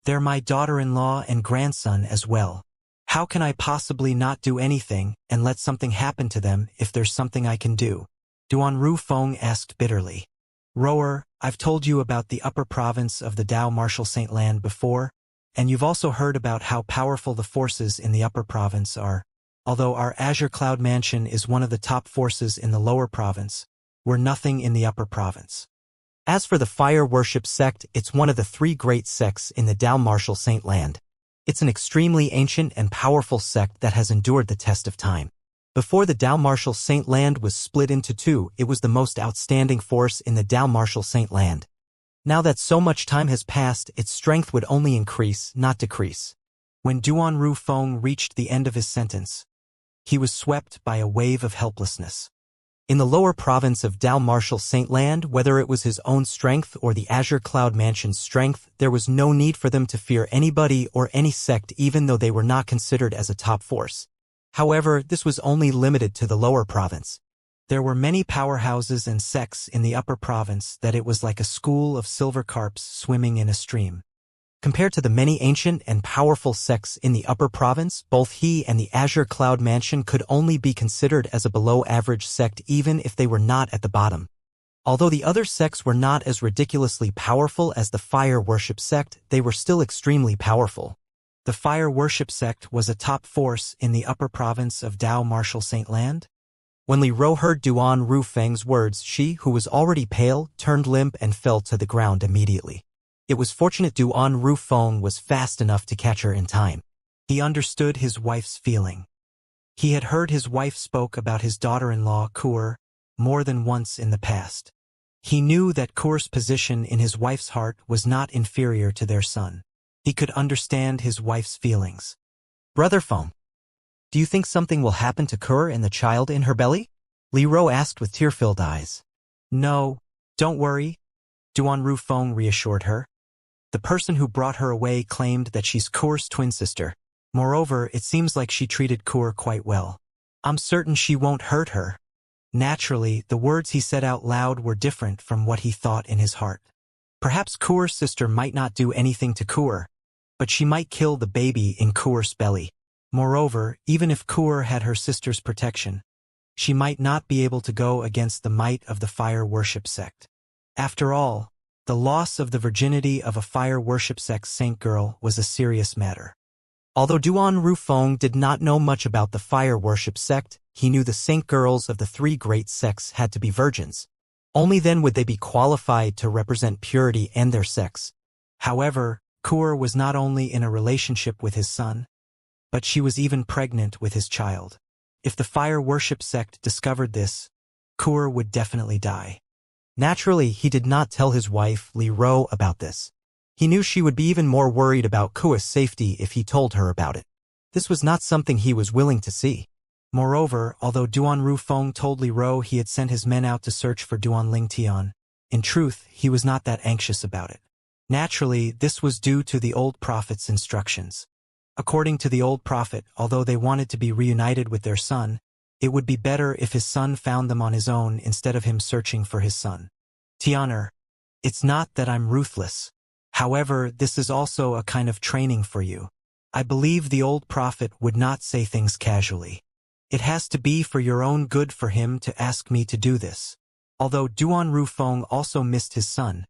They're my daughter-in-law and grandson as well. How can I possibly not do anything and let something happen to them if there's something I can do? Duan Rufeng asked bitterly. Rower, I've told you about the upper province of the Dao Martial Saint Land before, and you've also heard about how powerful the forces in the upper province are. Although our Azure Cloud Mansion is one of the top forces in the lower province, we're nothing in the upper province. As for the fire worship sect, it's one of the 3 great sects in the Dao Martial Saint Land. It's an extremely ancient and powerful sect that has endured the test of time. Before the Dao Martial Saint Land was split into 2, it was the most outstanding force in the Dao Martial Saint Land. Now that so much time has passed, its strength would only increase, not decrease. When Duan Rufeng reached the end of his sentence, he was swept by a wave of helplessness. In the lower province of Dao Martial Saint Land, whether it was his own strength or the Azure Cloud Mansion's strength, there was no need for them to fear anybody or any sect even though they were not considered as a top force. However, this was only limited to the lower province. There were many powerhouses and sects in the upper province that it was like a school of silver carps swimming in a stream. Compared to the many ancient and powerful sects in the upper province, both he and the Azure Cloud Mansion could only be considered as a below-average sect even if they were not at the bottom. Although the other sects were not as ridiculously powerful as the Fire Worship sect, they were still extremely powerful. The Fire Worship sect was a top force in the upper province of Dao Martial Saint Land. When Li Ro heard Duan Rufeng's words, she, who was already pale, turned limp and fell to the ground immediately. It was fortunate Duan Rufeng was fast enough to catch her in time. He understood his wife's feeling. He had heard his wife spoke about his daughter-in-law, Kur, more than once in the past. He knew that Kur's position in his wife's heart was not inferior to their son. He could understand his wife's feelings. Brother Feng, do you think something will happen to Kur and the child in her belly? Li Ro asked with tear-filled eyes. No, don't worry, Duan Rufeng reassured her. The person who brought her away claimed that she's Kur's twin sister. Moreover, it seems like she treated Kur quite well. I'm certain she won't hurt her. Naturally, the words he said out loud were different from what he thought in his heart. Perhaps Kur's sister might not do anything to Kur, but she might kill the baby in Kur's belly. Moreover, even if Kur had her sister's protection, she might not be able to go against the might of the fire worship sect. After all, the loss of the virginity of a fire worship sect saint girl was a serious matter. Although Duan Rufeng did not know much about the fire worship sect, he knew the saint girls of the 3 great sects had to be virgins. Only then would they be qualified to represent purity and their sex. However, Kur was not only in a relationship with his son, but she was even pregnant with his child. If the fire worship sect discovered this, Kur would definitely die. Naturally, he did not tell his wife, Li Ro, about this. He knew she would be even more worried about Kua's safety if he told her about it. This was not something he was willing to see. Moreover, although Duan Rufeng told Li Ro he had sent his men out to search for Duan Lingtian, in truth, he was not that anxious about it. Naturally, this was due to the old prophet's instructions. According to the old prophet, although they wanted to be reunited with their son, it would be better if his son found them on his own instead of him searching for his son. Tianer, it's not that I'm ruthless. However, this is also a kind of training for you. I believe the old prophet would not say things casually. It has to be for your own good for him to ask me to do this. Although Duan Rufeng also missed his son,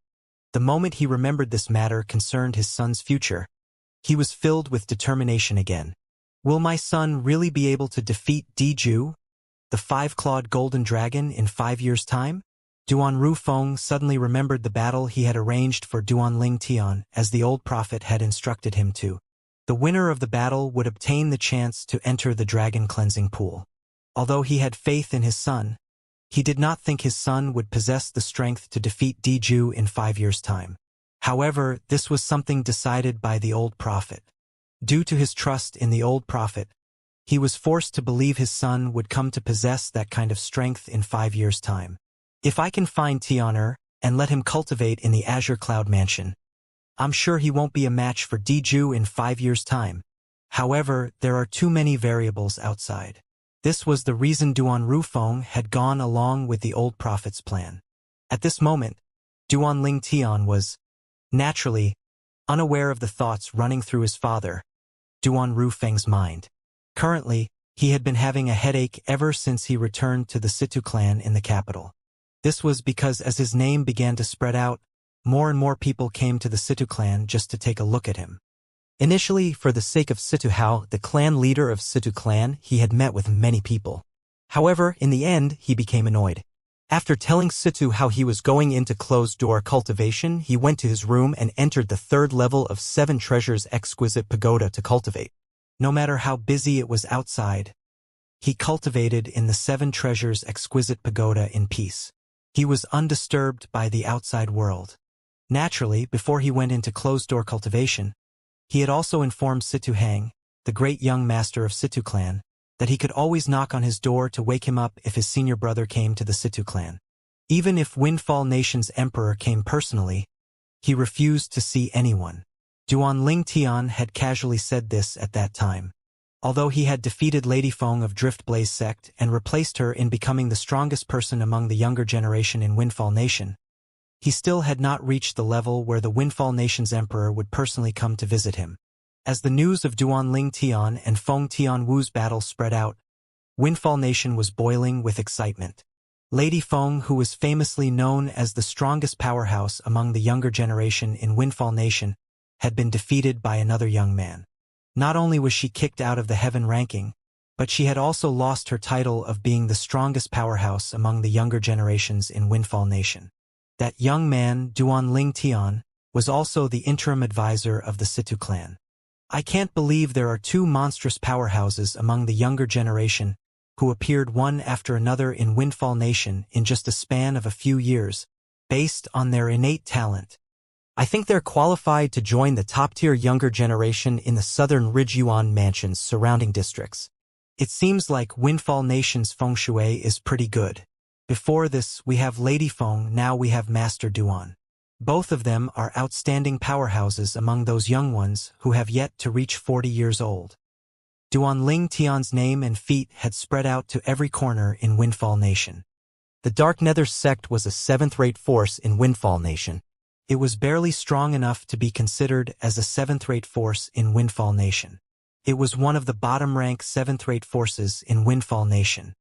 the moment he remembered this matter concerned his son's future, he was filled with determination again. Will my son really be able to defeat Diju, the 5-clawed golden dragon, in 5 years' time? Duan Rufeng suddenly remembered the battle he had arranged for Duan Lingtian as the old prophet had instructed him to. The winner of the battle would obtain the chance to enter the dragon cleansing pool. Although he had faith in his son, he did not think his son would possess the strength to defeat Diju in 5 years' time. However, this was something decided by the old prophet. Due to his trust in the old prophet, he was forced to believe his son would come to possess that kind of strength in 5 years' time. If I can find Tianer and let him cultivate in the Azure Cloud Mansion, I'm sure he won't be a match for Diju in 5 years' time. However, there are too many variables outside. This was the reason Duan Rufeng had gone along with the old prophet's plan. At this moment, Duan Lingtian was, naturally, unaware of the thoughts running through his father, Duan Rufeng's mind. Currently, he had been having a headache ever since he returned to the Situ clan in the capital. This was because as his name began to spread out, more and more people came to the Situ clan just to take a look at him. Initially, for the sake of Situ Hao, the clan leader of Situ clan, he had met with many people. However, in the end, he became annoyed. After telling Situ how he was going into closed-door cultivation, he went to his room and entered the third level of 7 Treasures Exquisite Pagoda to cultivate. No matter how busy it was outside, he cultivated in the 7 Treasures Exquisite Pagoda in peace. He was undisturbed by the outside world. Naturally, before he went into closed-door cultivation, he had also informed Situ Hang, the great young master of Situ clan, that he could always knock on his door to wake him up if his senior brother came to the Situ clan. Even if Windfall Nation's emperor came personally, he refused to see anyone. Duan Ling Tian had casually said this at that time. Although he had defeated Lady Feng of Driftblaze sect and replaced her in becoming the strongest person among the younger generation in Windfall Nation, he still had not reached the level where the Windfall Nation's emperor would personally come to visit him. As the news of Duan Ling Tian and Feng Tian Wu's battle spread out, Windfall Nation was boiling with excitement. Lady Feng, who was famously known as the strongest powerhouse among the younger generation in Windfall Nation, had been defeated by another young man. Not only was she kicked out of the heaven ranking, but she had also lost her title of being the strongest powerhouse among the younger generations in Windfall Nation. That young man, Duan Ling Tian, was also the interim advisor of the Situ clan. I can't believe there are 2 monstrous powerhouses among the younger generation who appeared one after another in Windfall Nation in just a span of a few years, based on their innate talent. I think they're qualified to join the top-tier younger generation in the southern Ridgyuan mansions surrounding districts. It seems like Windfall Nation's feng shui is pretty good. Before this, we have Lady Feng, now we have Master Duan. Both of them are outstanding powerhouses among those young ones who have yet to reach 40 years old. Duan Ling Tian's name and feat had spread out to every corner in Windfall Nation. The Dark Nether sect was a 7th-rate force in Windfall Nation. It was barely strong enough to be considered as a 7th-rate force in Windfall Nation. It was one of the bottom-rank 7th-rate forces in Windfall Nation.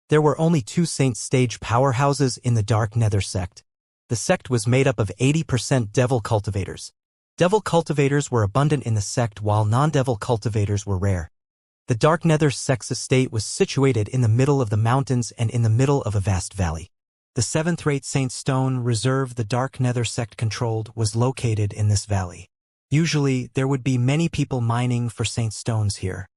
There were only 2 Saint Stage powerhouses in the Dark Nether sect. The sect was made up of 80% devil cultivators. Devil cultivators were abundant in the sect while non-devil cultivators were rare. The Dark Nether sect's estate was situated in the middle of the mountains and in the middle of a vast valley. The 7th-rate Saint Stone reserve the Dark Nether sect controlled was located in this valley. Usually, there would be many people mining for Saint Stones here.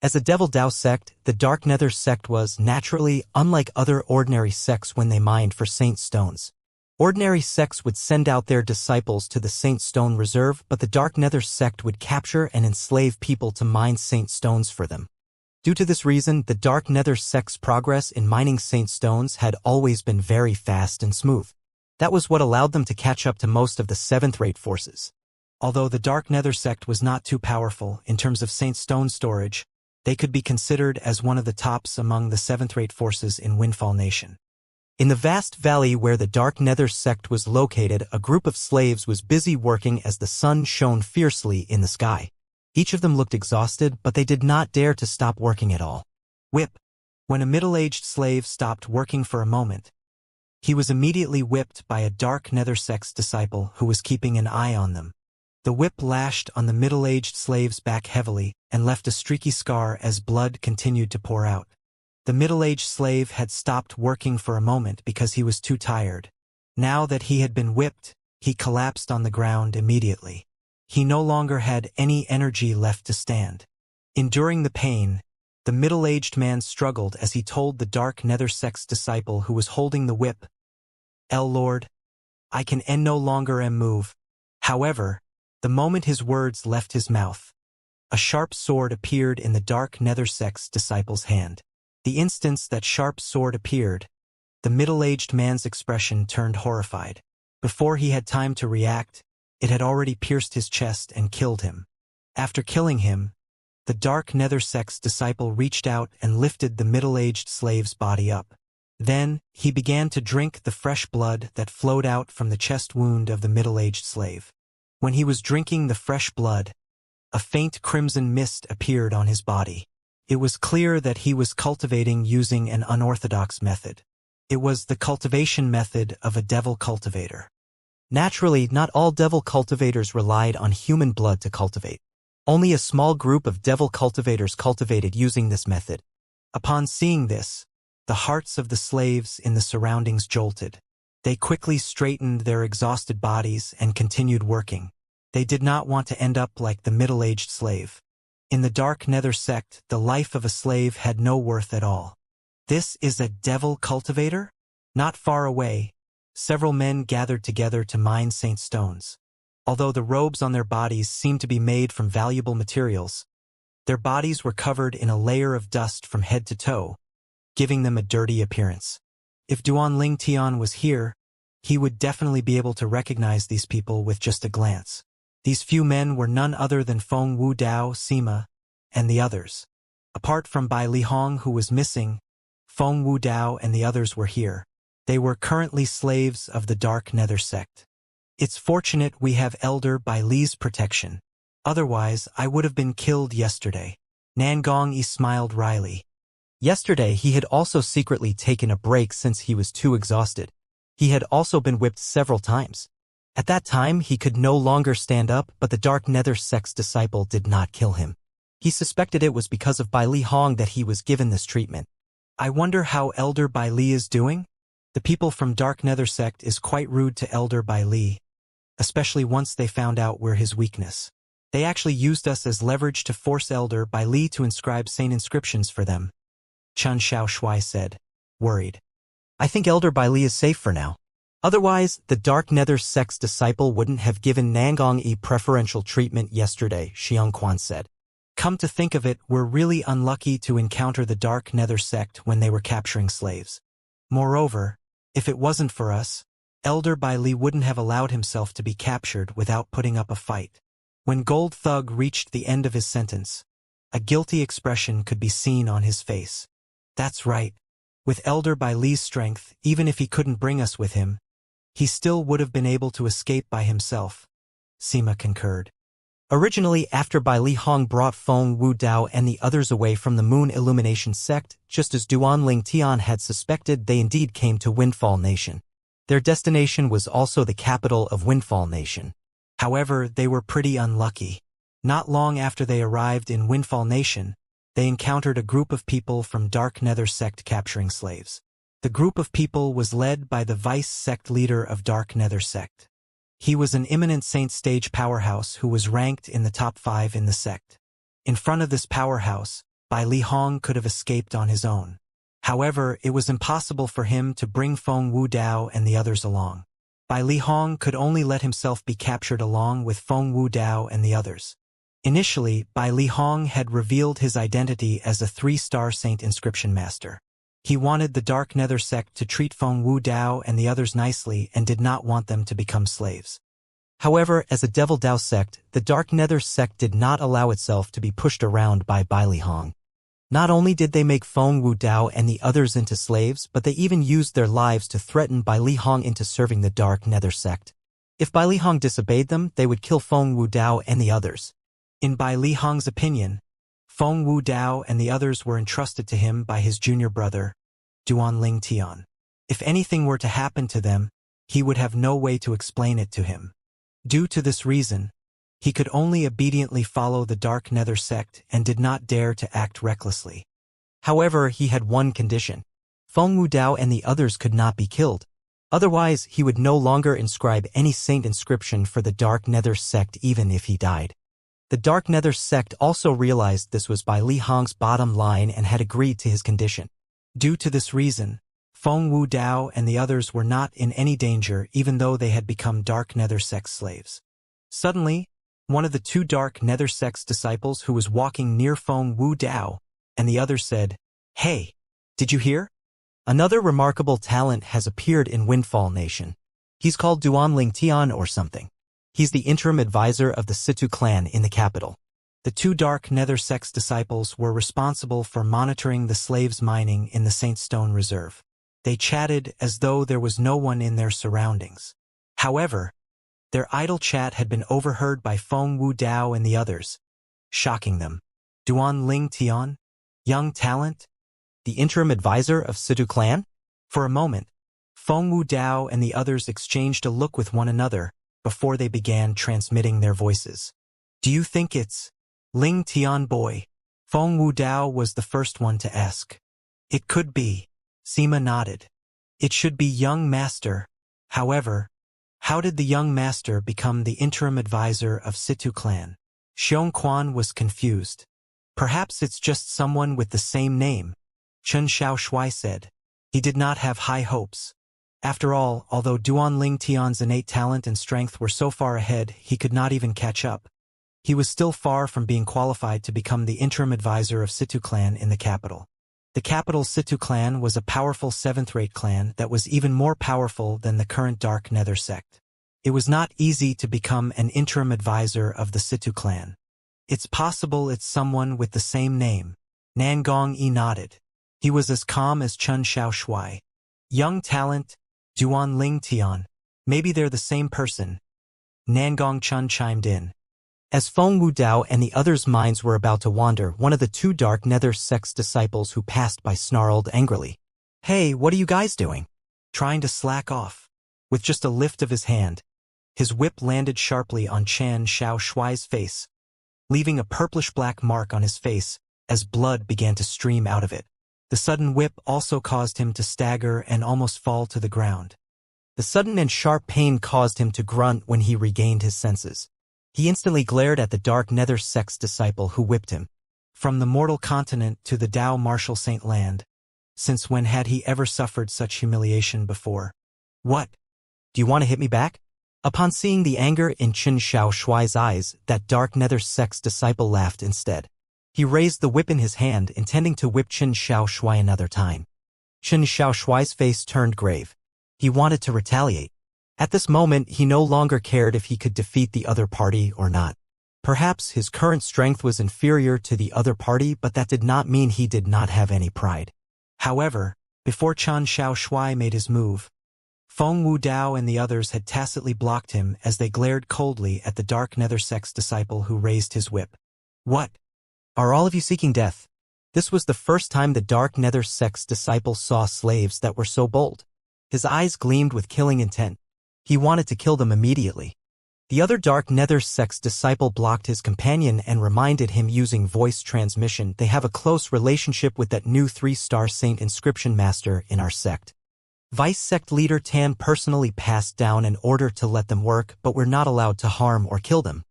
As a Devil Dao sect, the Dark Nether sect was, naturally, unlike other ordinary sects when they mined for Saint Stones. Ordinary sects would send out their disciples to the Saint Stone Reserve, but the Dark Nether sect would capture and enslave people to mine Saint Stones for them. Due to this reason, the Dark Nether sect's progress in mining Saint Stones had always been very fast and smooth. That was what allowed them to catch up to most of the 7th-rate forces. Although the Dark Nether sect was not too powerful in terms of Saint Stone storage, they could be considered as one of the tops among the 7th-rate forces in Windfall Nation. In the vast valley where the Dark Nether sect was located, a group of slaves was busy working as the sun shone fiercely in the sky. Each of them looked exhausted, but they did not dare to stop working at all. Whip. When a middle-aged slave stopped working for a moment, he was immediately whipped by a Dark Nether sect's disciple who was keeping an eye on them. The whip lashed on the middle-aged slave's back heavily and left a streaky scar as blood continued to pour out. The middle-aged slave had stopped working for a moment because he was too tired. Now that he had been whipped, he collapsed on the ground immediately. He no longer had any energy left to stand. Enduring the pain, the middle-aged man struggled as he told the Dark Nether sect's disciple who was holding the whip, Lord, I can no longer move. However, the moment his words left his mouth, a sharp sword appeared in the Dark Nether sect's disciple's hand. The instant that sharp sword appeared, the middle-aged man's expression turned horrified. Before he had time to react, it had already pierced his chest and killed him. After killing him, the Dark Nether sect's disciple reached out and lifted the middle-aged slave's body up. Then, he began to drink the fresh blood that flowed out from the chest wound of the middle-aged slave. When he was drinking the fresh blood, a faint crimson mist appeared on his body. It was clear that he was cultivating using an unorthodox method. It was the cultivation method of a devil cultivator. Naturally, not all devil cultivators relied on human blood to cultivate. Only a small group of devil cultivators cultivated using this method. Upon seeing this, the hearts of the slaves in the surroundings jolted. They quickly straightened their exhausted bodies and continued working. They did not want to end up like the middle-aged slave. In the Dark Nether sect, the life of a slave had no worth at all. This is a devil cultivator? Not far away, several men gathered together to mine saint stones. Although the robes on their bodies seemed to be made from valuable materials, their bodies were covered in a layer of dust from head to toe, giving them a dirty appearance. If Duanling Tian was here, he would definitely be able to recognize these people with just a glance. These few men were none other than Feng Wu Dao, Sima, and the others. Apart from Bai Li Hong, who was missing, Feng Wu Dao and the others were here. They were currently slaves of the Dark Nether sect. It's fortunate we have Elder Bai Li's protection. Otherwise, I would have been killed yesterday. Nangong Yi smiled wryly. Yesterday, he had also secretly taken a break since he was too exhausted. He had also been whipped several times. At that time, he could no longer stand up, but the Dark Nether sect's disciple did not kill him. He suspected it was because of Bai Li Hong that he was given this treatment. I wonder how Elder Bai Li is doing? The people from Dark Nether sect is quite rude to Elder Bai Li, especially once they found out we're his weakness. They actually used us as leverage to force Elder Bai Li to inscribe saint inscriptions for them. Chun Xiao Shui said, worried. I think Elder Bai Li is safe for now. Otherwise, the Dark Nether sect's disciple wouldn't have given Nangong Yi preferential treatment yesterday, Xianxia said. Come to think of it, we're really unlucky to encounter the Dark Nether sect when they were capturing slaves. Moreover, if it wasn't for us, Elder Bai Li wouldn't have allowed himself to be captured without putting up a fight. When Gold Thug reached the end of his sentence, a guilty expression could be seen on his face. That's right. With Elder Bai Li's strength, even if he couldn't bring us with him, he still would have been able to escape by himself. Sima concurred. Originally, after Bai Li Hong brought Feng Wu Dao and the others away from the Moon Illumination sect, just as Duanling Tian had suspected, they indeed came to Windfall Nation. Their destination was also the capital of Windfall Nation. However, they were pretty unlucky. Not long after they arrived in Windfall Nation, they encountered a group of people from Dark Nether sect capturing slaves. The group of people was led by the vice sect leader of Dark Nether sect. He was an imminent saint stage powerhouse who was ranked in the top 5 in the sect. In front of this powerhouse, Bai Li Hong could have escaped on his own. However, it was impossible for him to bring Feng Wu Dao and the others along. Bai Li Hong could only let himself be captured along with Feng Wu Dao and the others. Initially, Bai Li Hong had revealed his identity as a 3-star saint inscription master. He wanted the Dark Nether sect to treat Feng Wu Dao and the others nicely and did not want them to become slaves. However, as a Devil Dao sect, the Dark Nether sect did not allow itself to be pushed around by Bai Li Hong. Not only did they make Feng Wu Dao and the others into slaves, but they even used their lives to threaten Bai Li Hong into serving the Dark Nether sect. If Bai Li Hong disobeyed them, they would kill Feng Wu Dao and the others. In Bai Li Hong's opinion, Feng Wu Dao and the others were entrusted to him by his junior brother, Duanling Tian. If anything were to happen to them, he would have no way to explain it to him. Due to this reason, he could only obediently follow the Dark Nether sect and did not dare to act recklessly. However, he had one condition. Feng Wu Dao and the others could not be killed. Otherwise, he would no longer inscribe any saint inscription for the Dark Nether sect even if he died. The Dark Nether sect also realized this was Bai Li Hong's bottom line and had agreed to his condition. Due to this reason, Feng Wu Dao and the others were not in any danger even though they had become Dark Nether sect slaves. Suddenly, one of the 2 Dark Nether sect's disciples who was walking near Feng Wu Dao and the others said, "Hey, did you hear? Another remarkable talent has appeared in Windfall Nation. He's called Duanling Tian or something. He's the interim advisor of the Situ clan in the capital." The 2 Dark Nether sect's disciples were responsible for monitoring the slaves mining in the Saint Stone Reserve. They chatted as though there was no one in their surroundings. However, Their idle chat had been overheard by Feng Wu Dao and the others, shocking them. Duan Ling Tian? Young talent? The interim advisor of Situ clan? For a moment, Feng Wu Dao and the others exchanged a look with one another before they began transmitting their voices. Do you think it's Ling Tian boy? Feng Wu Dao was the first one to ask. It could be. Sima nodded. It should be young master. However, how did the young master become the interim advisor of Situ clan? Xiong Quan was confused. Perhaps it's just someone with the same name, Chen Xiaoshui said. He did not have high hopes. After all, although Duan Ling Tian's innate talent and strength were so far ahead, he could not even catch up. He was still far from being qualified to become the interim advisor of Situ clan in the capital. The capital Situ clan was a powerful seventh-rate clan that was even more powerful than the current Dark Nether sect. It was not easy to become an interim advisor of the Situ clan. It's possible it's someone with the same name. Nangong Yi nodded. He was as calm as Chen Xiaoshui. Young talent, Duan Ling Tian. Maybe they're the same person. Nangong Chen chimed in. As Feng Wu Dao and the others' minds were about to wander, one of the two Dark Nether sect's disciples who passed by snarled angrily. Hey, what are you guys doing? Trying to slack off. With just a lift of his hand, his whip landed sharply on Chen Xiaoshui's face, leaving a purplish-black mark on his face as blood began to stream out of it. The sudden whip also caused him to stagger and almost fall to the ground. The sudden and sharp pain caused him to grunt when he regained his senses. He instantly glared at the Dark Nether sect's disciple who whipped him. From the mortal continent to the Dao Martial Saint land. Since when had he ever suffered such humiliation before? What? Do you want to hit me back? Upon seeing the anger in Chen Xiaoshui's eyes, that Dark Nether sect's disciple laughed instead. He raised the whip in his hand, intending to whip Chen Xiaoshui another time. Chen Xiaoshui's face turned grave. He wanted to retaliate. At this moment, he no longer cared if he could defeat the other party or not. Perhaps his current strength was inferior to the other party, but that did not mean he did not have any pride. However, before Chen Xiaoshui made his move, Feng Wu Dao and the others had tacitly blocked him as they glared coldly at the Dark Nether sect's disciple who raised his whip. What? Are all of you seeking death? This was the first time the Dark Nether sect's disciple saw slaves that were so bold. His eyes gleamed with killing intent. He wanted to kill them immediately. The other Dark Nether sect's disciple blocked his companion and reminded him using voice transmission they have a close relationship with that new 3-star saint inscription master in our sect. Vice sect leader Tan personally passed down an order to let them work, but we're not allowed to harm or kill them.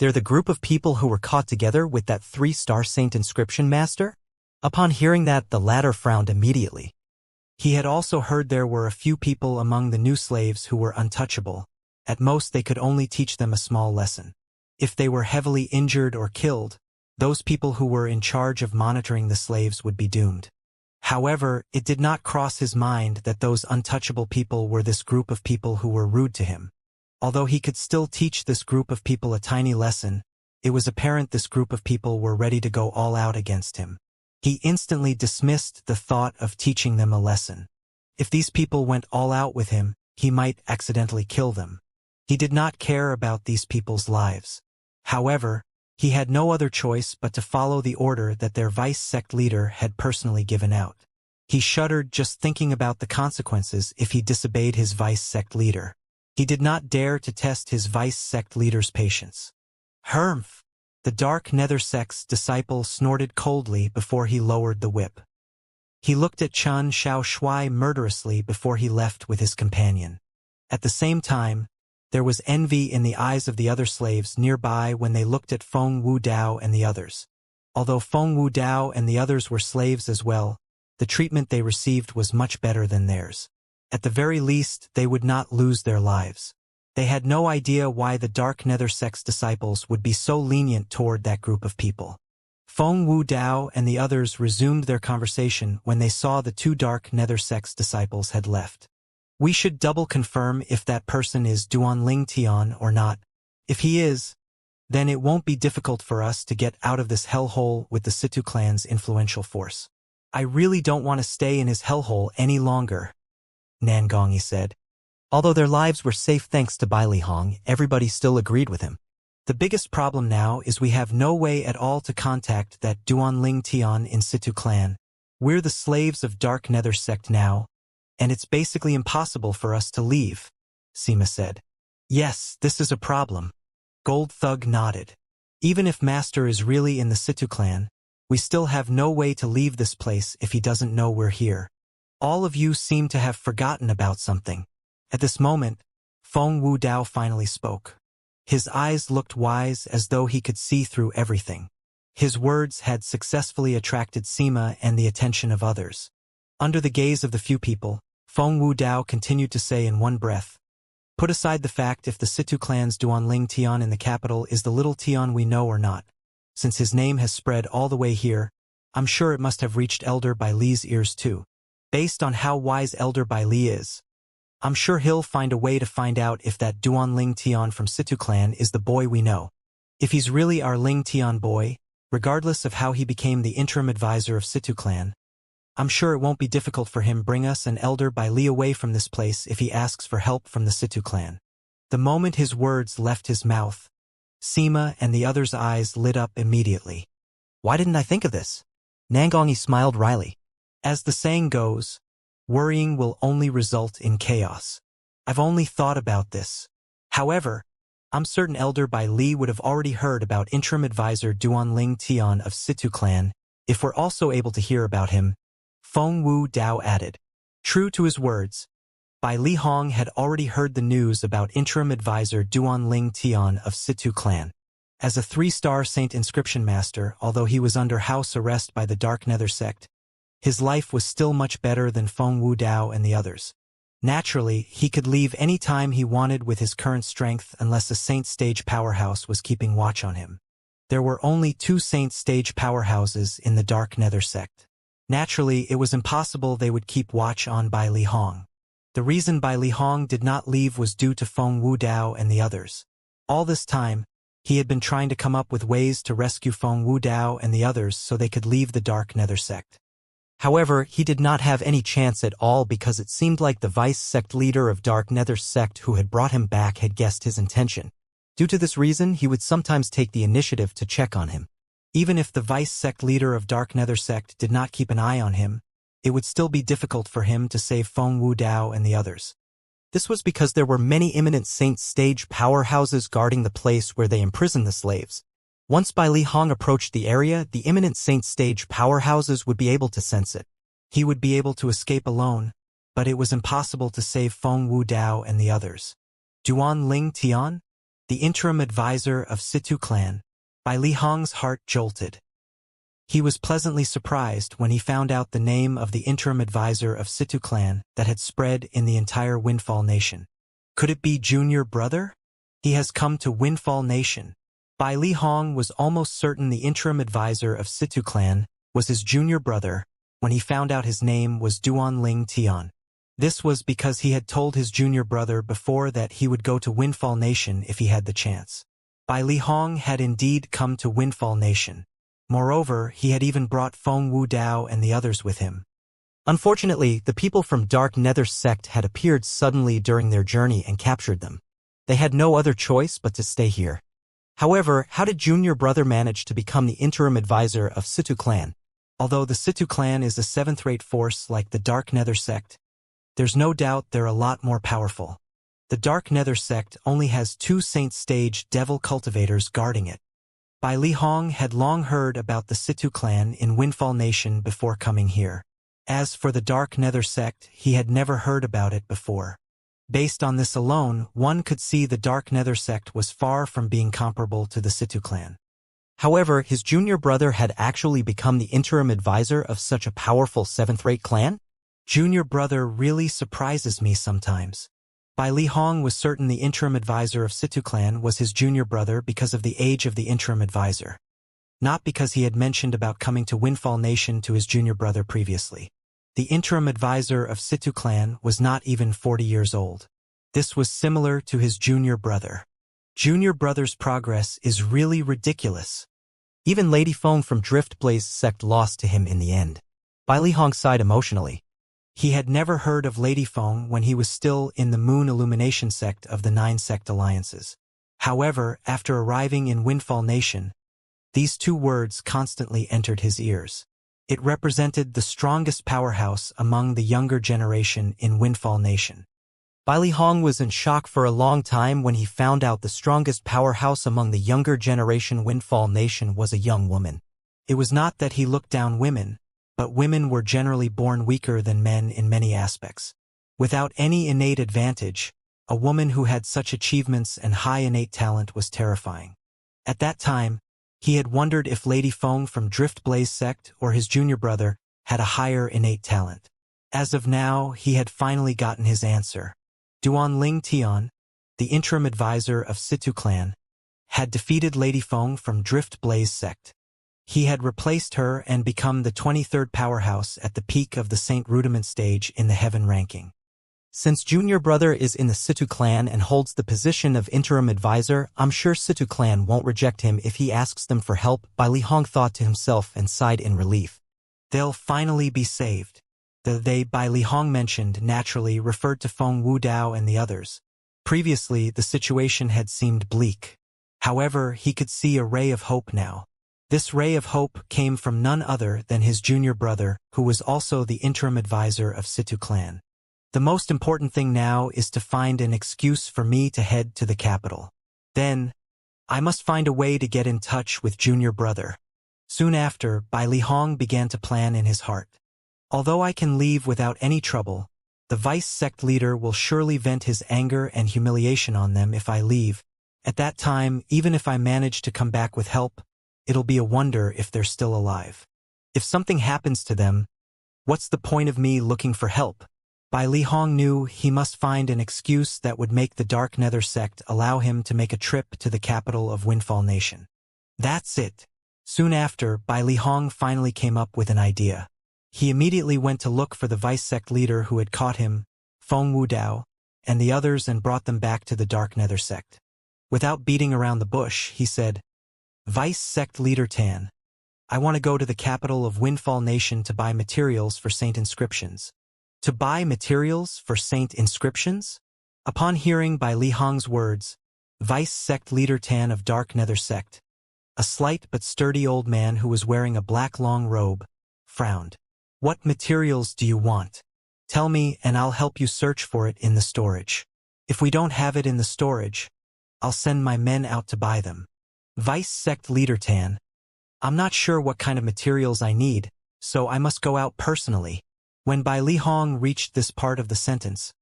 They're the group of people who were caught together with that 3-star saint inscription master? Upon hearing that, the latter frowned immediately. He had also heard there were a few people among the new slaves who were untouchable. At most they could only teach them a small lesson. If they were heavily injured or killed, those people who were in charge of monitoring the slaves would be doomed. However, it did not cross his mind that those untouchable people were this group of people who were rude to him. Although he could still teach this group of people a tiny lesson, it was apparent this group of people were ready to go all out against him. He instantly dismissed the thought of teaching them a lesson. If these people went all out with him, he might accidentally kill them. He did not care about these people's lives. However, he had no other choice but to follow the order that their vice sect leader had personally given out. He shuddered just thinking about the consequences if he disobeyed his vice sect leader. He did not dare to test his vice sect leader's patience. Humph! The Dark Nether sect's disciple snorted coldly before he lowered the whip. He looked at Chen Xiaoshui murderously before he left with his companion. At the same time, there was envy in the eyes of the other slaves nearby when they looked at Feng Wu Dao and the others. Although Feng Wu Dao and the others were slaves as well, the treatment they received was much better than theirs. At the very least, they would not lose their lives. They had no idea why the Dark Nether sect's disciples would be so lenient toward that group of people. Feng Wu Dao and the others resumed their conversation when they saw the two Dark Nether sect's disciples had left. We should double confirm if that person is Duan Ling Tian or not. If he is, then it won't be difficult for us to get out of this hellhole with the Situ clan's influential force. I really don't want to stay in his hellhole any longer, Nangong said. Although their lives were safe thanks to Bai Li Hong, everybody still agreed with him. The biggest problem now is we have no way at all to contact that Duan Ling Tian in situ clan. We're the slaves of Dark Nether sect now, and it's basically impossible for us to leave, Sima said. Yes, this is a problem. Gold Thug nodded. Even if Master is really in the situ clan, we still have no way to leave this place if he doesn't know we're here. All of you seem to have forgotten about something. At this moment, Feng Wu Dao finally spoke. His eyes looked wise as though he could see through everything. His words had successfully attracted Sima and the attention of others. Under the gaze of the few people, Feng Wu Dao continued to say in one breath, "Put aside the fact if the Situ clan's Duanling Tian in the capital is the little Tian we know or not. Since his name has spread all the way here, I'm sure it must have reached Elder Bai Li's ears too. Based on how wise Elder Bai Li is, I'm sure he'll find a way to find out if that Duanling Tian from Situ clan is the boy we know. If he's really our Ling Tian boy, regardless of how he became the interim advisor of Situ clan, I'm sure it won't be difficult for him bring us and Elder Bai Li away from this place if he asks for help from the Situ clan." The moment his words left his mouth, Sima and the others' eyes lit up immediately. "Why didn't I think of this?" Nangongi smiled wryly. "As the saying goes, worrying will only result in chaos. I've only thought about this. However, I'm certain Elder Bai Li would have already heard about interim advisor Duanling Tian of Situ clan if we're also able to hear about him," Feng Wu Dao added. True to his words, Bai Li Hong had already heard the news about interim advisor Duanling Tian of Situ clan. As a 3-star saint inscription master, although he was under house arrest by the Dark Nether sect, his life was still much better than Feng Wu Dao and the others. Naturally, he could leave any time he wanted with his current strength unless a saint stage powerhouse was keeping watch on him. There were only 2 saint stage powerhouses in the Dark Nether sect. Naturally, it was impossible they would keep watch on Bai Li Hong. The reason Bai Li Hong did not leave was due to Feng Wu Dao and the others. All this time, he had been trying to come up with ways to rescue Feng Wu Dao and the others so they could leave the Dark Nether sect. However, he did not have any chance at all because it seemed like the vice-sect leader of Dark Nether sect who had brought him back had guessed his intention. Due to this reason, he would sometimes take the initiative to check on him. Even if the vice-sect leader of Dark Nether sect did not keep an eye on him, it would still be difficult for him to save Feng Wu Dao and the others. This was because there were many imminent saint stage powerhouses guarding the place where they imprisoned the slaves. Once Bai Li Hong approached the area, the imminent saint stage powerhouses would be able to sense it. He would be able to escape alone, but it was impossible to save Feng Wu Dao and the others. Duanling Tian, the interim advisor of Situ clan. Bai Li Hong's heart jolted. He was pleasantly surprised when he found out the name of the interim advisor of Situ clan that had spread in the entire Windfall Nation. Could it be Junior Brother? He has come to Windfall Nation. Bai Li Hong was almost certain the interim advisor of Situ clan was his junior brother when he found out his name was Duanling Tian. This was because he had told his junior brother before that he would go to Windfall Nation if he had the chance. Bai Li Hong had indeed come to Windfall Nation. Moreover, he had even brought Feng Wu Dao and the others with him. Unfortunately, the people from Dark Nether sect had appeared suddenly during their journey and captured them. They had no other choice but to stay here. However, how did Junior Brother manage to become the interim advisor of Situ clan? Although the Situ clan is a 7th-rate force like the Dark Nether sect, there's no doubt they're a lot more powerful. The Dark Nether sect only has 2 saint stage devil cultivators guarding it. Bai Li Hong had long heard about the Situ clan in Windfall Nation before coming here. As for the Dark Nether sect, he had never heard about it before. Based on this alone, one could see the Dark Nether sect was far from being comparable to the Situ clan. However, his junior brother had actually become the interim advisor of such a powerful 7th-rate clan? Junior Brother really surprises me sometimes. Bai Li Hong was certain the interim advisor of Situ clan was his junior brother because of the age of the interim advisor. Not because he had mentioned about coming to Windfall Nation to his junior brother previously. The interim advisor of Situ clan was not even 40 years old. This was similar to his junior brother. Junior Brother's progress is really ridiculous. Even Lady Feng from Driftblaze sect lost to him in the end. Bai Li Hong sighed emotionally. He had never heard of Lady Feng when he was still in the Moon Illumination sect of the 9 sect alliances. However, after arriving in Windfall Nation, these 2 words constantly entered his ears. It represented the strongest powerhouse among the younger generation in Windfall Nation. Bai Lihong was in shock for a long time when he found out the strongest powerhouse among the younger generation Windfall Nation was a young woman. It was not that he looked down women, but women were generally born weaker than men in many aspects. Without any innate advantage, a woman who had such achievements and high innate talent was terrifying. At that time, he had wondered if Lady Feng from Drift Blaze sect or his junior brother had a higher innate talent. As of now, he had finally gotten his answer. Duan Ling Tian, the interim advisor of Situ clan, had defeated Lady Feng from Drift Blaze sect. He had replaced her and become the 23rd powerhouse at the peak of the Saint Rudiment stage in the Heaven ranking. Since junior brother is in the Situ clan and holds the position of interim advisor, I'm sure Situ clan won't reject him if he asks them for help, Bai Lihong thought to himself and sighed in relief. They'll finally be saved. The they Bai Lihong mentioned naturally referred to Feng Wudao and the others. Previously, the situation had seemed bleak. However, he could see a ray of hope now. This ray of hope came from none other than his junior brother, who was also the interim advisor of Situ clan. The most important thing now is to find an excuse for me to head to the capital. Then, I must find a way to get in touch with junior brother. Soon after, Bai Lihong began to plan in his heart. Although I can leave without any trouble, the vice sect leader will surely vent his anger and humiliation on them if I leave. At that time, even if I manage to come back with help, it'll be a wonder if they're still alive. If something happens to them, what's the point of me looking for help? Bai Lihong knew he must find an excuse that would make the Dark Nether sect allow him to make a trip to the capital of Windfall Nation. That's it. Soon after, Bai Lihong finally came up with an idea. He immediately went to look for the vice sect leader who had caught him, Feng Wudao, and the others and brought them back to the Dark Nether sect. Without beating around the bush, he said, Vice sect leader Tan, I want to go to the capital of Windfall Nation to buy materials for Saint inscriptions. To buy materials for Saint inscriptions? Upon hearing Bai Lihong's words, Vice sect leader Tan of Dark Nether sect, a slight but sturdy old man who was wearing a black long robe, frowned. What materials do you want? Tell me and I'll help you search for it in the storage. If we don't have it in the storage, I'll send my men out to buy them. Vice sect leader Tan, I'm not sure what kind of materials I need, so I must go out personally. When Bai Lihong reached this part of the sentence,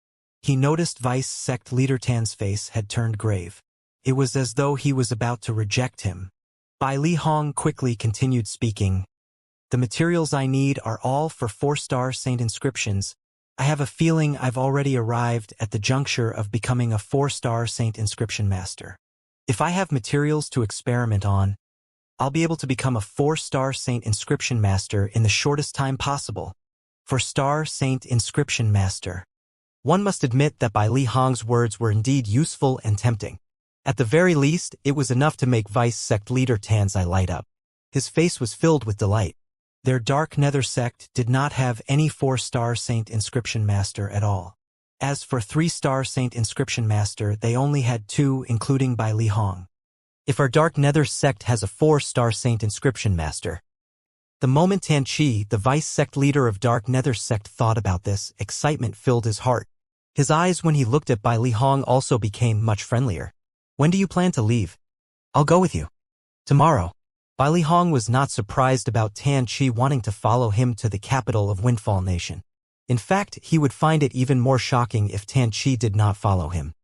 he noticed Vice sect leader Tan's face had turned grave. It was as though he was about to reject him. Bai Lihong quickly continued speaking. The materials I need are all for 4-star Saint inscriptions. I have a feeling I've already arrived at the juncture of becoming a 4-star Saint inscription master. If I have materials to experiment on, I'll be able to become a 4-star Saint inscription master in the shortest time possible. 4-star Saint inscription master. One must admit that Bai Lihong's words were indeed useful and tempting. At the very least, it was enough to make Vice sect leader Tan's eye light up. His face was filled with delight. Their Dark Nether sect did not have any 4-star Saint inscription master at all. As for 3-star Saint inscription master, they only had 2, including Bai Lihong. If our Dark Nether sect has a 4-star Saint inscription master. The moment Tan Chi, the vice sect leader of Dark Nether sect, thought about this, excitement filled his heart. His eyes when he looked at Bai Lihong also became much friendlier. When do you plan to leave? I'll go with you. Tomorrow. Bai Lihong was not surprised about Tan Chi wanting to follow him to the capital of Windfall Nation. In fact, he would find it even more shocking if Tan Chi did not follow him.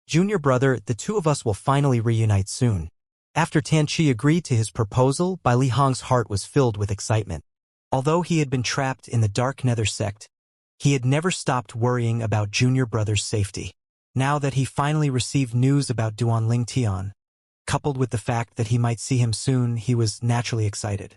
Junior brother, the 2 of us will finally reunite soon. After Tan Chi agreed to his proposal, Bai Lihong's heart was filled with excitement. Although he had been trapped in the Dark Nether sect, he had never stopped worrying about junior brother's safety. Now that he finally received news about Duan Ling Tian, coupled with the fact that he might see him soon, he was naturally excited.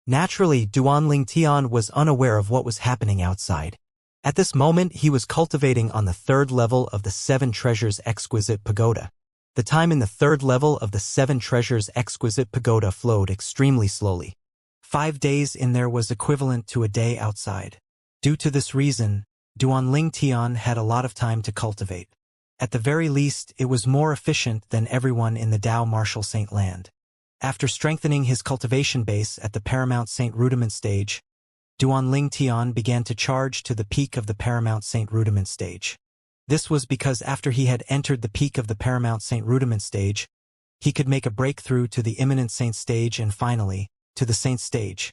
Naturally, Duan Ling Tian was unaware of what was happening outside. At this moment, he was cultivating on the 3rd level of the 7 Treasures Exquisite Pagoda. The time in the 3rd level of the 7 Treasures Exquisite Pagoda flowed extremely slowly. 5 days in there was equivalent to a day outside. Due to this reason, Duanling Tian had a lot of time to cultivate. At the very least, it was more efficient than everyone in the Dao Martial Saint land. After strengthening his cultivation base at the Paramount Saint Rudiment stage, Duanling Tian began to charge to the peak of the Paramount Saint Rudiment stage. This was because after he had entered the peak of the Paramount Saint Rudiment stage, he could make a breakthrough to the Imminent Saint stage and finally, to the Saint stage.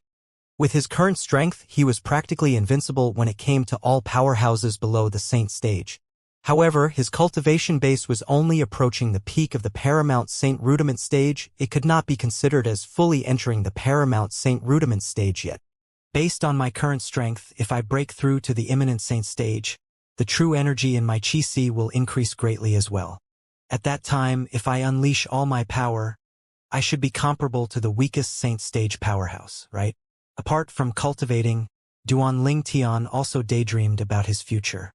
With his current strength, he was practically invincible when it came to all powerhouses below the Saint stage. However, his cultivation base was only approaching the peak of the Paramount Saint Rudiment stage. It could not be considered as fully entering the Paramount Saint Rudiment stage yet. Based on my current strength, if I break through to the Imminent Saint stage, the true energy in my Qi will increase greatly as well. At that time, if I unleash all my power, I should be comparable to the weakest Saint stage powerhouse, right? Apart from cultivating, Duanling Tian also daydreamed about his future.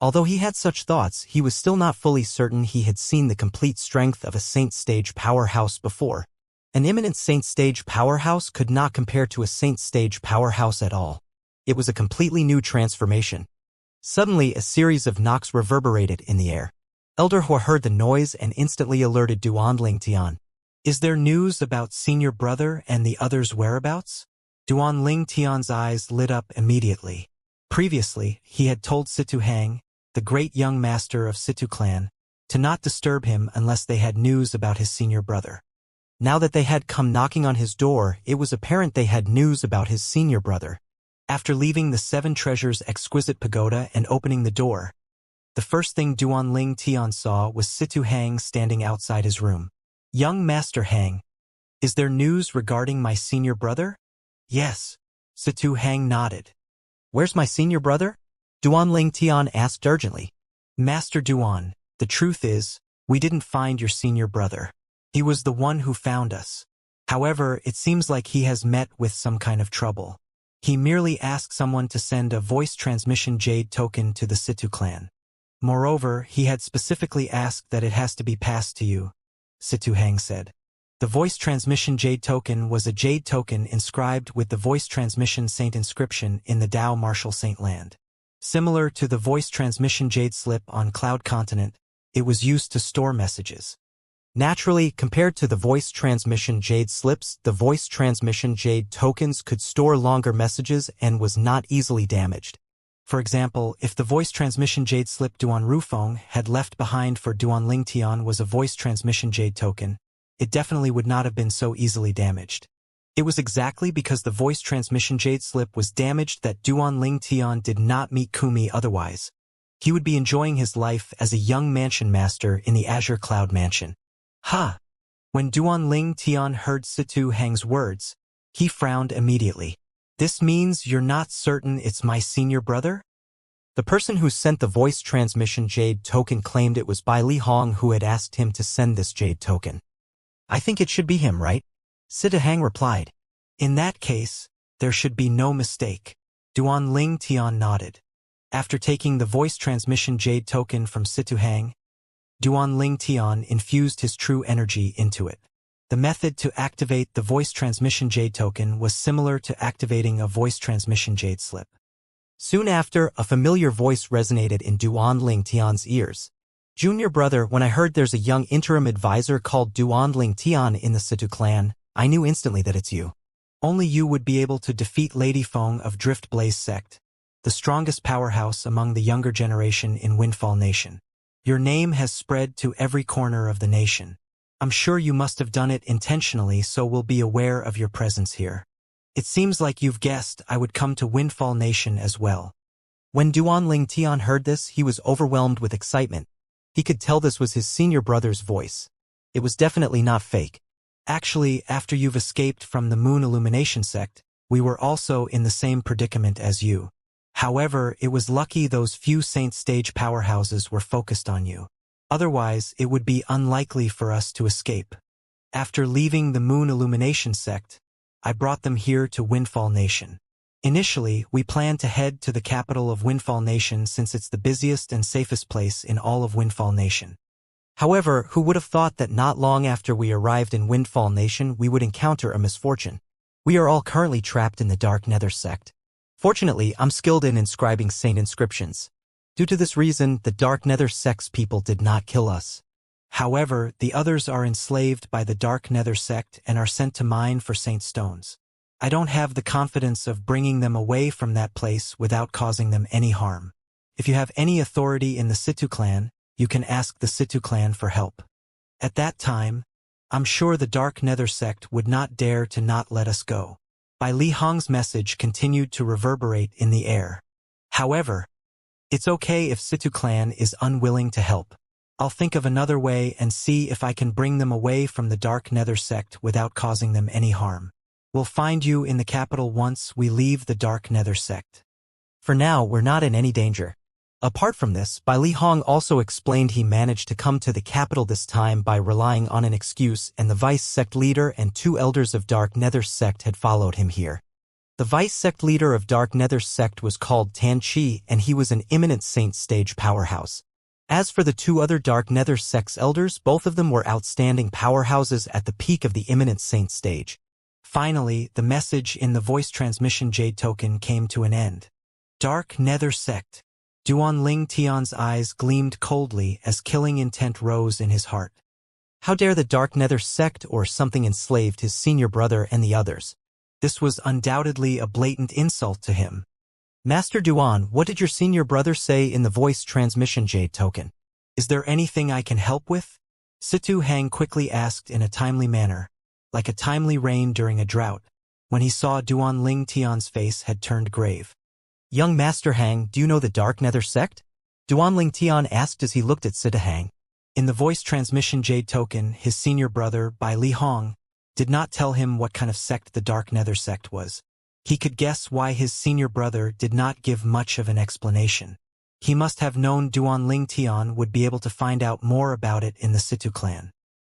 Although he had such thoughts, he was still not fully certain he had seen the complete strength of a Saint stage powerhouse before. An Imminent Saint stage powerhouse could not compare to a Saint stage powerhouse at all. It was a completely new transformation. Suddenly, a series of knocks reverberated in the air. Elder Hua heard the noise and instantly alerted Duanling Tian. Is there news about senior brother and the others' whereabouts? Duanling Tian's eyes lit up immediately. Previously, he had told Situ Hang, the great young master of Situ clan, to not disturb him unless they had news about his senior brother. Now that they had come knocking on his door, it was apparent they had news about his senior brother. After leaving the Seven Treasures exquisite pagoda and opening the door, the first thing Duanling Tian saw was Situ Hang standing outside his room. Young Master Hang, is there news regarding my senior brother? Yes. Situ Hang nodded. Where's my senior brother? Duanling Tian asked urgently. Master Duan, the truth is, we didn't find your senior brother. He was the one who found us. However, it seems like he has met with some kind of trouble. He merely asked someone to send a voice transmission jade token to the Situ clan. Moreover, he had specifically asked that it has to be passed to you, Situ Hang said. The voice transmission jade token was a jade token inscribed with the voice transmission saint inscription in the Dao Martial Saint land. Similar to the voice transmission jade slip on Cloud Continent, it was used to store messages. Naturally, compared to the voice transmission jade slips, the voice transmission jade tokens could store longer messages and was not easily damaged. For example, if the voice transmission jade slip Duan Rufeng had left behind for Duanling Tian was a voice transmission jade token, it definitely would not have been so easily damaged. It was exactly because the voice transmission jade slip was damaged that Duanling Tian did not meet Kumi otherwise. He would be enjoying his life as a young mansion master in the Azure Cloud Mansion. Ha! When Duanling Tian heard Situ Hang's words, he frowned immediately. This means you're not certain it's my senior brother? The person who sent the voice transmission jade token claimed it was Bai Li Hong who had asked him to send this jade token. I think it should be him, right? Situ Hang replied. In that case, there should be no mistake. Duanling Tian nodded. After taking the voice transmission jade token from Situ Hang, Duanling Tian infused his true energy into it. The method to activate the voice transmission jade token was similar to activating a voice transmission jade slip. Soon after, a familiar voice resonated in Duanling Tian's ears. Junior brother, when I heard there's a young interim advisor called Duanling Tian in the Situ clan, I knew instantly that it's you. Only you would be able to defeat Lady Feng of Drift Blaze sect, the strongest powerhouse among the younger generation in Windfall Nation. Your name has spread to every corner of the nation. I'm sure you must have done it intentionally, so we'll be aware of your presence here. It seems like you've guessed I would come to Windfall Nation as well. When Duanling Tian heard this, he was overwhelmed with excitement. He could tell this was his senior brother's voice. It was definitely not fake. Actually, after you've escaped from the Moon Illumination sect, we were also in the same predicament as you. However, it was lucky those few Saint Stage powerhouses were focused on you. Otherwise, it would be unlikely for us to escape. After leaving the Moon Illumination sect, I brought them here to Windfall Nation. Initially, we planned to head to the capital of Windfall Nation since it's the busiest and safest place in all of Windfall Nation. However, who would have thought that not long after we arrived in Windfall Nation we would encounter a misfortune? We are all currently trapped in the Dark Nether sect. Fortunately, I'm skilled in inscribing saint inscriptions. Due to this reason, the Dark Nether sect's people did not kill us. However, the others are enslaved by the Dark Nether sect and are sent to mine for saint stones. I don't have the confidence of bringing them away from that place without causing them any harm. If you have any authority in the Situ clan, you can ask the Situ clan for help. At that time, I'm sure the Dark Nether sect would not dare to not let us go. Bai Li Hong's message continued to reverberate in the air. However, it's okay if Situ clan is unwilling to help. I'll think of another way and see if I can bring them away from the Dark Nether sect without causing them any harm. We'll find you in the capital once we leave the Dark Nether sect. For now, we're not in any danger. Apart from this, Bai Li Hong also explained he managed to come to the capital this time by relying on an excuse, and the vice sect leader and 2 elders of Dark Nether sect had followed him here. The vice sect leader of Dark Nether sect was called Tan Chi, and he was an imminent saint stage powerhouse. As for the 2 other Dark Nether sect's elders, both of them were outstanding powerhouses at the peak of the imminent saint stage. Finally, the message in the voice transmission Jade token came to an end. Dark Nether sect. Duan Ling Tian's eyes gleamed coldly as killing intent rose in his heart. How dare the Dark Nether sect or something enslaved his senior brother and the others? This was undoubtedly a blatant insult to him. Master Duan, what did your senior brother say in the voice transmission Jade token? Is there anything I can help with? Situ Hang quickly asked in a timely manner, like a timely rain during a drought, when he saw Duan Ling Tian's face had turned grave. Young Master Hang, do you know the Dark Nether sect? Duan Ling Tian asked as he looked at Sita Hang. In the voice transmission Jade token, his senior brother, Bai Li Hong, did not tell him what kind of sect the Dark Nether sect was. He could guess why his senior brother did not give much of an explanation. He must have known Duan Ling Tian would be able to find out more about it in the Situ clan.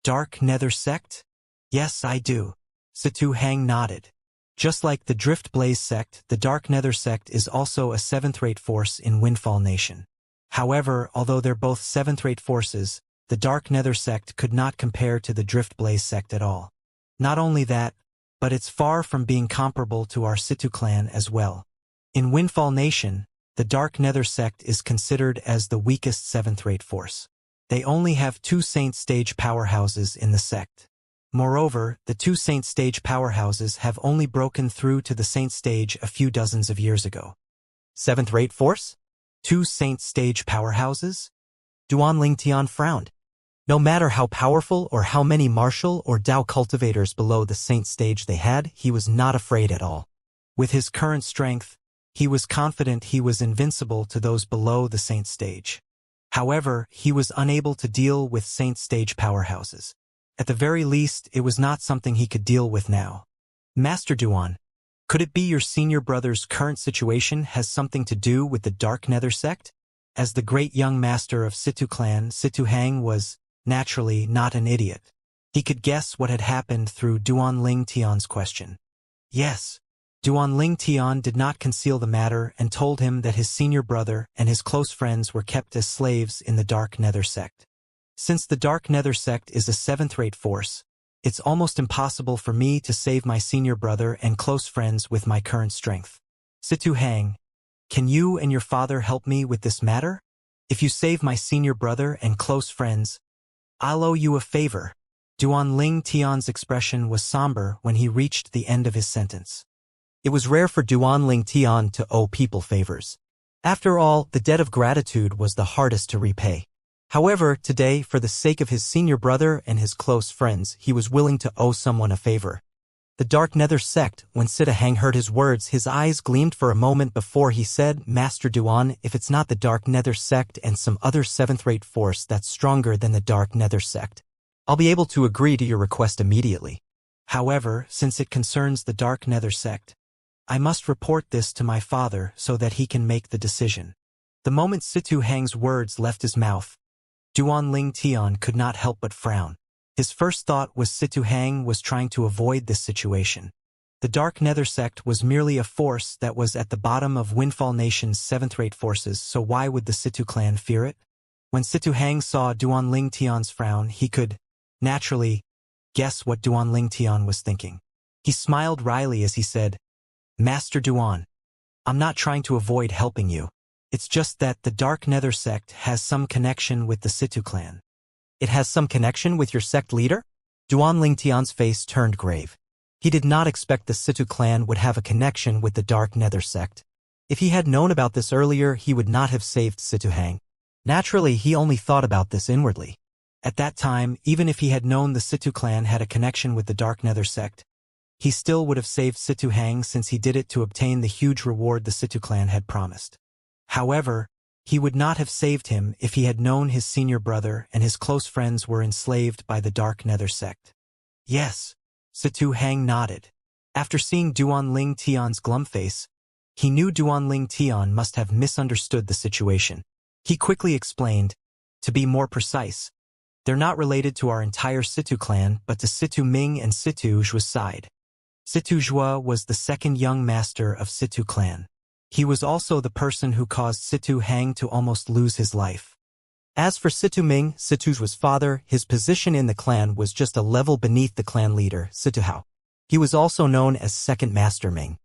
Dark Nether sect? Yes, I do. Situ Hang nodded. Just like the Drift Blaze sect, the Dark Nether sect is also a 7th-rate force in Windfall Nation. However, although they're both 7th-rate forces, the Dark Nether sect could not compare to the Drift Blaze sect at all. Not only that, but it's far from being comparable to our Situ clan as well. In Windfall Nation, the Dark Nether sect is considered as the weakest 7th-rate force. They only have 2 Saint Stage powerhouses in the sect. Moreover, the 2 Saint Stage powerhouses have only broken through to the Saint Stage a few dozens of years ago. 7th-rate force? 2 Saint Stage powerhouses? Duan Ling Tian frowned. No matter how powerful or how many martial or Dao cultivators below the Saint Stage they had, he was not afraid at all. With his current strength, he was confident he was invincible to those below the Saint Stage. However, he was unable to deal with Saint Stage powerhouses. At the very least, it was not something he could deal with now. Master Duan, could it be your senior brother's current situation has something to do with the Dark Nether sect? As the great young master of Situ clan, Situ Hang was, naturally, not an idiot. He could guess what had happened through Duan Ling Tian's question. Yes. Duan Ling Tian did not conceal the matter and told him that his senior brother and his close friends were kept as slaves in the Dark Nether sect. Since the Dark Nether sect is a 7th-rate force, it's almost impossible for me to save my senior brother and close friends with my current strength. Situ Hang, can you and your father help me with this matter? If you save my senior brother and close friends, I'll owe you a favor. Duan Ling Tian's expression was somber when he reached the end of his sentence. It was rare for Duan Ling Tian to owe people favors. After all, the debt of gratitude was the hardest to repay. However, today, for the sake of his senior brother and his close friends, he was willing to owe someone a favor. The Dark Nether sect, when Sita Hang heard his words, his eyes gleamed for a moment before he said, Master Duan, if it's not the Dark Nether sect and some other 7th-rate force that's stronger than the Dark Nether sect, I'll be able to agree to your request immediately. However, since it concerns the Dark Nether sect, I must report this to my father so that he can make the decision. The moment Situ Hang's words left his mouth, Duan Ling Tian could not help but frown. His first thought was Situ Hang was trying to avoid this situation. The Dark Nether sect was merely a force that was at the bottom of Windfall Nation's 7th-rate forces, so why would the Situ clan fear it? When Situ Hang saw Duan Ling Tian's frown, he could, naturally, guess what Duan Ling Tian was thinking. He smiled wryly as he said, Master Duan, I'm not trying to avoid helping you. It's just that the Dark Nether sect has some connection with the Situ clan. It has some connection with your sect leader? Duan Lingtian's face turned grave. He did not expect the Situ clan would have a connection with the Dark Nether sect. If he had known about this earlier, he would not have saved Situ Hang. Naturally, he only thought about this inwardly. At that time, even if he had known the Situ clan had a connection with the Dark Nether sect, he still would have saved Situ Hang since he did it to obtain the huge reward the Situ clan had promised. However, he would not have saved him if he had known his senior brother and his close friends were enslaved by the Dark Nether sect. Yes, Situ Hang nodded. After seeing Duan Ling Tian's glum face, he knew Duan Ling Tian must have misunderstood the situation. He quickly explained, to be more precise, they're not related to our entire Situ clan but to Situ Ming and Situ Zhua's side. Situ Zhua was the second young master of Situ clan. He was also the person who caused Situ Hang to almost lose his life. As for Situ Ming, Situ Zhua's father, his position in the clan was just a level beneath the clan leader, Situ Hao. He was also known as Second Master Ming.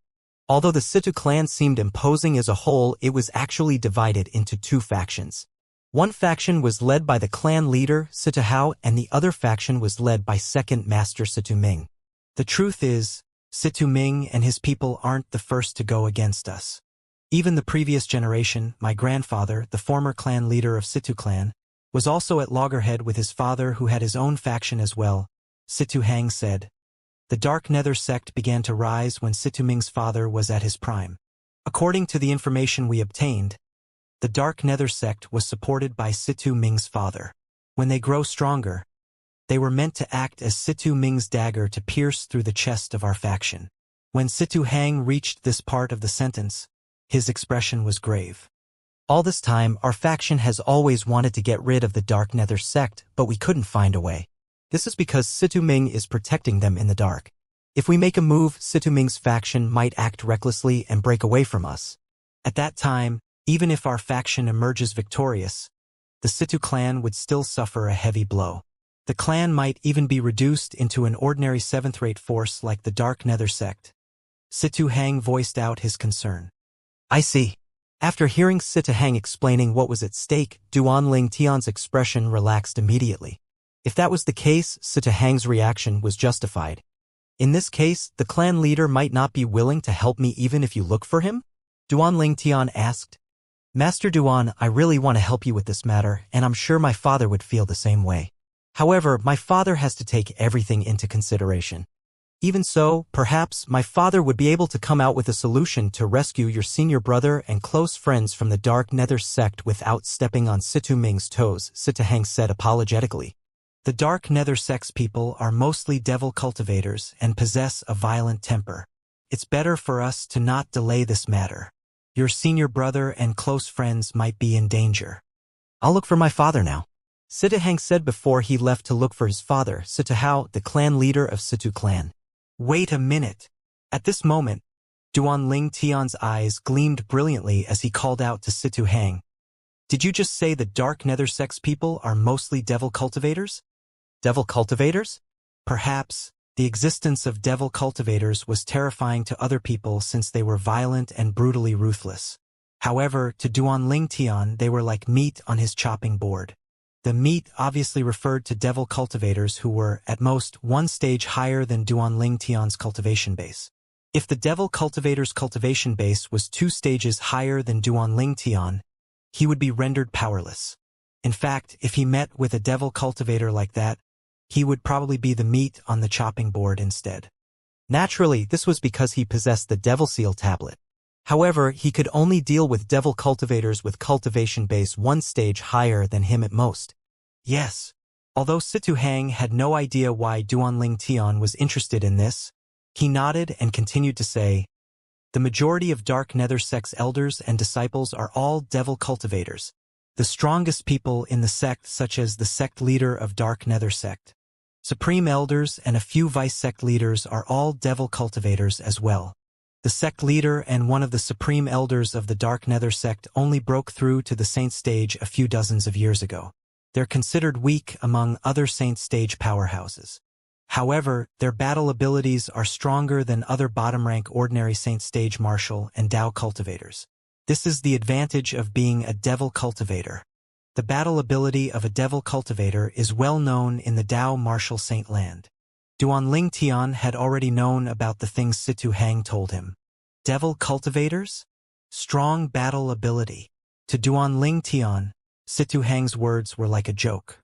Although the Situ clan seemed imposing as a whole, it was actually divided into two factions. One faction was led by the clan leader, Situ Hao, and the other faction was led by Second Master Situ Ming. The truth is, Situ Ming and his people aren't the first to go against us. Even the previous generation, my grandfather, the former clan leader of Situ clan, was also at loggerhead with his father who had his own faction as well, Situ Hang said. The Dark Nether sect began to rise when Situ Ming's father was at his prime. According to the information we obtained, the Dark Nether sect was supported by Situ Ming's father. When they grow stronger, they were meant to act as Situ Ming's dagger to pierce through the chest of our faction. When Situ Hang reached this part of the sentence, his expression was grave. All this time, our faction has always wanted to get rid of the Dark Nether sect, but we couldn't find a way. This is because Situ Ming is protecting them in the dark. If we make a move, Situ Ming's faction might act recklessly and break away from us. At that time, even if our faction emerges victorious, the Situ clan would still suffer a heavy blow. The clan might even be reduced into an ordinary seventh-rate force like the Dark Nether sect. Situ Hang voiced out his concern. I see. After hearing Situ Hang explaining what was at stake, Duan Ling Tian's expression relaxed immediately. If that was the case, Situ Hang's reaction was justified. In this case, the clan leader might not be willing to help me even if you look for him? Duan Ling Tian asked. Master Duan, I really want to help you with this matter, and I'm sure my father would feel the same way. However, my father has to take everything into consideration. Even so, perhaps my father would be able to come out with a solution to rescue your senior brother and close friends from the Dark Nether sect without stepping on Situ Ming's toes, Situ Hang said apologetically. The Dark Nether sect's people are mostly devil cultivators and possess a violent temper. It's better for us to not delay this matter. Your senior brother and close friends might be in danger. I'll look for my father now. Situ Hang said before he left to look for his father, Situ Hao, the clan leader of Situ clan. Wait a minute. At this moment, Duan Ling Tian's eyes gleamed brilliantly as he called out to Situ Hang. Did you just say the Dark Nether sect's people are mostly devil cultivators? Devil cultivators? Perhaps. The existence of devil cultivators was terrifying to other people since they were violent and brutally ruthless. However, to Duan Ling Tian they were like meat on his chopping board. The meat obviously referred to devil cultivators who were, at most, one stage higher than Duan Ling Tian's cultivation base. If the devil cultivator's cultivation base was 2 stages higher than Duan Ling Tian, he would be rendered powerless. In fact, if he met with a devil cultivator like that, he would probably be the meat on the chopping board instead. Naturally, this was because he possessed the Devil Seal tablet. However, he could only deal with devil cultivators with cultivation base 1 stage higher than him at most. Yes. Although Situ Hang had no idea why Duan Ling Tian was interested in this, he nodded and continued to say, the majority of Dark Nether sect's elders and disciples are all devil cultivators. The strongest people in the sect, such as the sect leader of Dark Nether sect, Supreme Elders and a few Vice Sect Leaders are all devil cultivators as well. The sect leader and one of the Supreme Elders of the Dark Nether sect only broke through to the Saint stage a few dozens of years ago. They're considered weak among other Saint stage powerhouses. However, their battle abilities are stronger than other bottom-rank ordinary Saint Stage Martial and Dao cultivators. This is the advantage of being a Devil cultivator. The battle ability of a Devil cultivator is well known in the Dao martial Saint land. Duanling Tian had already known about the things Situ Hang told him. Devil cultivators? Strong battle ability. To Duanling Tian, Situ Hang's words were like a joke.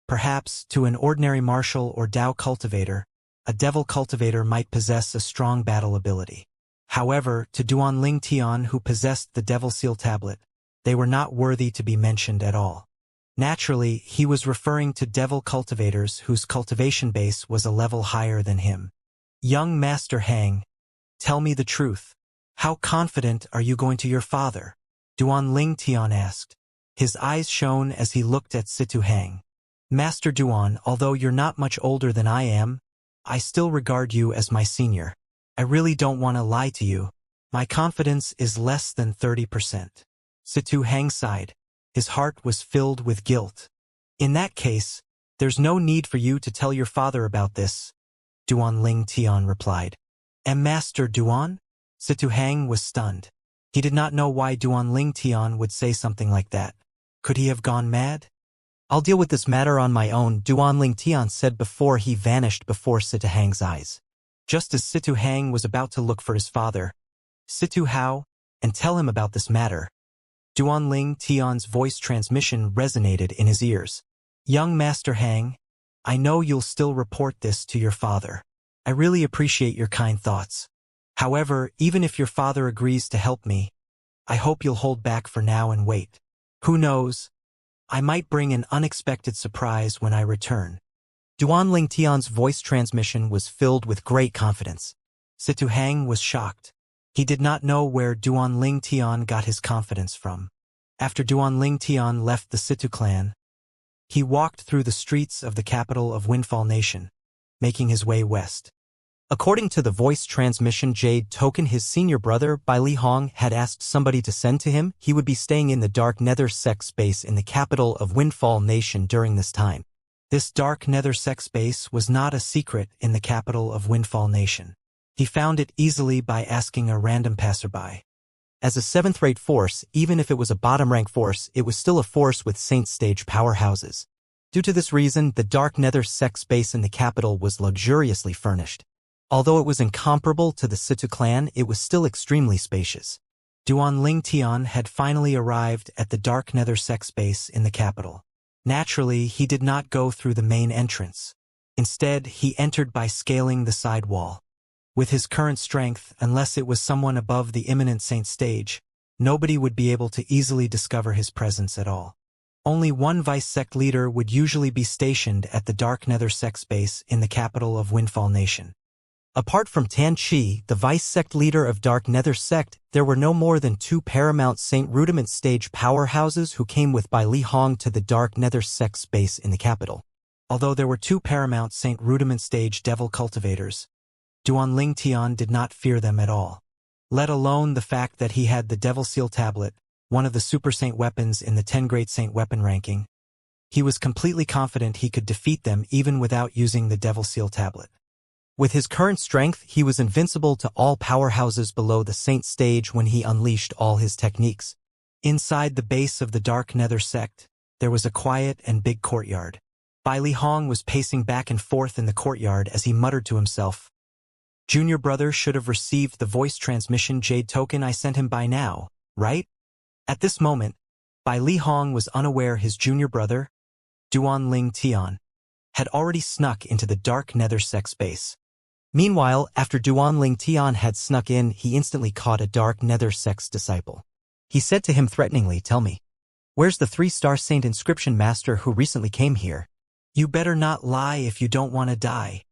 Perhaps, to an ordinary martial or Dao cultivator, a Devil cultivator might possess a strong battle ability. However, to Duanling Tian, who possessed the Devil Seal Tablet, they were not worthy to be mentioned at all. Naturally, he was referring to Devil cultivators whose cultivation base was a level higher than him. Young Master Hang, tell me the truth. How confident are you going to your father? Duanling Tian asked. His eyes shone as he looked at Situ Hang. Master Duan, although you're not much older than I am, I still regard you as my senior. I really don't want to lie to you. My confidence is less than 30%. Situ Hang sighed. His heart was filled with guilt. In that case, there's no need for you to tell your father about this, Duanling Tian replied. And Master Duan? Situ Hang was stunned. He did not know why Duanling Tian would say something like that. Could he have gone mad? I'll deal with this matter on my own, Duanling Tian said before he vanished before Situ Hang's eyes. Just as Situ Hang was about to look for his father, Situ Hao, and tell him about this matter, Duanling Tian's voice transmission resonated in his ears. Young Master Hang, I know you'll still report this to your father. I really appreciate your kind thoughts. However, even if your father agrees to help me, I hope you'll hold back for now and wait. Who knows? I might bring an unexpected surprise when I return. Duanling Tian's voice transmission was filled with great confidence. Situ Hang was shocked. He did not know where Duanling Tian got his confidence from. After Duanling Tian left the Situ clan, he walked through the streets of the capital of Windfall Nation, making his way west. According to the voice transmission Jade token his senior brother, Bai Li Hong, had asked somebody to send to him, he would be staying in the Dark Nether Sex Base in the capital of Windfall Nation during this time. This Dark Nether Sex Base was not a secret in the capital of Windfall Nation. He found it easily by asking a random passerby. As a 7th-rate force, even if it was a bottom-rank force, it was still a force with Saint Stage powerhouses. Due to this reason, the Dark Nether Sex Base in the capital was luxuriously furnished. Although it was incomparable to the Situ clan, it was still extremely spacious. Duanling Tian had finally arrived at the Dark Nether Sex Base in the capital. Naturally, he did not go through the main entrance. Instead, he entered by scaling the side wall. With his current strength, unless it was someone above the imminent Saint Stage, nobody would be able to easily discover his presence at all. Only one vice-sect leader would usually be stationed at the Dark Nether Sex Base in the capital of Windfall Nation. Apart from Tan Chi, the vice-sect leader of Dark Nether Sect, there were no more than 2 paramount Saint Rudiment Stage powerhouses who came with Bai Li Hong to the Dark Nether Sex Base in the capital. Although there were 2 paramount Saint Rudiment Stage Devil cultivators, Duanling Tian did not fear them at all. Let alone the fact that he had the Devil Seal Tablet, one of the Super Saint weapons in the 10 Great Saint weapon ranking. He was completely confident he could defeat them even without using the Devil Seal Tablet. With his current strength, he was invincible to all powerhouses below the Saint Stage when he unleashed all his techniques. Inside the base of the Dark Nether Sect, there was a quiet and big courtyard. Bai Li Hong was pacing back and forth in the courtyard as he muttered to himself, Junior brother should have received the voice transmission Jade token I sent him by now, right? At this moment, Bai Li Hong was unaware his junior brother, Duanling Tian, had already snuck into the Dark Nether Sex Base. Meanwhile, after Duanling Tian had snuck in, he instantly caught a Dark Nether Sex disciple. He said to him threateningly, Tell me, where's the 3-star Saint Inscription Master who recently came here? You better not lie if you don't want to die.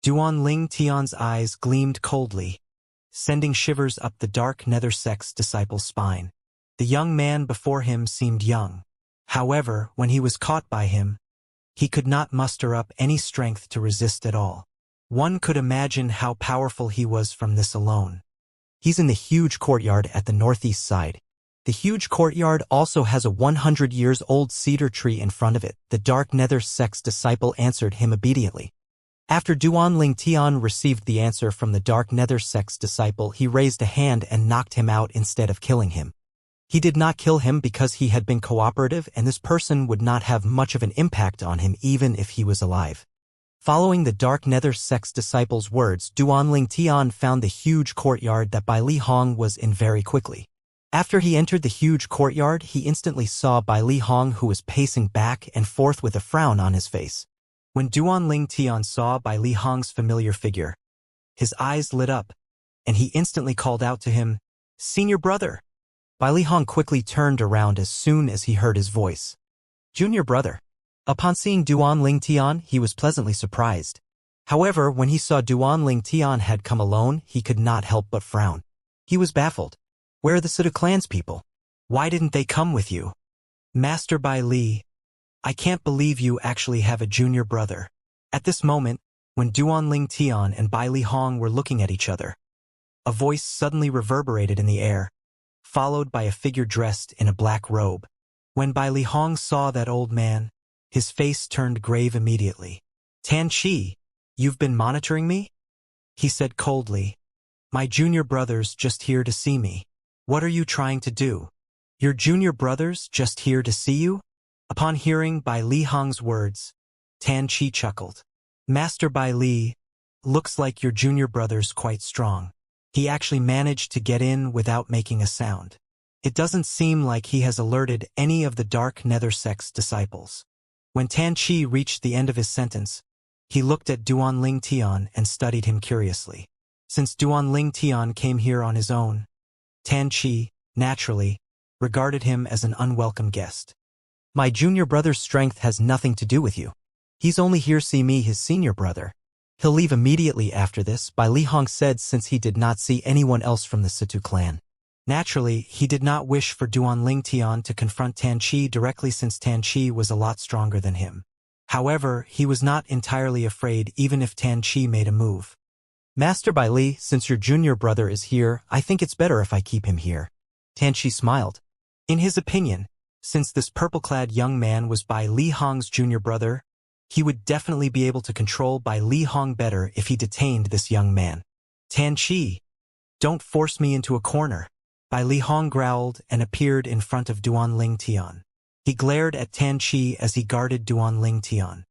Duanling Tian's eyes gleamed coldly, sending shivers up the Dark Nether Sex disciple's spine. The young man before him seemed young. However, when he was caught by him, he could not muster up any strength to resist at all. One could imagine how powerful he was from this alone. He's in the huge courtyard at the northeast side. The huge courtyard also has a 100-years-old cedar tree in front of it. The Dark Nether Sex disciple answered him obediently. After Duanling Tian received the answer from the Dark Nether sect's disciple, he raised a hand and knocked him out instead of killing him. He did not kill him because he had been cooperative, and this person would not have much of an impact on him even if he was alive. Following the Dark Nether sect's disciple's words, Duanling Tian found the huge courtyard that Bai Li Hong was in very quickly. After he entered the huge courtyard, he instantly saw Bai Li Hong, who was pacing back and forth with a frown on his face. When Duanling Tian saw Bai Li Hong's familiar figure, his eyes lit up, and he instantly called out to him, "Senior brother!" Bai Li Hong quickly turned around as soon as he heard his voice. "Junior brother." Upon seeing Duanling Tian, he was pleasantly surprised. However, when he saw Duanling Tian had come alone, he could not help but frown. He was baffled. "Where are the Suda clan's people? Why didn't they come with you?" "Master Bai Li, I can't believe you actually have a junior brother." At this moment, when Duanling Tian and Bai Li Hong were looking at each other, a voice suddenly reverberated in the air, followed by a figure dressed in a black robe. When Bai Li Hong saw that old man, his face turned grave immediately. "Tan Chi, you've been monitoring me?" he said coldly. "My junior brother's just here to see me." "What are you trying to do? Your junior brother's just here to see you?" Upon hearing Bai Li Hong's words, Tan Chi chuckled. "Master Bai Li, looks like your junior brother's quite strong. He actually managed to get in without making a sound. It doesn't seem like he has alerted any of the Dark Nether sect's disciples." When Tan Chi reached the end of his sentence, he looked at Duanling Tian and studied him curiously. Since Duanling Tian came here on his own, Tan Chi, naturally, regarded him as an unwelcome guest. "My junior brother's strength has nothing to do with you. He's only here to see me, his senior brother. He'll leave immediately after this," Bai Li Hong said, since he did not see anyone else from the Situ clan. Naturally, he did not wish for Duanling Tian to confront Tan Chi directly, since Tan Chi was a lot stronger than him. However, he was not entirely afraid even if Tan Chi made a move. "Master Bai Li, since your junior brother is here, I think it's better if I keep him here." Tan Chi smiled. In his opinion, since this purple-clad young man was Bai Li Hong's junior brother, he would definitely be able to control Bai Li Hong better if he detained this young man. "Tan Chi, don't force me into a corner." Bai Li Hong growled and appeared in front of Duanling Tian. He glared at Tan Chi as he guarded Duanling Tian.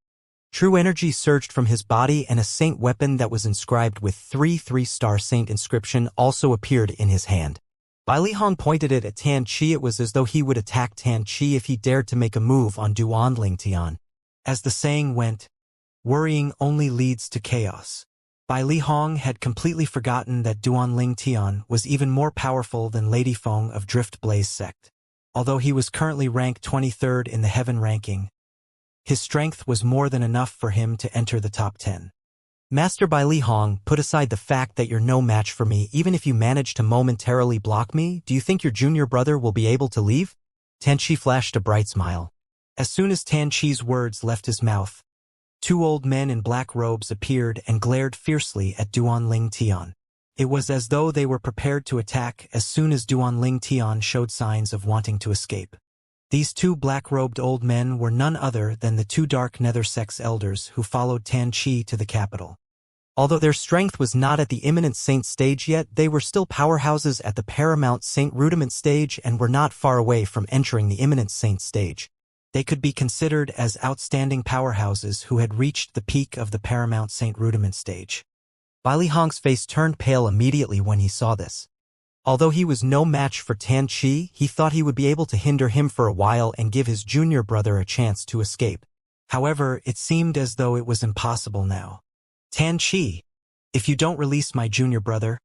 True energy surged from his body, and a saint weapon that was inscribed with 3-3-star saint inscription also appeared in his hand. Bai Li Hong pointed it at Tan Chi. It was as though he would attack Tan Chi if he dared to make a move on Duanling Tian. As the saying went, worrying only leads to chaos. Bai Li Hong had completely forgotten that Duanling Tian was even more powerful than Lady Feng of Drift Blaze sect. Although he was currently ranked 23rd in the heaven ranking, his strength was more than enough for him to enter the top 10. "Master Bai Li Hong, put aside the fact that you're no match for me, even if you manage to momentarily block me, do you think your junior brother will be able to leave?" Tan Chi flashed a bright smile. As soon as Tan Chi's words left his mouth, two old men in black robes appeared and glared fiercely at Duanling Tian. It was as though they were prepared to attack as soon as Duanling Tian showed signs of wanting to escape. These two black-robed old men were none other than the two Dark Nether sect's elders who followed Tan Chi to the capital. Although their strength was not at the Imminent Saint stage yet, they were still powerhouses at the Paramount Saint Rudiment stage and were not far away from entering the Imminent Saint stage. They could be considered as outstanding powerhouses who had reached the peak of the Paramount Saint Rudiment stage. Bai Li Hong's face turned pale immediately when he saw this. Although he was no match for Tan Chi, he thought he would be able to hinder him for a while and give his junior brother a chance to escape. However, it seemed as though it was impossible now. "Tan Chi, if you don't release my junior brother,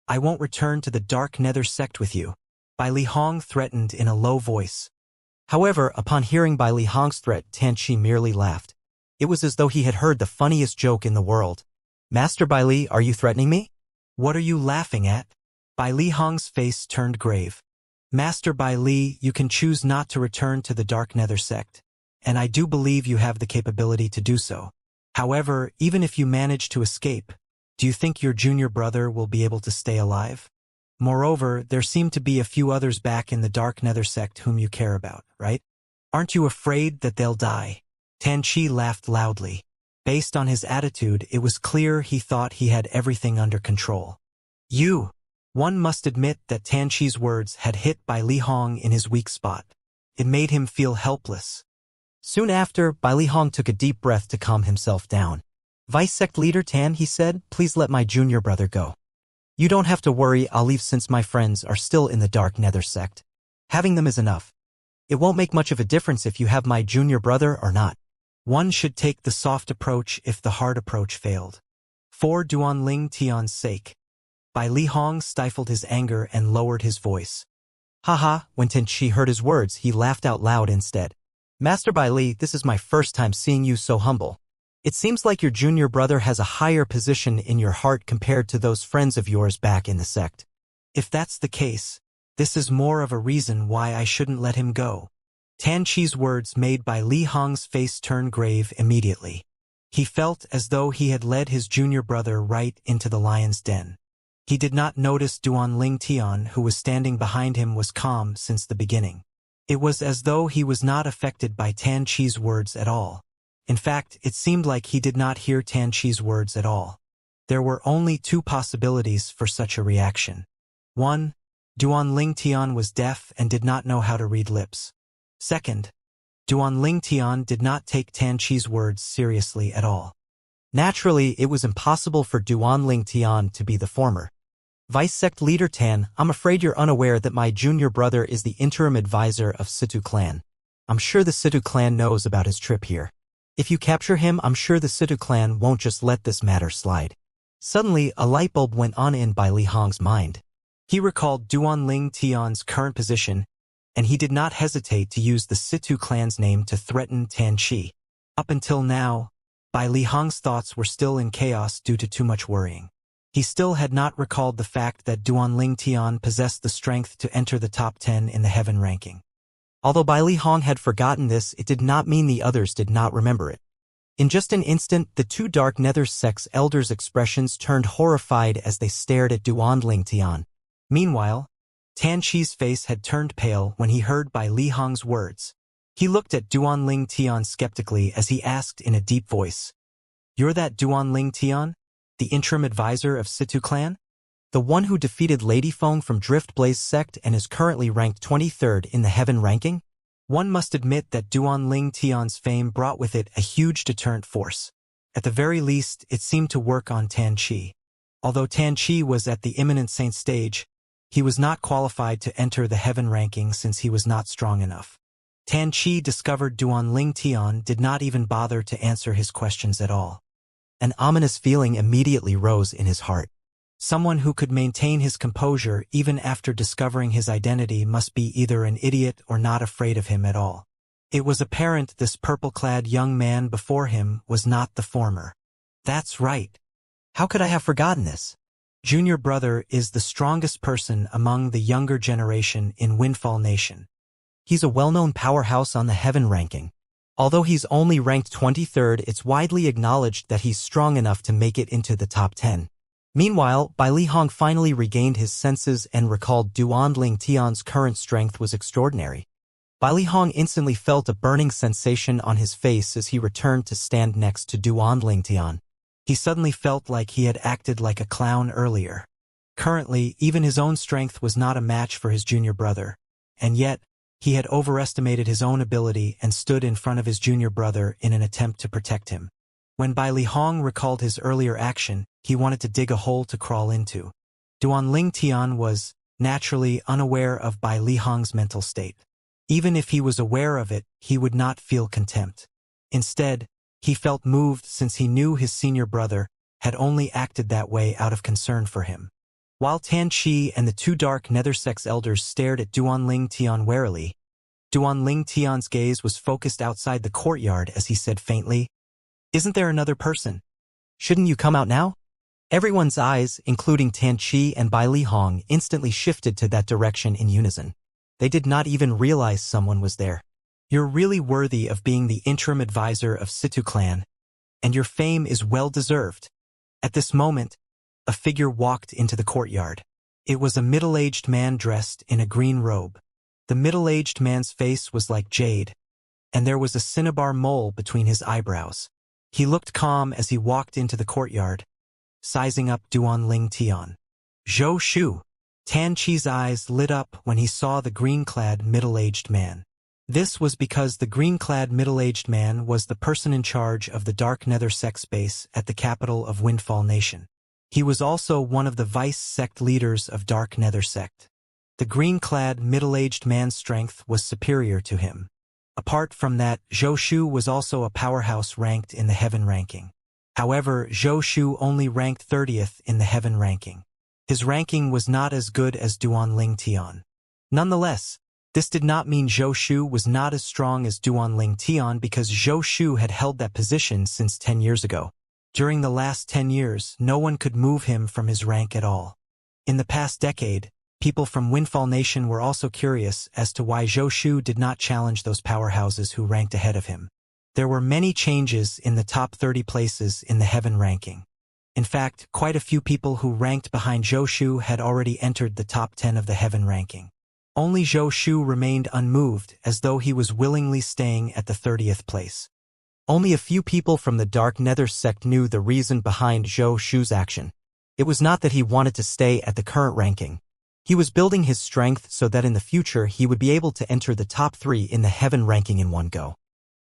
I won't return to the Dark Nether sect with you," Bai Li Hong threatened in a low voice. However, upon hearing Bai Li Hong's threat, Tan Chi merely laughed. It was as though he had heard the funniest joke in the world. "Master Bai Li, are you threatening me?" "What are you laughing at?" Bai Li Hong's face turned grave. "Master Bai Li, you can choose not to return to the Dark Nether sect, and I do believe you have the capability to do so. However, even if you manage to escape, do you think your junior brother will be able to stay alive? Moreover, there seem to be a few others back in the Dark Nether sect whom you care about, right? Aren't you afraid that they'll die?" Tan Chi laughed loudly. Based on his attitude, it was clear he thought he had everything under control. You! One must admit that Tan Chi's words had hit Bai Li Hong in his weak spot. It made him feel helpless. Soon after, Bai Li Hong took a deep breath to calm himself down. "Vice Sect Leader Tan," he said, "please let my junior brother go. You don't have to worry, I'll leave since my friends are still in the Dark Nether sect. Having them is enough. It won't make much of a difference if you have my junior brother or not. One should take the soft approach if the hard approach failed. For Duanling Tian's sake." Bai Li Hong stifled his anger and lowered his voice. Haha, when Tan Chi heard his words, he laughed out loud instead. "Master Bai Li, this is my first time seeing you so humble. It seems like your junior brother has a higher position in your heart compared to those friends of yours back in the sect. If that's the case, this is more of a reason why I shouldn't let him go." Tan Chi's words made Bai Li Hong's face turn grave immediately. He felt as though he had led his junior brother right into the lion's den. He did not notice Duanling Tian, who was standing behind him, was calm since the beginning. It was as though he was not affected by Tan Chi's words at all. In fact, it seemed like he did not hear Tan Chi's words at all. There were only two possibilities for such a reaction. 1. Duanling Tian was deaf and did not know how to read lips. 2. Duanling Tian did not take Tan Chi's words seriously at all. Naturally, it was impossible for Duanling Tian to be the former. "Vice Sect Leader Tan, I'm afraid you're unaware that my junior brother is the interim advisor of Situ clan. I'm sure the Situ clan knows about his trip here. If you capture him, I'm sure the Situ clan won't just let this matter slide." Suddenly, a light bulb went on in Bai Li Hong's mind. He recalled Duanling Tian's current position, and he did not hesitate to use the Situ clan's name to threaten Tan Chi. Up until now, Bai Li Hong's thoughts were still in chaos due to too much worrying. He still had not recalled the fact that Duanling Tian possessed the strength to enter the top 10 in the heaven ranking. Although Bai Li Hong had forgotten this, it did not mean the others did not remember it. In just an instant, the two Dark Nether sect's elders' expressions turned horrified as they stared at Duanling Tian. Meanwhile, Tan Chi's face had turned pale when he heard Bai Li Hong's words. He looked at Duanling Tian skeptically as he asked in a deep voice, "You're that Duanling Tian? The interim advisor of Situ clan? The one who defeated Lady Feng from Driftblaze sect and is currently ranked 23rd in the heaven ranking?" One must admit that Duanling Tian's fame brought with it a huge deterrent force. At the very least, it seemed to work on Tan Chi. Although Tan Chi was at the imminent saint stage, he was not qualified to enter the heaven ranking since he was not strong enough. Tan Chi discovered Duanling Tian did not even bother to answer his questions at all. An ominous feeling immediately rose in his heart. Someone who could maintain his composure even after discovering his identity must be either an idiot or not afraid of him at all. It was apparent this purple-clad young man before him was not the former. That's right. How could I have forgotten this? Junior brother is the strongest person among the younger generation in Windfall Nation. He's a well-known powerhouse on the heaven ranking. Although he's only ranked 23rd, it's widely acknowledged that he's strong enough to make it into the top 10. Meanwhile, Bai Li Hong finally regained his senses and recalled Duanling Tian's current strength was extraordinary. Bai Li Hong instantly felt a burning sensation on his face as he returned to stand next to Duanling Tian. He suddenly felt like he had acted like a clown earlier. Currently, even his own strength was not a match for his junior brother, and yet, he had overestimated his own ability and stood in front of his junior brother in an attempt to protect him. When Bai Li Hong recalled his earlier action, he wanted to dig a hole to crawl into. Duanling Tian was, naturally, unaware of Bai Li Hong's mental state. Even if he was aware of it, he would not feel contempt. Instead, he felt moved since he knew his senior brother had only acted that way out of concern for him. While Tan Chi and the two Dark Nether sect's elders stared at Duanling Tian warily, Duanling Tian's gaze was focused outside the courtyard as he said faintly, "Isn't there another person? Shouldn't you come out now?" Everyone's eyes, including Tan Chi and Bai Li Hong, instantly shifted to that direction in unison. They did not even realize someone was there. "You're really worthy of being the interim advisor of Situ clan, and your fame is well-deserved." At this moment, a figure walked into the courtyard. It was a middle-aged man dressed in a green robe. The middle-aged man's face was like jade, and there was a cinnabar mole between his eyebrows. He looked calm as he walked into the courtyard, sizing up Duan Ling Tian. Zhou Shu. Tan Qi's eyes lit up when he saw the green-clad middle-aged man. This was because the green-clad middle-aged man was the person in charge of the Dark Nether sect base at the capital of Windfall Nation. He was also one of the vice-sect leaders of Dark Nether sect. The green-clad middle-aged man's strength was superior to him. Apart from that, Zhou Shu was also a powerhouse ranked in the Heaven ranking. However, Zhou Shu only ranked 30th in the Heaven ranking. His ranking was not as good as Duan Ling Tian. Nonetheless, this did not mean Zhou Shu was not as strong as Duan Ling Tian because Zhou Shu had held that position since 10 years ago. During the last 10 years, no one could move him from his rank at all. In the past decade, people from Windfall Nation were also curious as to why Zhou Shu did not challenge those powerhouses who ranked ahead of him. There were many changes in the top 30 places in the Heaven ranking. In fact, quite a few people who ranked behind Zhou Shu had already entered the top 10 of the Heaven ranking. Only Zhou Shu remained unmoved, as though he was willingly staying at the 30th place. Only a few people from the Dark Nether sect knew the reason behind Zhou Shu's action. It was not that he wanted to stay at the current ranking. He was building his strength so that in the future he would be able to enter the top 3 in the Heaven ranking in one go.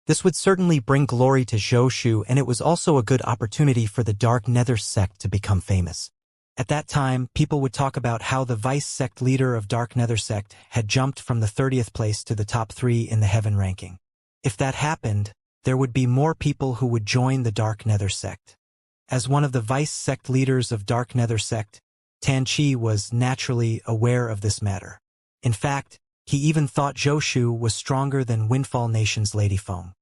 This would certainly bring glory to Zhou Shu, and it was also a good opportunity for the Dark Nether sect to become famous. At that time, people would talk about how the vice-sect leader of Dark Nether sect had jumped from the 30th place to the top 3 in the Heaven ranking. If that happened, there would be more people who would join the Dark Nether sect. As one of the vice-sect leaders of Dark Nether sect, Tan Qi was naturally aware of this matter. In fact, he even thought Zhou Shu was stronger than Windfall Nation's Lady Feng.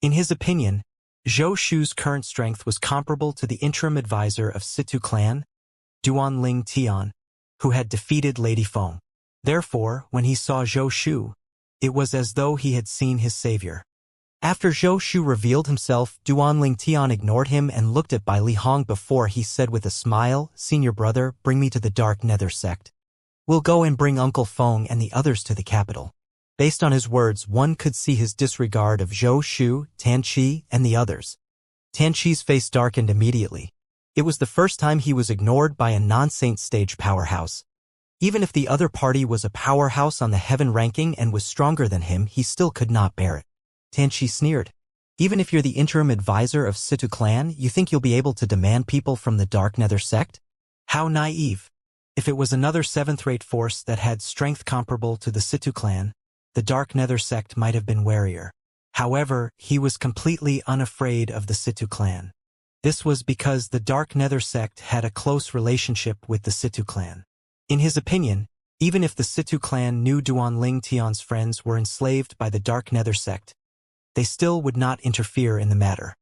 In his opinion, Zhou Shu's current strength was comparable to the interim advisor of Situ clan, Duan Ling Tian, who had defeated Lady Feng. Therefore, when he saw Zhou Shu, it was as though he had seen his savior. After Zhou Shu revealed himself, Duan Ling Tian ignored him and looked at Bai Li Hong before he said with a smile, "Senior brother, bring me to the Dark Nether sect. We'll go and bring Uncle Feng and the others to the capital." Based on his words, one could see his disregard of Zhou Shu, Tan Qi, and the others. Tan Qi's face darkened immediately. It was the first time he was ignored by a non-saint stage powerhouse. Even if the other party was a powerhouse on the Heaven ranking and was stronger than him, he still could not bear it. Tan Qi sneered. "Even if you're the interim advisor of Situ clan, you think you'll be able to demand people from the Dark Nether sect? How naive. If it was another 7th-rate force that had strength comparable to the Situ clan, the Dark Nether sect might have been warier. However, he was completely unafraid of the Situ clan. This was because the Dark Nether sect had a close relationship with the Situ clan. In his opinion, even if the Situ clan knew Duan Ling Tian's friends were enslaved by the Dark Nether sect, they still would not interfere in the matter.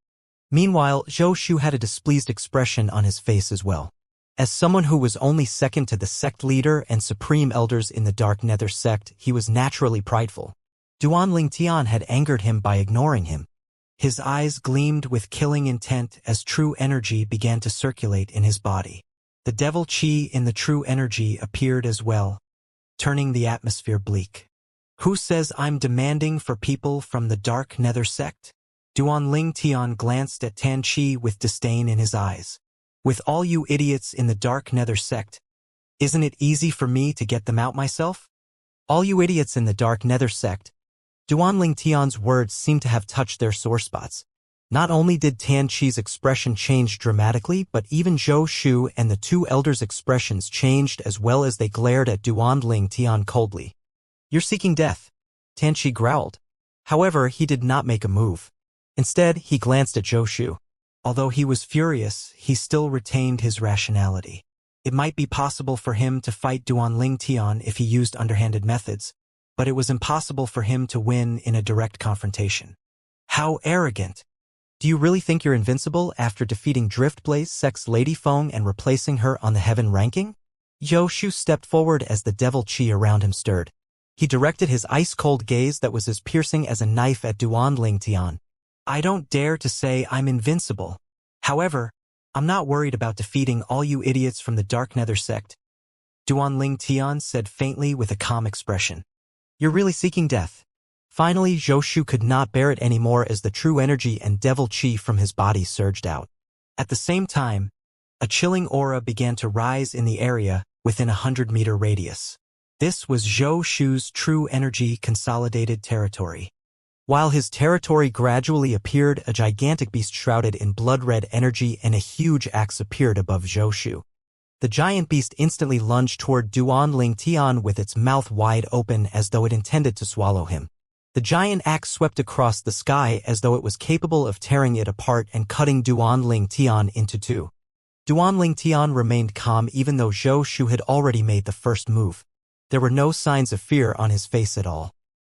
Meanwhile, Zhou Shu had a displeased expression on his face as well. As someone who was only second to the sect leader and supreme elders in the Dark Nether sect, he was naturally prideful. Duan Ling Tian had angered him by ignoring him. His eyes gleamed with killing intent as true energy began to circulate in his body. The devil Qi in the true energy appeared as well, turning the atmosphere bleak. "Who says I'm demanding for people from the Dark Nether sect?" Duan Ling Tian glanced at Tan Qi with disdain in his eyes. "With all you idiots in the Dark Nether sect, isn't it easy for me to get them out myself?" All you idiots in the Dark Nether sect. Duan Ling Tian's words seemed to have touched their sore spots. Not only did Tan Qi's expression change dramatically, but even Zhou Shu and the two elders' expressions changed as well as they glared at Duan Ling Tian coldly. "You're seeking death," Tan Qi growled. However, he did not make a move. Instead, he glanced at Zhou Shu. Although he was furious, he still retained his rationality. It might be possible for him to fight Duan Ling Tian if he used underhanded methods, but it was impossible for him to win in a direct confrontation. How arrogant! Do you really think you're invincible after defeating Driftblaze Sect's Lady Feng and replacing her on the Heaven ranking? Zhou Shu stepped forward as the devil Qi around him stirred. He directed his ice-cold gaze that was as piercing as a knife at Duan Ling Tian. "I don't dare to say I'm invincible. However, I'm not worried about defeating all you idiots from the Dark Nether sect," Duan Ling Tian said faintly with a calm expression. "You're really seeking death. Finally, Zhou could not bear it anymore as the true energy and devil chi from his body surged out. At the same time, a chilling aura began to rise in the area within a 100-meter radius. This was Zhou's true energy consolidated territory. While his territory gradually appeared, a gigantic beast shrouded in blood-red energy and a huge axe appeared above Zhou. The giant beast instantly lunged toward Duanling Tian with its mouth wide open as though it intended to swallow him. The giant axe swept across the sky as though it was capable of tearing it apart and cutting Duanling Tian into two. Duanling Tian remained calm even though Zhou had already made the first move. There were no signs of fear on his face at all.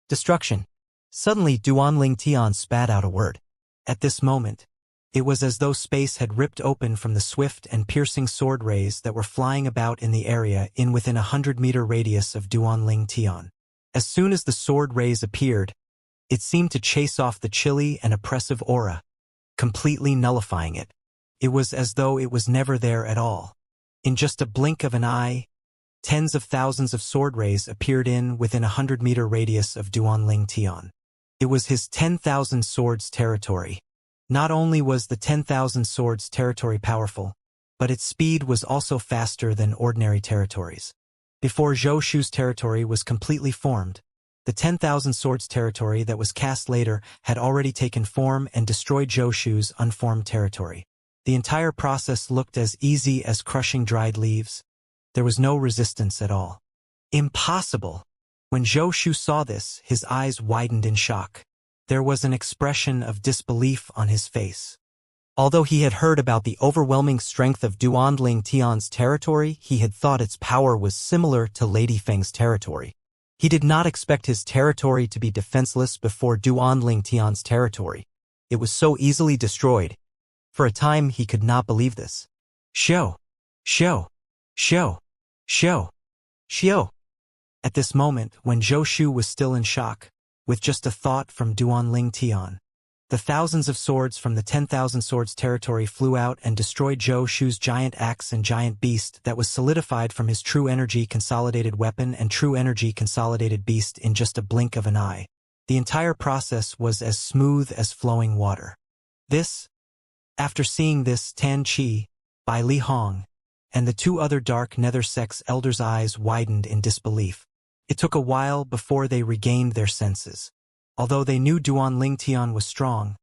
Destruction. Suddenly, Duanling Tian spat out a word. At this moment, it was as though space had ripped open from the swift and piercing sword rays that were flying about in the area within a 100-meter radius of Duanling Tian. As soon as the sword rays appeared, it seemed to chase off the chilly and oppressive aura, completely nullifying it. It was as though it was never there at all. In just a blink of an eye, tens of thousands of sword rays appeared within a 100-meter radius of Duanling Tian. It was his 10,000 swords territory. Not only was the 10,000 swords territory powerful, but its speed was also faster than ordinary territories. Before Zhou's territory was completely formed, the 10,000 swords territory that was cast later had already taken form and destroyed Zhou's unformed territory. The entire process looked as easy as crushing dried leaves. There was no resistance at all. Impossible! When Zhou saw this, his eyes widened in shock. There was an expression of disbelief on his face. Although he had heard about the overwhelming strength of Duanling Tian's territory, he had thought its power was similar to Lady Feng's territory. He did not expect his territory to be defenseless before Duanling Tian's territory. It was so easily destroyed. For a time, he could not believe this. Xiao! Xiao! Xiao! Xiao! Xiao! At this moment, when Zhou was still in shock, with just a thought from Duanling Tian, the thousands of swords from the 10,000 swords territory flew out and destroyed Zhou's giant axe and giant beast that was solidified from his true energy consolidated weapon and true energy consolidated beast in just a blink of an eye. The entire process was as smooth as flowing water. After seeing this, Tan Qi, Bai Li Hong, and the two other dark nether sex elders' eyes widened in disbelief. It took a while before they regained their senses. Although they knew Duanling Tian was strong,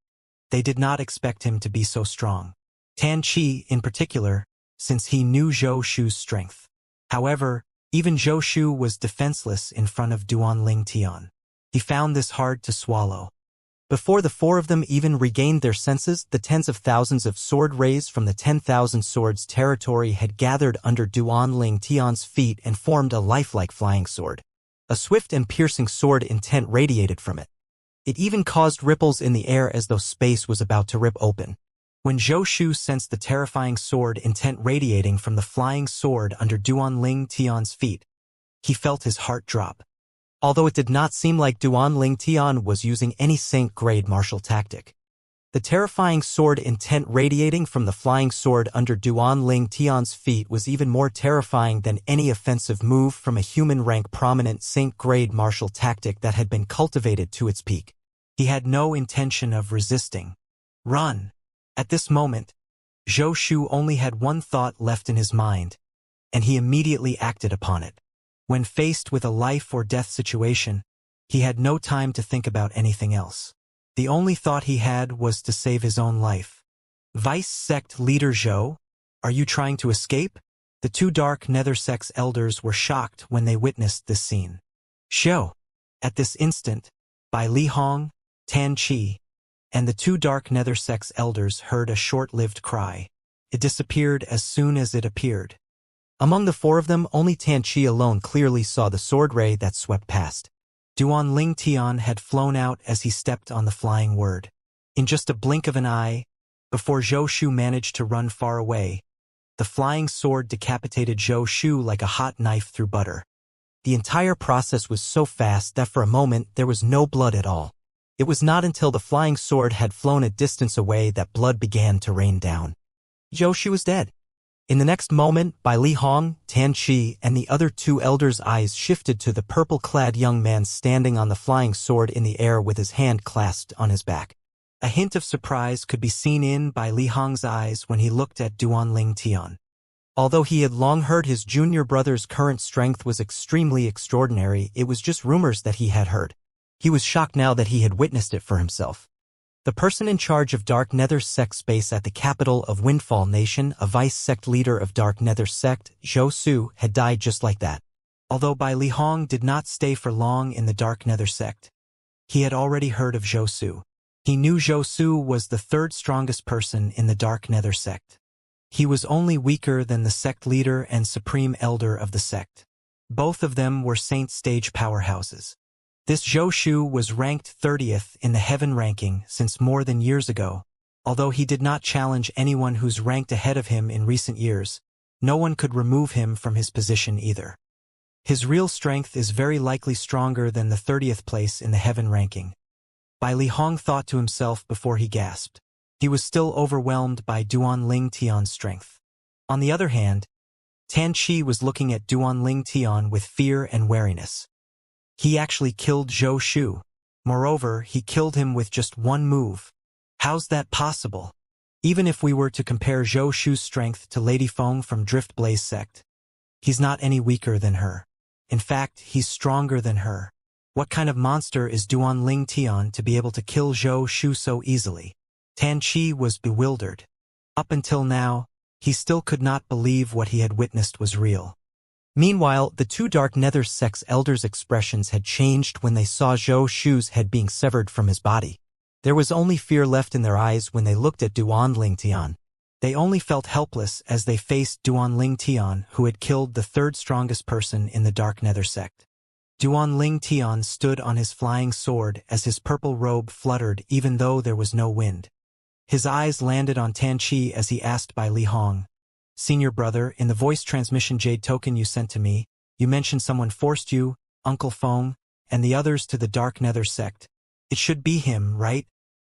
they did not expect him to be so strong. Tan Qi, in particular, since he knew Zhou's strength. However, even Zhou was defenseless in front of Duanling Tian. He found this hard to swallow. Before the four of them even regained their senses, the tens of thousands of sword rays from the 10,000 swords territory had gathered under Duanling Tian's feet and formed a lifelike flying sword. A swift and piercing sword intent radiated from it. It even caused ripples in the air as though space was about to rip open. When Zhou sensed the terrifying sword intent radiating from the flying sword under Duanling Tian's feet, he felt his heart drop. Although it did not seem like Duanling Tian was using any Saint-grade martial tactic. The terrifying sword intent radiating from the flying sword under Duanling Tian's feet was even more terrifying than any offensive move from a human-rank prominent Saint-grade martial tactic that had been cultivated to its peak. He had no intention of resisting. Run! At this moment, Zhou only had one thought left in his mind, and he immediately acted upon it. When faced with a life-or-death situation, he had no time to think about anything else. The only thought he had was to save his own life. Vice Sect Leader Zhou, are you trying to escape? The two dark nether sex elders were shocked when they witnessed this scene. Xiao! At this instant, Bai Li Hong, Tan Qi, and the two dark nether sex elders heard a short-lived cry. It disappeared as soon as it appeared. Among the four of them, only Tan Qi alone clearly saw the sword ray that swept past. Duanling Tian had flown out as he stepped on the flying word. In just a blink of an eye, before Zhou managed to run far away, the flying sword decapitated Zhou like a hot knife through butter. The entire process was so fast that for a moment there was no blood at all. It was not until the flying sword had flown a distance away that blood began to rain down. Zhou was dead. In the next moment, Bai Li Hong, Tan Chi, and the other two elders' eyes shifted to the purple-clad young man standing on the flying sword in the air with his hand clasped on his back. A hint of surprise could be seen in Bai Li Hong's eyes when he looked at Duanling Tian. Although he had long heard his junior brother's current strength was extremely extraordinary, it was just rumors that he had heard. He was shocked now that he had witnessed it for himself. The person in charge of Dark Nether sect space at the capital of Windfall Nation, a vice-sect leader of Dark Nether sect, Zhou Su, had died just like that. Although Bai Li Hong did not stay for long in the Dark Nether sect, he had already heard of Zhou Su. He knew Zhou Su was the third strongest person in the Dark Nether sect. He was only weaker than the sect leader and supreme elder of the sect. Both of them were saint stage powerhouses. This Zhou Shu was ranked 30th in the heaven ranking since more than years ago. Although he did not challenge anyone who's ranked ahead of him in recent years, no one could remove him from his position either. His real strength is very likely stronger than the 30th place in the heaven ranking. Bai Li Hong thought to himself before he gasped. He was still overwhelmed by Duanling Tian's strength. On the other hand, Tan Chi was looking at Duanling Tian with fear and wariness. He actually killed Zhou Shu. Moreover, he killed him with just one move. How's that possible? Even if we were to compare Zhou Shu's strength to Lady Feng from Drift Blaze sect, he's not any weaker than her. In fact, he's stronger than her. What kind of monster is Duanling Tian to be able to kill Zhou Shu so easily? Tan Chi was bewildered. Up until now, he still could not believe what he had witnessed was real. Meanwhile, the two Dark Nether sect's elders' expressions had changed when they saw Zhou Shu's head being severed from his body. There was only fear left in their eyes when they looked at Duanling Tian. They only felt helpless as they faced Duanling Tian, who had killed the third strongest person in the Dark Nether sect. Duanling Tian stood on his flying sword as his purple robe fluttered even though there was no wind. His eyes landed on Tan Chi as he asked Bai Li Hong, "Senior brother, in the voice transmission jade token you sent to me, you mentioned someone forced you, Uncle Feng, and the others to the Dark Nether sect. It should be him, right?"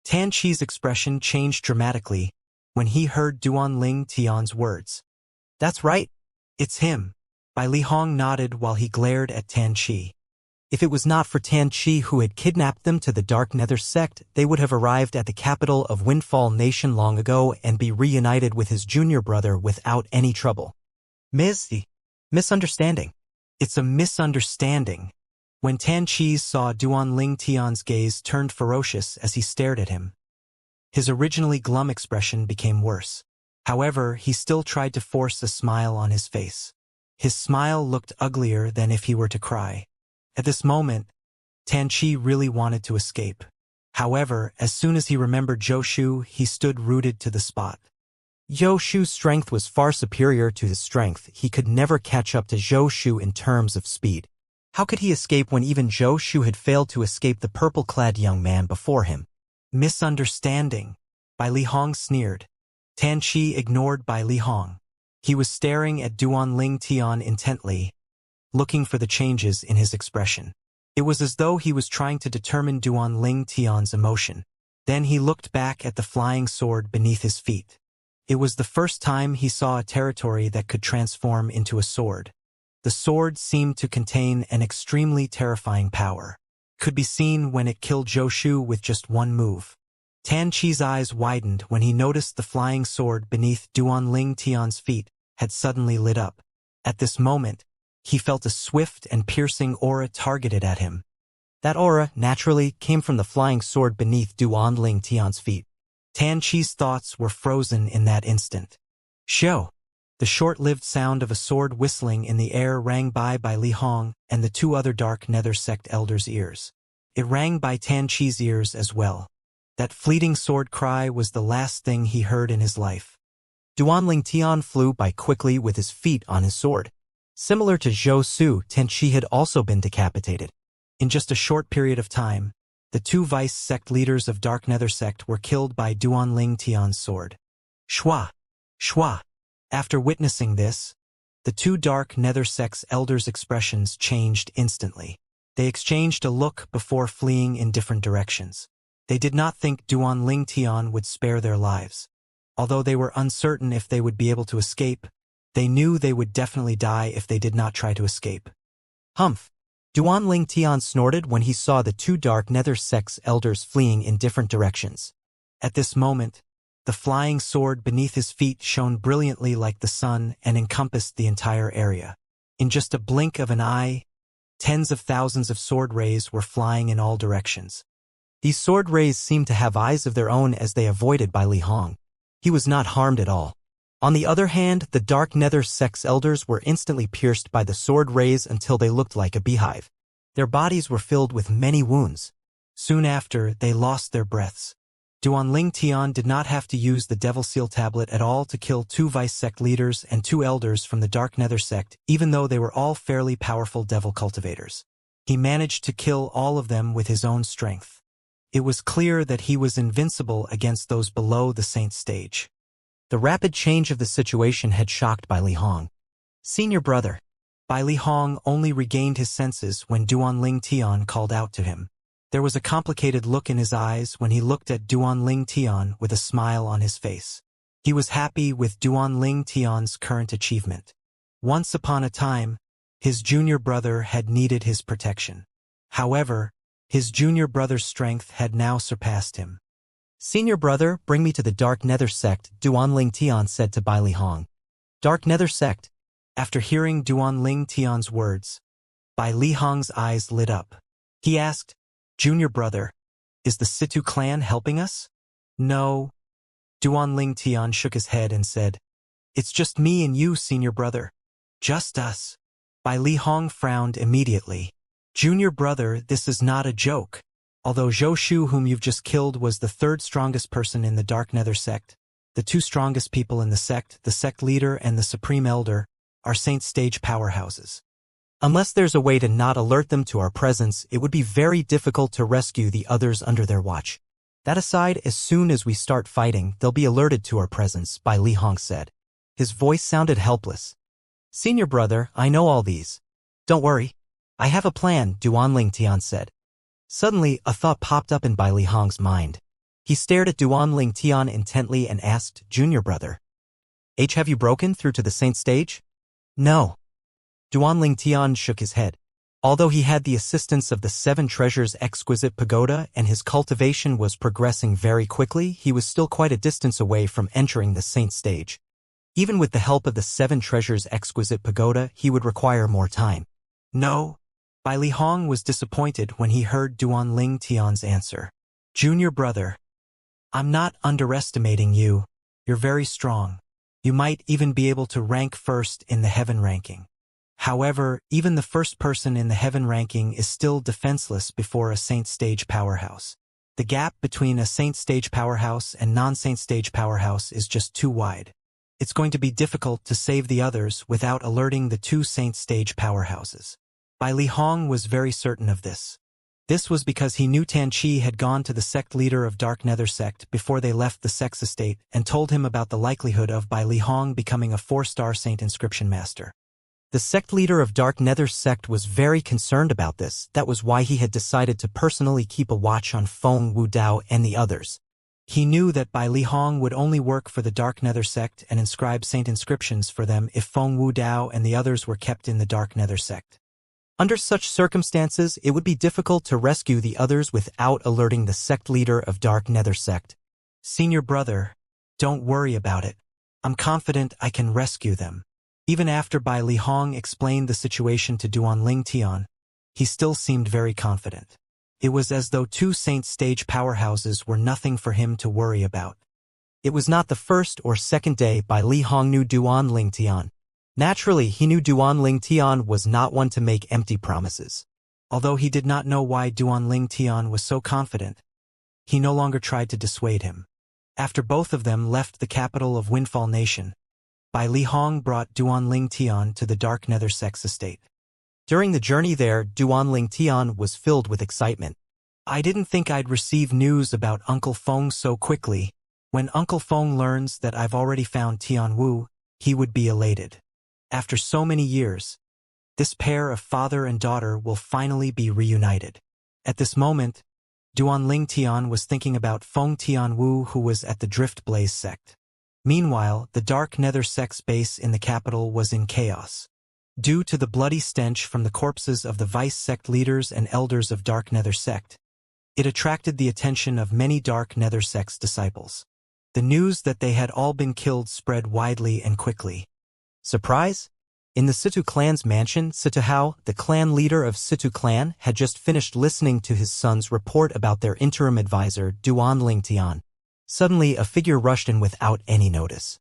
Tan Chi's expression changed dramatically when he heard Duanling Tian's words. "That's right. It's him." Bai Li Hong nodded while he glared at Tan Chi. If it was not for Tan Chi who had kidnapped them to the Dark Nether sect, they would have arrived at the capital of Windfall Nation long ago and be reunited with his junior brother without any trouble. Misunderstanding. It's a misunderstanding. When Tan Chi saw Duanling Tian's gaze turned ferocious as he stared at him, his originally glum expression became worse. However, he still tried to force a smile on his face. His smile looked uglier than if he were to cry. At this moment, Tan Chi really wanted to escape. However, as soon as he remembered Zhou Shu, he stood rooted to the spot. Zhou Shu's strength was far superior to his strength. He could never catch up to Zhou Shu in terms of speed. How could he escape when even Zhou Shu had failed to escape the purple-clad young man before him? Misunderstanding. Bai Li Hong sneered. Tan Chi ignored Bai Li Hong. He was staring at Duanling Tian intently, looking for the changes in his expression. It was as though he was trying to determine Duanling Tian's emotion. Then he looked back at the flying sword beneath his feet. It was the first time he saw a territory that could transform into a sword. The sword seemed to contain an extremely terrifying power. It could be seen when it killed Zhou Shu with just one move. Tan Chi's eyes widened when he noticed the flying sword beneath Duanling Tian's feet had suddenly lit up. At this moment, he felt a swift and piercing aura targeted at him. That aura, naturally, came from the flying sword beneath Duanling Tian's feet. Tan Chi's thoughts were frozen in that instant. Shoo! The short-lived sound of a sword whistling in the air rang by Li Hong and the two other Dark Nether sect elders' ears. It rang by Tan Chi's ears as well. That fleeting sword cry was the last thing he heard in his life. Duanling Tian flew by quickly with his feet on his sword. Similar to Zhou Su, Tan Chi had also been decapitated. In just a short period of time, the two vice-sect leaders of Dark Nether sect were killed by Duanling Tian's sword. Shwa! Shwa! After witnessing this, the two Dark Nether sect's elders' expressions changed instantly. They exchanged a look before fleeing in different directions. They did not think Duanling Tian would spare their lives. Although they were uncertain if they would be able to escape, They knew they would definitely die if they did not try to escape. Humph! Duan Ling Tian snorted when he saw the two dark nether sect's elders fleeing in different directions. At this moment, the flying sword beneath his feet shone brilliantly like the sun and encompassed the entire area. In just a blink of an eye, tens of thousands of sword rays were flying in all directions. These sword rays seemed to have eyes of their own as they avoided Bai Li Hong. He was not harmed at all. On the other hand, the dark nether sect's elders were instantly pierced by the sword rays until they looked like a beehive. Their bodies were filled with many wounds. Soon after, they lost their breaths. Duan Ling Tian did not have to use the Devil Seal tablet at all to kill 2 vice sect leaders and 2 elders from the Dark Nether sect, even though they were all fairly powerful devil cultivators. He managed to kill all of them with his own strength. It was clear that he was invincible against those below the saint stage. The rapid change of the situation had shocked Bai Li Hong. Senior brother. Bai Li Hong only regained his senses when Duan Ling Tian called out to him. There was a complicated look in his eyes when he looked at Duan Ling Tian with a smile on his face. He was happy with Duan Ling Tian's current achievement. Once upon a time, his junior brother had needed his protection. However, his junior brother's strength had now surpassed him. Senior brother, bring me to the Dark Nether sect, Duan Ling Tian said to Bai Li Hong. Dark Nether sect? After hearing Duan Ling Tian's words, Bai Li Hong's eyes lit up. He asked, Junior brother, is the Situ clan helping us? No. Duan Ling Tian shook his head and said, It's just me and you, senior brother. Just us. Bai Li Hong frowned immediately. Junior brother, this is not a joke. Although Zhou Shu, whom you've just killed, was the 3rd strongest person in the Dark Nether sect, the 2 strongest people in the sect leader and the Supreme Elder, are saint stage powerhouses. Unless there's a way to not alert them to our presence, it would be very difficult to rescue the others under their watch. That aside, as soon as we start fighting, they'll be alerted to our presence, Bai Li Hong said. His voice sounded helpless. Senior brother, I know all these. Don't worry. I have a plan, Duan Ling Tian said. Suddenly, a thought popped up in Bai Li Hong's mind. He stared at Duan Ling Tian intently and asked, Junior brother, have you broken through to the saint stage? No. Duan Ling Tian shook his head. Although he had the assistance of the 7 treasures exquisite pagoda and his cultivation was progressing very quickly, he was still quite a distance away from entering the saint stage. Even with the help of the 7 treasures exquisite pagoda, he would require more time. No. Bai Li Hong was disappointed when he heard Duan Ling Tian's answer. Junior brother, I'm not underestimating you. You're very strong. You might even be able to rank first in the heaven ranking. However, even the first person in the heaven ranking is still defenseless before a saint stage powerhouse. The gap between a saint stage powerhouse and non-saint stage powerhouse is just too wide. It's going to be difficult to save the others without alerting the 2 saint stage powerhouses. Bai Li Hong was very certain of this. This was because he knew Tan Chi had gone to the sect leader of Dark Nether sect before they left the sect's estate and told him about the likelihood of Bai Li Hong becoming a 4-star saint inscription master. The sect leader of Dark Nether sect was very concerned about this. That was why he had decided to personally keep a watch on Feng Wudao and the others. He knew that Bai Li Hong would only work for the Dark Nether sect and inscribe saint inscriptions for them if Feng Wudao and the others were kept in the Dark Nether sect. Under such circumstances, it would be difficult to rescue the others without alerting the sect leader of Dark Nether sect. Senior brother, don't worry about it. I'm confident I can rescue them. Even after Bai Li Hong explained the situation to Duan Ling Tian, he still seemed very confident. It was as though 2 saint stage powerhouses were nothing for him to worry about. It was not the first or second day Bai Li Hong knew Duan Ling Tian. Naturally, he knew Duan Ling Tian was not one to make empty promises. Although he did not know why Duan Ling Tian was so confident, he no longer tried to dissuade him. After both of them left the capital of Windfall Nation, Bai Li Hong brought Duan Ling Tian to the Dark Nether sect's estate. During the journey there, Duan Ling Tian was filled with excitement. I didn't think I'd receive news about Uncle Feng so quickly. When Uncle Feng learns that I've already found Tian Wu, he would be elated. After so many years, this pair of father and daughter will finally be reunited. At this moment, Duan Ling Tian was thinking about Feng Tian Wu, who was at the Drift Blaze sect. Meanwhile, the dark nether sex base in the capital was in chaos. Due to the bloody stench from the corpses of the vice sect leaders and elders of dark nether sect, it attracted the attention of many dark nether sect's disciples. The news that they had all been killed spread widely and quickly. Surprise? In the Situ clan's mansion, Situ Hao, the clan leader of Situ clan, had just finished listening to his son's report about their interim advisor, Duan Lingtian. Suddenly, a figure rushed in without any notice.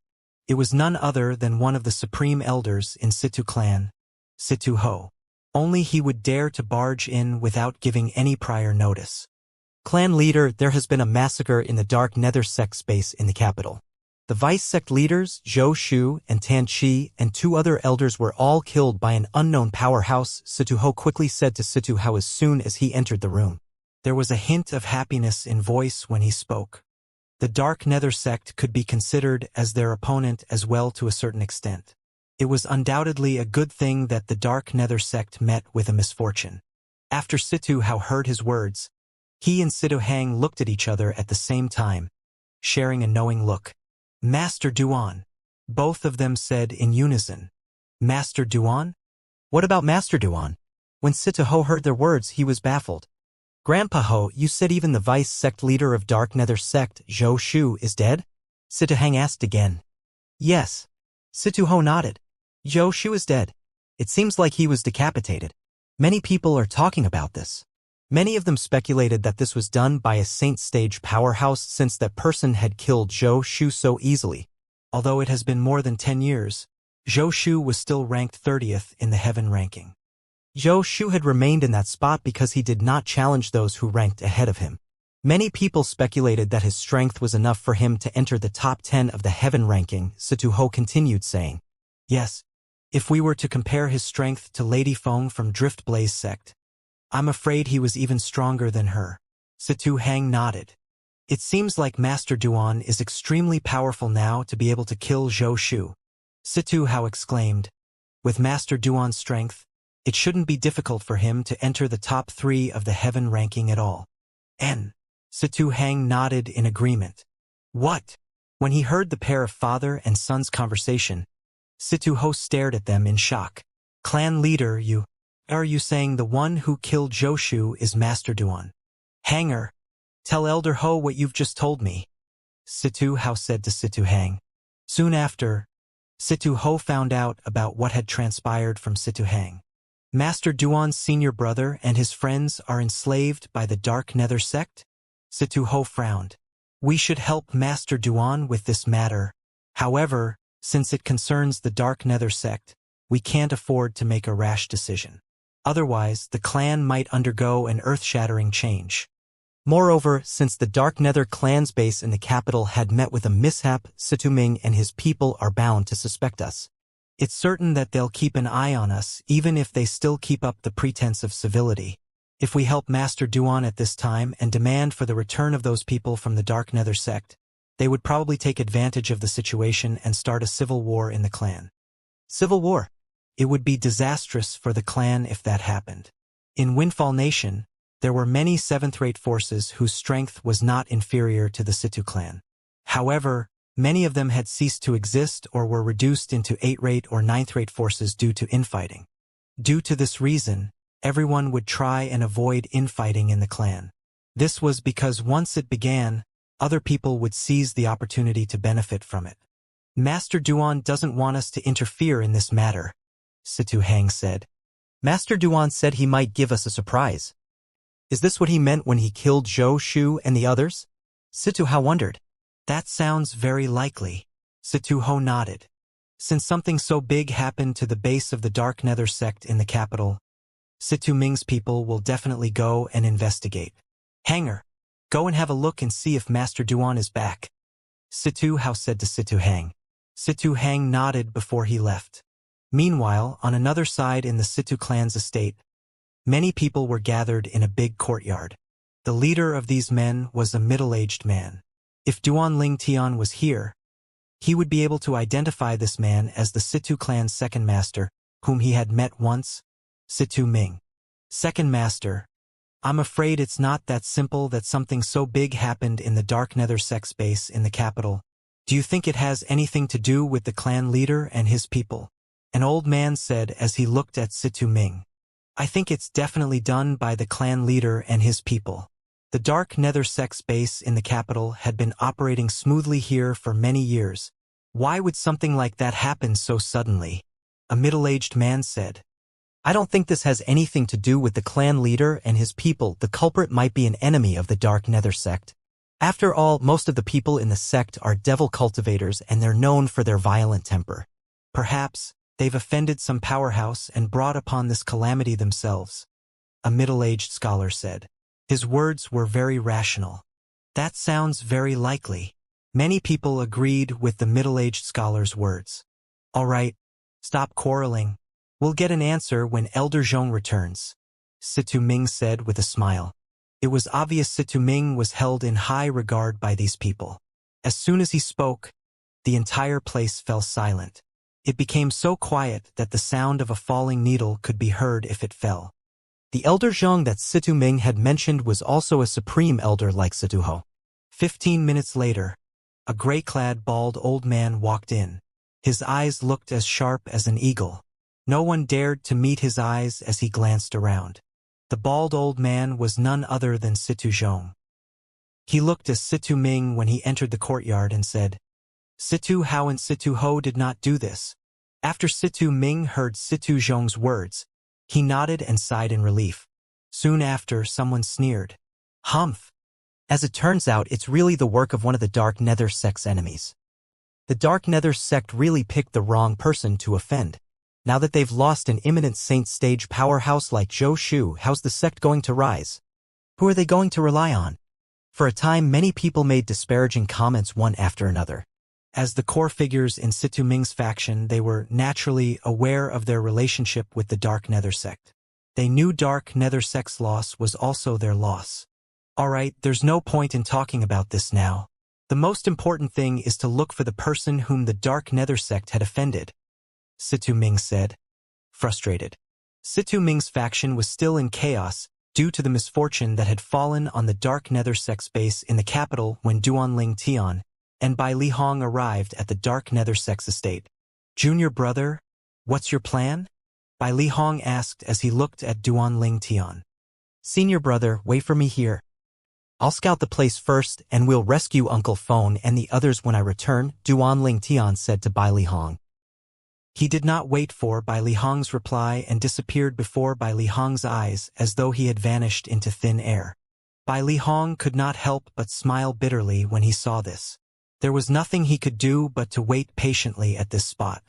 It was none other than one of the supreme elders in Situ clan, Situ Ho. Only he would dare to barge in without giving any prior notice. Clan leader, there has been a massacre in the dark nether sect space in the capital. The vice sect leaders, Zhou Shu and Tan Qi, and 2 other elders were all killed by an unknown powerhouse, Situ Ho quickly said to Situ Hao as soon as he entered the room. There was a hint of happiness in voice when he spoke. The dark nether sect could be considered as their opponent as well to a certain extent. It was undoubtedly a good thing that the dark nether sect met with a misfortune. After Situ Hao heard his words, he and Situ Hang looked at each other at the same time, sharing a knowing look. Master Duan. Both of them said in unison. Master Duan? What about Master Duan? When Situ Ho heard their words, he was baffled. Grandpa Ho, you said even the vice sect leader of Dark Nether sect, Zhou Shu, is dead? Situ Hang asked again. Yes. Situ Ho nodded. Zhou Shu is dead. It seems like he was decapitated. Many people are talking about this. Many of them speculated that this was done by a saint stage powerhouse since that person had killed Zhou Shu so easily. Although it has been more than 10 years, Zhou Shu was still ranked 30th in the heaven ranking. Zhou Shu had remained in that spot because he did not challenge those who ranked ahead of him. Many people speculated that his strength was enough for him to enter the top 10 of the heaven ranking, Situ Ho continued saying. Yes, if we were to compare his strength to Lady Feng from Drift Blaze sect, I'm afraid he was even stronger than her. Situ Hang nodded. It seems like Master Duan is extremely powerful now to be able to kill Zhou Shu. Situ Hao exclaimed. With Master Duan's strength, it shouldn't be difficult for him to enter the top 3 of the heaven ranking at all. Situ Hang nodded in agreement. What? When he heard the pair of father and son's conversation, Situ Ho stared at them in shock. Clan leader, are you saying the one who killed Zhou Shu is Master Duan? Hanger, tell Elder Ho what you've just told me. Situ Hao said to Situ Hang. Soon after, Situ Ho found out about what had transpired from Situ Hang. Master Duan's senior brother and his friends are enslaved by the Dark Nether sect? Situ Ho frowned. We should help Master Duan with this matter. However, since it concerns the Dark Nether sect, we can't afford to make a rash decision. Otherwise, the clan might undergo an earth-shattering change. Moreover, since the Dark Nether clan's base in the capital had met with a mishap, Situ Ming and his people are bound to suspect us. It's certain that they'll keep an eye on us, even if they still keep up the pretense of civility. If we help Master Duan at this time and demand for the return of those people from the Dark Nether sect, they would probably take advantage of the situation and start a civil war in the clan. Civil war? It would be disastrous for the clan if that happened. In Windfall Nation, there were many 7th-rate forces whose strength was not inferior to the Situ clan. However, many of them had ceased to exist or were reduced into 8th-rate or 9th-rate forces due to infighting. Due to this reason, everyone would try and avoid infighting in the clan. This was because once it began, other people would seize the opportunity to benefit from it. Master Duan doesn't want us to interfere in this matter, Situ Hang said. Master Duan said he might give us a surprise. Is this what he meant when he killed Zhou Shu and the others? Situ Hao wondered. That sounds very likely. Situ Ho nodded. Since something so big happened to the base of the Dark Nether sect in the capital, Situ Ming's people will definitely go and investigate. Hanger, go and have a look and see if Master Duan is back, Situ Hao said to Situ Hang. Situ Hang nodded before he left. Meanwhile, on another side in the Situ clan's estate, many people were gathered in a big courtyard. The leader of these men was a middle-aged man. If Duan Ling Tian was here, he would be able to identify this man as the Situ clan's second master, whom he had met once, Situ Ming. Second master, I'm afraid it's not that simple that something so big happened in the Dark Nether sect base in the capital, Do you think it has anything to do with the clan leader and his people? An old man said as he looked at Situ Ming. I think it's definitely done by the clan leader and his people. The Dark Nether Sect's base in the capital had been operating smoothly here for many years. Why would something like that happen so suddenly? A middle-aged man said. I don't think this has anything to do with the clan leader and his people. The culprit might be an enemy of the Dark Nether Sect. After all, most of the people in the sect are devil cultivators and they're known for their violent temper. Perhaps they've offended some powerhouse and brought upon this calamity themselves, a middle-aged scholar said. His words were very rational. That sounds very likely. Many people agreed with the middle-aged scholar's words. All right, stop quarreling. We'll get an answer when Elder Zhong returns, Situ Ming said with a smile. It was obvious Situ Ming was held in high regard by these people. As soon as he spoke, the entire place fell silent. It became so quiet that the sound of a falling needle could be heard if it fell. The Elder Zhong that Situ Ming had mentioned was also a supreme elder like Situ Ho. 15 minutes later, a gray-clad bald old man walked in. His eyes looked as sharp as an eagle. No one dared to meet his eyes as he glanced around. The bald old man was none other than Situ Zhong. He looked at Situ Ming when he entered the courtyard and said, Situ Hao and Situ Ho did not do this. After Situ Ming heard Situ Zhong's words, he nodded and sighed in relief. Soon after, someone sneered. Humph! As it turns out, it's really the work of one of the Dark Nether Sect's enemies. The Dark Nether Sect really picked the wrong person to offend. Now that they've lost an imminent saint stage powerhouse like Zhou Shu, how's the sect going to rise? Who are they going to rely on? For a time, many people made disparaging comments one after another. As the core figures in Situ Ming's faction, they were naturally aware of their relationship with the Dark Nether Sect. They knew Dark Nether Sect's loss was also their loss. Alright, there's no point in talking about this now. The most important thing is to look for the person whom the Dark Nether Sect had offended, Situ Ming said, frustrated. Situ Ming's faction was still in chaos due to the misfortune that had fallen on the Dark Nether Sect's base in the capital when Duanling Tian and Bai Li Hong arrived at the Dark Nether Sect's estate. Junior brother, what's your plan? Bai Li Hong asked as he looked at Duanling Tian. Senior brother, wait for me here. I'll scout the place first and we'll rescue Uncle Phone and the others when I return, Duanling Tian said to Bai Li Hong. He did not wait for Bai Li Hong's reply and disappeared before Bai Li Hong's eyes as though he had vanished into thin air. Bai Li Hong could not help but smile bitterly when he saw this. There was nothing he could do but to wait patiently at this spot.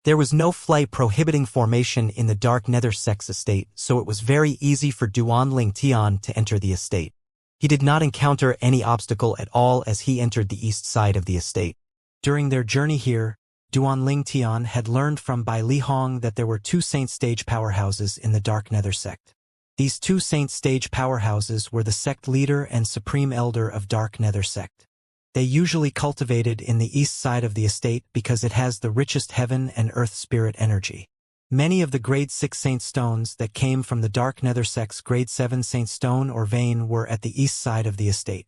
There was no flight prohibiting formation in the Dark Nether Sect's estate, so it was very easy for Duanling Tian to enter the estate. He did not encounter any obstacle at all as he entered the east side of the estate. During their journey here, Duanling Tian had learned from Bai Li Hong that there were two saint stage powerhouses in the Dark Nether Sect. These two saint stage powerhouses were the sect leader and supreme elder of Dark Nether Sect. They usually cultivated in the east side of the estate because it has the richest heaven and earth spirit energy. Many of the grade 6 saint stones that came from the Dark Nether Sect's grade 7 saint stone or vein were at the east side of the estate.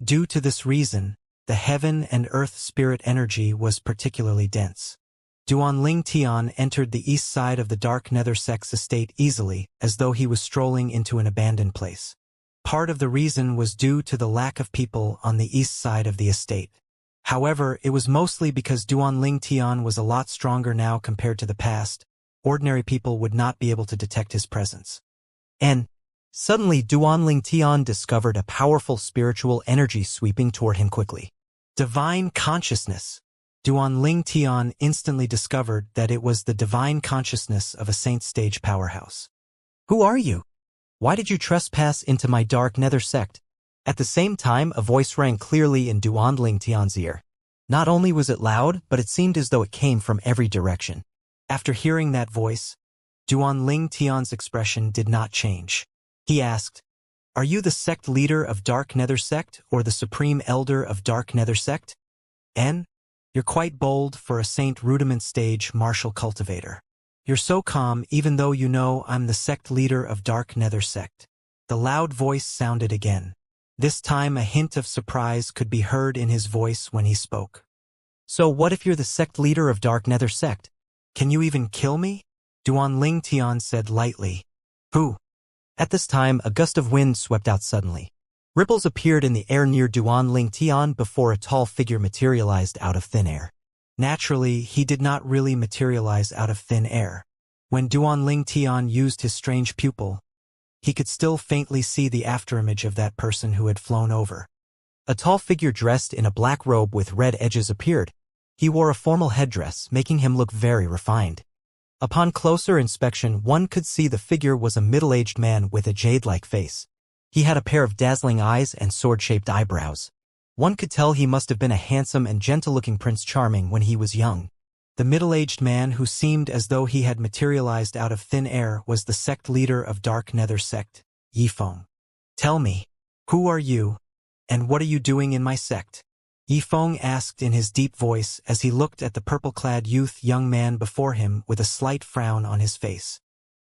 Due to this reason, the heaven and earth spirit energy was particularly dense. Duanling Tian entered the east side of the Dark Nether Sect's estate easily, as though he was strolling into an abandoned place. Part of the reason was due to the lack of people on the east side of the estate. However, it was mostly because Duanling Tian was a lot stronger now compared to the past. Ordinary people would not be able to detect his presence. And suddenly Duanling Tian discovered a powerful spiritual energy sweeping toward him quickly. Divine consciousness. Duanling Tian instantly discovered that it was the divine consciousness of a saint stage powerhouse. Who are you? Why did you trespass into my Dark Nether Sect? At the same time, a voice rang clearly in Duanling Tian's ear. Not only was it loud, but it seemed as though it came from every direction. After hearing that voice, Duanling Tian's expression did not change. He asked, Are you the sect leader of Dark Nether Sect or the supreme elder of Dark Nether Sect? N? You're quite bold for a saint rudiment stage martial cultivator. You're so calm even though you know I'm the sect leader of Dark Nether Sect. The loud voice sounded again. This time a hint of surprise could be heard in his voice when he spoke. So what if you're the sect leader of Dark Nether sect? Can you even kill me? Duan Ling Tian said lightly. Who? At this time, a gust of wind swept out suddenly. Ripples appeared in the air near Duan Ling Tian before a tall figure materialized out of thin air. Naturally, he did not really materialize out of thin air. When Duan Ling Tian used his strange pupil, he could still faintly see the afterimage of that person who had flown over. A tall figure dressed in a black robe with red edges appeared. He wore a formal headdress, making him look very refined. Upon closer inspection, one could see the figure was a middle-aged man with a jade-like face. He had a pair of dazzling eyes and sword-shaped eyebrows. One could tell he must have been a handsome and gentle-looking Prince Charming when he was young. The middle-aged man who seemed as though he had materialized out of thin air was the sect leader of Dark Nether sect, Yifeng. Tell me, who are you, and what are you doing in my sect? Yifeng asked in his deep voice as he looked at the purple-clad young man before him with a slight frown on his face.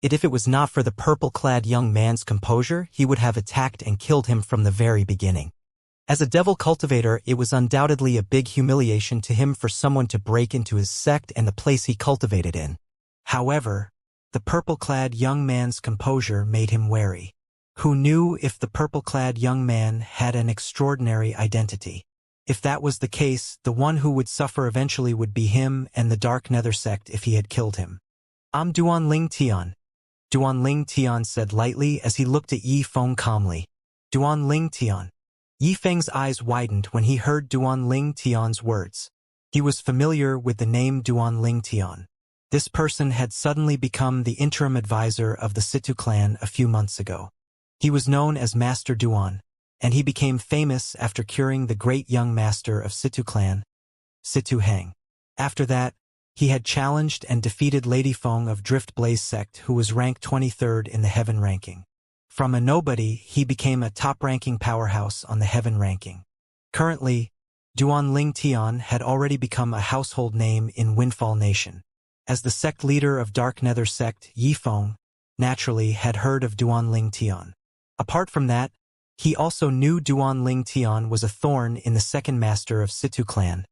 If it was not for the purple-clad young man's composure, he would have attacked and killed him from the very beginning. As a devil cultivator, it was undoubtedly a big humiliation to him for someone to break into his sect and the place he cultivated in. However, the purple-clad young man's composure made him wary. Who knew if the purple-clad young man had an extraordinary identity? If that was the case, the one who would suffer eventually would be him and the Dark Nether sect if he had killed him. I'm Duan Ling Tian. Duan Ling Tian said lightly as he looked at Yifeng calmly. Duan Ling Tian. Yifeng's eyes widened when he heard Duan Ling Tian's words. He was familiar with the name Duan Ling Tian. This person had suddenly become the interim advisor of the Situ clan a few months ago. He was known as Master Duan, and he became famous after curing the great young master of Situ clan, Situ Hang. After that, he had challenged and defeated Lady Feng of Drift Blaze sect, who was ranked 23rd in the Heaven ranking. From a nobody, he became a top-ranking powerhouse on the Heaven ranking. Currently, Duan Ling Tian had already become a household name in Windfall Nation. As the sect leader of Dark Nether sect, Yifeng, naturally had heard of Duan Ling Tian. Apart from that, he also knew Duan Ling Tian was a thorn in the second master of Situ clan,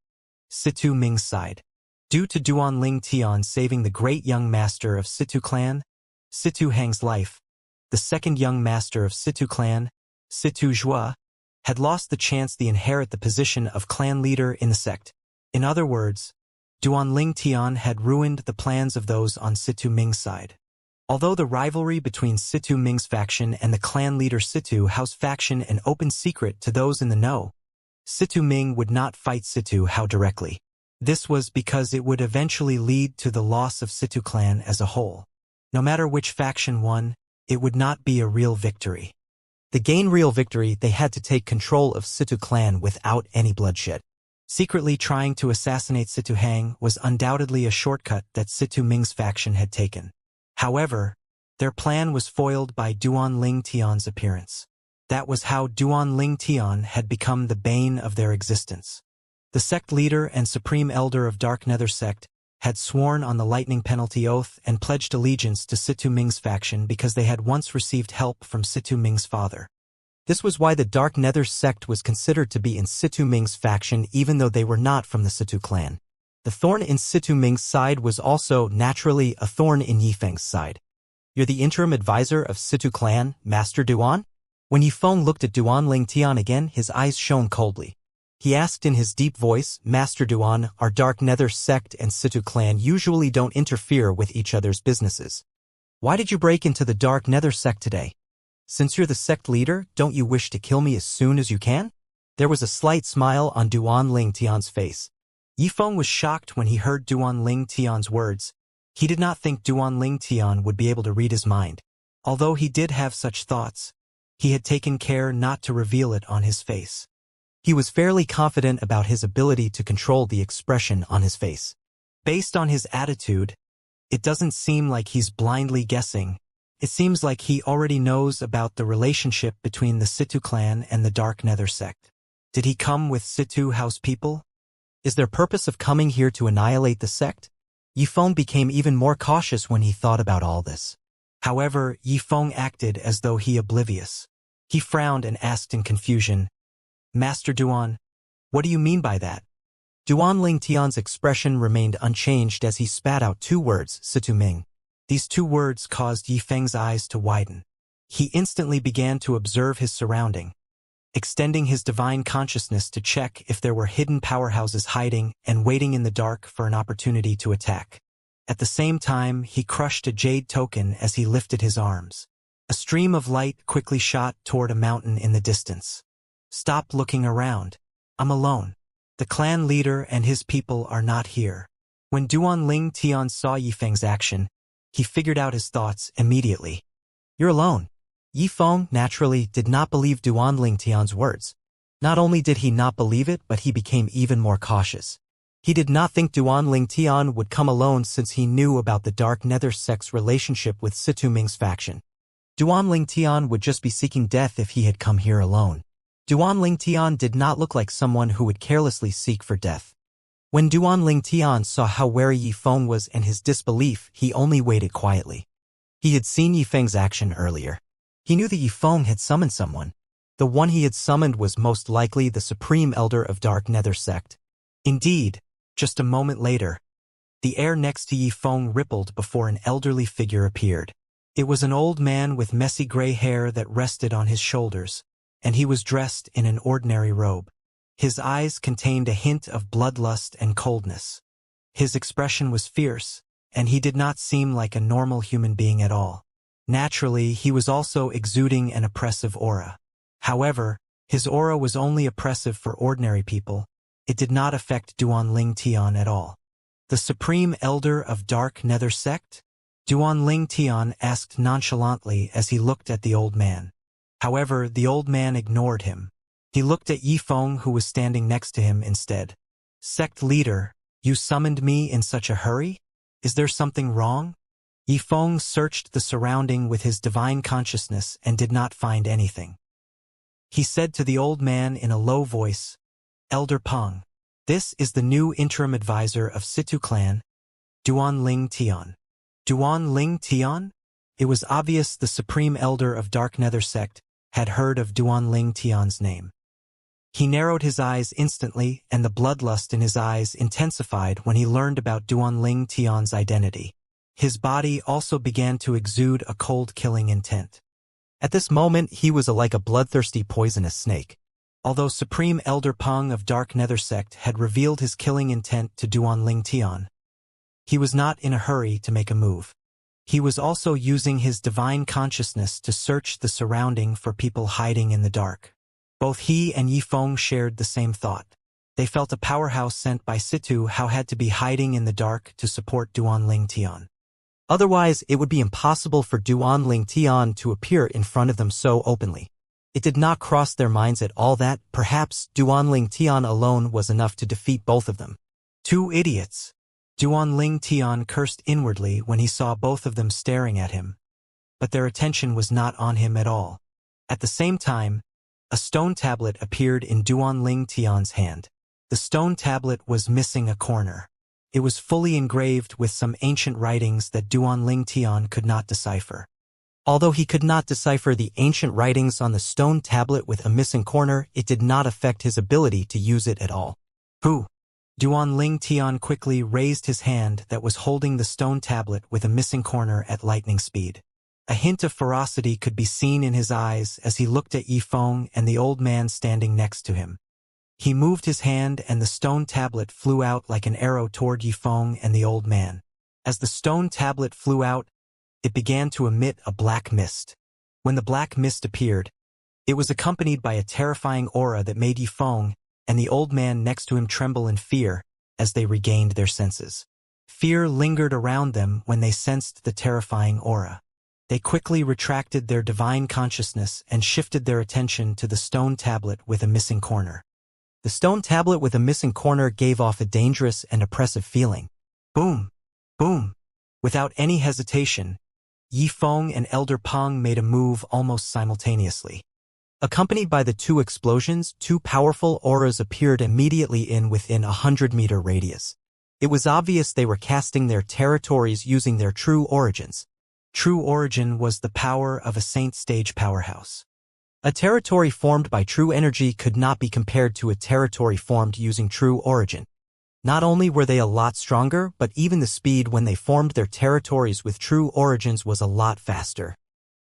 Situ Ming's side. Due to Duan Ling Tian saving the great young master of Situ clan, Situ Hang's life, the second young master of Situ clan, Situ Zhua, had lost the chance to inherit the position of clan leader in the sect. In other words, Duan Ling Tian had ruined the plans of those on Situ Ming's side. Although the rivalry between Situ Ming's faction and the clan leader Situ Hao's faction an open secret to those in the know, Situ Ming would not fight Situ Hao directly. This was because it would eventually lead to the loss of Situ clan as a whole. No matter which faction won, it would not be a real victory. To gain real victory, they had to take control of Situ clan without any bloodshed. Secretly trying to assassinate Situ Hang was undoubtedly a shortcut that Situ Ming's faction had taken. However, their plan was foiled by Duan Ling Tian's appearance. That was how Duan Ling Tian had become the bane of their existence. The sect leader and supreme elder of Dark Nether sect had sworn on the lightning penalty oath and pledged allegiance to Situ Ming's faction because they had once received help from Situ Ming's father. This was why the Dark Nether sect was considered to be in Situ Ming's faction even though they were not from the Situ clan. The thorn in Situ Ming's side was also, naturally, a thorn in Yifeng's side. You're the interim advisor of Situ clan, Master Duan? When Yifeng looked at Duan Ling Tian again, his eyes shone coldly. He asked in his deep voice, Master Duan, our Dark Nether sect and Situ clan usually don't interfere with each other's businesses. Why did you break into the Dark Nether sect today? Since you're the sect leader, don't you wish to kill me as soon as you can? There was a slight smile on Duan Ling Tian's face. Yifeng was shocked when he heard Duan Ling Tian's words. He did not think Duan Ling Tian would be able to read his mind. Although he did have such thoughts, he had taken care not to reveal it on his face. He was fairly confident about his ability to control the expression on his face. Based on his attitude, it doesn't seem like he's blindly guessing. It seems like he already knows about the relationship between the Situ clan and the Dark Nether sect. Did he come with Situ Hao's people? Is their purpose of coming here to annihilate the sect? Yifeng became even more cautious when he thought about all this. However, Yifeng acted as though he oblivious. He frowned and asked in confusion, Master Duan, what do you mean by that? Duan Tian's expression remained unchanged as he spat out 2 words, Situ Ming. These 2 words caused Yi Feng's eyes to widen. He instantly began to observe his surrounding, extending his divine consciousness to check if there were hidden powerhouses hiding and waiting in the dark for an opportunity to attack. At the same time, he crushed a jade token as he lifted his arms. A stream of light quickly shot toward a mountain in the distance. Stop looking around. I'm alone. The clan leader and his people are not here. When Duan Tian saw Yi Feng's action, he figured out his thoughts immediately. You're alone. Yi Feng, naturally, did not believe Duan Tian's words. Not only did he not believe it, but he became even more cautious. He did not think Duan Tian would come alone since he knew about the Dark Nether sect's relationship with Situ Ming's faction. Duan Tian would just be seeking death if he had come here alone. Duan Tian did not look like someone who would carelessly seek for death. When Duan Tian saw how wary Yi Feng was and his disbelief, he only waited quietly. He had seen Yi Feng's action earlier. He knew that Yi Feng had summoned someone. The one he had summoned was most likely the Supreme Elder of Dark Nether sect. Indeed, just a moment later, the air next to Yi Feng rippled before an elderly figure appeared. It was an old man with messy gray hair that rested on his shoulders, and he was dressed in an ordinary robe. His eyes contained a hint of bloodlust and coldness. His expression was fierce, and he did not seem like a normal human being at all. Naturally, he was also exuding an oppressive aura. However, his aura was only oppressive for ordinary people. It did not affect Duan Tian at all. The Supreme Elder of Dark Nether sect? Duan Tian asked nonchalantly as he looked at the old man. However, the old man ignored him. He looked at Yi Feng, who was standing next to him instead. Sect leader, you summoned me in such a hurry? Is there something wrong? Yi Feng searched the surrounding with his divine consciousness and did not find anything. He said to the old man in a low voice, Elder Peng, this is the new interim advisor of Situ clan, Duan Tian. Duan Tian? It was obvious the Supreme Elder of Dark Nether sect had heard of Duan Tian's name. He narrowed his eyes instantly, and the bloodlust in his eyes intensified when he learned about Duan Tian's identity. His body also began to exude a cold killing intent. At this moment, he was like a bloodthirsty poisonous snake. Although Supreme Elder Peng of Dark Nether sect had revealed his killing intent to Duan Tian, he was not in a hurry to make a move. He was also using his divine consciousness to search the surrounding for people hiding in the dark. Both he and Yi Feng shared the same thought. They felt a powerhouse sent by Situ Hao had to be hiding in the dark to support Duan Tian. Otherwise, it would be impossible for Duan Tian to appear in front of them so openly. It did not cross their minds at all that, perhaps, Duan Tian alone was enough to defeat both of them. 2 idiots. Duan Tian cursed inwardly when he saw both of them staring at him. But their attention was not on him at all. At the same time, a stone tablet appeared in Duan Tian's hand. The stone tablet was missing a corner. It was fully engraved with some ancient writings that Duan Tian could not decipher. Although he could not decipher the ancient writings on the stone tablet with a missing corner, it did not affect his ability to use it at all. Who? Duan Tian quickly raised his hand that was holding the stone tablet with a missing corner at lightning speed. A hint of ferocity could be seen in his eyes as he looked at Yi Feng and the old man standing next to him. He moved his hand and the stone tablet flew out like an arrow toward Yi Feng and the old man. As the stone tablet flew out, it began to emit a black mist. When the black mist appeared, it was accompanied by a terrifying aura that made Yi Feng and the old man next to him tremble in fear as they regained their senses. Fear lingered around them when they sensed the terrifying aura. They quickly retracted their divine consciousness and shifted their attention to the stone tablet with a missing corner. The stone tablet with a missing corner gave off a dangerous and oppressive feeling. Boom! Boom! Without any hesitation, Yi Feng and Elder Peng made a move almost simultaneously. Accompanied by the 2 explosions, 2 powerful auras appeared immediately within a 100-meter radius. It was obvious they were casting their territories using their true origins. True origin was the power of a saint stage powerhouse. A territory formed by true energy could not be compared to a territory formed using true origin. Not only were they a lot stronger, but even the speed when they formed their territories with true origins was a lot faster.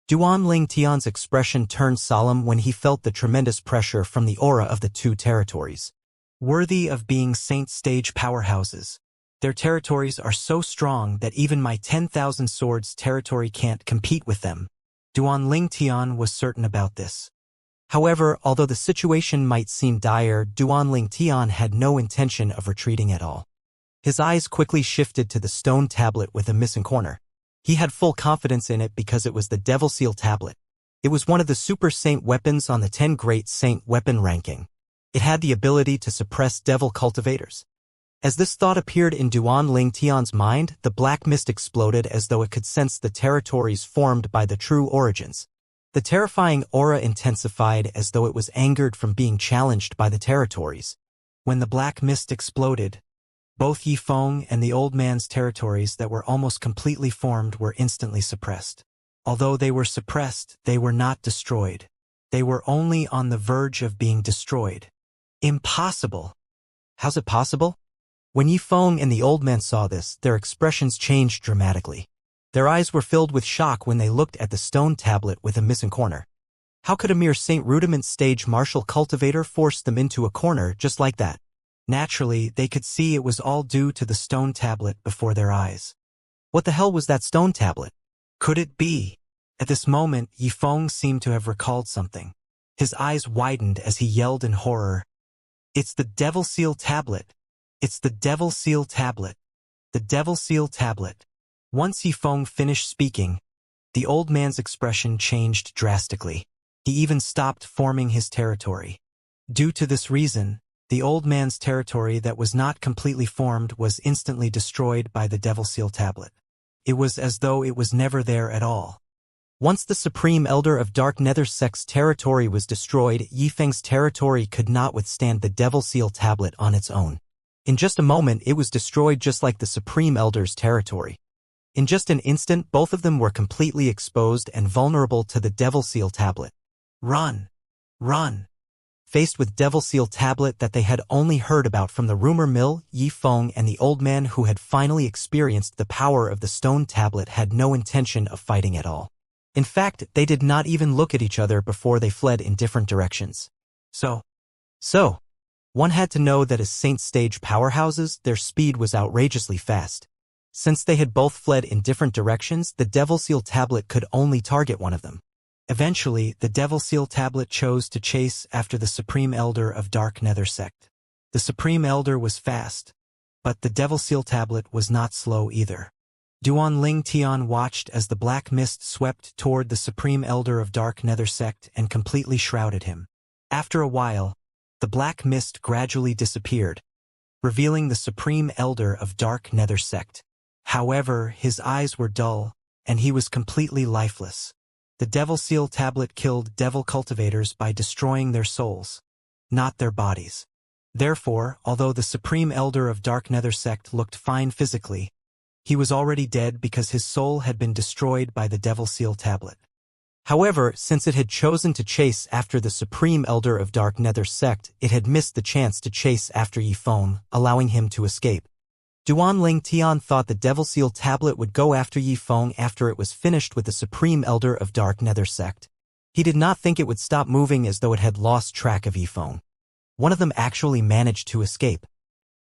Duan Ling Tian's expression turned solemn when he felt the tremendous pressure from the aura of the two territories. Worthy of being saint stage powerhouses. Their territories are so strong that even my 10,000 swords territory can't compete with them. Duan Ling Tian was certain about this. However, although the situation might seem dire, Duan Ling Tian had no intention of retreating at all. His eyes quickly shifted to the stone tablet with a missing corner. He had full confidence in it because it was the Devil Seal tablet. It was one of the Super Saint weapons on the 10 Great Saint weapon ranking. It had the ability to suppress devil cultivators. As this thought appeared in Duan Ling Tian's mind, the black mist exploded as though it could sense the territories formed by the true origins. The terrifying aura intensified as though it was angered from being challenged by the territories. When the black mist exploded, both Yi Feng and the old man's territories that were almost completely formed were instantly suppressed. Although they were suppressed, they were not destroyed. They were only on the verge of being destroyed. Impossible! How's it possible? When Yi Feng and the old man saw this, their expressions changed dramatically. Their eyes were filled with shock when they looked at the stone tablet with a missing corner. How could a mere Saint Rudiment stage martial cultivator force them into a corner just like that? Naturally, they could see it was all due to the stone tablet before their eyes. What the hell was that stone tablet? Could it be? At this moment, Yi Feng seemed to have recalled something. His eyes widened as he yelled in horror. It's the Devil Seal tablet. It's the Devil Seal tablet. The Devil Seal tablet. Once Yi Feng finished speaking, the old man's expression changed drastically. He even stopped forming his territory. Due to this reason, the old man's territory that was not completely formed was instantly destroyed by the Devil Seal tablet. It was as though it was never there at all. Once the Supreme Elder of Dark Nether Sect's territory was destroyed, Yi Feng's territory could not withstand the Devil Seal tablet on its own. In just a moment, it was destroyed just like the Supreme Elder's territory. In just an instant, both of them were completely exposed and vulnerable to the Devil Seal tablet. Run! Run! Faced with Devil Seal tablet that they had only heard about from the rumor mill, Yi Feng and the old man who had finally experienced the power of the stone tablet had no intention of fighting at all. In fact, they did not even look at each other before they fled in different directions. So, one had to know that as Saint Stage powerhouses, their speed was outrageously fast. Since they had both fled in different directions, the Devil Seal tablet could only target one of them. Eventually, the Devil Seal tablet chose to chase after the Supreme Elder of Dark Nether Sect. The Supreme Elder was fast, but the Devil Seal tablet was not slow either. Duan Ling Tian watched as the black mist swept toward the Supreme Elder of Dark Nether Sect and completely shrouded him. After a while, the black mist gradually disappeared, revealing the Supreme Elder of Dark Nether Sect. However, his eyes were dull, and he was completely lifeless. The Devil Seal tablet killed devil cultivators by destroying their souls, not their bodies. Therefore, although the Supreme Elder of Dark Nether Sect looked fine physically, he was already dead because his soul had been destroyed by the Devil Seal tablet. However, since it had chosen to chase after the Supreme Elder of Dark Nether Sect, it had missed the chance to chase after Yi Feng, allowing him to escape. Duan Ling Tian thought the Devil Seal tablet would go after Yi Feng after it was finished with the Supreme Elder of Dark Nether Sect. He did not think it would stop moving as though it had lost track of Yi Feng. One of them actually managed to escape.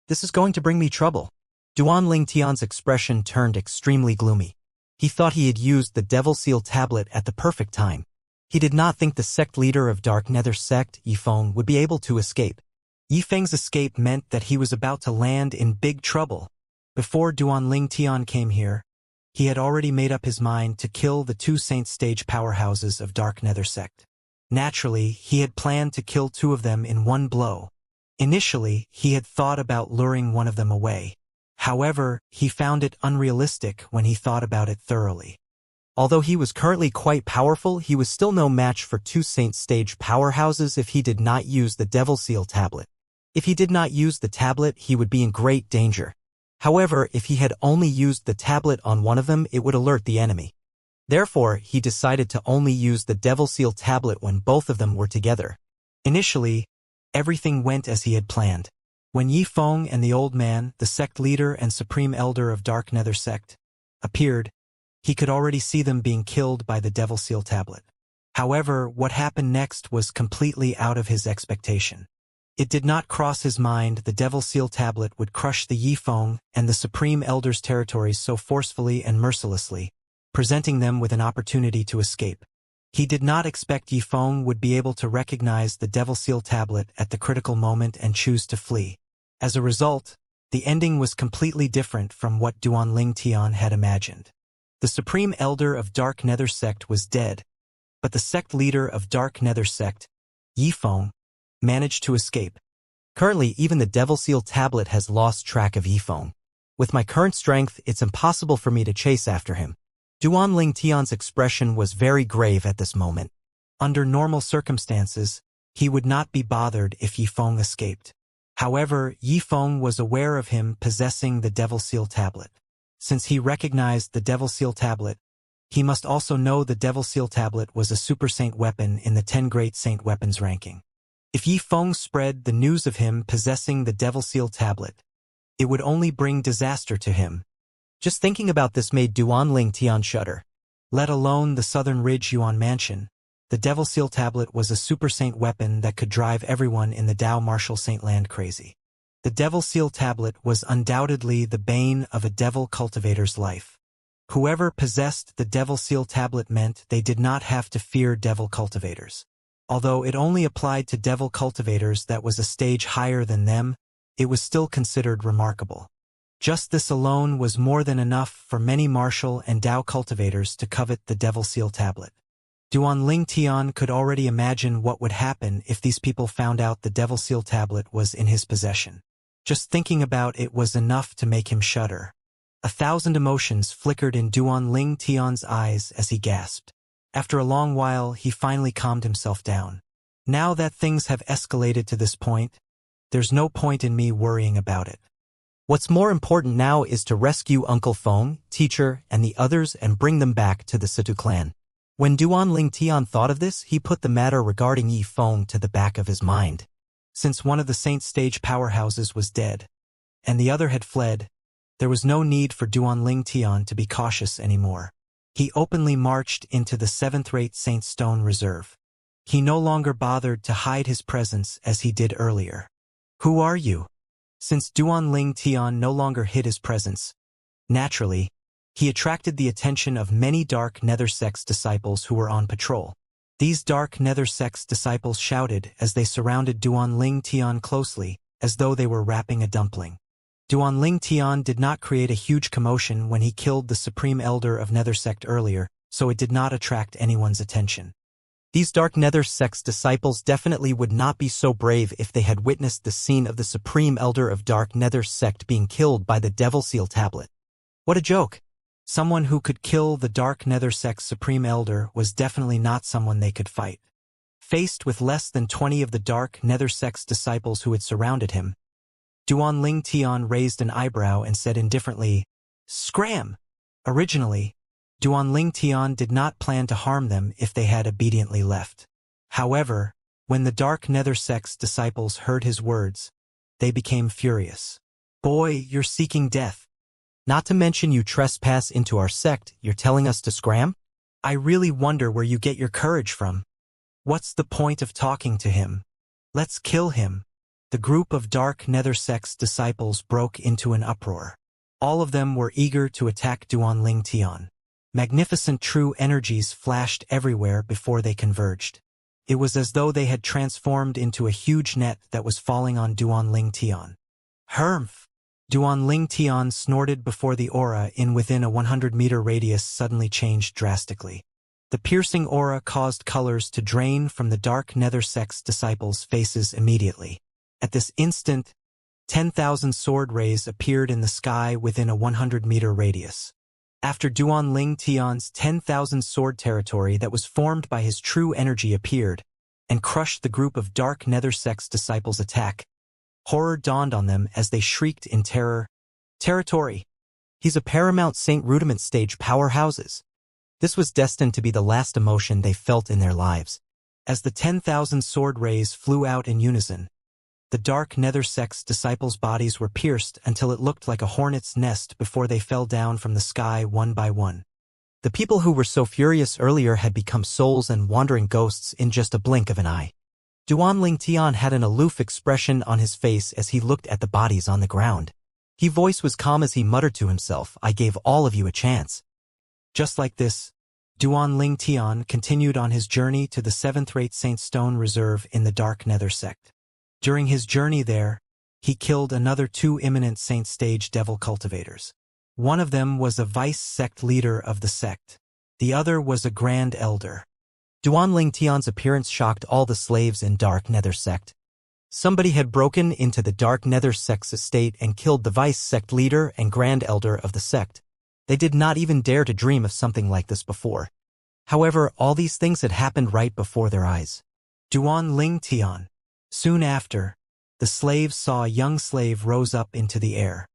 This is going to bring me trouble. Duan Ling Tian's expression turned extremely gloomy. He thought he had used the Devil Seal tablet at the perfect time. He did not think the sect leader of Dark Nether Sect, Yi Feng, would be able to escape. Yi Feng's escape meant that he was about to land in big trouble. Before Duan Ling Tian came here, he had already made up his mind to kill the two Saint Stage powerhouses of Dark Nether Sect. Naturally, he had planned to kill two of them in one blow. Initially, he had thought about luring one of them away. However, he found it unrealistic when he thought about it thoroughly. Although he was currently quite powerful, he was still no match for two Saint Stage powerhouses if he did not use the Devil Seal tablet. If he did not use the tablet, he would be in great danger. However, if he had only used the tablet on one of them, it would alert the enemy. Therefore, he decided to only use the Devil Seal tablet when both of them were together. Initially, everything went as he had planned. When Yi Feng and the old man, the sect leader and supreme elder of Dark Nether sect, appeared, he could already see them being killed by the Devil Seal tablet. However, what happened next was completely out of his expectation. It did not cross his mind the Devil Seal tablet would crush the Yi Feng and the Supreme Elder's territories so forcefully and mercilessly, presenting them with an opportunity to escape. He did not expect Yi Feng would be able to recognize the Devil Seal tablet at the critical moment and choose to flee. As a result, the ending was completely different from what Duanling Tian had imagined. The Supreme Elder of Dark Nether sect was dead, but the sect leader of Dark Nether sect, Yi Feng, managed to escape. Currently, even the Devil Seal tablet has lost track of Yi Feng. With my current strength, it's impossible for me to chase after him. Duanling Tian's expression was very grave at this moment. Under normal circumstances, he would not be bothered if Yi Feng escaped. However, Yi Feng was aware of him possessing the Devil Seal tablet. Since he recognized the Devil Seal tablet, he must also know the Devil Seal tablet was a Super Saint weapon in the 10 Great Saint Weapons ranking. If Yi Feng spread the news of him possessing the Devil Seal tablet, it would only bring disaster to him. Just thinking about this made Duanling Tian shudder. Let alone the Southern Ridge Yuan Mansion, the Devil Seal tablet was a Super Saint weapon that could drive everyone in the Dao Martial Saint land crazy. The Devil Seal tablet was undoubtedly the bane of a devil cultivator's life. Whoever possessed the Devil Seal tablet meant they did not have to fear devil cultivators. Although it only applied to devil cultivators that was a stage higher than them, it was still considered remarkable. Just this alone was more than enough for many martial and Dao cultivators to covet the Devil Seal tablet. Duanling Tian could already imagine what would happen if these people found out the Devil Seal tablet was in his possession. Just thinking about it was enough to make him shudder. 1,000 emotions flickered in Duanling Tian's eyes as he gasped. After a long while, he finally calmed himself down. Now that things have escalated to this point, there's no point in me worrying about it. What's more important now is to rescue Uncle Feng, teacher, and the others and bring them back to the Situ clan. When Duanling Tian thought of this, he put the matter regarding Yi Feng to the back of his mind. Since one of the Saint stage powerhouses was dead, and the other had fled, there was no need for Duanling Tian to be cautious anymore. He openly marched into the 7th-rate Saint Stone Reserve. He no longer bothered to hide his presence as he did earlier. Who are you? Since Duanling Tian no longer hid his presence, naturally, he attracted the attention of many Dark Nether sect's disciples who were on patrol. These Dark Nether sect's disciples shouted as they surrounded Duanling Tian closely, as though they were wrapping a dumpling. Duanling Tian did not create a huge commotion when he killed the Supreme Elder of Nether sect earlier, so it did not attract anyone's attention. These Dark Nether sect's disciples definitely would not be so brave if they had witnessed the scene of the Supreme Elder of Dark Nether sect being killed by the Devil Seal tablet. What a joke! Someone who could kill the Dark Nether sect's Supreme Elder was definitely not someone they could fight. Faced with less than 20 of the Dark Nether sect's disciples who had surrounded him, Duanling Tian raised an eyebrow and said indifferently, "Scram!" Originally, Duanling Tian did not plan to harm them if they had obediently left. However, when the Dark Nether sect's disciples heard his words, they became furious. "Boy, you're seeking death. Not to mention you trespass into our sect, you're telling us to scram? I really wonder where you get your courage from. What's the point of talking to him? Let's kill him." The group of Dark Nether sect's disciples broke into an uproar. All of them were eager to attack Duanling Tian. Magnificent true energies flashed everywhere before they converged. It was as though they had transformed into a huge net that was falling on Duanling Tian. Humph! Duanling Tian snorted before the aura within a 100-meter radius suddenly changed drastically. The piercing aura caused colors to drain from the Dark Nether sect's disciples' faces immediately. At this instant, 10,000 sword rays appeared in the sky within a 100-meter radius. After Duanling Tian's 10,000 sword territory that was formed by his true energy appeared and crushed the group of Dark Nether sect's disciples' attack, horror dawned on them as they shrieked in terror. Territory! He's a Paramount Saint Rudiment stage powerhouses. This was destined to be the last emotion they felt in their lives. As the 10,000 sword rays flew out in unison, The dark nether sect's disciples' bodies were pierced until it looked like a hornet's nest before they fell down from the sky one by one. The people who were so furious earlier had become souls and wandering ghosts in just a blink of an eye. Duan Lingtian had an aloof expression on his face as he looked at the bodies on the ground. His voice was calm as he muttered to himself, "I gave all of you a chance." Just like this, Duan Lingtian continued on his journey to the 7th-rate Saint Stone Reserve in the Dark Nether sect. During his journey there, he killed another 2 imminent Saint Stage Devil cultivators. One of them was a vice sect leader of the sect. The other was a Grand Elder. Duan Lingtian's appearance shocked all the slaves in Dark Nether sect. Somebody had broken into the Dark Nether sect's estate and killed the vice sect leader and Grand Elder of the sect. They did not even dare to dream of something like this before. However, all these things had happened right before their eyes. Duan Lingtian. Soon after, the slaves saw a young slave rose up into the air.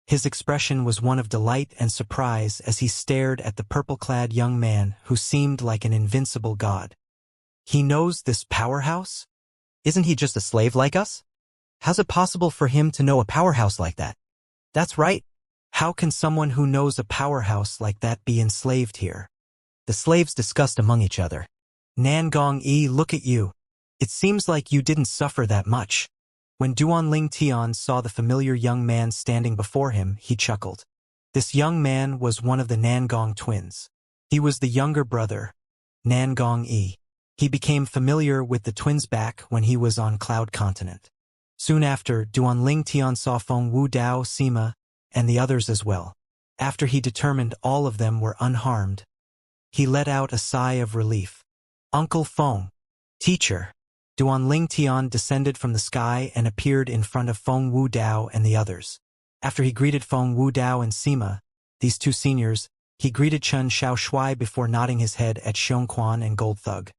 His expression was one of delight and surprise as he stared at the purple-clad young man who seemed like an invincible god. He knows this powerhouse? Isn't he just a slave like us? How's it possible for him to know a powerhouse like that? That's right. How can someone who knows a powerhouse like that be enslaved here? The slaves discussed among each other. Nangong-yi, look at you. It seems like you didn't suffer that much. When Duan Lingtian saw the familiar young man standing before him, he chuckled. This young man was one of the Nangong twins. He was the younger brother, Nangong-yi. He became familiar with the twins back when he was on Cloud Continent. Soon after, Duan Lingtian saw Feng Wu Dao, Sima, and the others as well. After he determined all of them were unharmed, he let out a sigh of relief. Uncle Feng. Teacher. Duan Lingtian descended from the sky and appeared in front of Feng Wu Dao and the others. After he greeted Feng Wu Dao and Sima, these 2 seniors, he greeted Chen Xiaoshui before nodding his head at Xiongquan and Gold Thug.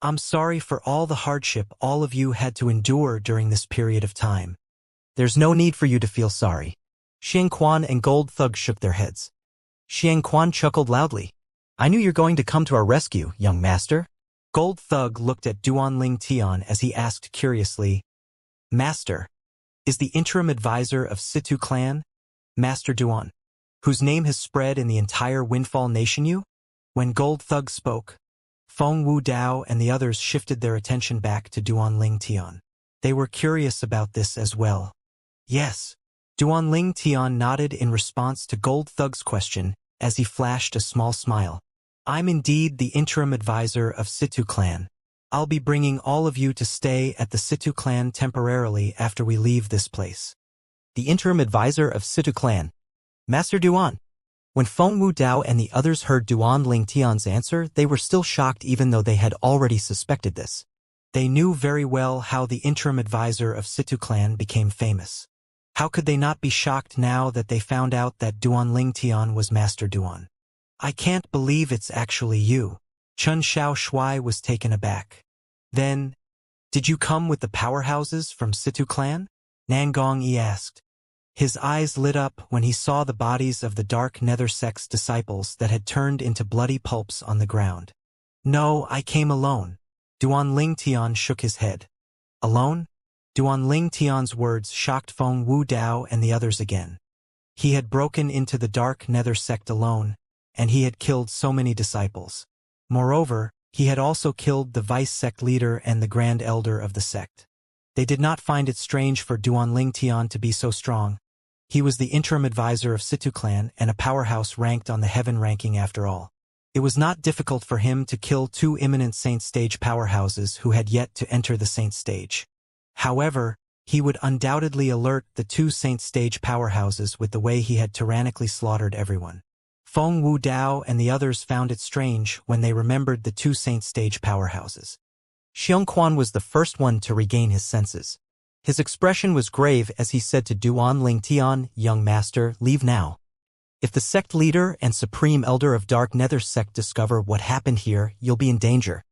I'm sorry for all the hardship all of you had to endure during this period of time. There's no need for you to feel sorry. Xiongquan and Gold Thug shook their heads. Xiongquan chuckled loudly. I knew you're going to come to our rescue, young master. Gold Thug looked at Duan Lingtian as he asked curiously, Master, is the interim advisor of Situ clan, Master Duan, whose name has spread in the entire Windfall Nation you? When Gold Thug spoke, Feng Wu Dao and the others shifted their attention back to Duan Lingtian. They were curious about this as well. Yes. Duan Lingtian nodded in response to Gold Thug's question as he flashed a small smile. I'm indeed the interim advisor of Situ clan. I'll be bringing all of you to stay at the Situ clan temporarily after we leave this place. The interim advisor of Situ clan. Master Duan. When Feng Wu Dao and the others heard Duan Lingtian's answer, they were still shocked even though they had already suspected this. They knew very well how the interim advisor of Situ clan became famous. How could they not be shocked now that they found out that Duan Lingtian was Master Duan? I can't believe it's actually you. Chen Xiaoshui was taken aback. Then, did you come with the powerhouses from Situ clan? Nangong-yi asked. His eyes lit up when he saw the bodies of the Dark Nether sect's disciples that had turned into bloody pulps on the ground. No, I came alone. Duan Lingtian shook his head. Alone? Duan Lingtian's words shocked Feng Wu Dao and the others again. He had broken into the Dark Nether sect alone, and he had killed so many disciples. Moreover, he had also killed the vice sect leader and the Grand Elder of the sect. They did not find it strange for Duan Lingtian to be so strong. He was the interim advisor of Situ clan and a powerhouse ranked on the heaven ranking after all. It was not difficult for him to kill 2 imminent Saint Stage powerhouses who had yet to enter the Saint Stage. However, he would undoubtedly alert the 2 Saint Stage powerhouses with the way he had tyrannically slaughtered everyone. Feng Wu Dao and the others found it strange when they remembered the 2 Saint Stage powerhouses. Xiongquan was the first one to regain his senses. His expression was grave as he said to Duan Lingtian, Young Master, leave now. If the sect leader and supreme elder of Dark Nether sect discover what happened here, you'll be in danger.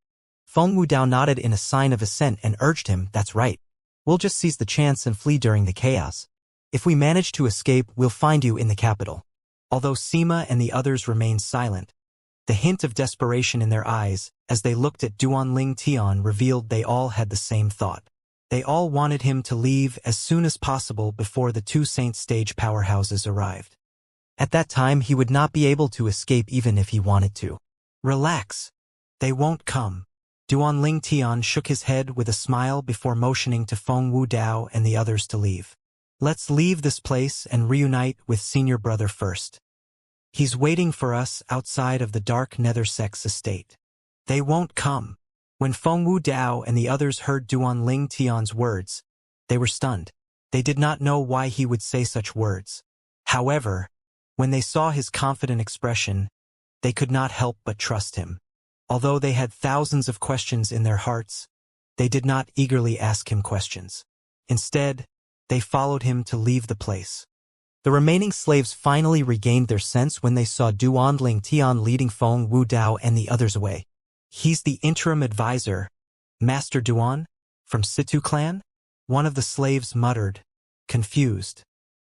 Feng Wu Dao nodded in a sign of assent and urged him, that's right. We'll just seize the chance and flee during the chaos. If we manage to escape, we'll find you in the capital. Although Sima and the others remained silent, the hint of desperation in their eyes, as they looked at Duan Lingtian, revealed they all had the same thought. They all wanted him to leave as soon as possible before the two Saint stage powerhouses arrived. At that time he would not be able to escape even if he wanted to. Relax. They won't come. Duan Tian shook his head with a smile before motioning to Feng Wu Dao and the others to leave. Let's leave this place and reunite with senior brother first. He's waiting for us outside of the dark nether sex estate. They won't come. When Feng Wu Dao and the others heard Duan Tian's words, they were stunned. They did not know why he would say such words. However, when they saw his confident expression, they could not help but trust him. Although they had thousands of questions in their hearts, they did not eagerly ask him questions. Instead, they followed him to leave the place. The remaining slaves finally regained their sense when they saw Duan Tian leading Feng Wu Dao and the others away. He's the interim advisor, Master Duan, from Situ clan? One of the slaves muttered, confused.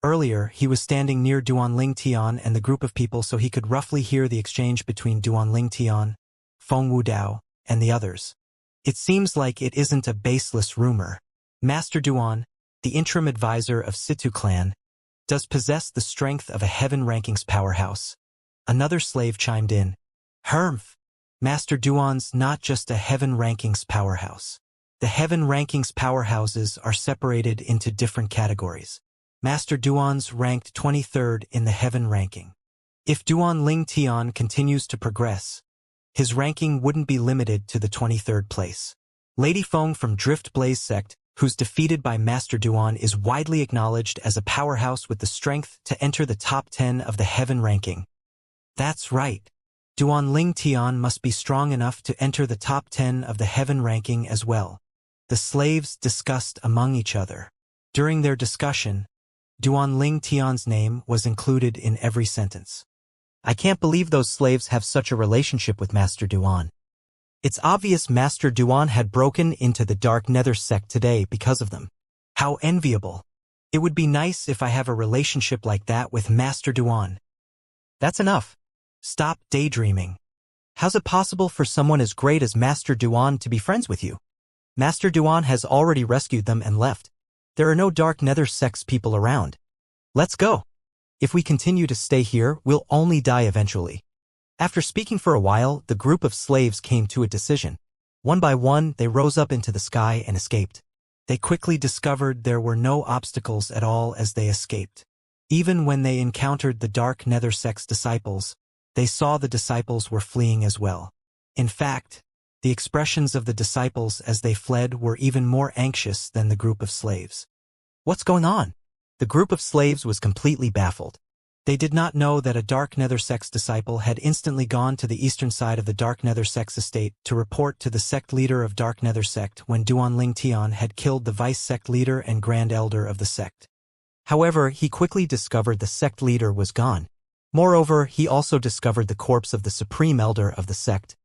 Earlier, he was standing near Duan Tian and the group of people so he could roughly hear the exchange between Duan Tian, Feng Wu Dao, and the others. It seems like it isn't a baseless rumor. Master Duan, the interim advisor of Situ clan, does possess the strength of a heaven rankings powerhouse. Another slave chimed in. Hermf. Master Duan's not just a heaven rankings powerhouse. The heaven rankings powerhouses are separated into different categories. Master Duan's ranked 23rd in the heaven ranking. If Duan Tian continues to progress, his ranking wouldn't be limited to the 23rd place. Lady Feng from Drift Blaze sect, who's defeated by Master Duan, is widely acknowledged as a powerhouse with the strength to enter the top 10 of the heaven ranking. That's right. Duan Tian must be strong enough to enter the top 10 of the heaven ranking as well. The slaves discussed among each other. During their discussion, Duan Tian's name was included in every sentence. I can't believe those slaves have such a relationship with Master Duan. It's obvious Master Duan had broken into the Dark Nether sect today because of them. How enviable. It would be nice if I have a relationship like that with Master Duan. That's enough. Stop daydreaming. How's it possible for someone as great as Master Duan to be friends with you? Master Duan has already rescued them and left. There are no Dark Nether sects people around. Let's go. If we continue to stay here, we'll only die eventually. After speaking for a while, the group of slaves came to a decision. One by one, they rose up into the sky and escaped. They quickly discovered there were no obstacles at all as they escaped. Even when they encountered the Dark Nether sect's disciples, they saw the disciples were fleeing as well. In fact, the expressions of the disciples as they fled were even more anxious than the group of slaves. What's going on? The group of slaves was completely baffled. They did not know that a Dark Nether sect's disciple had instantly gone to the eastern side of the Dark Nether sect's estate to report to the sect leader of Dark Nether sect when Duan Tian had killed the vice sect leader and grand elder of the sect. However, he quickly discovered the sect leader was gone. Moreover, he also discovered the corpse of the supreme elder of the sect.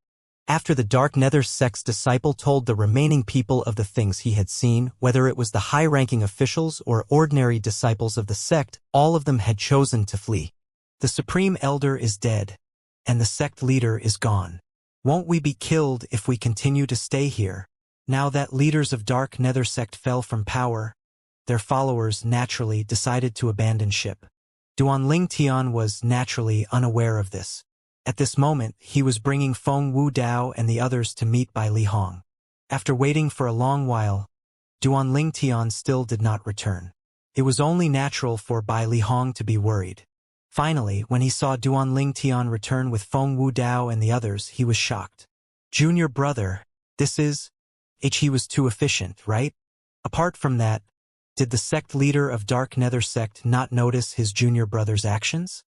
After the Dark Nether sect's disciple told the remaining people of the things he had seen, whether it was the high-ranking officials or ordinary disciples of the sect, all of them had chosen to flee. The supreme elder is dead, and the sect leader is gone. Won't we be killed if we continue to stay here? Now that leaders of Dark Nether sect fell from power, their followers naturally decided to abandon ship. Duan Tian was naturally unaware of this. At this moment, he was bringing Feng Wu Dao and the others to meet Bai Li Hong. After waiting for a long while, Duan Tian still did not return. It was only natural for Bai Li Hong to be worried. Finally, when he saw Duan Tian return with Feng Wu Dao and the others, he was shocked. Junior brother, this is... He was too efficient, right? Apart from that, did the sect leader of Dark Nether sect not notice his junior brother's actions?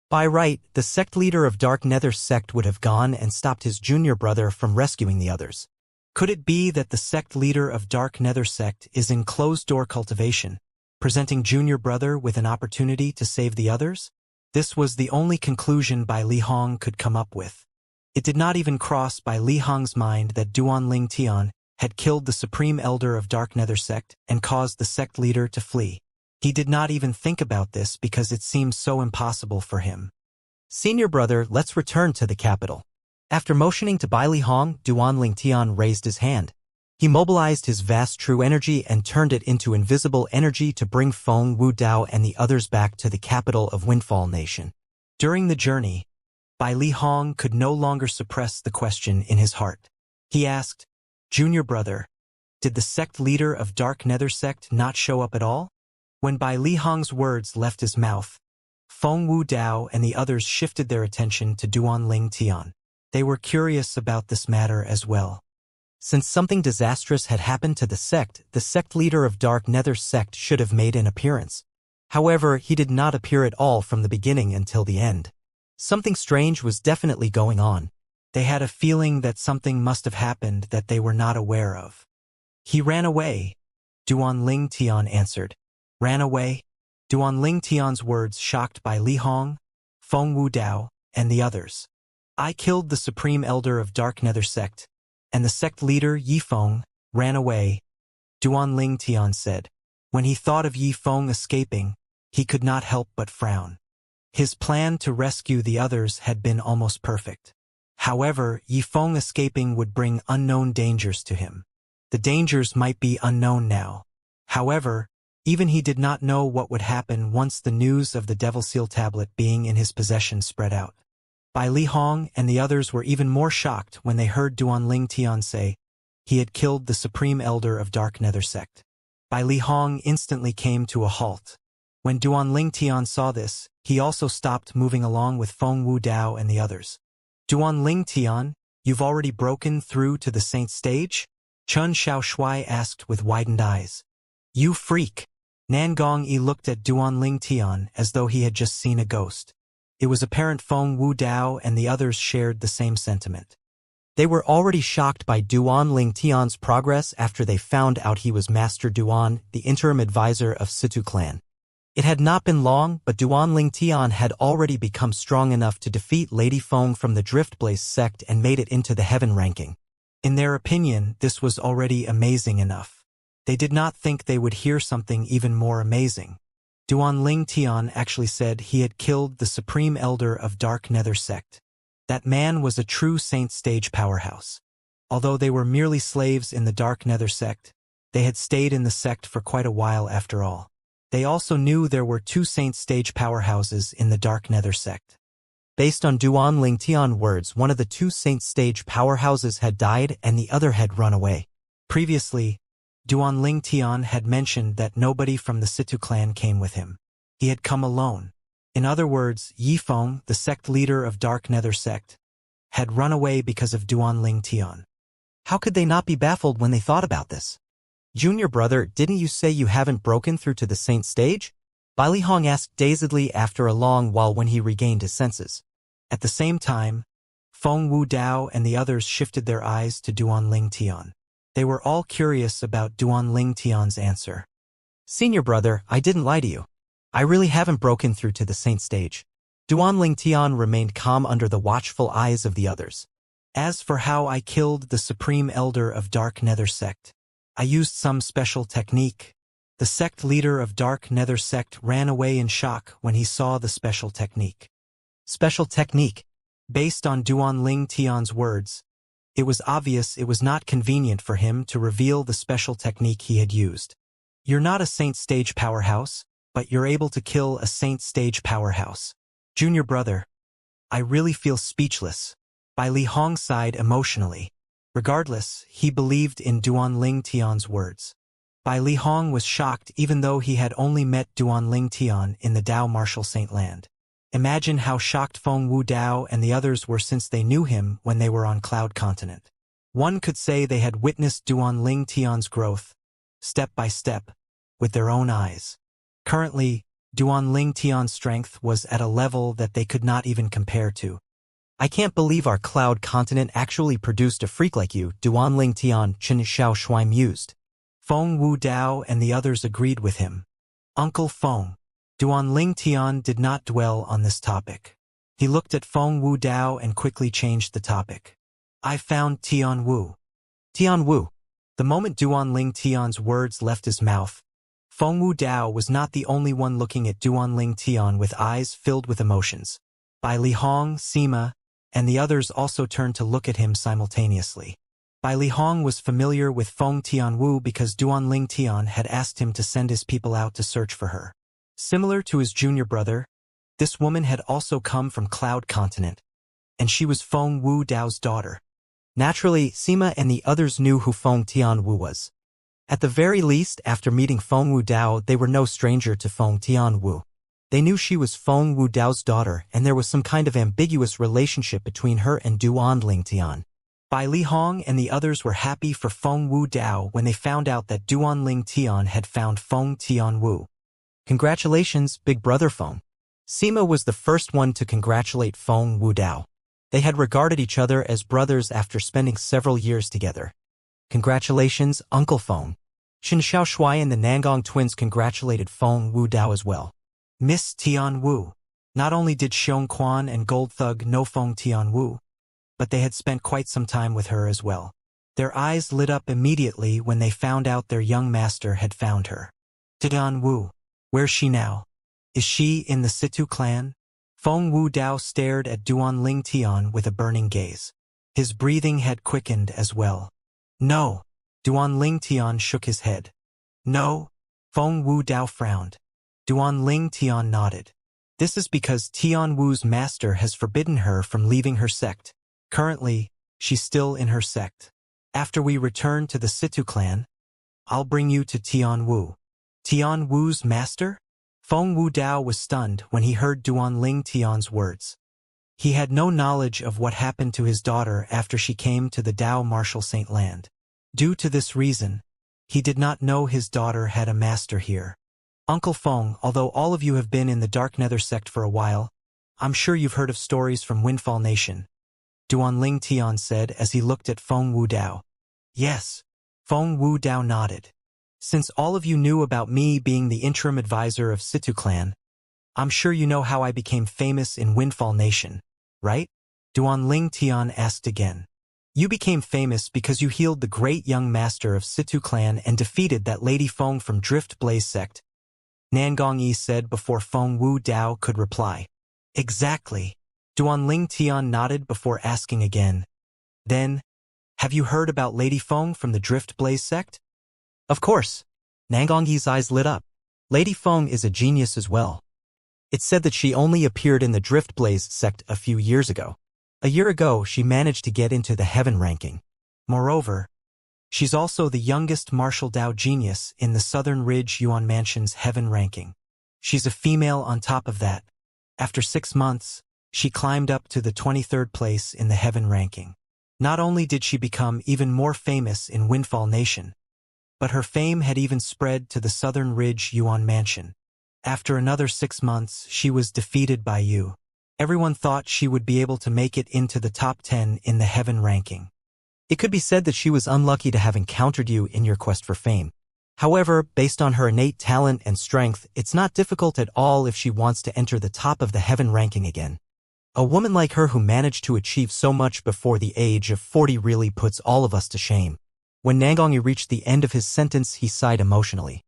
By right, the sect leader of Dark Nether sect would have gone and stopped his junior brother from rescuing the others. Could it be that the sect leader of Dark Nether sect is in closed-door cultivation, presenting junior brother with an opportunity to save the others? This was the only conclusion Bai Li Hong could come up with. It did not even cross Bai Li Hong's mind that Duan Tian had killed the supreme elder of Dark Nether sect and caused the sect leader to flee. He did not even think about this because it seemed so impossible for him. Senior brother, let's return to the capital. After motioning to Bai Li Hong, Duan Tian raised his hand. He mobilized his vast true energy and turned it into invisible energy to bring Feng Wudao and the others back to the capital of Windfall Nation. During the journey, Bai Li Hong could no longer suppress the question in his heart. He asked, "Junior brother, did the sect leader of Dark Nether sect not show up at all?" When Bai Li Hong's words left his mouth, Feng Wudao and the others shifted their attention to Duan Ling Tian. They were curious about this matter as well. Since something disastrous had happened to the sect leader of Dark Nether sect should have made an appearance. However, he did not appear at all from the beginning until the end. Something strange was definitely going on. They had a feeling that something must have happened that they were not aware of. "He ran away," Duan Ling Tian answered. "Ran away?" Duan Ling Tian's words shocked Bai Li Hong, Feng Wudao, and the others. "I killed the Supreme Elder of Dark Nether sect, and the sect leader, Yi Feng, ran away," Duan Ling Tian said. When he thought of Yi Feng escaping, he could not help but frown. His plan to rescue the others had been almost perfect. However, Yi Feng escaping would bring unknown dangers to him. The dangers might be unknown now. However, even he did not know what would happen once the news of the Devil Seal tablet being in his possession spread out. Bai Li Hong and the others were even more shocked when they heard Duan Ling Tian say he had killed the Supreme Elder of Dark Nether sect. Bai Li Hong instantly came to a halt. When Duan Ling Tian saw this, he also stopped moving along with Feng Wudao and the others. "Duan Ling Tian, you've already broken through to the saint stage?" Chun Xiaoshui asked with widened eyes. "You freak!" Nan Gongyi looked at Duan Ling Tian as though he had just seen a ghost. It was apparent Feng Wudao and the others shared the same sentiment. They were already shocked by Duan Ling Tian's progress after they found out he was Master Duan, the interim advisor of Situ clan. It had not been long, but Duan Ling Tian had already become strong enough to defeat Lady Feng from the Driftblaze sect and made it into the heaven ranking. In their opinion, this was already amazing enough. They did not think they would hear something even more amazing. Duan Ling Tian actually said he had killed the Supreme Elder of Dark Nether sect. That man was a true saint stage powerhouse. Although they were merely slaves in the Dark Nether sect, they had stayed in the sect for quite a while after all. They also knew there were two saint stage powerhouses in the Dark Nether sect. Based on Duan Ling Tian words, one of the two saint stage powerhouses had died and the other had run away. Previously, Duan Ling Tian had mentioned that nobody from the Situ clan came with him. He had come alone. In other words, Yi Feng, the sect leader of Dark Nether sect, had run away because of Duan Ling Tian. How could they not be baffled when they thought about this? "Junior brother, didn't you say you haven't broken through to the saint stage?" Bai Li Hong asked dazedly after a long while when he regained his senses. At the same time, Feng Wudao and the others shifted their eyes to Duan Ling Tian. They were all curious about Duan Ling Tian's answer. "Senior brother, I didn't lie to you. I really haven't broken through to the saint stage." Duan Ling Tian remained calm under the watchful eyes of the others. "As for how I killed the Supreme Elder of Dark Nether sect, I used some special technique. The sect leader of Dark Nether sect ran away in shock when he saw the special technique." Special technique. Based on Duan Ling Tian's words, it was obvious it was not convenient for him to reveal the special technique he had used. "You're not a saint stage powerhouse, but you're able to kill a saint stage powerhouse. Junior brother, I really feel speechless." Bai Li Hong sighed emotionally. Regardless, he believed in Duan Ling Tian's words. Bai Li Hong was shocked even though he had only met Duan Ling Tian in the Dao Martial Saint Land. Imagine how shocked Feng Wudao and the others were since they knew him when they were on Cloud Continent. One could say they had witnessed Duan Ling Tian's growth, step by step, with their own eyes. Currently, Duan Ling Tian's strength was at a level that they could not even compare to. "I can't believe our Cloud Continent actually produced a freak like you," Duan Ling Tian Chen Xiaoshui mused. Feng Wudao and the others agreed with him. "Uncle Feng." Duan Ling Tian did not dwell on this topic. He looked at Feng Wudao and quickly changed the topic. "I found Tian Wu." Tian Wu. The moment Duan Ling Tian's words left his mouth, Feng Wudao was not the only one looking at Duan Ling Tian with eyes filled with emotions. Bai Li Hong, Sima, and the others also turned to look at him simultaneously. Bai Li Hong was familiar with Feng Tianwu because Duan Ling Tian had asked him to send his people out to search for her. Similar to his junior brother, this woman had also come from Cloud Continent, and she was Feng Wu Dao's daughter. Naturally, Sima and the others knew who Feng Tianwu was. At the very least, after meeting Feng Wu Dao, they were no stranger to Feng Tianwu. They knew she was Feng Wu Dao's daughter, and there was some kind of ambiguous relationship between her and Duan Ling Tian. Bai Li Hong and the others were happy for Feng Wu Dao when they found out that Duan Ling Tian had found Feng Tianwu. Congratulations, big brother Feng. Sima was the first one to congratulate Feng Wu Dao. They had regarded each other as brothers after spending several years together. Congratulations, Uncle Feng. Xianxia Shuai and the Nangong twins congratulated Feng Wu Dao as well. Miss Tianwu. Not only did Xiong Quan and Gold Thug know Feng Tianwu, but they had spent quite some time with her as well. Their eyes lit up immediately when they found out their young master had found her. Tianwu. Where's she now? Is she in the Situ clan? Feng Wu Dao stared at Duan Ling Tian with a burning gaze. His breathing had quickened as well. No. Duan Ling Tian shook his head. No. Feng Wu Dao frowned. Duan Ling Tian nodded. This is because Tian Wu's master has forbidden her from leaving her sect. Currently, she's still in her sect. After we return to the Situ clan, I'll bring you to Tian Wu. Tian Wu's master? Feng Wu Dao was stunned when he heard Duan Ling Tian's words. He had no knowledge of what happened to his daughter after she came to the Dao Martial Saint Land. Due to this reason, he did not know his daughter had a master here. Uncle Feng, although all of you have been in the Dark Nether sect for a while, I'm sure you've heard of stories from Windfall Nation, Duan Ling Tian said as he looked at Feng Wu Dao. Yes. Feng Wu Dao nodded. Since all of you knew about me being the interim advisor of Situ clan, I'm sure you know how I became famous in Windfall Nation, right? Duan Ling Tian asked again. You became famous because you healed the great young master of Situ clan and defeated that Lady Feng from Drift Blaze sect, Nangong Yi said before Feng Wu Dao could reply. Exactly. Duan Ling Tian nodded before asking again. Then, have you heard about Lady Feng from the Drift Blaze sect? Of course. Nangong Yi's eyes lit up. Lady Feng is a genius as well. It's said that she only appeared in the Drift Blaze sect a few years ago. A year ago, she managed to get into the Heaven ranking. Moreover, she's also the youngest martial Dao genius in the Southern Ridge Yuan Mansion's Heaven ranking. She's a female on top of that. After 6 months, she climbed up to the 23rd place in the Heaven ranking. Not only did she become even more famous in Windfall Nation, but her fame had even spread to the Southern Ridge Yuan Mansion. After another 6 months, she was defeated by you. Everyone thought she would be able to make it into the top 10 in the Heaven ranking. It could be said that she was unlucky to have encountered you in your quest for fame. However, based on her innate talent and strength, it's not difficult at all if she wants to enter the top of the Heaven ranking again. A woman like her who managed to achieve so much before the age of 40 really puts all of us to shame. When Nangongyi reached the end of his sentence, he sighed emotionally.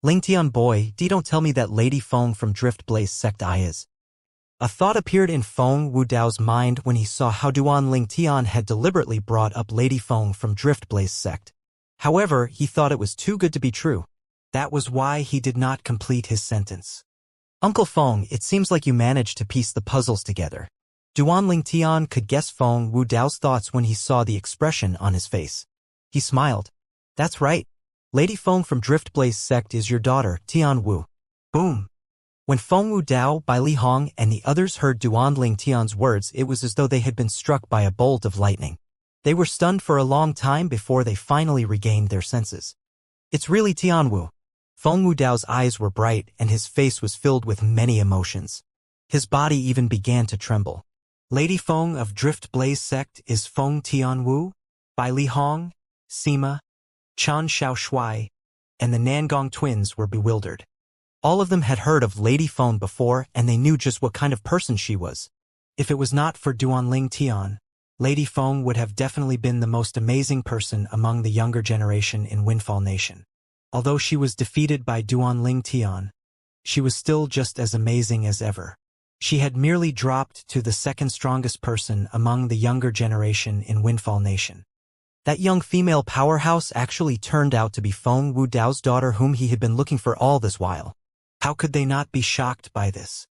Lingtian boy, don't tell me that Lady Feng from Drift Blaze sect I is. A thought appeared in Feng Wu Dao's mind when he saw how Duan Lingtian had deliberately brought up Lady Feng from Drift Blaze sect. However, he thought it was too good to be true. That was why he did not complete his sentence. Uncle Feng, it seems like you managed to piece the puzzles together. Duan Lingtian could guess Feng Wu Dao's thoughts when he saw the expression on his face. He smiled. That's right. Lady Feng from Drift Blaze sect is your daughter, Tian Wu. Boom. When Feng Wu Dao, Bai Li Hong, and the others heard Duan Lingtian's words, it was as though they had been struck by a bolt of lightning. They were stunned for a long time before they finally regained their senses. It's really Tian Wu. Feng Wu Dao's eyes were bright and his face was filled with many emotions. His body even began to tremble. Lady Feng of Drift Blaze sect is Feng Tian Wu? Bai Li Hong, Sima, Chan Xiao Shuai, and the Nangong twins were bewildered. All of them had heard of Lady Feng before and they knew just what kind of person she was. If it was not for Duan Ling Tian, Lady Feng would have definitely been the most amazing person among the younger generation in Windfall Nation. Although she was defeated by Duan Ling Tian, she was still just as amazing as ever. She had merely dropped to the second strongest person among the younger generation in Windfall Nation. That young female powerhouse actually turned out to be Feng Wudao's daughter whom he had been looking for all this while. How could they not be shocked by this?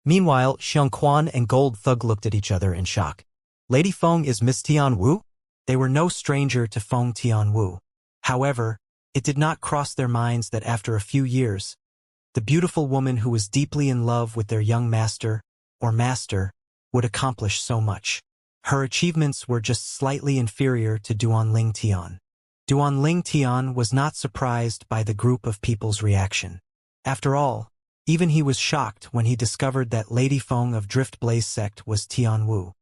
Meanwhile, Xianxia and Gold Thug looked at each other in shock. Lady Feng is Miss Tianwu? They were no stranger to Feng Tianwu. However, it did not cross their minds that after a few years, the beautiful woman who was deeply in love with their young master, or master, would accomplish so much. Her achievements were just slightly inferior to Duanling Tian. Duanling Tian was not surprised by the group of people's reaction. After all, even he was shocked when he discovered that Lady Feng of Drift Blaze sect was Tianwu.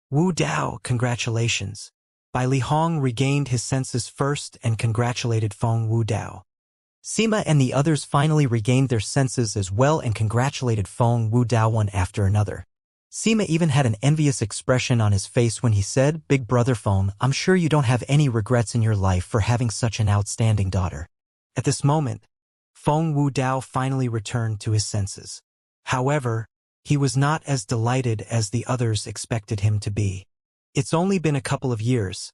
Wu Dao, congratulations. Bai Lihong regained his senses first and congratulated Feng Wu Dao. Sima and the others finally regained their senses as well and congratulated Feng Wu Dao one after another. Sima even had an envious expression on his face when he said, "Big brother Feng, I'm sure you don't have any regrets in your life for having such an outstanding daughter." At this moment, Feng Wu Dao finally returned to his senses. However, he was not as delighted as the others expected him to be. It's only been a couple of years,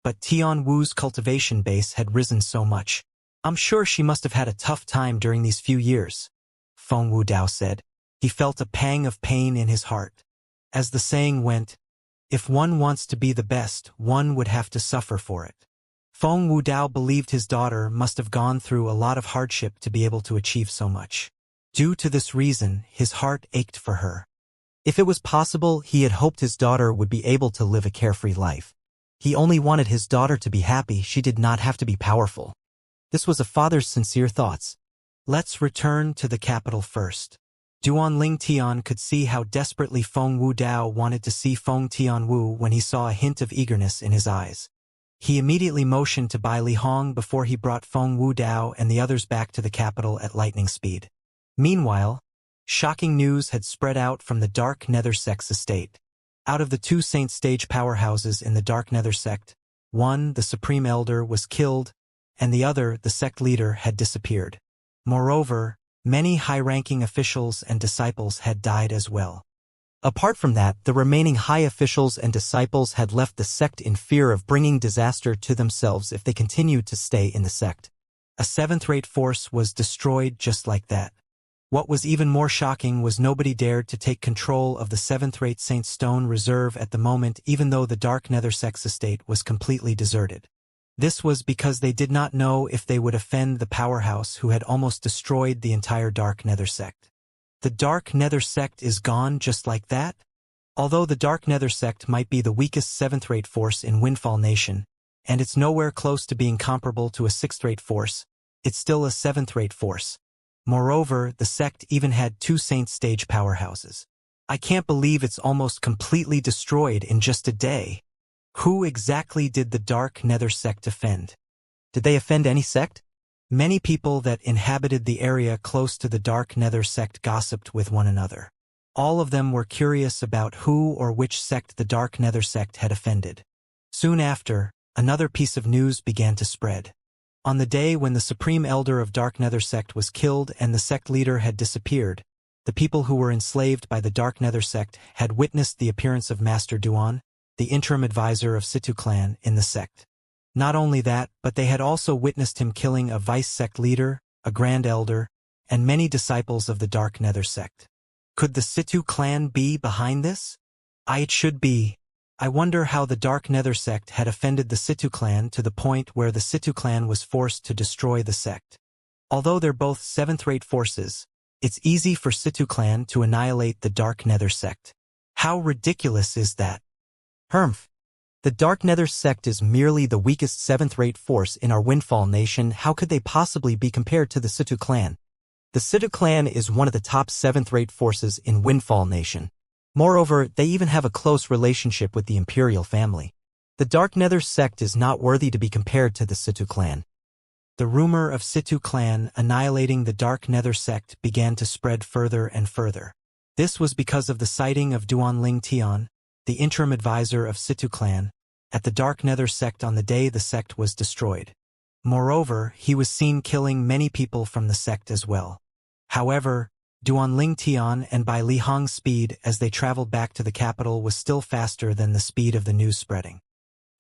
but Tian Wu's cultivation base had risen so much. I'm sure she must have had a tough time during these few years, Feng Wu Dao said. He felt a pang of pain in his heart. As the saying went, if one wants to be the best, one would have to suffer for it. Feng Wu Dao believed his daughter must have gone through a lot of hardship to be able to achieve so much. Due to this reason, his heart ached for her. If it was possible, he had hoped his daughter would be able to live a carefree life. He only wanted his daughter to be happy. She did not have to be powerful. This was a father's sincere thoughts. Let's return to the capital first. Duanling Tian could see how desperately Feng Wu Dao wanted to see Feng Tianwu when he saw a hint of eagerness in his eyes. He immediately motioned to Bai Lihong before he brought Feng Wu Dao and the others back to the capital at lightning speed. Meanwhile, shocking news had spread out from the Dark Nether Sect's estate. Out of the two Saint Stage powerhouses in the Dark Nether Sect, one, the Supreme Elder, was killed, and the other, the sect leader, had disappeared. Moreover, many high-ranking officials and disciples had died as well. Apart from that, the remaining high officials and disciples had left the sect in fear of bringing disaster to themselves if they continued to stay in the sect. A seventh-rate force was destroyed just like that. What was even more shocking was nobody dared to take control of the seventh-rate Saint Stone Reserve at the moment, even though the Dark Nether Sect's estate was completely deserted. This was because they did not know if they would offend the powerhouse who had almost destroyed the entire Dark Nether Sect. The Dark Nether Sect is gone just like that? Although the Dark Nether Sect might be the weakest seventh-rate force in Windfall Nation, and it's nowhere close to being comparable to a sixth-rate force, it's still a seventh-rate force. Moreover, the sect even had two Saint Stage powerhouses. I can't believe it's almost completely destroyed in just a day. Who exactly did the Dark Nether Sect offend? Did they offend any sect? Many people that inhabited the area close to the Dark Nether Sect gossiped with one another. All of them were curious about who or which sect the Dark Nether Sect had offended. Soon after, another piece of news began to spread. On the day when the Supreme Elder of Dark Nether Sect was killed and the sect leader had disappeared, the people who were enslaved by the Dark Nether Sect had witnessed the appearance of Master Duan, the interim advisor of Situ clan, in the sect. Not only that, but they had also witnessed him killing a vice-sect leader, a grand elder, and many disciples of the Dark Nether Sect. Could the Situ clan be behind this? It should be. I wonder how the Dark Nether Sect had offended the Situ clan to the point where the Situ clan was forced to destroy the sect. Although they're both seventh-rate forces, it's easy for Situ clan to annihilate the Dark Nether Sect. How ridiculous is that? Humph. The Dark Nether Sect is merely the weakest seventh-rate force in our Windfall Nation. How could they possibly be compared to the Situ clan? The Situ clan is one of the top seventh-rate forces in Windfall Nation. Moreover, they even have a close relationship with the Imperial family. The Dark Nether Sect is not worthy to be compared to the Situ clan. The rumor of Situ clan annihilating the Dark Nether Sect began to spread further and further. This was because of the sighting of Duanling Tian, the interim advisor of Situ clan, at the Dark Nether Sect on the day the sect was destroyed. Moreover, he was seen killing many people from the sect as well. However, Duanling Tian and Bai Lihong's speed as they traveled back to the capital was still faster than the speed of the news spreading.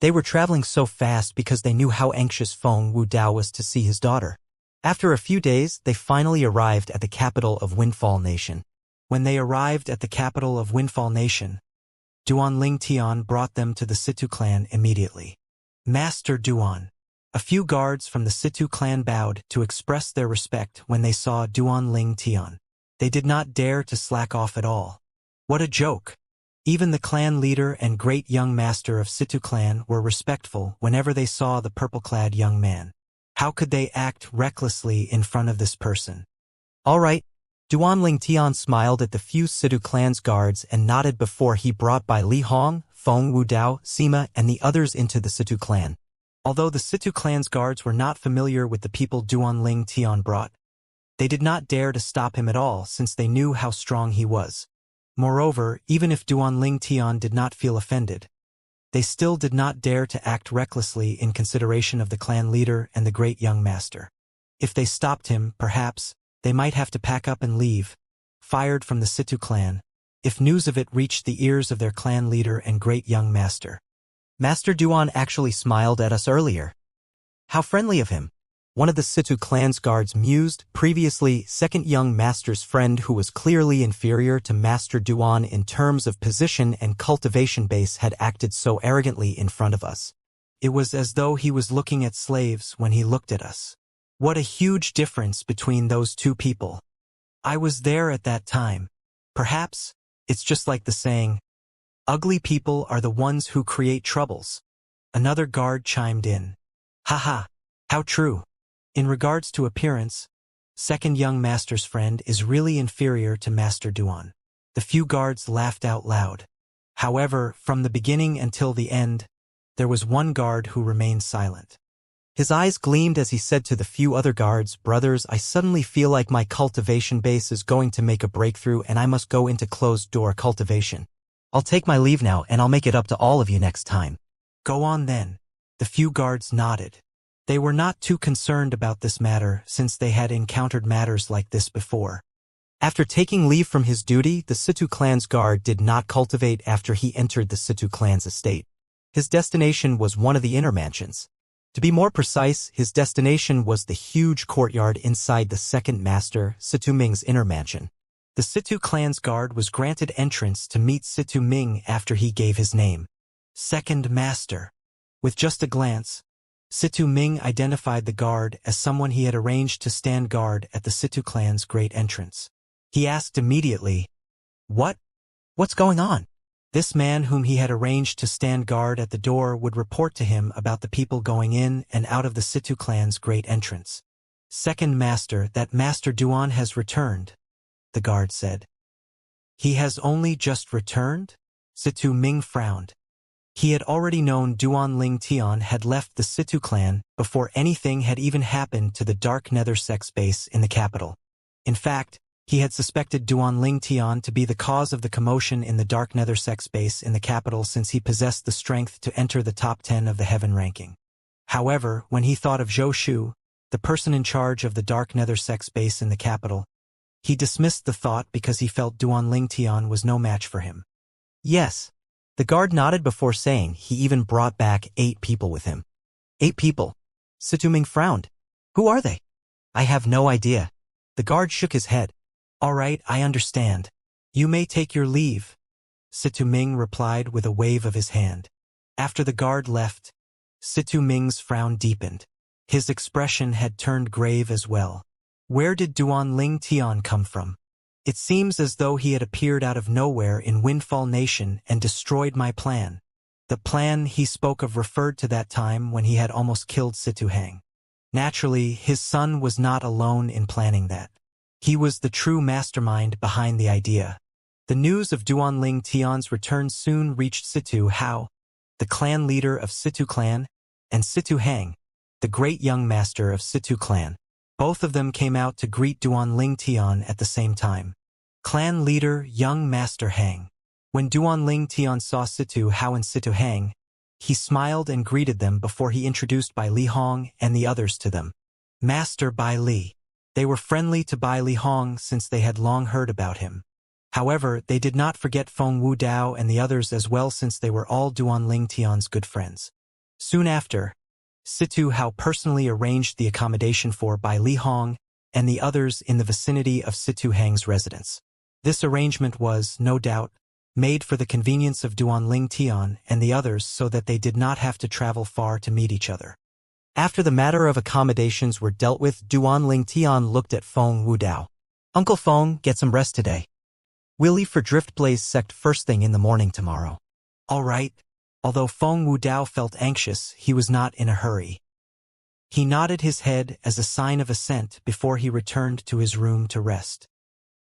They were traveling so fast because they knew how anxious Feng Wudao was to see his daughter. After a few days, they finally arrived at the capital of Windfall Nation. When they arrived at the capital of Windfall Nation, Duan Tian brought them to the Situ clan immediately. Master Duan. A few guards from the Situ clan bowed to express their respect when they saw Duan Tian. They did not dare to slack off at all. What a joke! Even the clan leader and great young master of Situ clan were respectful whenever they saw the purple-clad young man. How could they act recklessly in front of this person? All right. Duan Tian smiled at the few Situ clan's guards and nodded before he brought by Li Hong, Feng Wudao, Sima, and the others into the Situ clan. Although the Situ clan's guards were not familiar with the people Duan Tian brought, they did not dare to stop him at all since they knew how strong he was. Moreover, even if Duan Tian did not feel offended, they still did not dare to act recklessly in consideration of the clan leader and the great young master. If they stopped him, perhaps, they might have to pack up and leave, fired from the Situ clan, if news of it reached the ears of their clan leader and great young master. Master Duan actually smiled at us earlier. How friendly of him. One of the Situ clan's guards mused, previously second young master's friend who was clearly inferior to Master Duan in terms of position and cultivation base had acted so arrogantly in front of us. It was as though he was looking at slaves when he looked at us. What a huge difference between those two people. I was there at that time. Perhaps, it's just like the saying, ugly people are the ones who create troubles. Another guard chimed in. Haha, how true. In regards to appearance, second young master's friend is really inferior to Master Duan. The few guards laughed out loud. However, from the beginning until the end, there was one guard who remained silent. His eyes gleamed as he said to the few other guards, brothers, I suddenly feel like my cultivation base is going to make a breakthrough and I must go into closed-door cultivation. I'll take my leave now and I'll make it up to all of you next time. Go on then. The few guards nodded. They were not too concerned about this matter since they had encountered matters like this before. After taking leave from his duty, the Situ clan's guard did not cultivate after he entered the Situ clan's estate. His destination was one of the inner mansions. To be more precise, his destination was the huge courtyard inside the second master, Situ Ming's inner mansion. The Situ clan's guard was granted entrance to meet Situ Ming after he gave his name. Second master. With just a glance, Situ Ming identified the guard as someone he had arranged to stand guard at the Situ clan's great entrance. He asked immediately, What's going on? This man whom he had arranged to stand guard at the door would report to him about the people going in and out of the Situ clan's great entrance. Second master, that Master Duan has returned, the guard said. He has only just returned? Situ Ming frowned. He had already known Duan Tian had left the Situ clan before anything had even happened to the Dark Nether sex base in the capital. In fact, he had suspected Duan Tian to be the cause of the commotion in the Dark Nether sex base in the capital since he possessed the strength to enter the top 10 of the heaven ranking. However, when he thought of Zhou Shu, the person in charge of the Dark Nether sex base in the capital, he dismissed the thought because he felt Duan Tian was no match for him. Yes. The guard nodded before saying he even brought back 8 people with him. 8 people. Situ Ming frowned. Who are they? I have no idea. The guard shook his head. All right, I understand. You may take your leave, Situ Ming replied with a wave of his hand. After the guard left, Situ Ming's frown deepened. His expression had turned grave as well. Where did Duan Tian come from? It seems as though he had appeared out of nowhere in Windfall Nation and destroyed my plan. The plan he spoke of referred to that time when he had almost killed Situ Hang. Naturally, his son was not alone in planning that. He was the true mastermind behind the idea. The news of Duan Tian's return soon reached Situ Hao, the clan leader of Situ clan, and Situ Hang, the great young master of Situ clan. Both of them came out to greet Duan Tian at the same time. Clan leader, young master Hang. When Duan Tian saw Situ Hao and Situ Hang, he smiled and greeted them before he introduced Bai Li Hong and the others to them. Master Bai Li. They were friendly to Bai Li Hong since they had long heard about him. However, they did not forget Feng Wudao and the others as well since they were all Duan Tian's good friends. Soon after, Situ Hao personally arranged the accommodation for Bai Li Hong and the others in the vicinity of Situ Hang's residence. This arrangement was, no doubt, made for the convenience of Duan Ling Tian and the others so that they did not have to travel far to meet each other. After the matter of accommodations were dealt with, Duan Ling Tian looked at Feng Wudao. Uncle Feng, get some rest today. We'll leave for Driftblaze sect first thing in the morning tomorrow. All right. Although Feng Wudao felt anxious, he was not in a hurry. He nodded his head as a sign of assent before he returned to his room to rest.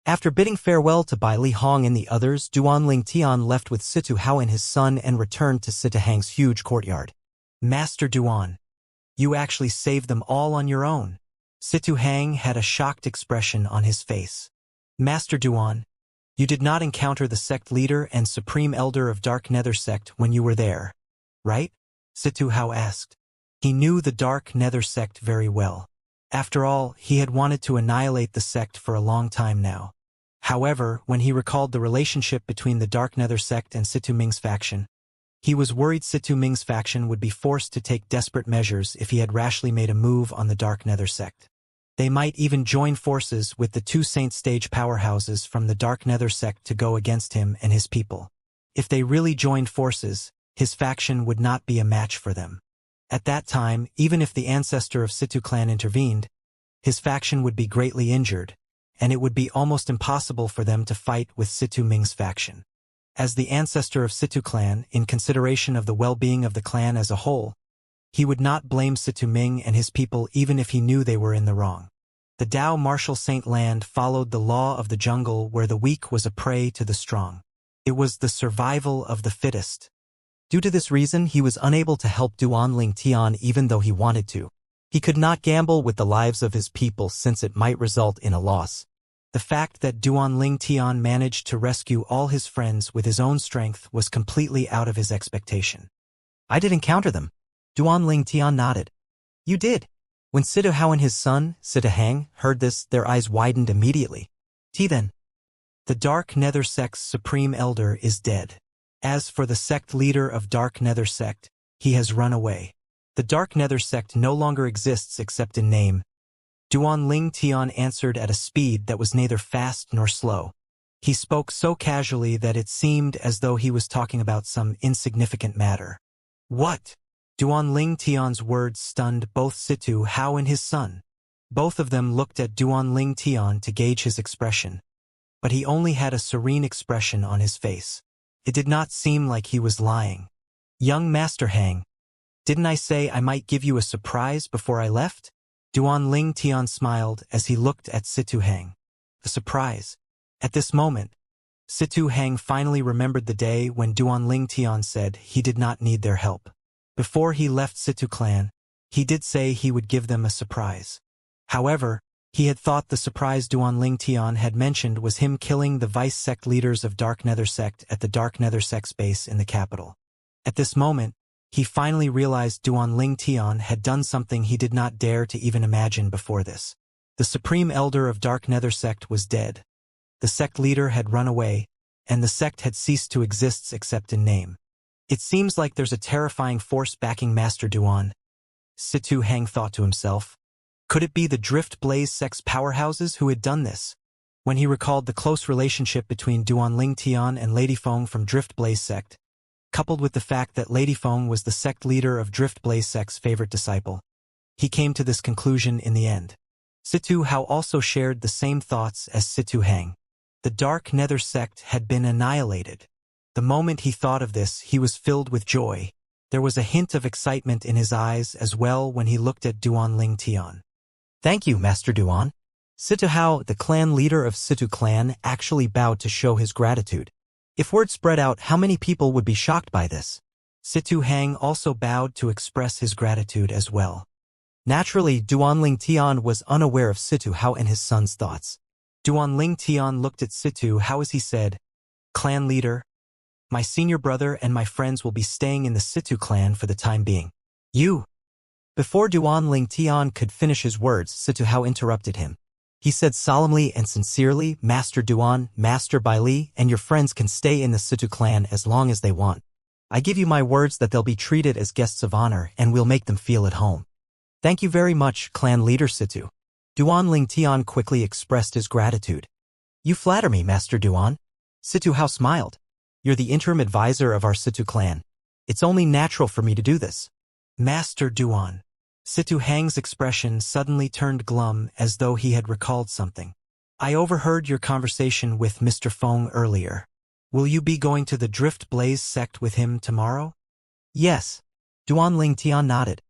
After bidding farewell to Bai Li Hong and the others, Duan Ling Tian left with Situ Hao and his son and returned to Situ Hang's huge courtyard. Master Duan, you actually saved them all on your own. Situ Hang had a shocked expression on his face. Master Duan, you did not encounter the sect leader and supreme elder of Dark Nether sect when you were there, right? Situ Hao asked. He knew the Dark Nether sect very well. After all, he had wanted to annihilate the sect for a long time now. However, when he recalled the relationship between the Dark Nether sect and Situ Ming's faction, he was worried Situ Ming's faction would be forced to take desperate measures if he had rashly made a move on the Dark Nether sect. They might even join forces with the two Saint Stage powerhouses from the Dark Nether sect to go against him and his people. If they really joined forces, his faction would not be a match for them. At that time, even if the ancestor of Situ clan intervened, his faction would be greatly injured, and it would be almost impossible for them to fight with Situ Ming's faction. As the ancestor of Situ clan, in consideration of the well-being of the clan as a whole, he would not blame Situ Ming and his people even if he knew they were in the wrong. The Dao Martial Saint land followed the law of the jungle where the weak was a prey to the strong. It was the survival of the fittest. Due to this reason, he was unable to help Duan Ling Tian even though he wanted to. He could not gamble with the lives of his people since it might result in a loss. The fact that Duan Ling Tian managed to rescue all his friends with his own strength was completely out of his expectation. I did encounter them. Duan Ling Tian nodded. You did. When Situ Hao and his son, Situ Hang, heard this, their eyes widened immediately. Then. The Dark Nether sect's supreme elder is dead. As for the sect leader of Dark Nether sect, he has run away. The Dark Nether sect no longer exists except in name. Duan Ling Tian answered at a speed that was neither fast nor slow. He spoke so casually that it seemed as though he was talking about some insignificant matter. What? Duan Ling Tian's words stunned both Situ Hao and his son. Both of them looked at Duan Ling Tian to gauge his expression. But he only had a serene expression on his face. It did not seem like he was lying. Young Master Hang, didn't I say I might give you a surprise before I left? Duan Ling Tian smiled as he looked at Situ Hang. A surprise. At this moment, Situ Hang finally remembered the day when Duan Ling Tian said he did not need their help. Before he left Situ clan, he did say he would give them a surprise. However, he had thought the surprise Duan Ling Tian had mentioned was him killing the vice sect leaders of Dark Nether sect at the Dark Nether sect's base in the capital. At this moment, he finally realized Duan Ling Tian had done something he did not dare to even imagine before this. The supreme elder of Dark Nether sect was dead. The sect leader had run away, and the sect had ceased to exist except in name. It seems like there's a terrifying force backing Master Duan. Situ Hang thought to himself. Could it be the Drift Blaze sect's powerhouses who had done this? When he recalled the close relationship between Duan Ling Tian and Lady Feng from Drift Blaze sect, coupled with the fact that Lady Feng was the sect leader of Drift Blaze sect's favorite disciple, he came to this conclusion in the end. Situ Hao also shared the same thoughts as Situ Hang. The Dark Nether sect had been annihilated. The moment he thought of this, he was filled with joy. There was a hint of excitement in his eyes as well when he looked at Duan Ling Tian. Thank you, Master Duan. Situ Hao, the clan leader of Situ clan, actually bowed to show his gratitude. If word spread out, how many people would be shocked by this? Situ Hang also bowed to express his gratitude as well. Naturally, Duan Ling Tian was unaware of Situ Hao and his son's thoughts. Duan Ling Tian looked at Situ Hao as he said, Clan leader, my senior brother and my friends will be staying in the Situ clan for the time being. You. Before Duan Ling Tian could finish his words, Situ Hao interrupted him. He said solemnly and sincerely, Master Duan, Master Bai Li, and your friends can stay in the Situ clan as long as they want. I give you my words that they'll be treated as guests of honor and we'll make them feel at home. Thank you very much, clan leader Situ. Duan Lingtian quickly expressed his gratitude. You flatter me, Master Duan. Situ Hao smiled. You're the interim advisor of our Situ clan. It's only natural for me to do this. Master Duan. Situ Hang's expression suddenly turned glum as though he had recalled something. I overheard your conversation with Mr. Feng earlier. Will you be going to the Drift Blaze sect with him tomorrow? Yes. Duan Lingtian nodded.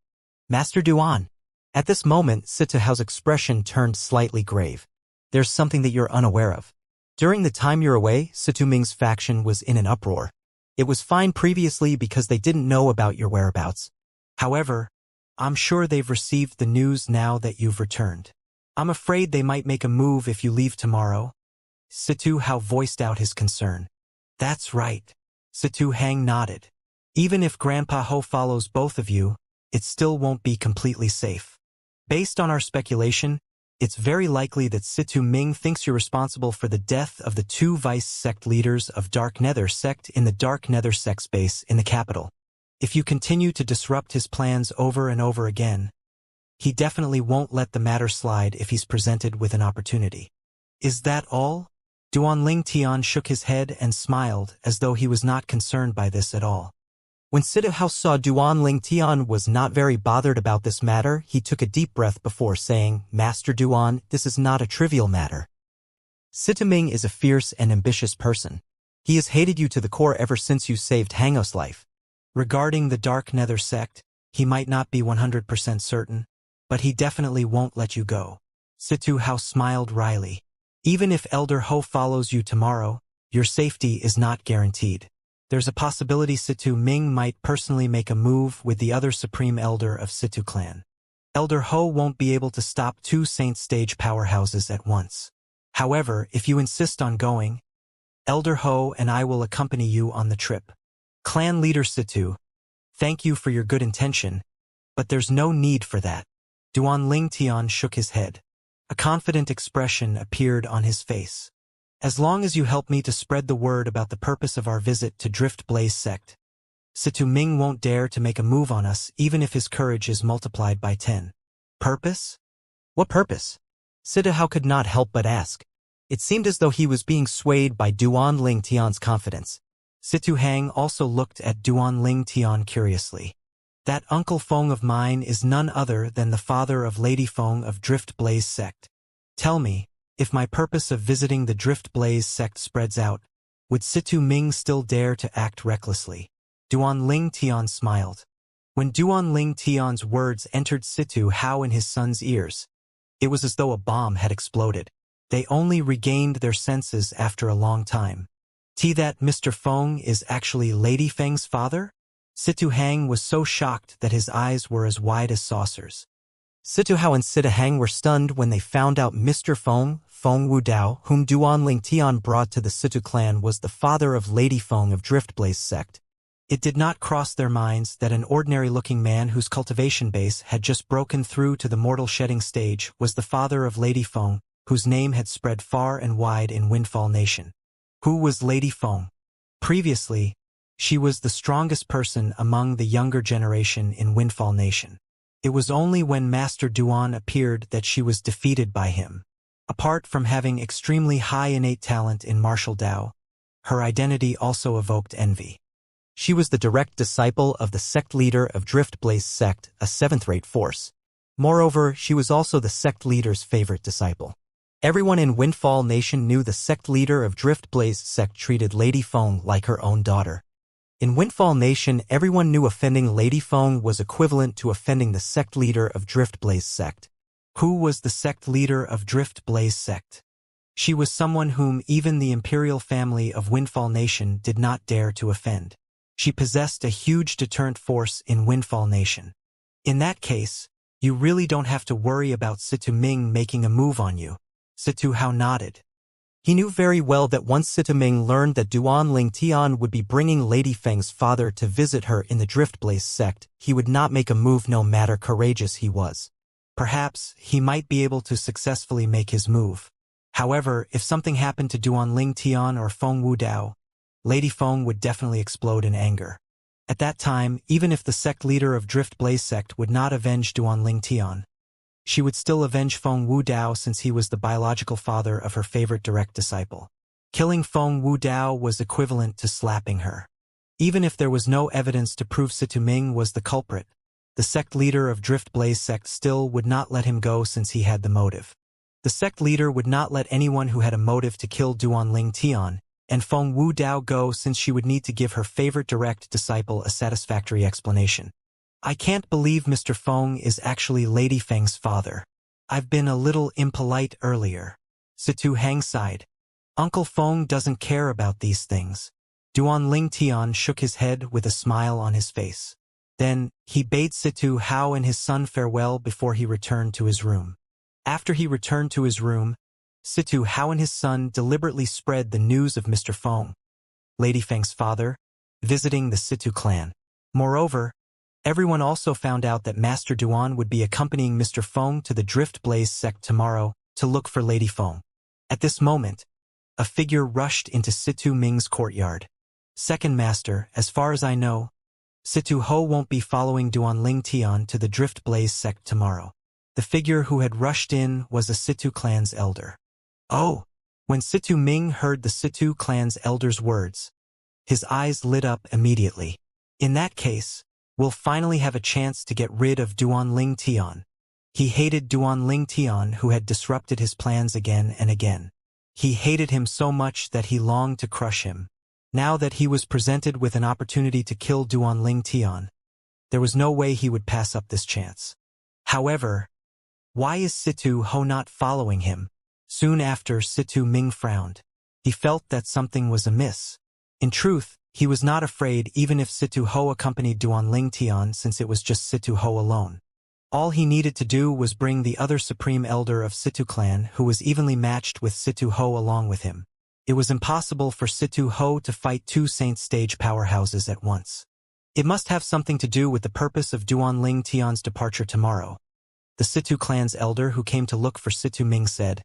Master Duan. At this moment, Situ Hao's expression turned slightly grave. There's something that you're unaware of. During the time you're away, Situ Ming's faction was in an uproar. It was fine previously because they didn't know about your whereabouts. However, I'm sure they've received the news now that you've returned. I'm afraid they might make a move if you leave tomorrow. Situ Hao voiced out his concern. That's right. Situ Hang nodded. Even if Grandpa Ho follows both of you, it still won't be completely safe. Based on our speculation, it's very likely that Situ Ming thinks you're responsible for the death of the 2 vice sect leaders of Dark Nether sect in the Dark Nether sect base in the capital. If you continue to disrupt his plans over and over again, he definitely won't let the matter slide if he's presented with an opportunity. Is that all? Duan Lingtian shook his head and smiled as though he was not concerned by this at all. When Situ Hao saw Duan Lingtian was not very bothered about this matter, he took a deep breath before saying, Master Duan, this is not a trivial matter. Situ Ming is a fierce and ambitious person. He has hated you to the core ever since you saved Hangos' life. Regarding the Dark Nether sect, he might not be 100% certain, but he definitely won't let you go. Situ Hao smiled wryly. Even if Elder Ho follows you tomorrow, your safety is not guaranteed. There's a possibility Situ Ming might personally make a move with the other Supreme Elder of Situ clan. Elder Ho won't be able to stop 2 Saint stage powerhouses at once. However, if you insist on going, Elder Ho and I will accompany you on the trip. Clan leader Situ, thank you for your good intention, but there's no need for that. Duan Lingtian shook his head. A confident expression appeared on his face. As long as you help me to spread the word about the purpose of our visit to Drift Blaze sect, Situ Ming won't dare to make a move on us even if his courage is multiplied by 10. Purpose? What purpose? Situ Hao could not help but ask. It seemed as though he was being swayed by Duan Lingtian's confidence. Situ Hang also looked at Duan Lingtian curiously. That Uncle Feng of mine is none other than the father of Lady Feng of Drift Blaze sect. Tell me, if my purpose of visiting the Drift Blaze sect spreads out, would Situ Ming still dare to act recklessly? Duan Lingtian smiled. When Duan Lingtian's words entered Situ Hao in his son's ears, it was as though a bomb had exploded. They only regained their senses after a long time. That Mr. Feng is actually Lady Feng's father? Situ Hang was so shocked that his eyes were as wide as saucers. Situ Hao and Situ Hang were stunned when they found out Mr. Feng, Feng Wudao, whom Duan Lingtian brought to the Situ clan, was the father of Lady Feng of Driftblaze sect. It did not cross their minds that an ordinary-looking man whose cultivation base had just broken through to the mortal shedding stage was the father of Lady Feng, whose name had spread far and wide in Windfall Nation. Who was Lady Feng? Previously, she was the strongest person among the younger generation in Windfall Nation. It was only when Master Duan appeared that she was defeated by him. Apart from having extremely high innate talent in martial Dao, her identity also evoked envy. She was the direct disciple of the sect leader of Driftblaze sect, a 7th-rate force. Moreover, she was also the sect leader's favorite disciple. Everyone in Windfall Nation knew the sect leader of Driftblaze sect treated Lady Feng like her own daughter. In Windfall Nation, everyone knew offending Lady Feng was equivalent to offending the sect leader of Driftblaze sect. Who was the sect leader of Driftblaze sect? She was someone whom even the imperial family of Windfall Nation did not dare to offend. She possessed a huge deterrent force in Windfall Nation. In that case, you really don't have to worry about Situ Ming making a move on you. Situ Hao nodded. He knew very well that once Situ Ming learned that Duan Lingtian would be bringing Lady Feng's father to visit her in the Driftblaze sect, he would not make a move no matter courageous he was. Perhaps he might be able to successfully make his move. However, if something happened to Duan Lingtian or Feng Wudao, Lady Feng would definitely explode in anger. At that time, even if the sect leader of Drift Blaze sect would not avenge Duanling Tian, she would still avenge Feng Wu Dao since he was the biological father of her favorite direct disciple. Killing Feng Wu Dao was equivalent to slapping her. Even if there was no evidence to prove Situ Ming was the culprit, the sect leader of Drift Blaze sect still would not let him go since he had the motive. The sect leader would not let anyone who had a motive to kill Duanling Tian and Feng Wu Dao go since she would need to give her favorite direct disciple a satisfactory explanation. I can't believe Mr. Feng is actually Lady Feng's father. I've been a little impolite earlier. Situ Hang sighed. Uncle Feng doesn't care about these things. Duanling Tian shook his head with a smile on his face. Then, he bade Situ Hao and his son farewell before he returned to his room. After he returned to his room, Situ Hao and his son deliberately spread the news of Mr. Feng, Lady Feng's father, visiting the Situ clan. Moreover, everyone also found out that Master Duan would be accompanying Mr. Feng to the Drift Blaze sect tomorrow to look for Lady Feng. At this moment, a figure rushed into Situ Ming's courtyard. Second Master, as far as I know, Situ Ho won't be following Duanling Tian to the Drift Blaze sect tomorrow. The figure who had rushed in was a Situ clan's elder. Oh! When Situ Ming heard the Situ clan's elder's words, his eyes lit up immediately. In that case, we'll finally have a chance to get rid of Duanling Tian. He hated Duanling Tian who had disrupted his plans again and again. He hated him so much that he longed to crush him. Now that he was presented with an opportunity to kill Duanling Tian, there was no way he would pass up this chance. However, why is Situ Ho not following him? Soon after, Situ Ming frowned. He felt that something was amiss. In truth, he was not afraid even if Situ Ho accompanied Duanling Tian since it was just Situ Ho alone. All he needed to do was bring the other supreme elder of Situ clan who was evenly matched with Situ Ho along with him. It was impossible for Situ Ho to fight two Saint Stage powerhouses at once. It must have something to do with the purpose of Duanling Tian's departure tomorrow. The Situ clan's elder who came to look for Situ Ming said,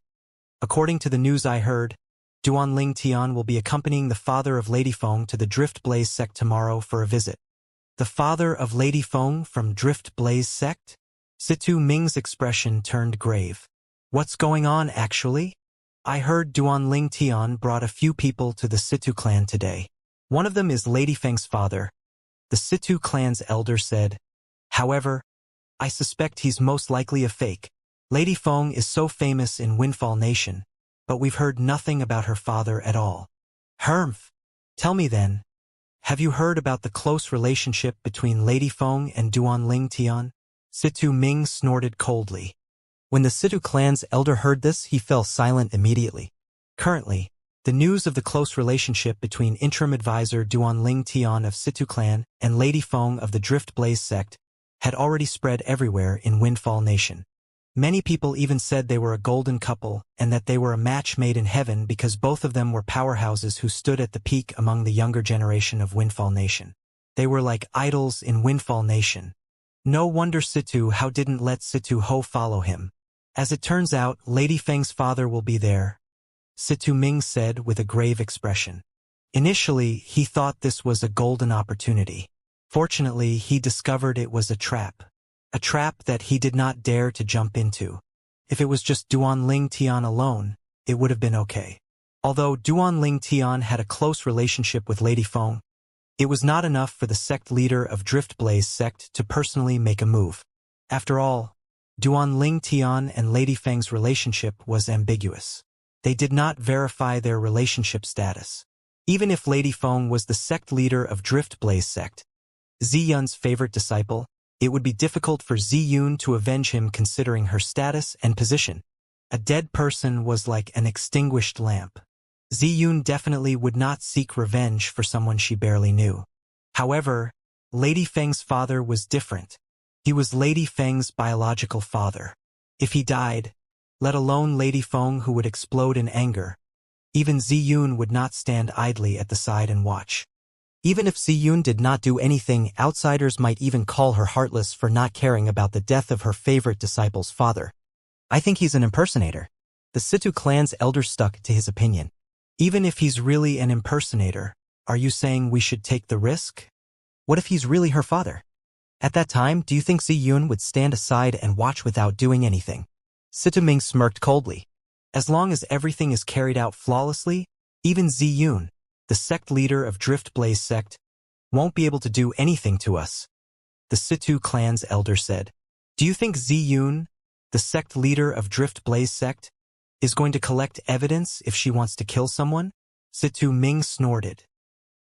"According to the news I heard, Duanling Tian will be accompanying the father of Lady Feng to the Drift Blaze sect tomorrow for a visit." The father of Lady Feng from Drift Blaze sect? Situ Ming's expression turned grave. What's going on actually? I heard Duanling Tian brought a few people to the Situ clan today. One of them is Lady Feng's father, the Situ clan's elder said. However, I suspect he's most likely a fake. Lady Feng is so famous in Windfall Nation, but we've heard nothing about her father at all. Hermf. Tell me then, have you heard about the close relationship between Lady Feng and Duanling Tian? Situ Ming snorted coldly. When the Situ clan's elder heard this, he fell silent immediately. Currently, the news of the close relationship between interim advisor Duanling Tian of Situ clan and Lady Feng of the Drift Blaze sect had already spread everywhere in Windfall Nation. Many people even said they were a golden couple and that they were a match made in heaven because both of them were powerhouses who stood at the peak among the younger generation of Windfall Nation. They were like idols in Windfall Nation. No wonder Situ Ho didn't let Situ Ho follow him. As it turns out, Lady Feng's father will be there, Situ Ming said with a grave expression. Initially, he thought this was a golden opportunity. Fortunately, he discovered it was a trap that he did not dare to jump into. If it was just Duanling Tian alone, it would have been okay. Although Duanling Tian had a close relationship with Lady Feng, it was not enough for the sect leader of Drift Blaze sect to personally make a move. After all, Duanling Tian and Lady Feng's relationship was ambiguous. They did not verify their relationship status. Even if Lady Feng was the sect leader of Drift Blaze sect, Ziyun's favorite disciple, it would be difficult for Ziyun to avenge him considering her status and position. A dead person was like an extinguished lamp. Ziyun definitely would not seek revenge for someone she barely knew. However, Lady Feng's father was different. He was Lady Feng's biological father. If he died, let alone Lady Feng who would explode in anger, even Ziyun would not stand idly at the side and watch. Even if Ziyun did not do anything, outsiders might even call her heartless for not caring about the death of her favorite disciple's father. I think he's an impersonator. The Situ clan's elder stuck to his opinion. Even if he's really an impersonator, are you saying we should take the risk? What if he's really her father? At that time, do you think Ziyun would stand aside and watch without doing anything? Situming smirked coldly. As long as everything is carried out flawlessly, even Ziyun, the sect leader of Drift Blaze sect, won't be able to do anything to us. The Situ clan's elder said. Do you think Ziyun, the sect leader of Drift Blaze sect, is going to collect evidence if she wants to kill someone? Situ Ming snorted.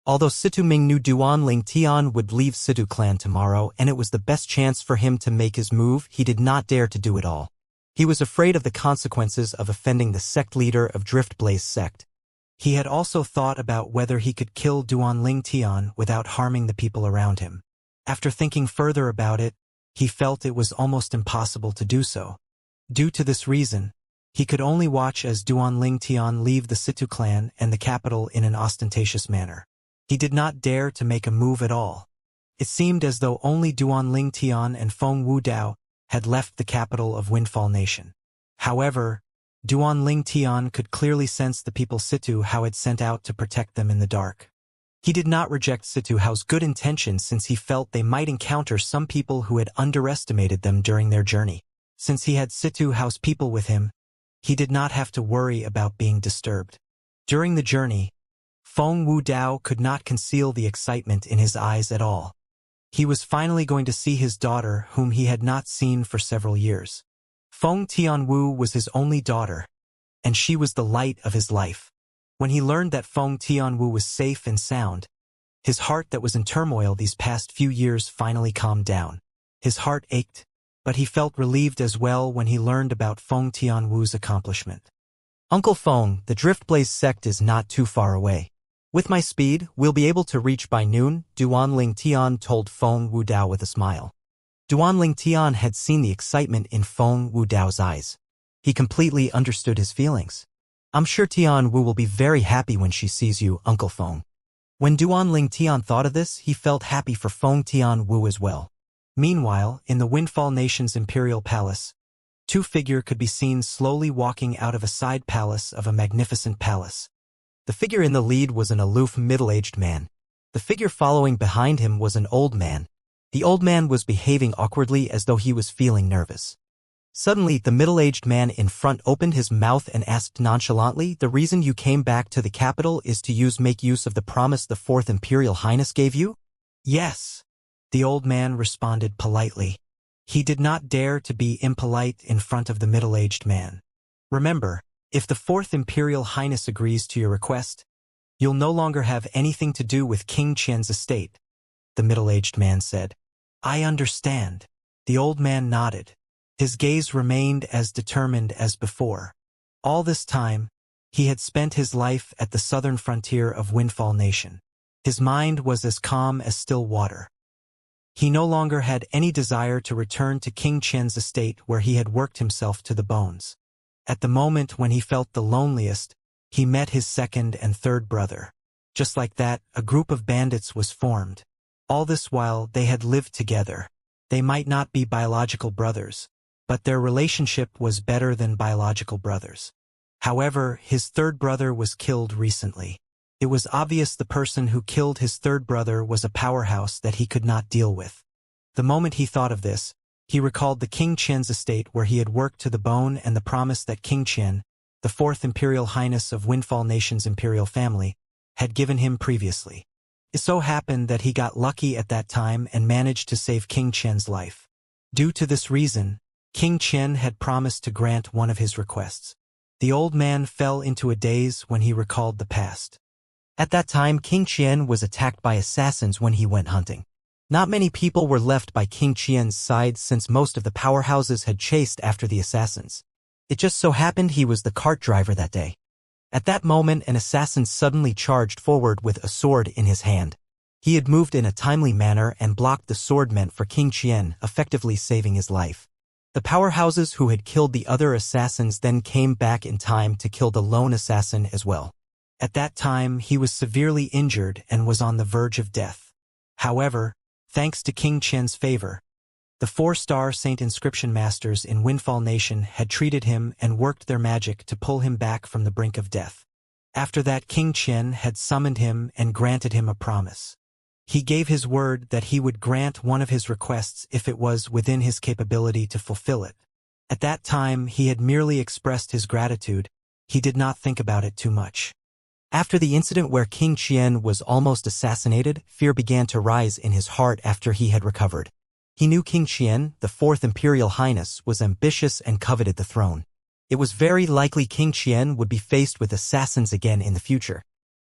Although Situ Ming knew Duan Ling Tian would leave Situ clan tomorrow and it was the best chance for him to make his move, he did not dare to do it all. He was afraid of the consequences of offending the sect leader of Drift Blaze sect. He had also thought about whether he could kill Duan Ling Tian without harming the people around him. After thinking further about it, he felt it was almost impossible to do so. Due to this reason, he could only watch as Duan Ling Tian leave the Situ clan and the capital in an ostentatious manner. He did not dare to make a move at all. It seemed as though only Duan Ling Tian and Feng Wudao had left the capital of Windfall Nation. However, Duan Ling Tian could clearly sense the people Situ Hao had sent out to protect them in the dark. He did not reject Situ Hao's good intentions since he felt they might encounter some people who had underestimated them during their journey. Since he had Situ Hao's people with him, he did not have to worry about being disturbed. During the journey, Feng Wudao could not conceal the excitement in his eyes at all. He was finally going to see his daughter, whom he had not seen for several years. Feng Tianwu was his only daughter, and she was the light of his life. When he learned that Feng Tianwu was safe and sound, his heart that was in turmoil these past few years finally calmed down. His heart ached, but he felt relieved as well when he learned about Feng Tianwu's accomplishment. Uncle Feng, the Drift Blaze sect is not too far away. With my speed, we'll be able to reach by noon, Duan Ling Tian told Feng Wudao with a smile. Duan Ling Tian had seen the excitement in Feng Wudao's eyes. He completely understood his feelings. I'm sure Tianwu will be very happy when she sees you, Uncle Feng. When Duan Ling Tian thought of this, he felt happy for Feng Tianwu as well. Meanwhile, in the Windfall Nation's imperial palace, two figures could be seen slowly walking out of a side palace of a magnificent palace. The figure in the lead was an aloof middle-aged man. The figure following behind him was an old man. The old man was behaving awkwardly as though he was feeling nervous. Suddenly, the middle-aged man in front opened his mouth and asked nonchalantly, "The reason you came back to the capital is to make use of the promise the Fourth Imperial Highness gave you?" "Yes," the old man responded politely. He did not dare to be impolite in front of the middle-aged man. "Remember, if the Fourth Imperial Highness agrees to your request, you'll no longer have anything to do with King Qian's estate," the middle-aged man said. "I understand." The old man nodded. His gaze remained as determined as before. All this time, he had spent his life at the southern frontier of Windfall Nation. His mind was as calm as still water. He no longer had any desire to return to King Qian's estate where he had worked himself to the bones. At the moment when he felt the loneliest, he met his second and third brother. Just like that, a group of bandits was formed. All this while they had lived together. They might not be biological brothers, but their relationship was better than biological brothers. However, his third brother was killed recently. It was obvious the person who killed his third brother was a powerhouse that he could not deal with. The moment he thought of this, he recalled the King Qian's estate where he had worked to the bone and the promise that King Qian, the Fourth Imperial Highness of Windfall Nation's imperial family, had given him previously. It so happened that he got lucky at that time and managed to save King Qian's life. Due to this reason, King Qian had promised to grant one of his requests. The old man fell into a daze when he recalled the past. At that time, King Qian was attacked by assassins when he went hunting. Not many people were left by King Qian's side since most of the powerhouses had chased after the assassins. It just so happened he was the cart driver that day. At that moment, an assassin suddenly charged forward with a sword in his hand. He had moved in a timely manner and blocked the sword meant for King Qian, effectively saving his life. The powerhouses who had killed the other assassins then came back in time to kill the lone assassin as well. At that time, he was severely injured and was on the verge of death. However, thanks to King Qian's favor, the 4-star Saint Inscription Masters in Windfall Nation had treated him and worked their magic to pull him back from the brink of death. After that, King Qian had summoned him and granted him a promise. He gave his word that he would grant one of his requests if it was within his capability to fulfill it. At that time, he had merely expressed his gratitude. He did not think about it too much. After the incident where King Qian was almost assassinated, fear began to rise in his heart after he had recovered. He knew King Qian, the Fourth Imperial Highness, was ambitious and coveted the throne. It was very likely King Qian would be faced with assassins again in the future.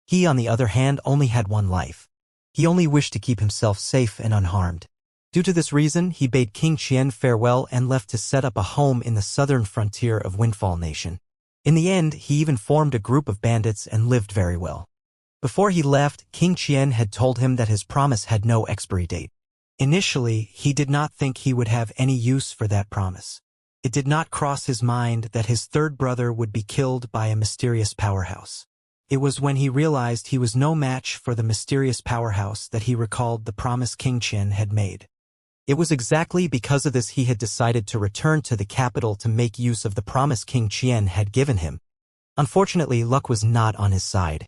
He, on the other hand, only had one life. He only wished to keep himself safe and unharmed. Due to this reason, he bade King Qian farewell and left to set up a home in the southern frontier of Windfall Nation. In the end, he even formed a group of bandits and lived very well. Before he left, King Qian had told him that his promise had no expiry date. Initially, he did not think he would have any use for that promise. It did not cross his mind that his third brother would be killed by a mysterious powerhouse. It was when he realized he was no match for the mysterious powerhouse that he recalled the promise King Qian had made. It was exactly because of this he had decided to return to the capital to make use of the promise King Qian had given him. Unfortunately, luck was not on his side.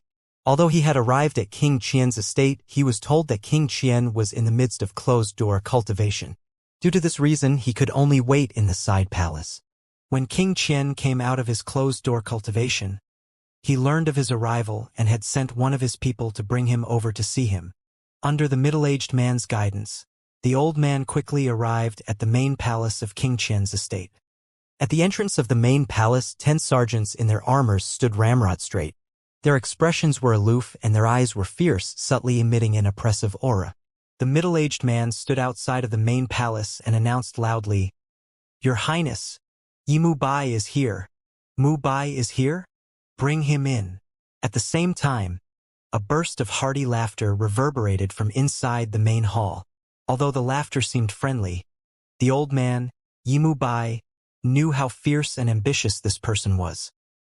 Although he had arrived at King Qian's estate, he was told that King Qian was in the midst of closed-door cultivation. Due to this reason, he could only wait in the side palace. When King Qian came out of his closed-door cultivation, he learned of his arrival and had sent one of his people to bring him over to see him. Under the middle-aged man's guidance, the old man quickly arrived at the main palace of King Qian's estate. At the entrance of the main palace, 10 sergeants in their armors stood ramrod straight. Their expressions were aloof and their eyes were fierce, subtly emitting an oppressive aura. The middle-aged man stood outside of the main palace and announced loudly, "Your Highness, Yimu Bai is here. Mu Bai is here? Bring him in." At the same time, a burst of hearty laughter reverberated from inside the main hall. Although the laughter seemed friendly, the old man, Yimu Bai, knew how fierce and ambitious this person was.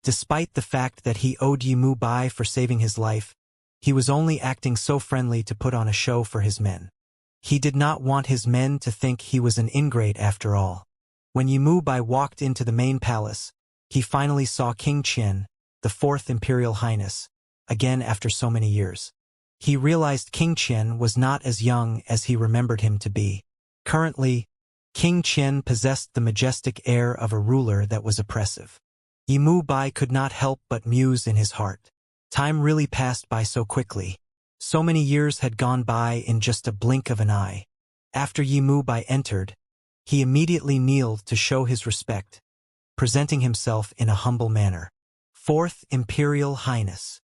Despite the fact that he owed Yimu Bai for saving his life, he was only acting so friendly to put on a show for his men. He did not want his men to think he was an ingrate after all. When Yimu Bai walked into the main palace, he finally saw King Qian, the Fourth Imperial Highness, again after so many years. He realized King Qian was not as young as he remembered him to be. Currently, King Qian possessed the majestic air of a ruler that was oppressive. Yimu Bai could not help but muse in his heart. Time really passed by so quickly. So many years had gone by in just a blink of an eye. After Yimu Bai entered, he immediately kneeled to show his respect, presenting himself in a humble manner. "Fourth Imperial Highness.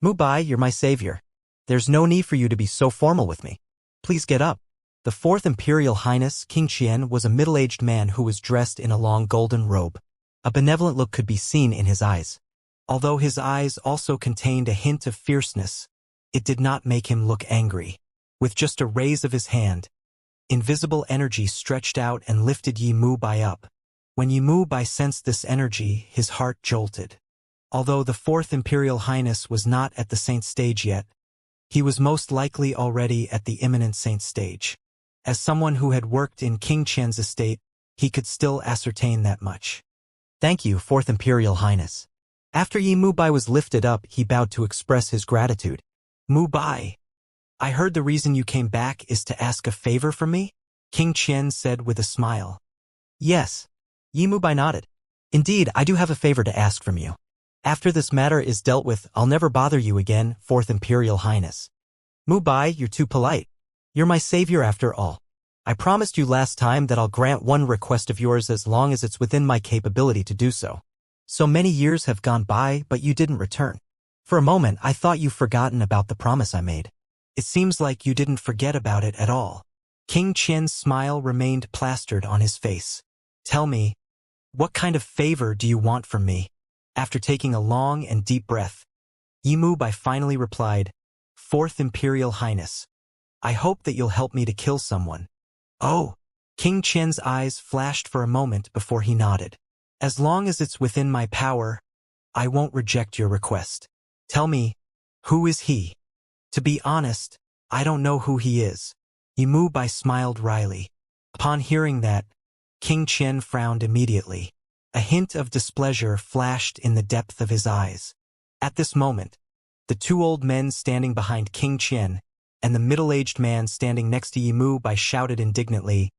Mu Bai, you're my savior. There's no need for you to be so formal with me. Please get up." The Fourth Imperial Highness, King Qian, was a middle-aged man who was dressed in a long golden robe. A benevolent look could be seen in his eyes. Although his eyes also contained a hint of fierceness, it did not make him look angry. With just a raise of his hand, invisible energy stretched out and lifted Yimu Bai up. When Yimu Bai sensed this energy, his heart jolted. Although the Fourth Imperial Highness was not at the saint stage yet, he was most likely already at the imminent saint stage. As someone who had worked in King Qian's estate, he could still ascertain that much. "Thank you, Fourth Imperial Highness." After Yimu Bai was lifted up, he bowed to express his gratitude. "Mu Bai, I heard the reason you came back is to ask a favor from me?" King Qian said with a smile. "Yes." Yimu Bai nodded. "Indeed, I do have a favor to ask from you. After this matter is dealt with, I'll never bother you again, Fourth Imperial Highness." "Mu Bai, you're too polite. You're my savior after all. I promised you last time that I'll grant one request of yours as long as it's within my capability to do so. So many years have gone by, but you didn't return. For a moment, I thought you'd forgotten about the promise I made. It seems like you didn't forget about it at all." King Qian's smile remained plastered on his face. "Tell me, what kind of favor do you want from me?" After taking a long and deep breath, Yimu Bai finally replied, "Fourth Imperial Highness, I hope that you'll help me to kill someone." "Oh!" King Qian's eyes flashed for a moment before he nodded. "As long as it's within my power, I won't reject your request. Tell me, who is he?" "To be honest, I don't know who he is." Yimu Bai smiled wryly. Upon hearing that, King Qian frowned immediately. A hint of displeasure flashed in the depth of his eyes. At this moment, the two old men standing behind King Qian and the middle-aged man standing next to Yimu Bai shouted indignantly,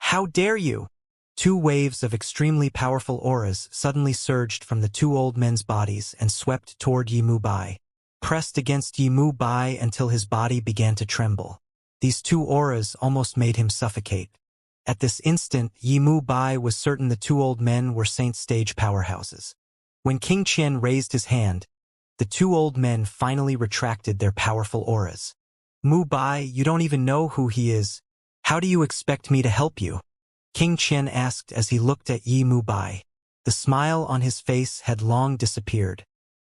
"How dare you!" Two waves of extremely powerful auras suddenly surged from the two old men's bodies and swept toward Yimu Bai, pressed against Yimu Bai until his body began to tremble. These two auras almost made him suffocate. At this instant, Yimu Bai was certain the two old men were Saint Stage powerhouses. When King Qian raised his hand, the two old men finally retracted their powerful auras. "Mu Bai, you don't even know who he is. How do you expect me to help you?" King Qian asked as he looked at Yimu Bai. The smile on his face had long disappeared.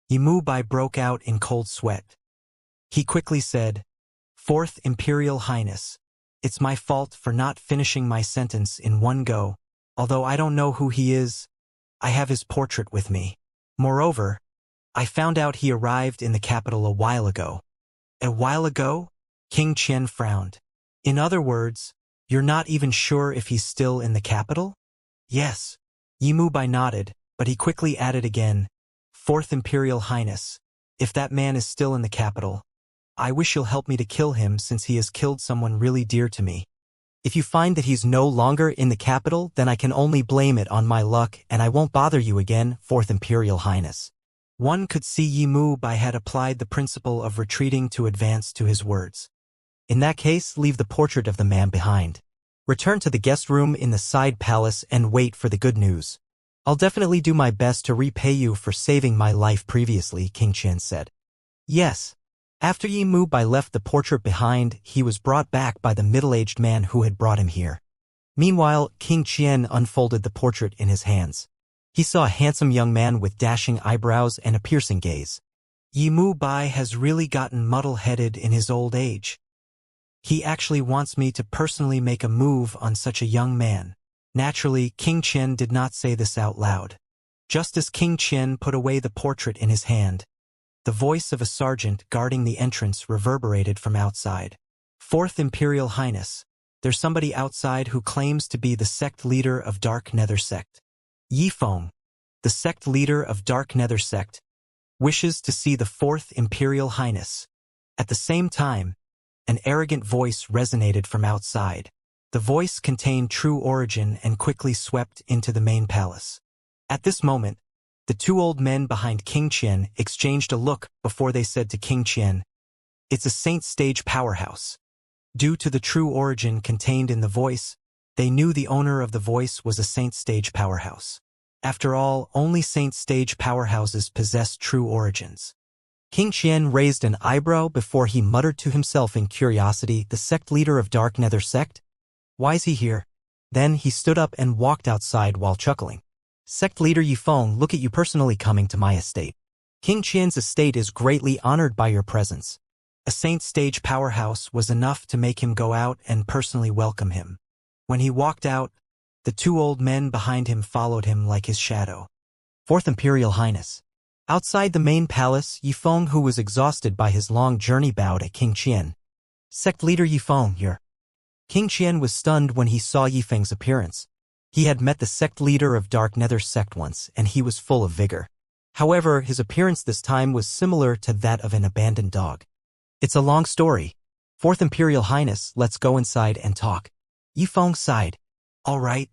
Yimu Bai broke out in cold sweat. He quickly said, "Fourth Imperial Highness, it's my fault for not finishing my sentence in one go. Although I don't know who he is, I have his portrait with me. Moreover, I found out he arrived in the capital a while ago." "A while ago?" King Qian frowned. "In other words, you're not even sure if he's still in the capital?" "Yes." Yimu Bai nodded, but he quickly added again, "Fourth Imperial Highness, if that man is still in the capital, I wish you'll help me to kill him since he has killed someone really dear to me. If you find that he's no longer in the capital, then I can only blame it on my luck and I won't bother you again, Fourth Imperial Highness." One could see Yimu Bai had applied the principle of retreating to advance to his words. "In that case, leave the portrait of the man behind. Return to the guest room in the side palace and wait for the good news. I'll definitely do my best to repay you for saving my life previously," King Qian said. "Yes." After Yimu Bai left the portrait behind, he was brought back by the middle-aged man who had brought him here. Meanwhile, King Qian unfolded the portrait in his hands. He saw a handsome young man with dashing eyebrows and a piercing gaze. "Yimu Bai has really gotten muddle-headed in his old age. He actually wants me to personally make a move on such a young man." Naturally, King Qian did not say this out loud. Just as King Qian put away the portrait in his hand, the voice of a sergeant guarding the entrance reverberated from outside. "Fourth Imperial Highness, there's somebody outside who claims to be the sect leader of Dark Nether Sect. Yifeng, the sect leader of Dark Nether Sect, wishes to see the Fourth Imperial Highness." At the same time, an arrogant voice resonated from outside. The voice contained true origin and quickly swept into the main palace. At this moment, the two old men behind King Qian exchanged a look before they said to King Qian, "It's a Saint Stage powerhouse." Due to the true origin contained in the voice, they knew the owner of the voice was a Saint Stage powerhouse. After all, only Saint Stage powerhouses possess true origins. King Qian raised an eyebrow before he muttered to himself in curiosity, "The sect leader of Dark Nether Sect? Why is he here?" Then he stood up and walked outside while chuckling. "Sect leader Yifeng, look at you personally coming to my estate. King Qian's estate is greatly honored by your presence." A Saint Stage powerhouse was enough to make him go out and personally welcome him. When he walked out, the two old men behind him followed him like his shadow. "Fourth Imperial Highness." Outside the main palace, Yifeng, who was exhausted by his long journey, bowed at King Qian. "Sect leader Yifeng, here." King Qian was stunned when he saw Yifeng's appearance. He had met the sect leader of Dark Nether Sect once, and he was full of vigor. However, his appearance this time was similar to that of an abandoned dog. "It's a long story. Fourth Imperial Highness, let's go inside and talk." Yifeng sighed. "All right."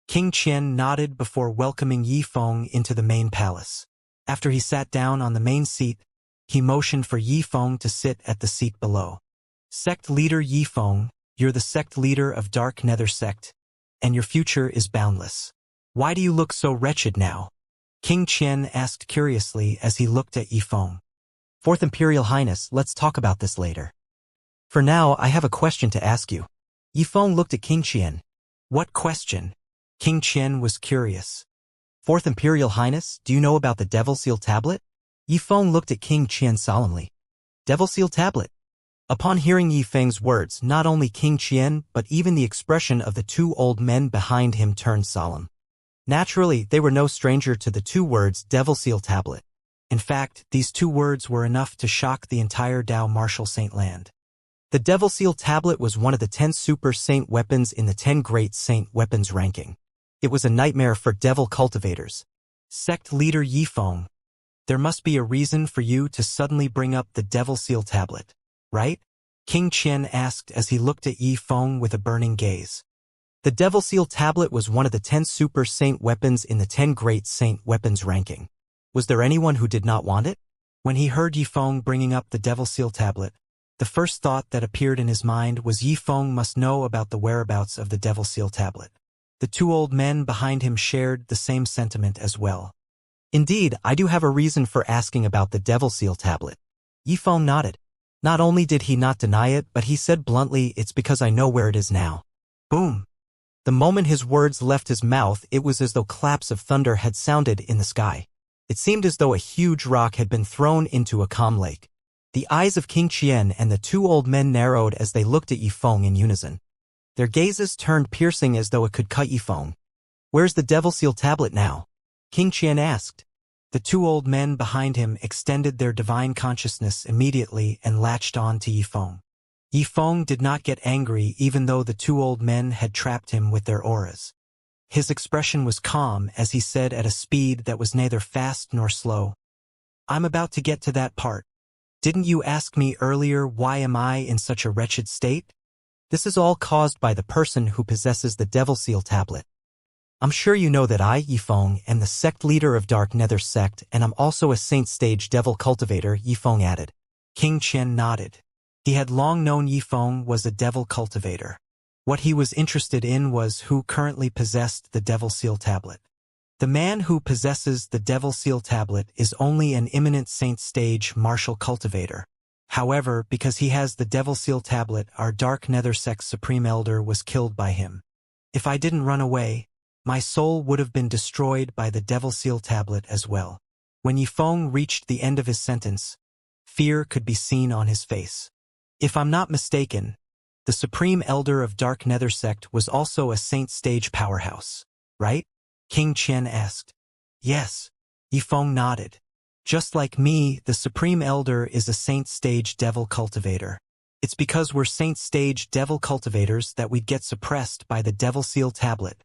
King Qian nodded before welcoming Yifeng into the main palace. After he sat down on the main seat, he motioned for Yifeng to sit at the seat below. "Sect leader Yifeng, you're the sect leader of Dark Nether Sect, and your future is boundless. Why do you look so wretched now?" King Qian asked curiously as he looked at Yifeng. "Fourth Imperial Highness, let's talk about this later. For now, I have a question to ask you." Yifeng looked at King Qian. "What question?" King Qian was curious. "Fourth Imperial Highness, do you know about the Devil Seal Tablet?" Yifeng looked at King Qian solemnly. "Devil Seal Tablet?" Upon hearing Yifeng's words, not only King Qian, but even the expression of the two old men behind him turned solemn. Naturally, they were no stranger to the two words Devil Seal Tablet. In fact, these two words were enough to shock the entire Dao Martial Saint land. The Devil Seal Tablet was one of the 10 Super Saint weapons in the 10 Great Saint weapons ranking. It was a nightmare for devil cultivators. "Sect leader Yifeng, there must be a reason for you to suddenly bring up the Devil Seal Tablet, right?" King Qian asked as he looked at Yi Feng with a burning gaze. The Devil Seal Tablet was one of the 10 Super Saint weapons in the 10 Great Saint weapons ranking. Was there anyone who did not want it? When he heard Yi Feng bringing up the Devil Seal Tablet, the first thought that appeared in his mind was Yi Feng must know about the whereabouts of the Devil Seal Tablet. The two old men behind him shared the same sentiment as well. Indeed, I do have a reason for asking about the Devil Seal Tablet. Yi Feng nodded. Not only did he not deny it, but he said bluntly, it's because I know where it is now. Boom. The moment his words left his mouth, it was as though claps of thunder had sounded in the sky. It seemed as though a huge rock had been thrown into a calm lake. The eyes of King Qian and the two old men narrowed as they looked at Yi Feng in unison. Their gazes turned piercing as though it could cut Yi Feng. Where's the Devil Seal Tablet now? King Qian asked. The two old men behind him extended their divine consciousness immediately and latched on to Yi Feng. Yi Feng did not get angry even though the two old men had trapped him with their auras. His expression was calm as he said at a speed that was neither fast nor slow. I'm about to get to that part. Didn't you ask me earlier why am I in such a wretched state? This is all caused by the person who possesses the Devil Seal Tablet. I'm sure you know that I, Yi Feng, am the sect leader of Dark Nether sect and I'm also a Saint Stage Devil Cultivator, Yi Feng added. King Qian nodded. He had long known Yi Feng was a devil cultivator. What he was interested in was who currently possessed the Devil Seal Tablet. The man who possesses the Devil Seal Tablet is only an imminent Saint Stage martial cultivator. However, because he has the Devil Seal Tablet, our Dark Nether Sect's Supreme Elder was killed by him. If I didn't run away, my soul would have been destroyed by the Devil Seal Tablet as well. When Yi Feng reached the end of his sentence, fear could be seen on his face. If I'm not mistaken, the Supreme Elder of Dark Nether Sect was also a Saint Stage powerhouse, right? King Qian asked. Yes. Yi Feng nodded. Just like me, the Supreme Elder is a Saint Stage Devil Cultivator. It's because we're Saint Stage Devil Cultivators that we'd get suppressed by the Devil Seal Tablet.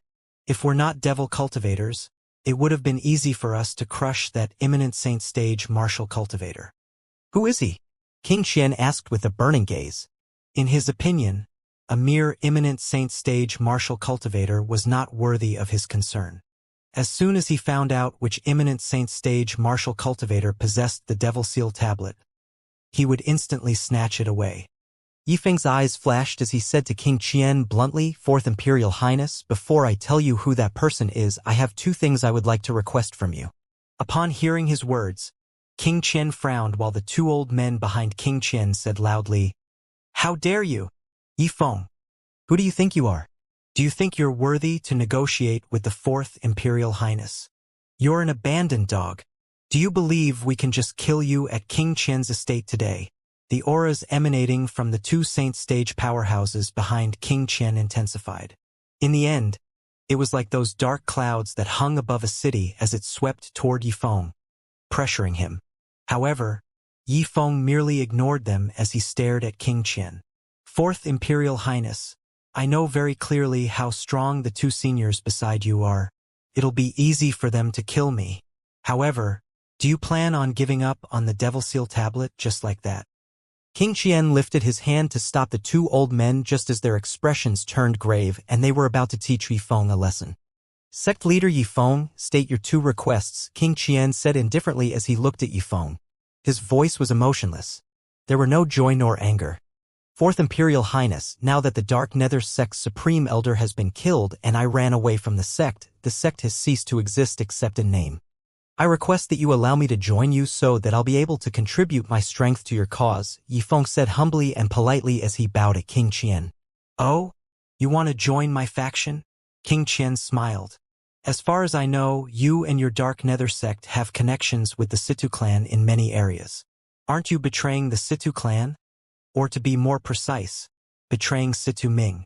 If we're not Devil Cultivators, it would have been easy for us to crush that imminent Saint Stage Martial Cultivator. Who is he? King Qian asked with a burning gaze. In his opinion, a mere imminent Saint Stage Martial Cultivator was not worthy of his concern. As soon as he found out which imminent Saint Stage Martial Cultivator possessed the Devil Seal Tablet, he would instantly snatch it away. Yi Feng's eyes flashed as he said to King Qian bluntly, Fourth Imperial Highness, before I tell you who that person is, I have two things I would like to request from you. Upon hearing his words, King Qian frowned while the two old men behind King Qian said loudly, How dare you? Yi Feng, who do you think you are? Do you think you're worthy to negotiate with the Fourth Imperial Highness? You're an abandoned dog. Do you believe we can just kill you at King Qian's estate today? The auras emanating from the two Saint Stage powerhouses behind King Qian intensified. In the end, it was like those dark clouds that hung above a city as it swept toward Yi Feng, pressuring him. However, Yi Feng merely ignored them as he stared at King Qian. Fourth Imperial Highness, I know very clearly how strong the two seniors beside you are. It'll be easy for them to kill me. However, do you plan on giving up on the Devil Seal Tablet just like that? King Qian lifted his hand to stop the two old men just as their expressions turned grave and they were about to teach Yi Feng a lesson. Sect leader Yi Feng, state your two requests, King Qian said indifferently as he looked at Yi Feng. His voice was emotionless. There were no joy nor anger. Fourth Imperial Highness, now that the Dark Nether Sect's Supreme Elder has been killed and I ran away from the sect has ceased to exist except in name. I request that you allow me to join you so that I'll be able to contribute my strength to your cause, Yi Feng said humbly and politely as he bowed at King Qian. Oh? You want to join my faction? King Qian smiled. As far as I know, you and your Dark Nether sect have connections with the Situ clan in many areas. Aren't you betraying the Situ clan? Or to be more precise, betraying Situ Ming.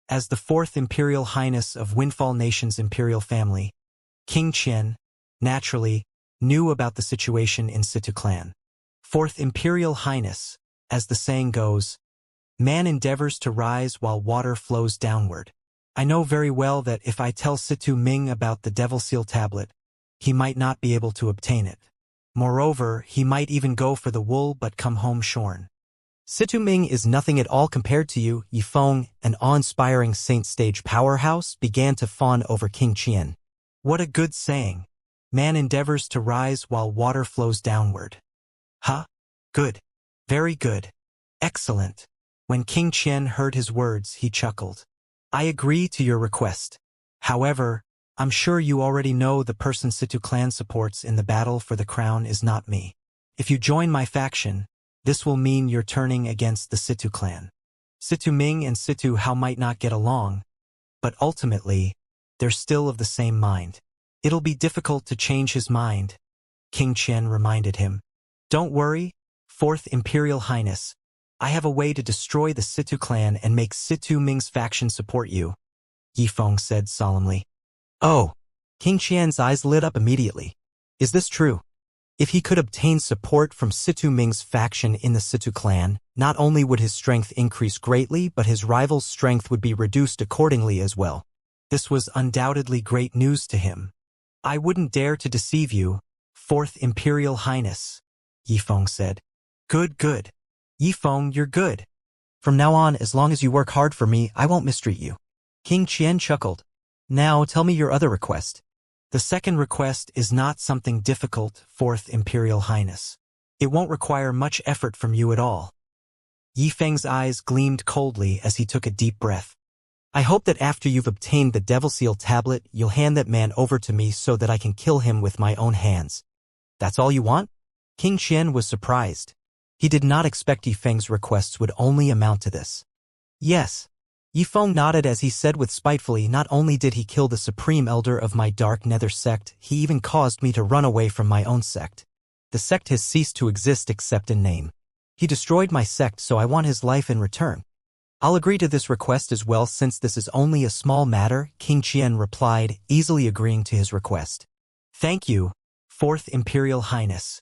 As the Fourth Imperial Highness of Windfall Nation's imperial family, King Qian, naturally, knew about the situation in Situ clan. Fourth Imperial Highness, as the saying goes, man endeavors to rise while water flows downward. I know very well that if I tell Situ Ming about the Devil Seal Tablet, he might not be able to obtain it. Moreover, he might even go for the wool but come home shorn. Situ Ming is nothing at all compared to you. Yifeng, an awe-inspiring saint stage powerhouse, began to fawn over King Qian. What a good saying. Man endeavors to rise while water flows downward. Huh? Good. Very good. Excellent. When King Qian heard his words, he chuckled. I agree to your request. However, I'm sure you already know the person Situ clan supports in the battle for the crown is not me. If you join my faction, this will mean you're turning against the Situ clan. Situ Ming and Situ Hao might not get along, but ultimately, they're still of the same mind. It'll be difficult to change his mind, King Qian reminded him. Don't worry, Fourth Imperial Highness. I have a way to destroy the Situ clan and make Situ Ming's faction support you, Yifeng said solemnly. Oh, King Qian's eyes lit up immediately. Is this true? If he could obtain support from Situ Ming's faction in the Situ clan, not only would his strength increase greatly, but his rival's strength would be reduced accordingly as well. This was undoubtedly great news to him. I wouldn't dare to deceive you, Fourth Imperial Highness, Yifeng said. Good, good. Yifeng, you're good. From now on, as long as you work hard for me, I won't mistreat you. King Qian chuckled. Now tell me your other request. The second request is not something difficult, Fourth Imperial Highness. It won't require much effort from you at all. Yifeng's eyes gleamed coldly as he took a deep breath. I hope that after you've obtained the Devil Seal tablet, you'll hand that man over to me so that I can kill him with my own hands. That's all you want? King Qian was surprised. He did not expect Yifeng's requests would only amount to this. Yes. Yifeng nodded as he said with spitefully, not only did he kill the supreme elder of my dark nether sect, he even caused me to run away from my own sect. The sect has ceased to exist except in name. He destroyed my sect, so I want his life in return. I'll agree to this request as well since this is only a small matter, King Qian replied, easily agreeing to his request. Thank you, Fourth Imperial Highness.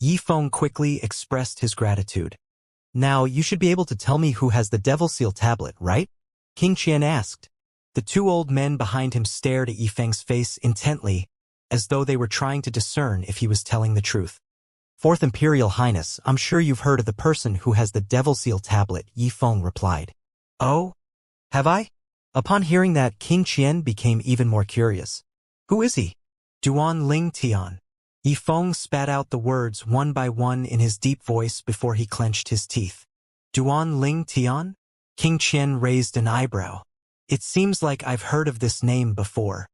Yifeng quickly expressed his gratitude. Now, you should be able to tell me who has the Devil Seal tablet, right? King Qian asked. The two old men behind him stared at Yifeng's face intently, as though they were trying to discern if he was telling the truth. Fourth Imperial Highness, I'm sure you've heard of the person who has the Devil Seal tablet, Yifeng replied. Oh? Have I? Upon hearing that, King Qian became even more curious. Who is he? Duan Ling Tian. Yifeng spat out the words one by one in his deep voice before he clenched his teeth. Duan Ling Tian? King Qian raised an eyebrow. It seems like I've heard of this name before.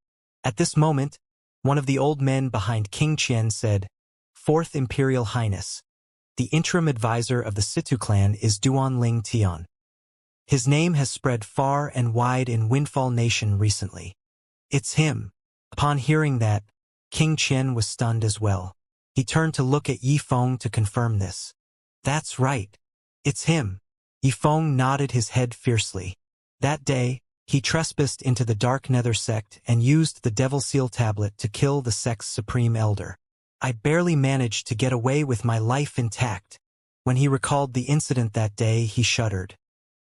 At this moment, one of the old men behind King Qian said, Fourth Imperial Highness. The interim advisor of the Situ clan is Duan Ling Tian. His name has spread far and wide in Windfall Nation recently. It's him. Upon hearing that, King Qian was stunned as well. He turned to look at Yifeng to confirm this. That's right. It's him. Yifeng nodded his head fiercely. That day, he trespassed into the Dark Nether sect and used the Devil Seal tablet to kill the sect's supreme elder. I barely managed to get away with my life intact. When he recalled the incident that day, he shuddered.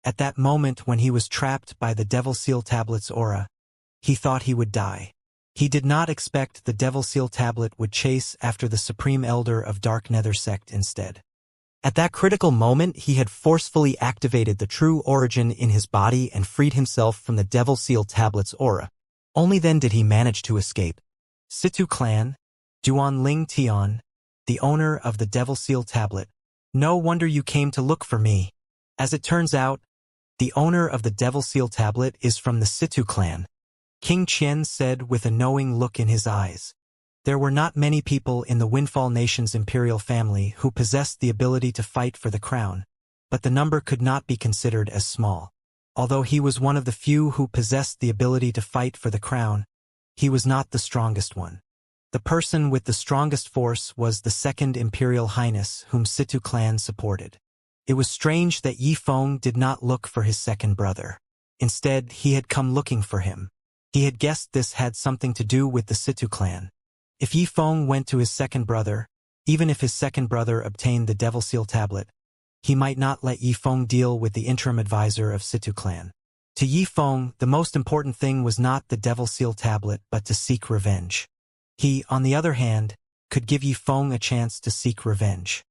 At that moment when he was trapped by the Devil Seal tablet's aura, he thought he would die. He did not expect the Devil Seal tablet would chase after the Supreme Elder of Dark Nether sect instead. At that critical moment, he had forcefully activated the true origin in his body and freed himself from the Devil Seal tablet's aura. Only then did he manage to escape. Situ clan, Duan Ling Tian, the owner of the Devil Seal tablet. No wonder you came to look for me. As it turns out, the owner of the Devil Seal tablet is from the Situ clan. King Qian said with a knowing look in his eyes. There were not many people in the Windfall Nation's imperial family who possessed the ability to fight for the crown, but the number could not be considered as small. Although he was one of the few who possessed the ability to fight for the crown, he was not the strongest one. The person with the strongest force was the Second Imperial Highness whom Situ clan supported. It was strange that Yifeng did not look for his second brother. Instead, he had come looking for him. He had guessed this had something to do with the Situ clan. If Yifeng went to his second brother, even if his second brother obtained the Devil Seal tablet, he might not let Yifeng deal with the interim advisor of Situ clan. To Yifeng, the most important thing was not the Devil Seal tablet but to seek revenge. He, on the other hand, could give Yifeng a chance to seek revenge.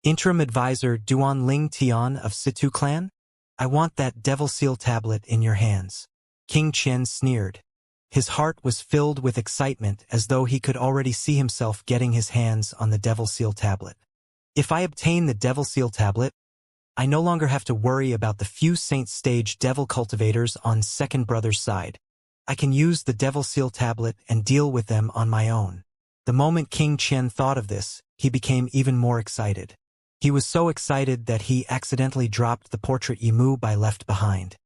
Interim Advisor Duan Ling Tian of Situ Clan? I want that Devil Seal tablet in your hands. King Qian sneered. His heart was filled with excitement as though he could already see himself getting his hands on the Devil Seal tablet. If I obtain the Devil Seal tablet, I no longer have to worry about the few Saint Stage Devil cultivators on Second Brother's side. I can use the Devil Seal tablet and deal with them on my own. The moment King Qian thought of this, he became even more excited. He was so excited that he accidentally dropped the portrait Yimu Bai left behind.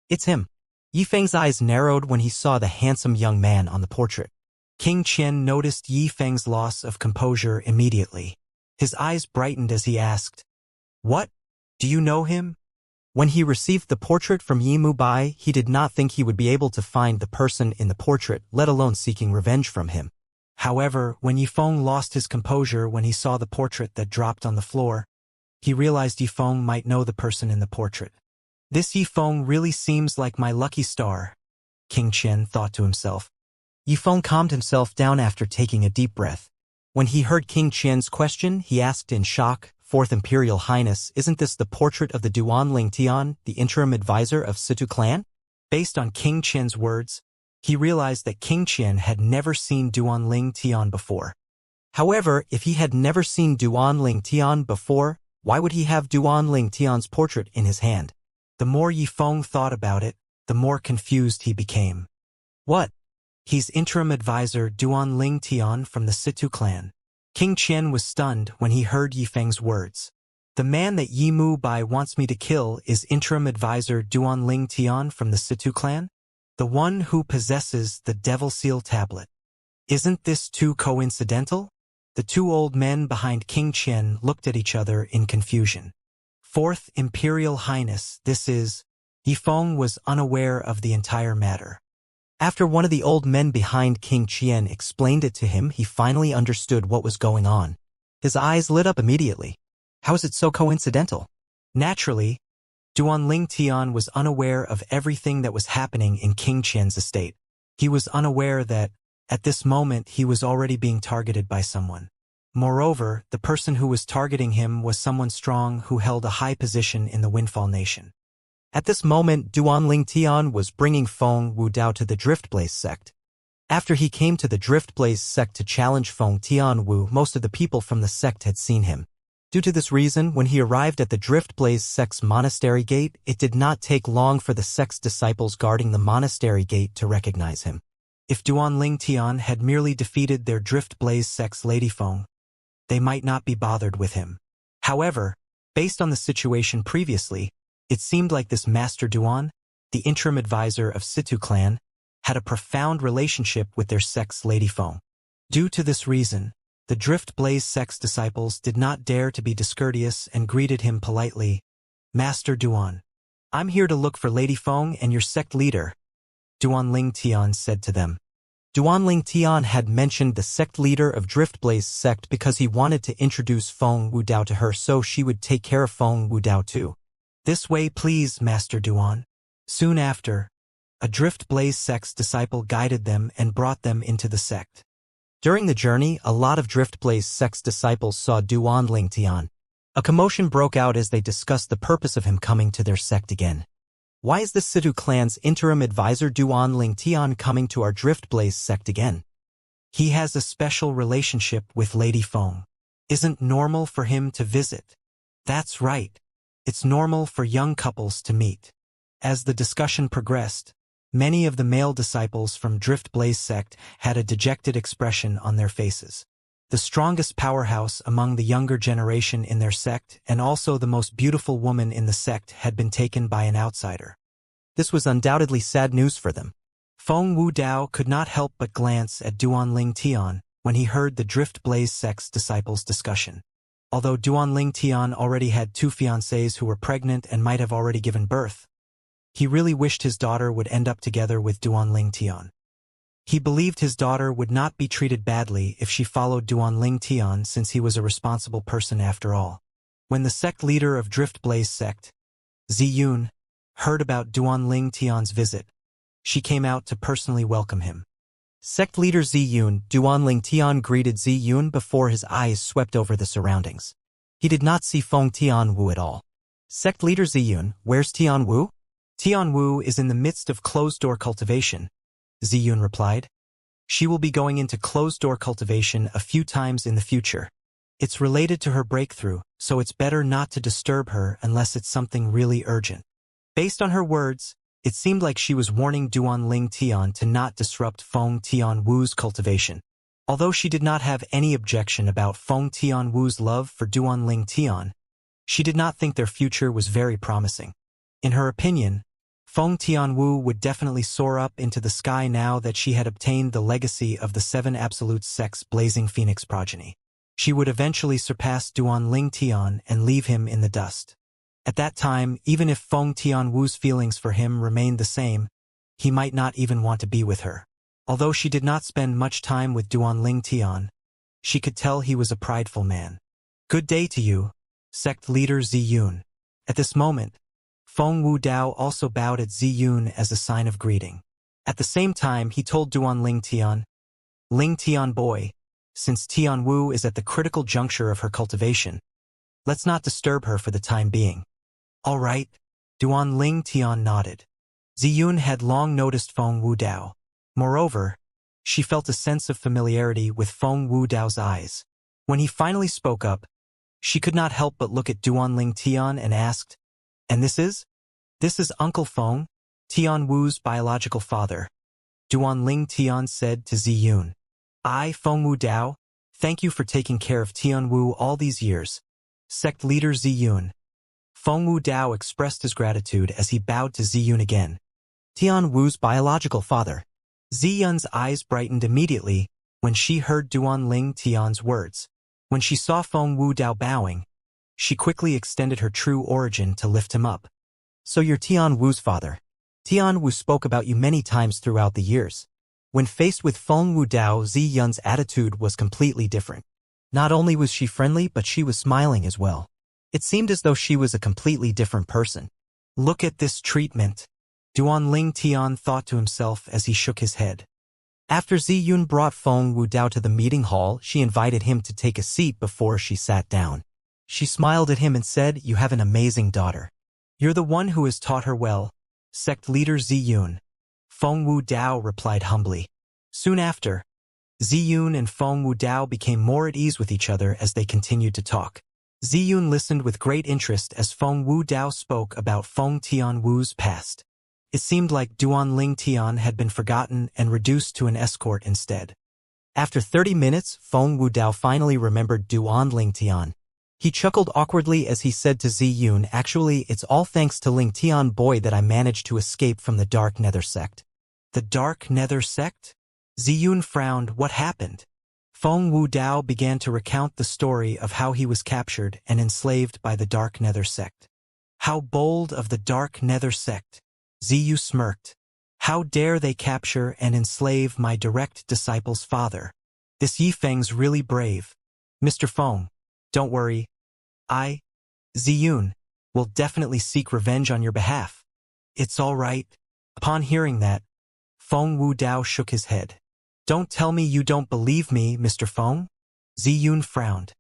It's him. Yi Feng's eyes narrowed when he saw the handsome young man on the portrait. King Qian noticed Yi Feng's loss of composure immediately. His eyes brightened as he asked, "What? Do you know him?" When he received the portrait from Yimu Bai, he did not think he would be able to find the person in the portrait, let alone seeking revenge from him. However, when Yifeng lost his composure when he saw the portrait that dropped on the floor, he realized Yifeng might know the person in the portrait. This Yifeng really seems like my lucky star, King Qian thought to himself. Yifeng calmed himself down after taking a deep breath. When he heard King Qian's question, he asked in shock, "Fourth Imperial Highness, isn't this the portrait of the Duan Ling Tian, the interim advisor of Situ Clan?" Based on King Qian's words, he realized that King Qian had never seen Duan Ling Tian before. However, if he had never seen Duan Ling Tian before, why would he have Duan Ling Tian's portrait in his hand? The more Yifeng thought about it, the more confused he became. What? He's interim advisor Duan Ling Tian from the Situ Clan. King Qian was stunned when he heard Yifeng's words. The man that Yimu Bai wants me to kill is interim advisor Duan Ling Tian from the Situ Clan? The one who possesses the Devil Seal tablet. Isn't this too coincidental? The two old men behind King Qian looked at each other in confusion. Fourth Imperial Highness, this is... Yifeng was unaware of the entire matter. After one of the old men behind King Qian explained it to him, he finally understood what was going on. His eyes lit up immediately. How is it so coincidental? Naturally, Duan Ling Tian was unaware of everything that was happening in King Qian's estate. He was unaware that, at this moment, he was already being targeted by someone. Moreover, the person who was targeting him was someone strong who held a high position in the Windfall Nation. At this moment, Duan Ling Tian was bringing Feng Wudao to the Driftblaze sect. After he came to the Driftblaze sect to challenge Feng Tianwu, most of the people from the sect had seen him. Due to this reason, when he arrived at the Driftblaze sect's monastery gate, it did not take long for the sect's disciples guarding the monastery gate to recognize him. If Duan Ling Tian had merely defeated their Driftblaze sect's Lady Feng, they might not be bothered with him. However, based on the situation previously, it seemed like this Master Duan, the interim advisor of Situ Clan, had a profound relationship with their sect's Lady Feng. Due to this reason, the Driftblaze sect's disciples did not dare to be discourteous and greeted him politely. "Master Duan, I'm here to look for Lady Feng and your sect leader," Duan Ling Tian said to them. Duan Ling Tian had mentioned the sect leader of Driftblaze sect because he wanted to introduce Feng Wudao to her so she would take care of Feng Wudao too. "This way please, Master Duan." Soon after, a Driftblaze sect's disciple guided them and brought them into the sect. During the journey, a lot of Driftblaze sect's disciples saw Duan Ling Tian. A commotion broke out as they discussed the purpose of him coming to their sect again. Why is the Situ Clan's interim advisor Duan Ling Tian coming to our Driftblaze sect again? He has a special relationship with Lady Feng. Isn't normal for him to visit? That's right. It's normal for young couples to meet. As the discussion progressed, many of the male disciples from Driftblaze sect had a dejected expression on their faces. The strongest powerhouse among the younger generation in their sect and also the most beautiful woman in the sect had been taken by an outsider. This was undoubtedly sad news for them. Feng Wudao could not help but glance at Duan Ling Tian when he heard the Driftblaze sect's disciples' discussion. Although Duan Ling Tian already had 2 fiancées who were pregnant and might have already given birth, he really wished his daughter would end up together with Duan Ling Tian. He believed his daughter would not be treated badly if she followed Duan Ling Tian since he was a responsible person after all. When the sect leader of Driftblaze sect, Ziyun, heard about Duan Ling Tian's visit, she came out to personally welcome him. Sect leader Ziyun, Duan Ling Tian greeted Ziyun before his eyes swept over the surroundings. He did not see Feng Tianwu at all. Sect leader Ziyun, where's Tianwu? Tianwu is in the midst of closed-door cultivation, Ziyun replied. She will be going into closed-door cultivation a few times in the future. It's related to her breakthrough, so it's better not to disturb her unless it's something really urgent. Based on her words, it seemed like she was warning Duanling Tian to not disrupt Feng Tianwu's cultivation. Although she did not have any objection about Feng Tianwu's love for Duanling Tian, she did not think their future was very promising. In her opinion, Feng Tianwu would definitely soar up into the sky now that she had obtained the legacy of the 7 absolute sects Blazing Phoenix progeny. She would eventually surpass Duanling Tian and leave him in the dust. At that time, even if Feng Tianwu's feelings for him remained the same, he might not even want to be with her. Although she did not spend much time with Duanling Tian, she could tell he was a prideful man. Good day to you, sect leader Ziyun. At this moment, Feng Wudao also bowed at Ziyun as a sign of greeting. At the same time, he told Duanling Tian, Ling Tian boy, since Tianwu is at the critical juncture of her cultivation, let's not disturb her for the time being. All right, Duanling Tian nodded. Ziyun had long noticed Feng Wudao. Moreover, she felt a sense of familiarity with Feng Wudao's eyes. When he finally spoke up, she could not help but look at Duanling Tian and asked, And this is? This is Uncle Feng, Tianwu's biological father. Duanling Tian said to Ziyun. I, Feng Wudao, thank you for taking care of Tianwu all these years. Sect leader Ziyun. Feng Wudao expressed his gratitude as he bowed to Ziyun again. Tianwu's biological father. Ziyun's eyes brightened immediately when she heard Duanling Tian's words. When she saw Feng Wudao bowing, she quickly extended her true origin to lift him up. So you're Tianwu's father. Tianwu spoke about you many times throughout the years. When faced with Feng Wudao, Ziyun's attitude was completely different. Not only was she friendly, but she was smiling as well. It seemed as though she was a completely different person. Look at this treatment, Duanling Tian thought to himself as he shook his head. After Ziyun brought Feng Wudao to the meeting hall, she invited him to take a seat before she sat down. She smiled at him and said, You have an amazing daughter. You're the one who has taught her well, sect leader Ziyun. Feng Wudao replied humbly. Soon after, Ziyun and Feng Wudao became more at ease with each other as they continued to talk. Ziyun listened with great interest as Feng Wudao spoke about Feng Tianwu's past. It seemed like Duanling Tian had been forgotten and reduced to an escort instead. After 30 minutes, Feng Wudao finally remembered Duanling Tian. He chuckled awkwardly as he said to Ziyun, Actually, it's all thanks to Ling Tian boy that I managed to escape from the Dark Nether sect. The Dark Nether sect? Ziyun frowned. What happened? Feng Wudao began to recount the story of how he was captured and enslaved by the Dark Nether sect. How bold of the Dark Nether sect! Ziyu smirked. How dare they capture and enslave my direct disciple's father? This Yifeng's really brave. Mr. Feng, don't worry. Ziyun, will definitely seek revenge on your behalf. It's all right. Upon hearing that, Feng Wudao shook his head. Don't tell me you don't believe me, Mr. Feng? Ziyun frowned.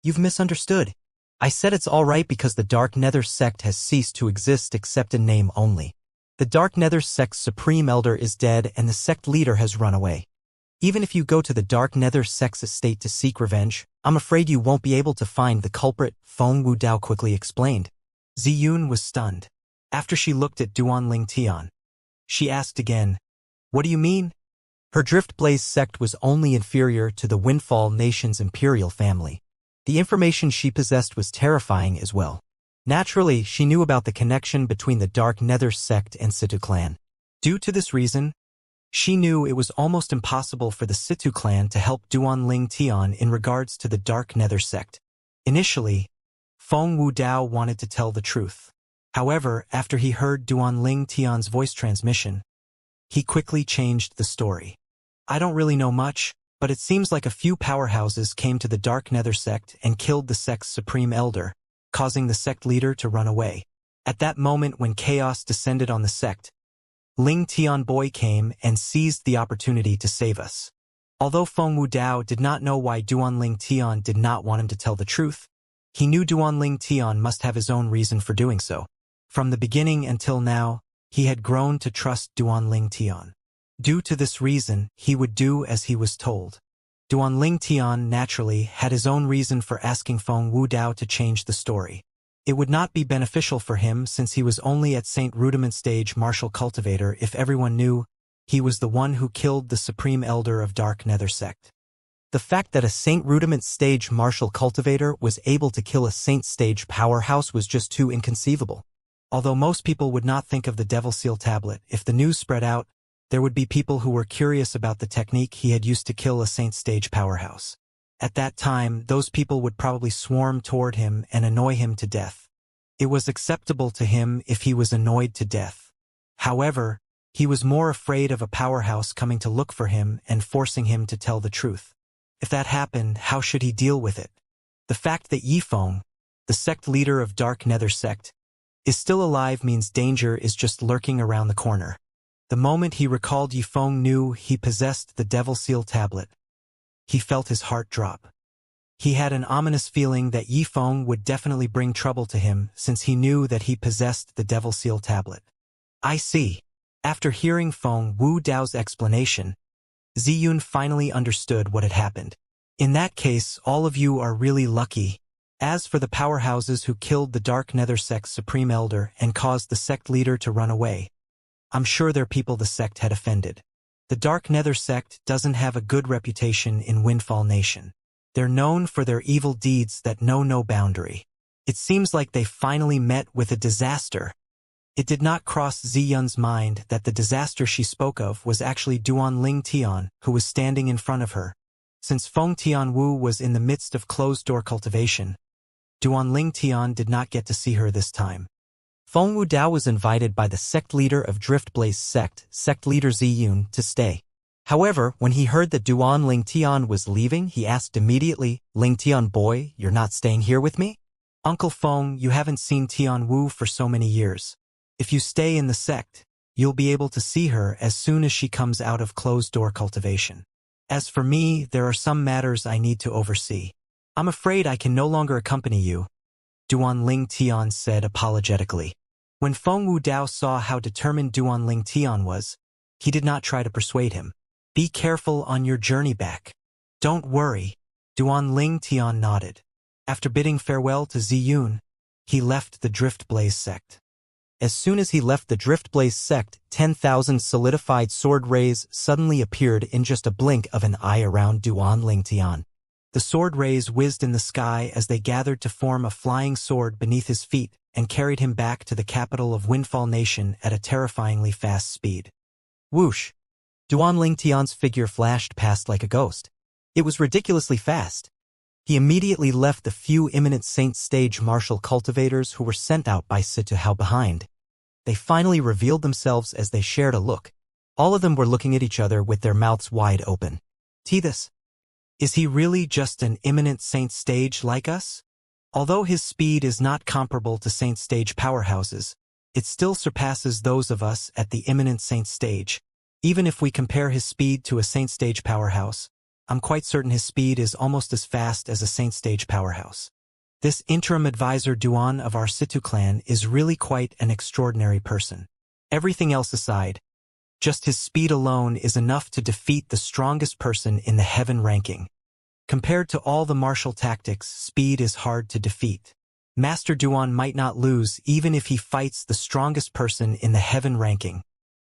You've misunderstood. I said it's all right because the Dark Nether sect has ceased to exist except in name only. The Dark Nether sect's supreme elder is dead and the sect leader has run away. Even if you go to the Dark Nether sect's estate to seek revenge, I'm afraid you won't be able to find the culprit, Feng Wudao quickly explained. Ziyun was stunned. After she looked at Duanling Tian, she asked again, What do you mean? Her Driftblaze sect was only inferior to the Windfall Nation's imperial family. The information she possessed was terrifying as well. Naturally, she knew about the connection between the Dark Nether sect and Situ clan. Due to this reason, she knew it was almost impossible for the Situ clan to help Duanling Tian in regards to the Dark Nether sect. Initially, Feng Wudao wanted to tell the truth. However, after he heard Duanling Tian's voice transmission, he quickly changed the story. I don't really know much, but it seems like a few powerhouses came to the Dark Nether sect and killed the sect's supreme elder, causing the sect leader to run away. At that moment when chaos descended on the sect, Ling Tian boy came and seized the opportunity to save us. Although Feng Wudao did not know why Duanling Tian did not want him to tell the truth, He knew Duanling Tian must have his own reason for doing so. From the beginning until now, he had grown to trust Duanling Tian. Due to this reason, he would do as he was told. Duanling Tian naturally had his own reason for asking Feng Wudao to change the story. It would not be beneficial for him since he was only at Saint Rudiment stage martial cultivator if everyone knew he was the one who killed the Supreme Elder of Dark Nether Sect. The fact that a Saint Rudiment stage martial cultivator was able to kill a Saint stage powerhouse was just too inconceivable. Although most people would not think of the Devil Seal tablet, if the news spread out, there would be people who were curious about the technique he had used to kill a Saint stage powerhouse. At that time, those people would probably swarm toward him and annoy him to death. It was acceptable to him if he was annoyed to death. However, he was more afraid of a powerhouse coming to look for him and forcing him to tell the truth. If that happened, how should he deal with it? The fact that Yifeng, the sect leader of Dark Nether Sect, is still alive means danger is just lurking around the corner. The moment he recalled Yifeng knew he possessed the Devil Seal tablet, he felt his heart drop. He had an ominous feeling that Yifeng would definitely bring trouble to him since he knew that he possessed the Devil Seal tablet. I see. After hearing Feng Wudao's explanation, Ziyun finally understood what had happened. In that case, all of you are really lucky. As for the powerhouses who killed the Dark Nether Sect's Supreme Elder and caused the sect leader to run away, I'm sure they're people the sect had offended. The Dark Nether Sect doesn't have a good reputation in Windfall Nation. They're known for their evil deeds that know no boundary. It seems like they finally met with a disaster. It did not cross Ziyun's mind that the disaster she spoke of was actually Duanling Tian, who was standing in front of her. Since Feng Tianwu was in the midst of closed-door cultivation, Duanling Tian did not get to see her this time. Feng Wudao was invited by the sect leader of Driftblaze sect leader Ziyun, to stay. However, when he heard that Duanling Tian was leaving, he asked immediately, "Ling Tian boy, you're not staying here with me?" "Uncle Feng, you haven't seen Tianwu for so many years. If you stay in the sect, you'll be able to see her as soon as she comes out of closed-door cultivation. As for me, there are some matters I need to oversee. I'm afraid I can no longer accompany you," Duanling Tian said apologetically. When Feng Wudao saw how determined Duanling Tian was, he did not try to persuade him. "Be careful on your journey back." "Don't worry," Duanling Tian nodded. After bidding farewell to Ziyun, he left the Driftblaze sect. As soon as he left the Driftblaze sect, 10,000 solidified sword rays suddenly appeared in just a blink of an eye around Duanling Tian. The sword rays whizzed in the sky as they gathered to form a flying sword beneath his feet and carried him back to the capital of Windfall Nation at a terrifyingly fast speed. Whoosh! Duanling Tian's figure flashed past like a ghost. It was ridiculously fast. He immediately left the few imminent Saint stage martial cultivators who were sent out by Situ Hao behind. They finally revealed themselves as they shared a look. All of them were looking at each other with their mouths wide open. "This. Is he really just an imminent Saint stage like us? Although his speed is not comparable to Saint stage powerhouses, it still surpasses those of us at the imminent Saint stage. Even if we compare his speed to a Saint stage powerhouse, I'm quite certain his speed is almost as fast as a Saint stage powerhouse. This interim advisor Duan of our Situ clan is really quite an extraordinary person. Everything else aside, just his speed alone is enough to defeat the strongest person in the heaven ranking. Compared to all the martial tactics, speed is hard to defeat. Master Duan might not lose even if he fights the strongest person in the heaven ranking."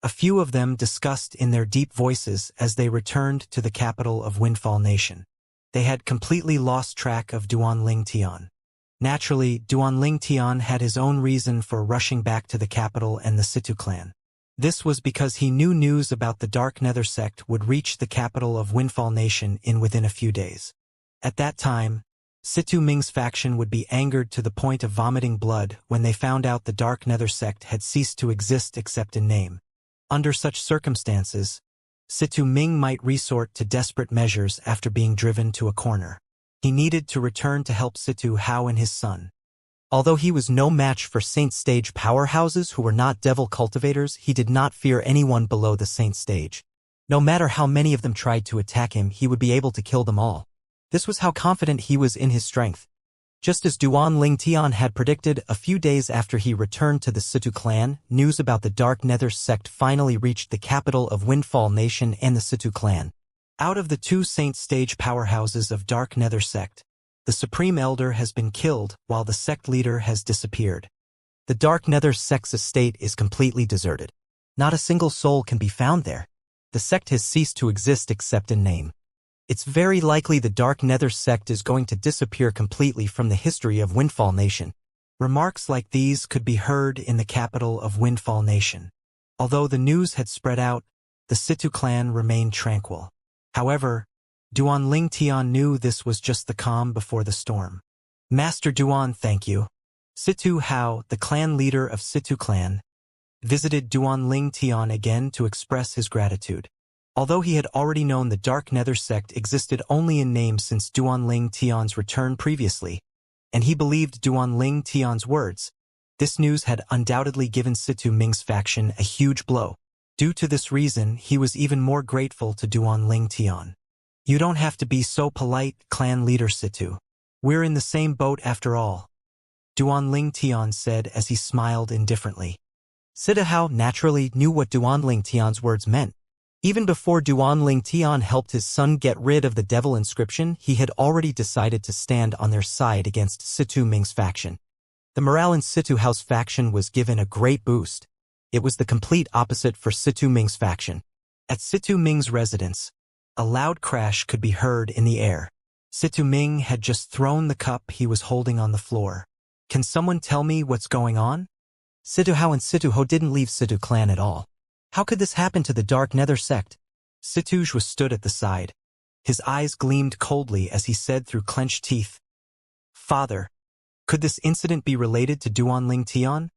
A few of them discussed in their deep voices as they returned to the capital of Windfall Nation. They had completely lost track of Duanling Tian. Naturally, Duanling Tian had his own reason for rushing back to the capital and the Situ clan. This was because he knew news about the Dark Nether Sect would reach the capital of Windfall Nation within a few days. At that time, Situ Ming's faction would be angered to the point of vomiting blood when they found out the Dark Nether Sect had ceased to exist except in name. Under such circumstances, Situ Ming might resort to desperate measures after being driven to a corner. He needed to return to help Situ Hao and his son. Although he was no match for Saint Stage powerhouses who were not devil cultivators, he did not fear anyone below the Saint Stage. No matter how many of them tried to attack him, he would be able to kill them all. This was how confident he was in his strength. Just as Duan Ling Tian had predicted, a few days after he returned to the Situ clan, news about the Dark Nether sect finally reached the capital of Windfall Nation and the Situ clan. Out of the two Saint Stage powerhouses of Dark Nether sect, the Supreme Elder has been killed while the sect leader has disappeared. The Dark Nether sect's estate is completely deserted. Not a single soul can be found there. The sect has ceased to exist except in name. It's very likely the Dark Nether sect is going to disappear completely from the history of Windfall Nation. Remarks like these could be heard in the capital of Windfall Nation. Although the news had spread out, the Situ clan remained tranquil. However, Duan Ling Tian knew this was just the calm before the storm. Master Duan, thank you. Situ Hao, the clan leader of Situ clan, visited Duan Ling Tian again to express his gratitude. Although he had already known the Dark Nether sect existed only in name since Duan Ling Tian's return previously, and he believed Duan Ling Tian's words, this news had undoubtedly given Situ Ming's faction a huge blow. Due to this reason, he was even more grateful to Duan Ling Tian. You don't have to be so polite, clan leader Situ. We're in the same boat after all, Duan Ling Tian said as he smiled indifferently. Situ Hao naturally knew what Duan Ling Tian's words meant. Even before Duan Ling Tian helped his son get rid of the devil inscription, he had already decided to stand on their side against Situ Ming's faction. The morale in Situ Hao's faction was given a great boost. It was the complete opposite for Situ Ming's faction. At Situ Ming's residence, a loud crash could be heard in the air. Situ Ming had just thrown the cup he was holding on the floor. Can someone tell me what's going on? Situ Hao and Situ Ho didn't leave Situ clan at all. How could this happen to the Dark Nether sect? Situj was stood at the side. His eyes gleamed coldly as he said through clenched teeth, Father, could this incident be related to Duan Ling Tian?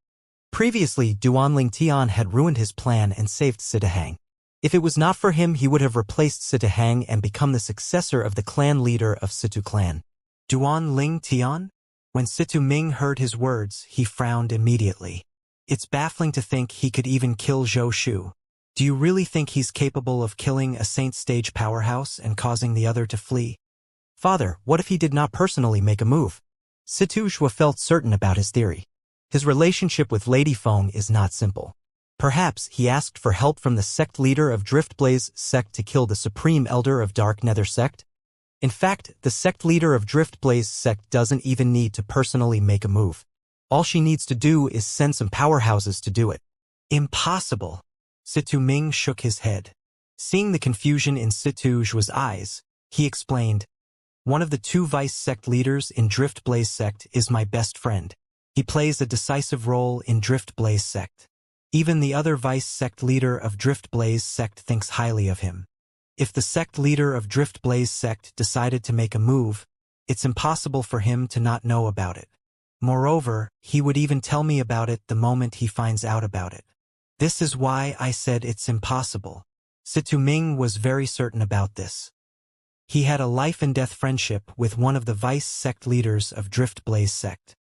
Previously, Duan Ling Tian had ruined his plan and saved Situ Hang. If it was not for him, he would have replaced Situ Hang and become the successor of the clan leader of Situ clan. Duan Ling Tian? When Situ Ming heard his words, he frowned immediately. It's baffling to think he could even kill Zhou Shu. Do you really think he's capable of killing a Saint Stage powerhouse and causing the other to flee? Father, what if he did not personally make a move? Situ Zhua felt certain about his theory. His relationship with Lady Feng is not simple. Perhaps he asked for help from the sect leader of Driftblaze sect to kill the Supreme Elder of Dark Nether sect? In fact, the sect leader of Driftblaze sect doesn't even need to personally make a move. All she needs to do is send some powerhouses to do it. Impossible. Situ Ming shook his head. Seeing the confusion in Situ Zhua's eyes, he explained, one of the two vice sect leaders in Driftblaze sect is my best friend. He plays a decisive role in Driftblaze sect. Even the other vice sect leader of Driftblaze sect thinks highly of him. If the sect leader of Driftblaze sect decided to make a move, it's impossible for him to not know about it. Moreover, he would even tell me about it the moment he finds out about it. This is why I said it's impossible. Situ Ming was very certain about this. He had a life-and-death friendship with one of the vice sect leaders of Driftblaze sect.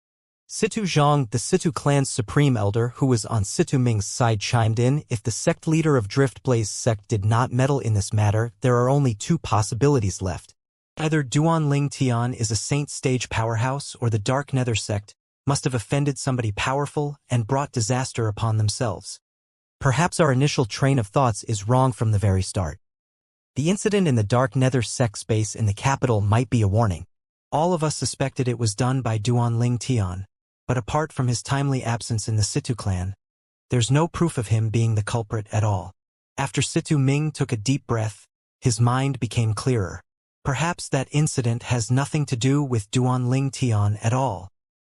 Situ Zhang, the Situ clan's supreme elder who was on Situ Ming's side, chimed in. If the sect leader of Driftblaze sect did not meddle in this matter, there are only two possibilities left. Either Duan Ling Tian is a Saint Stage powerhouse or the Dark Nether sect must have offended somebody powerful and brought disaster upon themselves. Perhaps our initial train of thoughts is wrong from the very start. The incident in the Dark Nether sect space in the capital might be a warning. All of us suspected it was done by Duan Ling Tian, but apart from his timely absence in the Situ clan, there's no proof of him being the culprit at all. After Situ Ming took a deep breath, his mind became clearer. Perhaps that incident has nothing to do with Duan Ling Tian at all.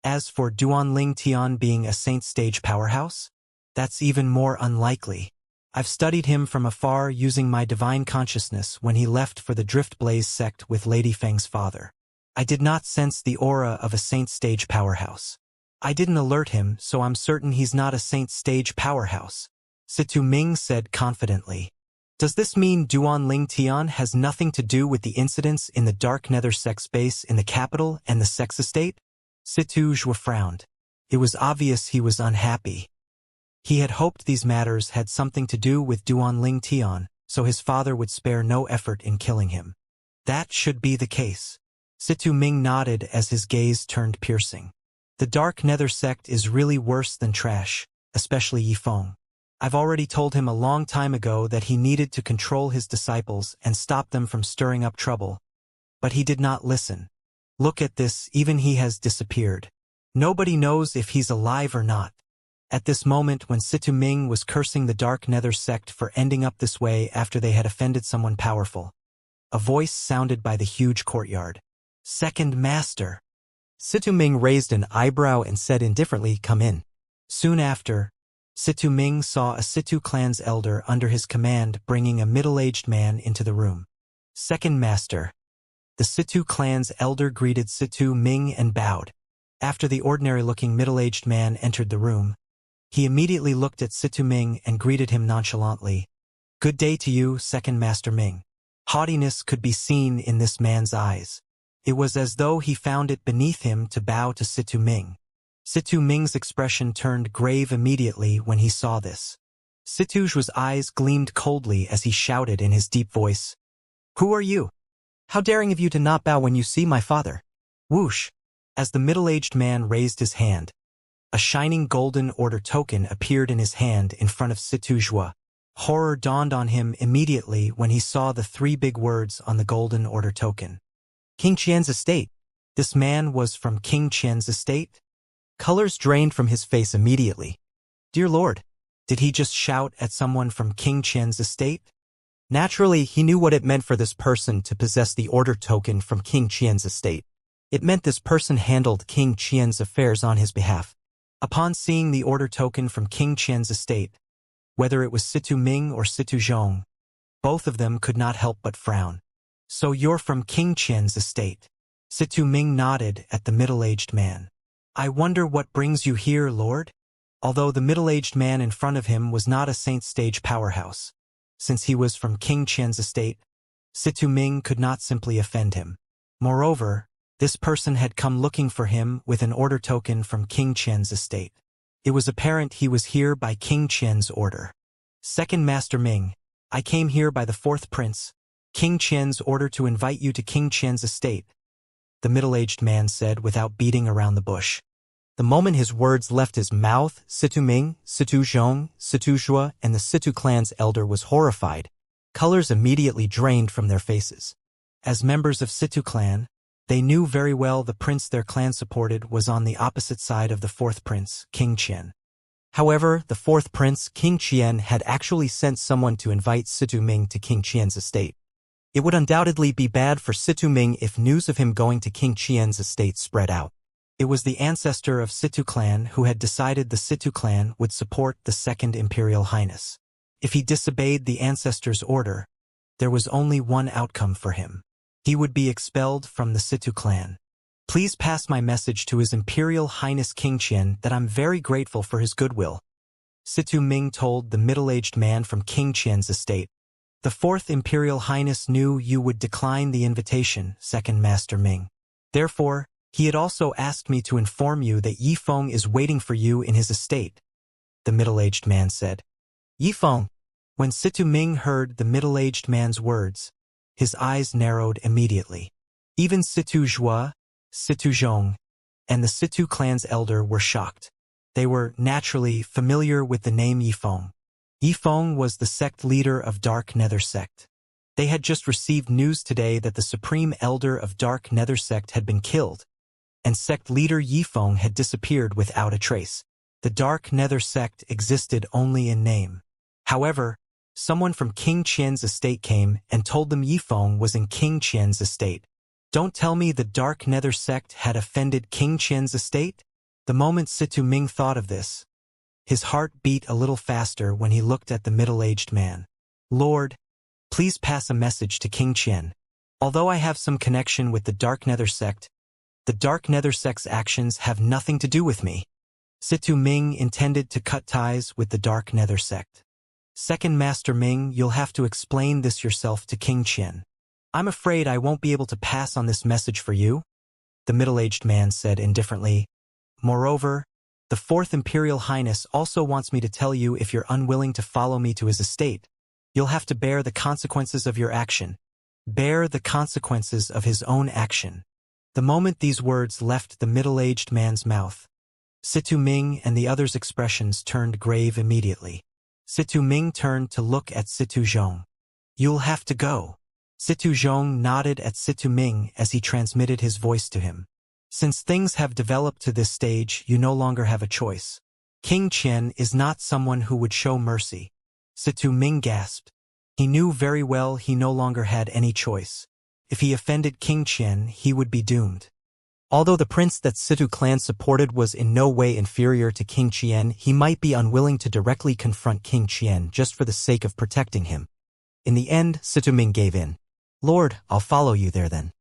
As for Duan Ling Tian being a Saint Stage powerhouse, that's even more unlikely. I've studied him from afar using my divine consciousness when he left for the Driftblaze sect with Lady Feng's father. I did not sense the aura of a Saint Stage powerhouse. I didn't alert him, so I'm certain he's not a Saint Stage powerhouse, Situ Ming said confidently. Does this mean Duan Ling Tian has nothing to do with the incidents in the Dark Nether sect space in the capital and the sex estate? Situ Zhua frowned. It was obvious he was unhappy. He had hoped these matters had something to do with Duan Ling Tian, so his father would spare no effort in killing him. That should be the case. Situ Ming nodded as his gaze turned piercing. The Dark Nether sect is really worse than trash, especially Yifeng. I've already told him a long time ago that he needed to control his disciples and stop them from stirring up trouble. But he did not listen. Look at this, even he has disappeared. Nobody knows if he's alive or not. At this moment when Situ Ming was cursing the Dark Nether sect for ending up this way after they had offended someone powerful, a voice sounded by the huge courtyard. Second Master. Situ Ming raised an eyebrow and said indifferently, "Come in." Soon after, Situ Ming saw a Situ clan's elder under his command bringing a middle-aged man into the room. Second Master. The Situ clan's elder greeted Situ Ming and bowed. After the ordinary-looking middle-aged man entered the room, he immediately looked at Situ Ming and greeted him nonchalantly. "Good day to you, Second Master Ming." Haughtiness could be seen in this man's eyes. It was as though he found it beneath him to bow to Situ Ming. Situ Ming's expression turned grave immediately when he saw this. Situ's eyes gleamed coldly as he shouted in his deep voice, "Who are you? How daring of you to not bow when you see my father?" Whoosh! As the middle-aged man raised his hand, a shining golden order token appeared in his hand in front of Situ. Horror dawned on him immediately when he saw the three big words on the golden order token. King Qian's estate. This man was from King Qian's estate? Colors drained from his face immediately. Dear Lord, did he just shout at someone from King Qian's estate? Naturally, he knew what it meant for this person to possess the order token from King Qian's estate. It meant this person handled King Qian's affairs on his behalf. Upon seeing the order token from King Qian's estate, whether it was Situ Ming or Situ Zhong, both of them could not help but frown. So you're from King Qian's estate. Situ Ming nodded at the middle-aged man. I wonder what brings you here, Lord? Although the middle-aged man in front of him was not a saint stage powerhouse, since he was from King Qian's estate, Situ Ming could not simply offend him. Moreover, this person had come looking for him with an order token from King Qian's estate. It was apparent he was here by King Qian's order. Second Master Ming, I came here by the fourth prince, King Qian's order to invite you to King Qian's estate, the middle-aged man said without beating around the bush. The moment his words left his mouth, Situ Ming, Situ Zhong, Situ Zhua, and the Situ clan's elder was horrified. Colors immediately drained from their faces. As members of Situ clan, they knew very well the prince their clan supported was on the opposite side of the fourth prince, King Qian. However, the fourth prince, King Qian, had actually sent someone to invite Situ Ming to King Qian's estate. It would undoubtedly be bad for Situ Ming if news of him going to King Qian's estate spread out. It was the ancestor of Situ clan who had decided the Situ clan would support the Second Imperial Highness. If he disobeyed the ancestor's order, there was only one outcome for him. He would be expelled from the Situ clan. Please pass my message to His Imperial Highness King Qian that I'm very grateful for his goodwill. Situ Ming told the middle-aged man from King Qian's estate. The fourth Imperial Highness knew you would decline the invitation, Second Master Ming. Therefore, he had also asked me to inform you that Yifeng is waiting for you in his estate, the middle-aged man said. Yifeng. When Situ Ming heard the middle-aged man's words, his eyes narrowed immediately. Even Situ Zhua, Situ Zhong, and the Situ clan's elder were shocked. They were, naturally, familiar with the name Yifeng. Yifeng was the sect leader of Dark Nether sect. They had just received news today that the supreme elder of Dark Nether sect had been killed, and sect leader Yifeng had disappeared without a trace. The Dark Nether sect existed only in name. However, someone from King Qian's estate came and told them Yifeng was in King Qian's estate. Don't tell me the Dark Nether sect had offended King Qian's estate? The moment Situ Ming thought of this, his heart beat a little faster when he looked at the middle-aged man. Lord, please pass a message to King Qian. Although I have some connection with the Dark Nether sect, the Dark Nether sect's actions have nothing to do with me. Situ Ming intended to cut ties with the Dark Nether sect. Second Master Ming, you'll have to explain this yourself to King Qian. I'm afraid I won't be able to pass on this message for you, the middle-aged man said indifferently. Moreover, the fourth Imperial Highness also wants me to tell you if you're unwilling to follow me to his estate, you'll have to bear the consequences of your action. Bear the consequences of his own action. The moment these words left the middle-aged man's mouth, Situ Ming and the others' expressions turned grave immediately. Situ Ming turned to look at Situ Zhong. "You'll have to go." Situ Zhong nodded at Situ Ming as he transmitted his voice to him. "Since things have developed to this stage, you no longer have a choice. King Qian is not someone who would show mercy." Situ Ming gasped. He knew very well he no longer had any choice. If he offended King Qian, he would be doomed. Although the prince that Situ clan supported was in no way inferior to King Qian, he might be unwilling to directly confront King Qian just for the sake of protecting him. In the end, Situ Ming gave in. "Lord, I'll follow you there then.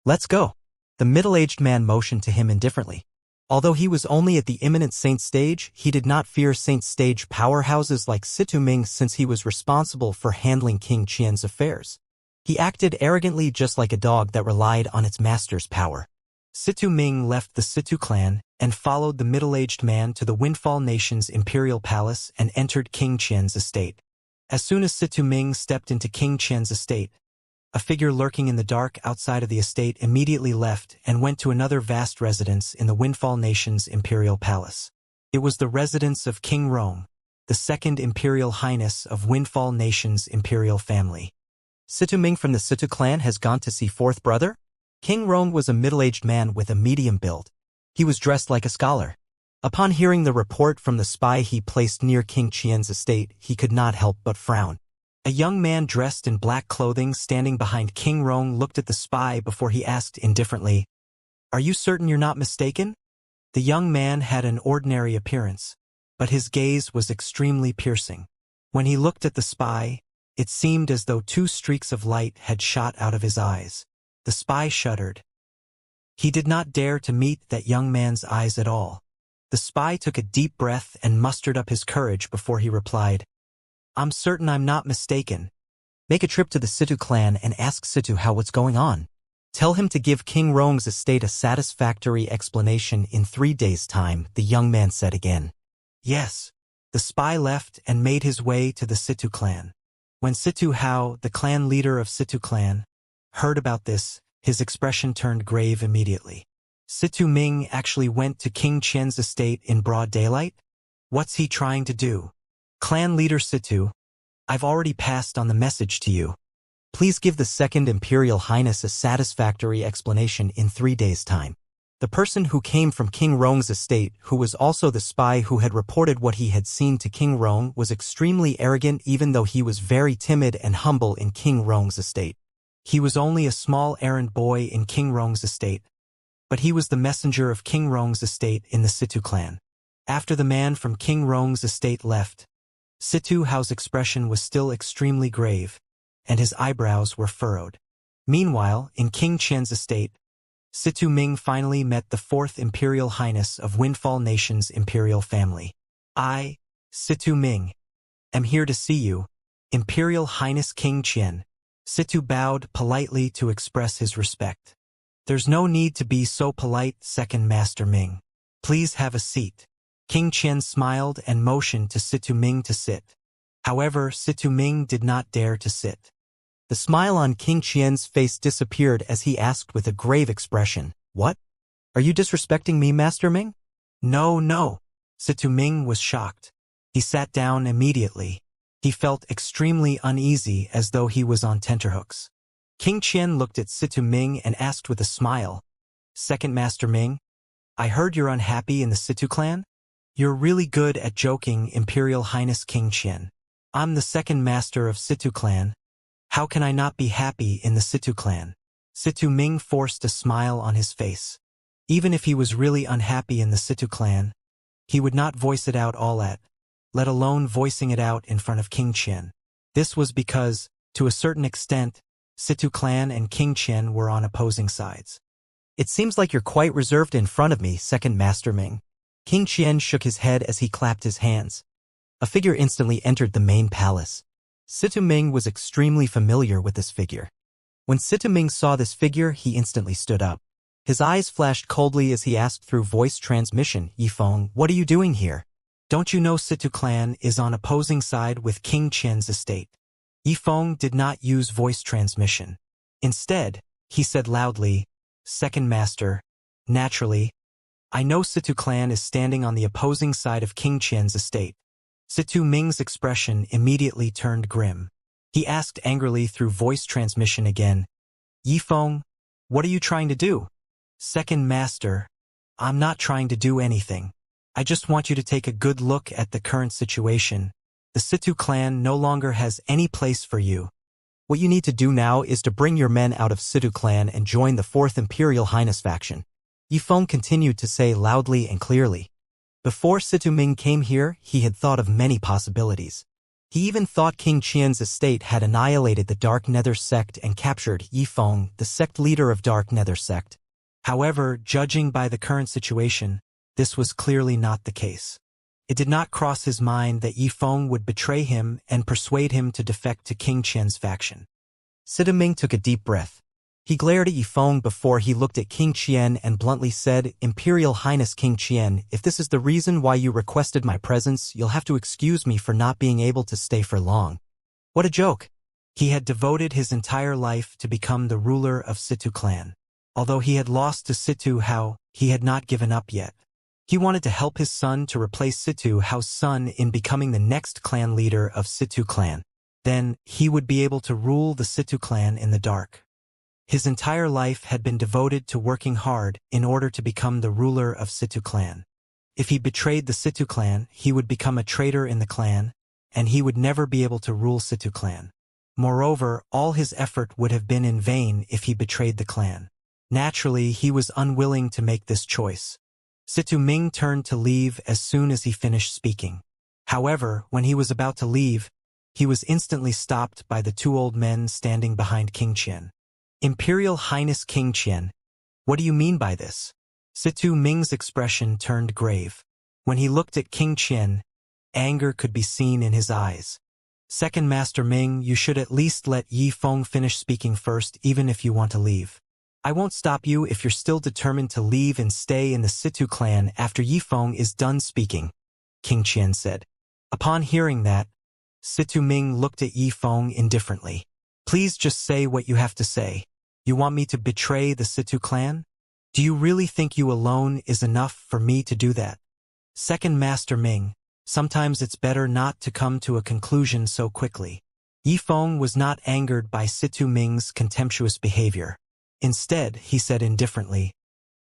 Let's go." The middle-aged man motioned to him indifferently. Although he was only at the imminent saint stage, he did not fear saint stage powerhouses like Situ Ming since he was responsible for handling King Qian's affairs. He acted arrogantly just like a dog that relied on its master's power. Situ Ming left the Situ clan and followed the middle-aged man to the Windfall Nation's imperial palace and entered King Qian's estate. As soon as Situ Ming stepped into King Qian's estate, a figure lurking in the dark outside of the estate immediately left and went to another vast residence in the Windfall Nation's imperial palace. It was the residence of King Rong, the second imperial highness of Windfall Nation's imperial family. "Situ Ming from the Situ clan has gone to see fourth brother?" King Rong was a middle-aged man with a medium build. He was dressed like a scholar. Upon hearing the report from the spy he placed near King Qian's estate, he could not help but frown. A young man dressed in black clothing standing behind King Rong looked at the spy before he asked indifferently, "Are you certain you're not mistaken?" The young man had an ordinary appearance, but his gaze was extremely piercing. When he looked at the spy, it seemed as though two streaks of light had shot out of his eyes. The spy shuddered. He did not dare to meet that young man's eyes at all. The spy took a deep breath and mustered up his courage before he replied, "I'm certain I'm not mistaken. Make a trip to the Situ clan and ask Situ how what's going on. Tell him to give King Rong's estate a satisfactory explanation in 3 days' time," the young man said again. "Yes." The spy left and made his way to the Situ clan. When Situ Hao, the clan leader of Situ clan, heard about this, his expression turned grave immediately. "Situ Ming actually went to King Qian's estate in broad daylight? What's he trying to do?" Clan leader Situ, "I've already passed on the message to you. Please give the second Imperial Highness a satisfactory explanation in 3 days' time." The person who came from King Rong's estate, who was also the spy who had reported what he had seen to King Rong, was extremely arrogant even though he was very timid and humble in King Rong's estate. He was only a small errand boy in King Rong's estate, but he was the messenger of King Rong's estate in the Situ clan. After the man from King Rong's estate left, Situ Hao's expression was still extremely grave, and his eyebrows were furrowed. Meanwhile, in King Qian's estate, Situ Ming finally met the fourth Imperial Highness of Windfall Nation's imperial family. "I, Situ Ming, am here to see you, Imperial Highness King Qian." Situ bowed politely to express his respect. "There's no need to be so polite, Second Master Ming. Please have a seat." King Qian smiled and motioned to Situ Ming to sit. However, Situ Ming did not dare to sit. The smile on King Qian's face disappeared as he asked with a grave expression, "What? Are you disrespecting me, Master Ming?" "No, no." Situ Ming was shocked. He sat down immediately. He felt extremely uneasy as though he was on tenterhooks. King Qian looked at Situ Ming and asked with a smile, "Second Master Ming, I heard you're unhappy in the Situ clan? You're really good at joking, Imperial Highness King Qian. I'm the second master of Situ clan. How can I not be happy in the Situ clan?" Situ Ming forced a smile on his face. Even if he was really unhappy in the Situ clan, he would not voice it out let alone voicing it out in front of King Qian. This was because, to a certain extent, Situ clan and King Qian were on opposing sides. "It seems like you're quite reserved in front of me, Second Master Ming." King Qian shook his head as he clapped his hands. A figure instantly entered the main palace. Situ Ming was extremely familiar with this figure. When Situ Ming saw this figure, he instantly stood up. His eyes flashed coldly as he asked through voice transmission, "Yifeng, what are you doing here? Don't you know Situ clan is on opposing side with King Qian's estate?" Yifeng did not use voice transmission. Instead, he said loudly, Second Master, naturally, I know Situ clan is standing on the opposing side of King Qian's estate. Situ Ming's expression immediately turned grim. He asked angrily through voice transmission again, Yifeng, what are you trying to do? Second Master, I'm not trying to do anything. I just want you to take a good look at the current situation. The Situ clan no longer has any place for you. What you need to do now is to bring your men out of Situ clan and join the 4th Imperial Highness faction. Yifeng continued to say loudly and clearly. Before Situ Ming came here, he had thought of many possibilities. He even thought King Qian's estate had annihilated the Dark Nether sect and captured Yifeng, the sect leader of Dark Nether sect. However, judging by the current situation, this was clearly not the case. It did not cross his mind that Yifeng would betray him and persuade him to defect to King Qian's faction. Situ Ming took a deep breath. He glared at Yifeng before he looked at King Qian and bluntly said, Imperial Highness King Qian, if this is the reason why you requested my presence, you'll have to excuse me for not being able to stay for long. What a joke! He had devoted his entire life to become the ruler of Situ clan. Although he had lost to Situ Hao, he had not given up yet. He wanted to help his son to replace Situ Hao's son in becoming the next clan leader of Situ clan. Then, he would be able to rule the Situ clan in the dark. His entire life had been devoted to working hard in order to become the ruler of Situ clan. If he betrayed the Situ clan, he would become a traitor in the clan, and he would never be able to rule Situ clan. Moreover, all his effort would have been in vain if he betrayed the clan. Naturally, he was unwilling to make this choice. Situ Ming turned to leave as soon as he finished speaking. However, when he was about to leave, he was instantly stopped by the 2 old men standing behind King Qian. Imperial Highness King Qian, what do you mean by this? Situ Ming's expression turned grave. When he looked at King Qian, anger could be seen in his eyes. Second Master Ming, you should at least let Yifeng finish speaking first, even if you want to leave. I won't stop you if you're still determined to leave and stay in the Situ clan after Yifeng is done speaking, King Qian said. Upon hearing that, Situ Ming looked at Yifeng indifferently. Please just say what you have to say. You want me to betray the Situ clan? Do you really think you alone is enough for me to do that? Second Master Ming, sometimes it's better not to come to a conclusion so quickly. Yifeng was not angered by Situ Ming's contemptuous behavior. Instead, he said indifferently,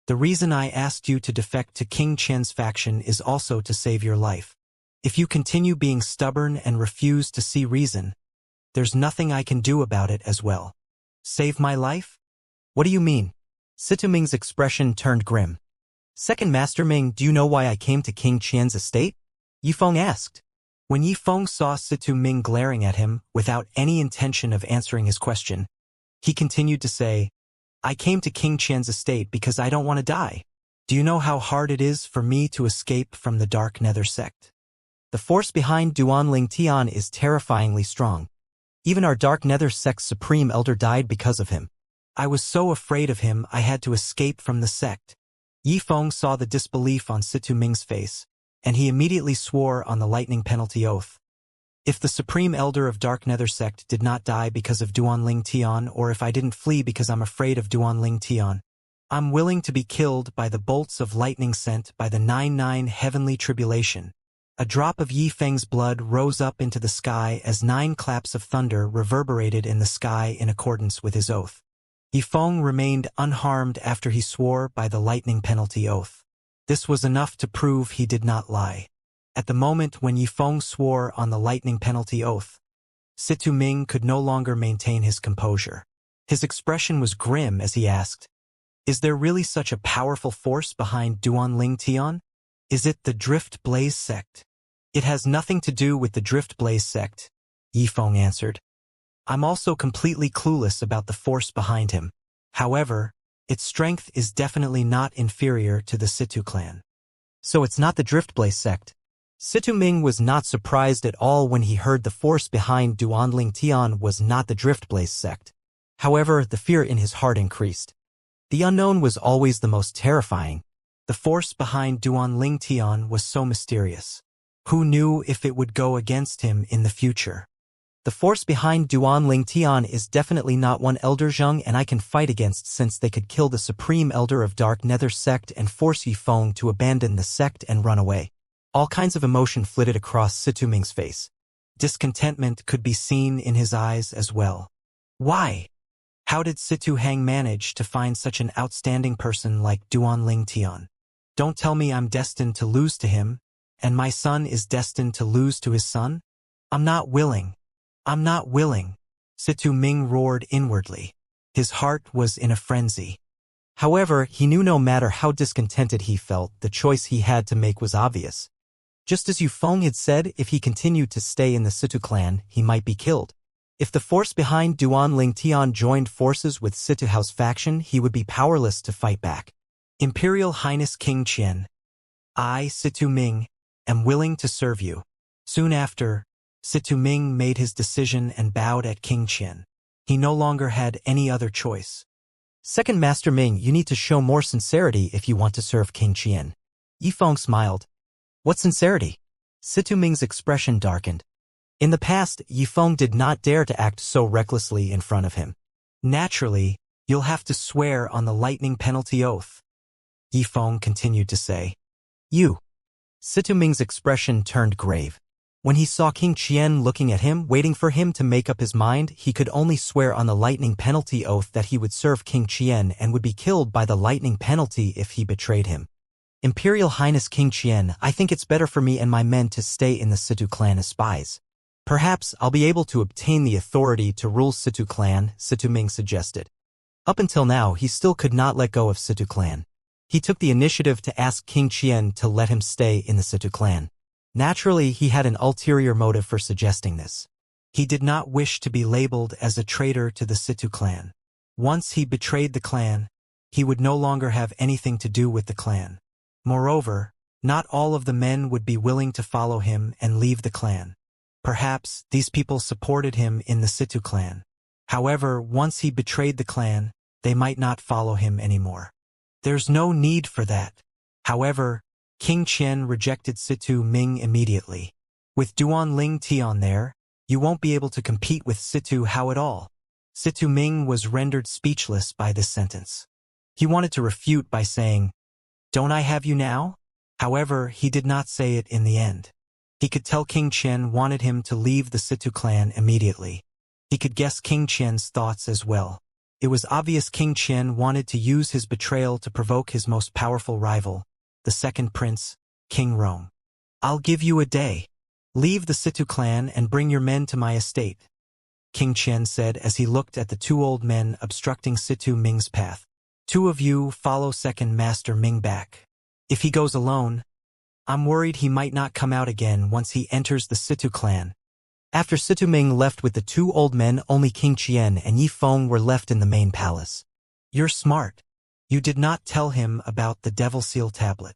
the reason I asked you to defect to King Qian's faction is also to save your life. If you continue being stubborn and refuse to see reason, there's nothing I can do about it as well. Save my life? What do you mean? Situ Ming's expression turned grim. Second Master Ming, do you know why I came to King Qian's estate? Yifeng asked. When Yifeng saw Situ Ming glaring at him without any intention of answering his question, he continued to say, I came to King Qian's estate because I don't want to die. Do you know how hard it is for me to escape from the Dark Nether sect? The force behind Duanling Tian is terrifyingly strong. Even our Dark Nether sect's supreme elder died because of him. I was so afraid of him I had to escape from the sect. Yifeng saw the disbelief on Situ Ming's face, and he immediately swore on the lightning penalty oath. If the Supreme Elder of Dark Nether Sect did not die because of Duanling Tian, or if I didn't flee because I'm afraid of Duanling Tian, I'm willing to be killed by the bolts of lightning sent by the 99 heavenly tribulation. A drop of Yifeng's blood rose up into the sky as 9 claps of thunder reverberated in the sky in accordance with his oath. Yifeng remained unharmed after he swore by the lightning penalty oath. This was enough to prove he did not lie. At the moment when Yifeng swore on the lightning penalty oath, Situ Ming could no longer maintain his composure. His expression was grim as he asked, is there really such a powerful force behind Duanling Tian? Is it the Drift Blaze sect? It has nothing to do with the Drift Blaze sect, Yifeng answered. I'm also completely clueless about the force behind him. However, its strength is definitely not inferior to the Situ clan. So it's not the Drift Blaze sect. Situ Ming was not surprised at all when he heard the force behind Duanling Tian was not the Drift Blaze sect. However, the fear in his heart increased. The unknown was always the most terrifying. The force behind Duanling Tian was so mysterious. Who knew if it would go against him in the future? The force behind Duan Ling Tian is definitely not one Elder Zheng and I can fight against, since they could kill the Supreme Elder of Dark Nether sect and force Yifeng to abandon the sect and run away. All kinds of emotion flitted across Situ Ming's face. Discontentment could be seen in his eyes as well. Why? How did Situ Hang manage to find such an outstanding person like Duan Ling Tian? Don't tell me I'm destined to lose to him, and my son is destined to lose to his son? I'm not willing. I'm not willing, Situ Ming roared inwardly. His heart was in a frenzy. However, he knew no matter how discontented he felt, the choice he had to make was obvious. Just as Yifeng had said, if he continued to stay in the Situ clan, he might be killed. If the force behind Duan Ling Tian joined forces with Situ House faction, he would be powerless to fight back. Imperial Highness King Qian, I, Situ Ming, am willing to serve you. Soon after, Situ Ming made his decision and bowed at King Qian. He no longer had any other choice. Second Master Ming, you need to show more sincerity if you want to serve King Qian. Yifeng smiled. What sincerity? Situ Ming's expression darkened. In the past, Yifeng did not dare to act so recklessly in front of him. Naturally, you'll have to swear on the lightning penalty oath. Yifeng continued to say. You. Situ Ming's expression turned grave. When he saw King Qian looking at him, waiting for him to make up his mind, he could only swear on the lightning penalty oath that he would serve King Qian and would be killed by the lightning penalty if he betrayed him. Imperial Highness King Qian, I think it's better for me and my men to stay in the Situ clan as spies. Perhaps I'll be able to obtain the authority to rule Situ clan, Situ Ming suggested. Up until now, he still could not let go of Situ clan. He took the initiative to ask King Qian to let him stay in the Situ clan. Naturally, he had an ulterior motive for suggesting this. He did not wish to be labeled as a traitor to the Situ clan. Once he betrayed the clan, he would no longer have anything to do with the clan. Moreover, not all of the men would be willing to follow him and leave the clan. Perhaps these people supported him in the Situ clan. However, once he betrayed the clan, they might not follow him anymore. There's no need for that. However, King Qian rejected Situ Ming immediately. With Duan Ling Tian there, you won't be able to compete with Situ Hao at all. Situ Ming was rendered speechless by this sentence. He wanted to refute by saying, Don't I have you now? However, he did not say it in the end. He could tell King Qian wanted him to leave the Situ clan immediately. He could guess King Qian's thoughts as well. It was obvious King Qian wanted to use his betrayal to provoke his most powerful rival, the second prince, King Rong. I'll give you a day. Leave the Situ clan and bring your men to my estate, King Qian said as he looked at the two old men obstructing Situ Ming's path. Two of you follow Second Master Ming back. If he goes alone, I'm worried he might not come out again once he enters the Situ clan. After Situ Ming left with the two old men, only King Qian and Yifeng were left in the main palace. You're smart. You did not tell him about the Devil Seal tablet.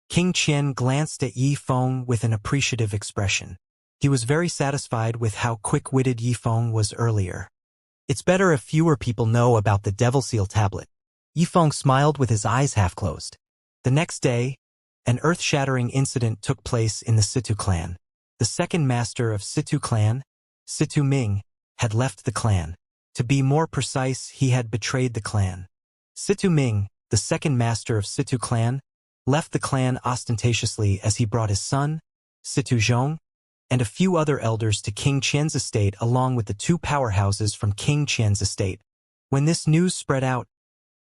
King Qian glanced at Yifeng with an appreciative expression. He was very satisfied with how quick-witted Yifeng was earlier. It's better if fewer people know about the Devil Seal tablet. Yifeng smiled with his eyes half closed. The next day, an earth-shattering incident took place in the Situ clan. The second master of Situ clan, Situ Ming, had left the clan. To be more precise, he had betrayed the clan. Situ Ming, the second master of Situ clan, left the clan ostentatiously as he brought his son, Situ Zhong, and a few other elders to King Qian's estate along with the two powerhouses from King Qian's estate. When this news spread out,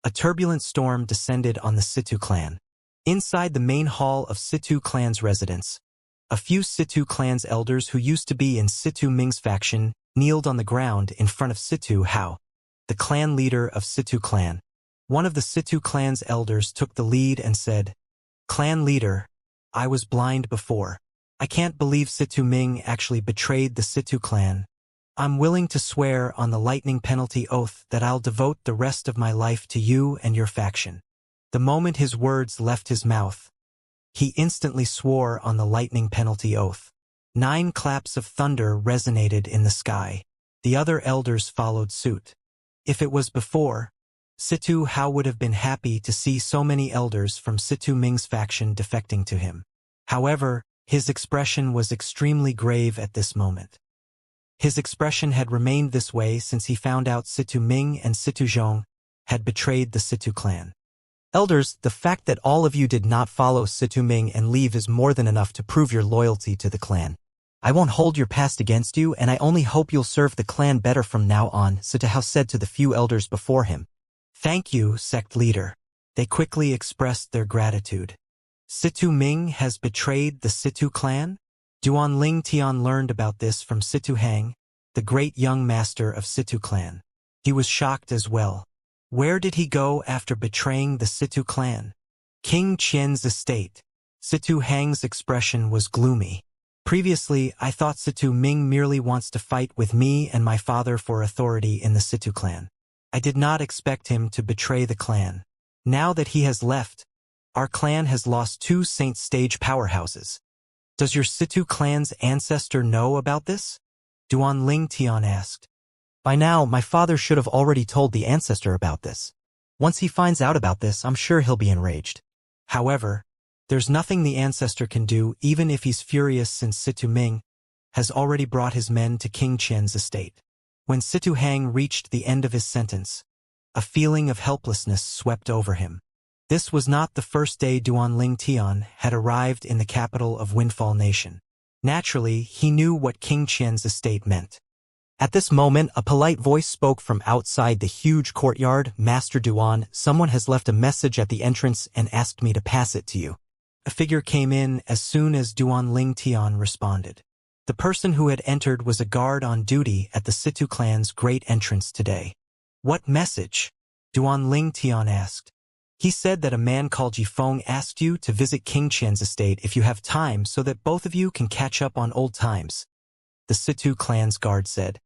a turbulent storm descended on the Situ clan. Inside the main hall of Situ clan's residence, a few Situ clan's elders who used to be in Situ Ming's faction kneeled on the ground in front of Situ Hao, the clan leader of Situ clan. One of the Situ clan's elders took the lead and said, Clan leader, I was blind before. I can't believe Situ Ming actually betrayed the Situ clan. I'm willing to swear on the lightning penalty oath that I'll devote the rest of my life to you and your faction. The moment his words left his mouth, he instantly swore on the lightning penalty oath. 9 claps of thunder resonated in the sky. The other elders followed suit. If it was before, Situ Hao would have been happy to see so many elders from Situ Ming's faction defecting to him. However, his expression was extremely grave at this moment. His expression had remained this way since he found out Situ Ming and Situ Zhong had betrayed the Situ clan. Elders, the fact that all of you did not follow Situ Ming and leave is more than enough to prove your loyalty to the clan. I won't hold your past against you, and I only hope you'll serve the clan better from now on, Situ Hao said to the few elders before him. Thank you, sect leader. They quickly expressed their gratitude. Situ Ming has betrayed the Situ clan? Duan Ling Tian learned about this from Situ Hang, the great young master of Situ clan. He was shocked as well. Where did he go after betraying the Situ clan? King Qian's estate. Situ Hang's expression was gloomy. Previously, I thought Situ Ming merely wants to fight with me and my father for authority in the Situ clan. I did not expect him to betray the clan. Now that he has left, our clan has lost 2 saint stage powerhouses. Does your Situ clan's ancestor know about this? Duan Ling Tian asked. By now, my father should have already told the ancestor about this. Once he finds out about this, I'm sure he'll be enraged. However, there's nothing the ancestor can do even if he's furious since Situ Ming has already brought his men to King Qian's estate. When Situ Hang reached the end of his sentence, a feeling of helplessness swept over him. This was not the first day Duan Ling Tian had arrived in the capital of Windfall Nation. Naturally, he knew what King Qian's estate meant. At this moment, a polite voice spoke from outside the huge courtyard. Master Duan, someone has left a message at the entrance and asked me to pass it to you. A figure came in as soon as Duan Ling Tian responded. The person who had entered was a guard on duty at the Situ clan's great entrance today. What message? Duan Ling Tian asked. He said that a man called Yifeng asked you to visit King Qian's estate if you have time so that both of you can catch up on old times. The Situ clan's guard said.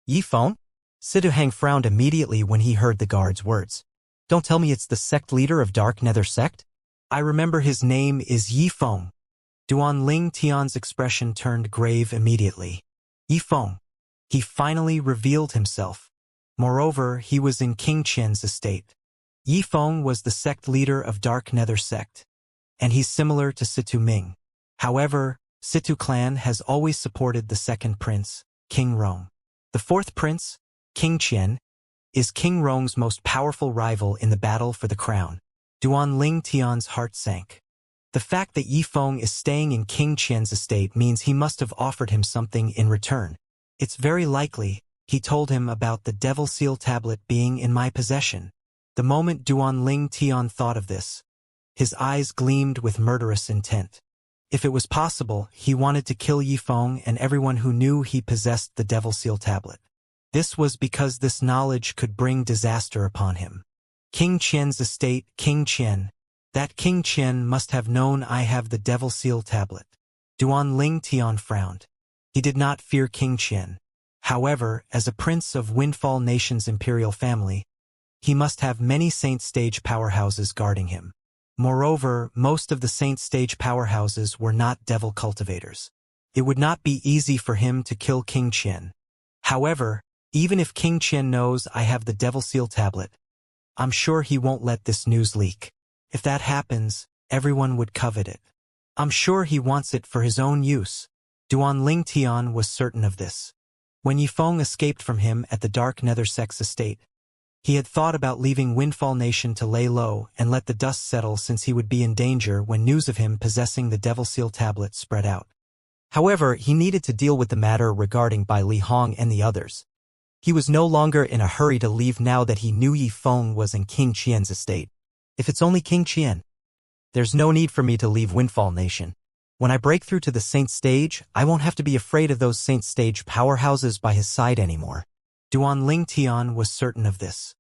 Yifeng? Situ Hang frowned immediately when he heard the guard's words. Don't tell me it's the sect leader of Dark Nether sect? I remember his name is Yifeng. Duan Ling Tian's expression turned grave immediately. Yifeng. He finally revealed himself. Moreover, he was in King Qian's estate. Yifeng was the sect leader of Dark Nether sect, and he's similar to Situ Ming. However, Situ clan has always supported the second prince, King Rong. The fourth prince, King Qian, is King Rong's most powerful rival in the battle for the crown. Duan Ling Tian's heart sank. The fact that Yifeng is staying in King Qian's estate means he must have offered him something in return. It's very likely he told him about the Devil Seal tablet being in my possession. The moment Duan Ling Tian thought of this, his eyes gleamed with murderous intent. If it was possible, he wanted to kill Yifeng and everyone who knew he possessed the Devil Seal tablet. This was because this knowledge could bring disaster upon him. King Qian's estate, King Qian. That King Qian must have known I have the Devil Seal tablet. Duan Ling Tian frowned. He did not fear King Qian. However, as a prince of Windfall Nation's imperial family, he must have many saint stage powerhouses guarding him. Moreover, most of the saint stage powerhouses were not devil cultivators. It would not be easy for him to kill King Qian. However, even if King Qian knows I have the Devil Seal tablet, I'm sure he won't let this news leak. If that happens, everyone would covet it. I'm sure he wants it for his own use. Duan Ling Tian was certain of this. When Yifeng escaped from him at the Dark Nether sect's estate, he had thought about leaving Windfall Nation to lay low and let the dust settle since he would be in danger when news of him possessing the Devil Seal tablet spread out. However, he needed to deal with the matter regarding Bai Li Hong and the others. He was no longer in a hurry to leave now that he knew Yifeng was in King Qian's estate. If it's only King Qian, there's no need for me to leave Windfall Nation. When I break through to the Saint Stage, I won't have to be afraid of those Saint Stage powerhouses by his side anymore. Duan Ling Tian was certain of this.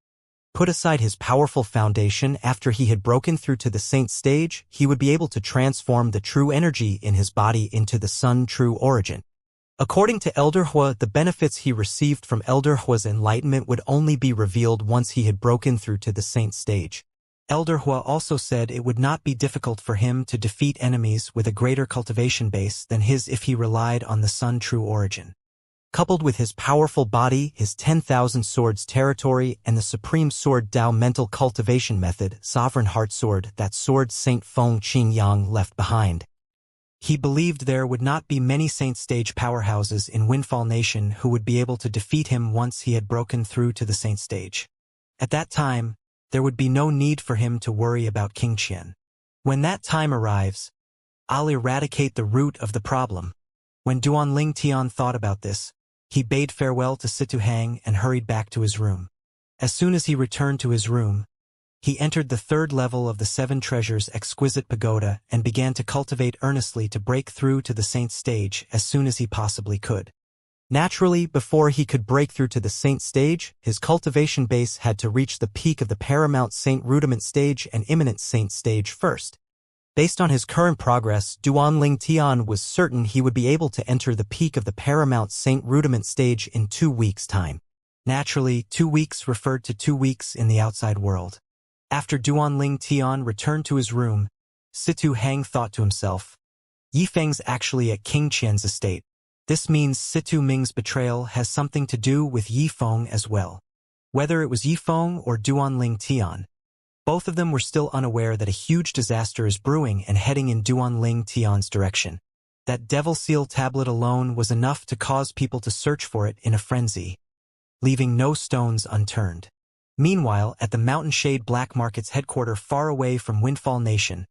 Put aside his powerful foundation, after he had broken through to the Saint Stage, he would be able to transform the true energy in his body into the Sun True Origin. According to Elder Hua, the benefits he received from Elder Hua's enlightenment would only be revealed once he had broken through to the Saint Stage. Elder Hua also said it would not be difficult for him to defeat enemies with a greater cultivation base than his if he relied on the Sun True Origin. Coupled with his powerful body, his 10,000 swords territory, and the Supreme Sword Dao mental cultivation method, Sovereign Heart Sword, that sword Saint Feng Qingyang left behind, He believed there would not be many Saint Stage powerhouses in Windfall Nation who would be able to defeat him once he had broken through to the Saint Stage. At that time, there would be no need for him to worry about King Qian. When that time arrives, I'll eradicate the root of the problem. When Duanling Tian thought about this, he bade farewell to Situ Hang and hurried back to his room. As soon as he returned to his room, he entered the third level of the Seven Treasures Exquisite Pagoda and began to cultivate earnestly to break through to the Saint Stage as soon as he possibly could. Naturally, before he could break through to the Saint Stage, his cultivation base had to reach the peak of the Paramount Saint Rudiment Stage and Imminent Saint Stage first. Based on his current progress, Duanling Tian was certain he would be able to enter the peak of the Paramount Saint Rudiment Stage in 2 weeks' time. Naturally, 2 weeks referred to 2 weeks in the outside world. After Duanling Tian returned to his room, Situ Hang thought to himself, Yifeng's actually at King Qian's estate. This means Situ Ming's betrayal has something to do with Yifeng as well. Whether it was Yifeng or Duanling Tian, both of them were still unaware that a huge disaster is brewing and heading in Duanling Tian's direction. That Devil Seal tablet alone was enough to cause people to search for it in a frenzy, leaving no stones unturned. Meanwhile, at the Mountain Shade Black Market's headquarters far away from Windfall Nation,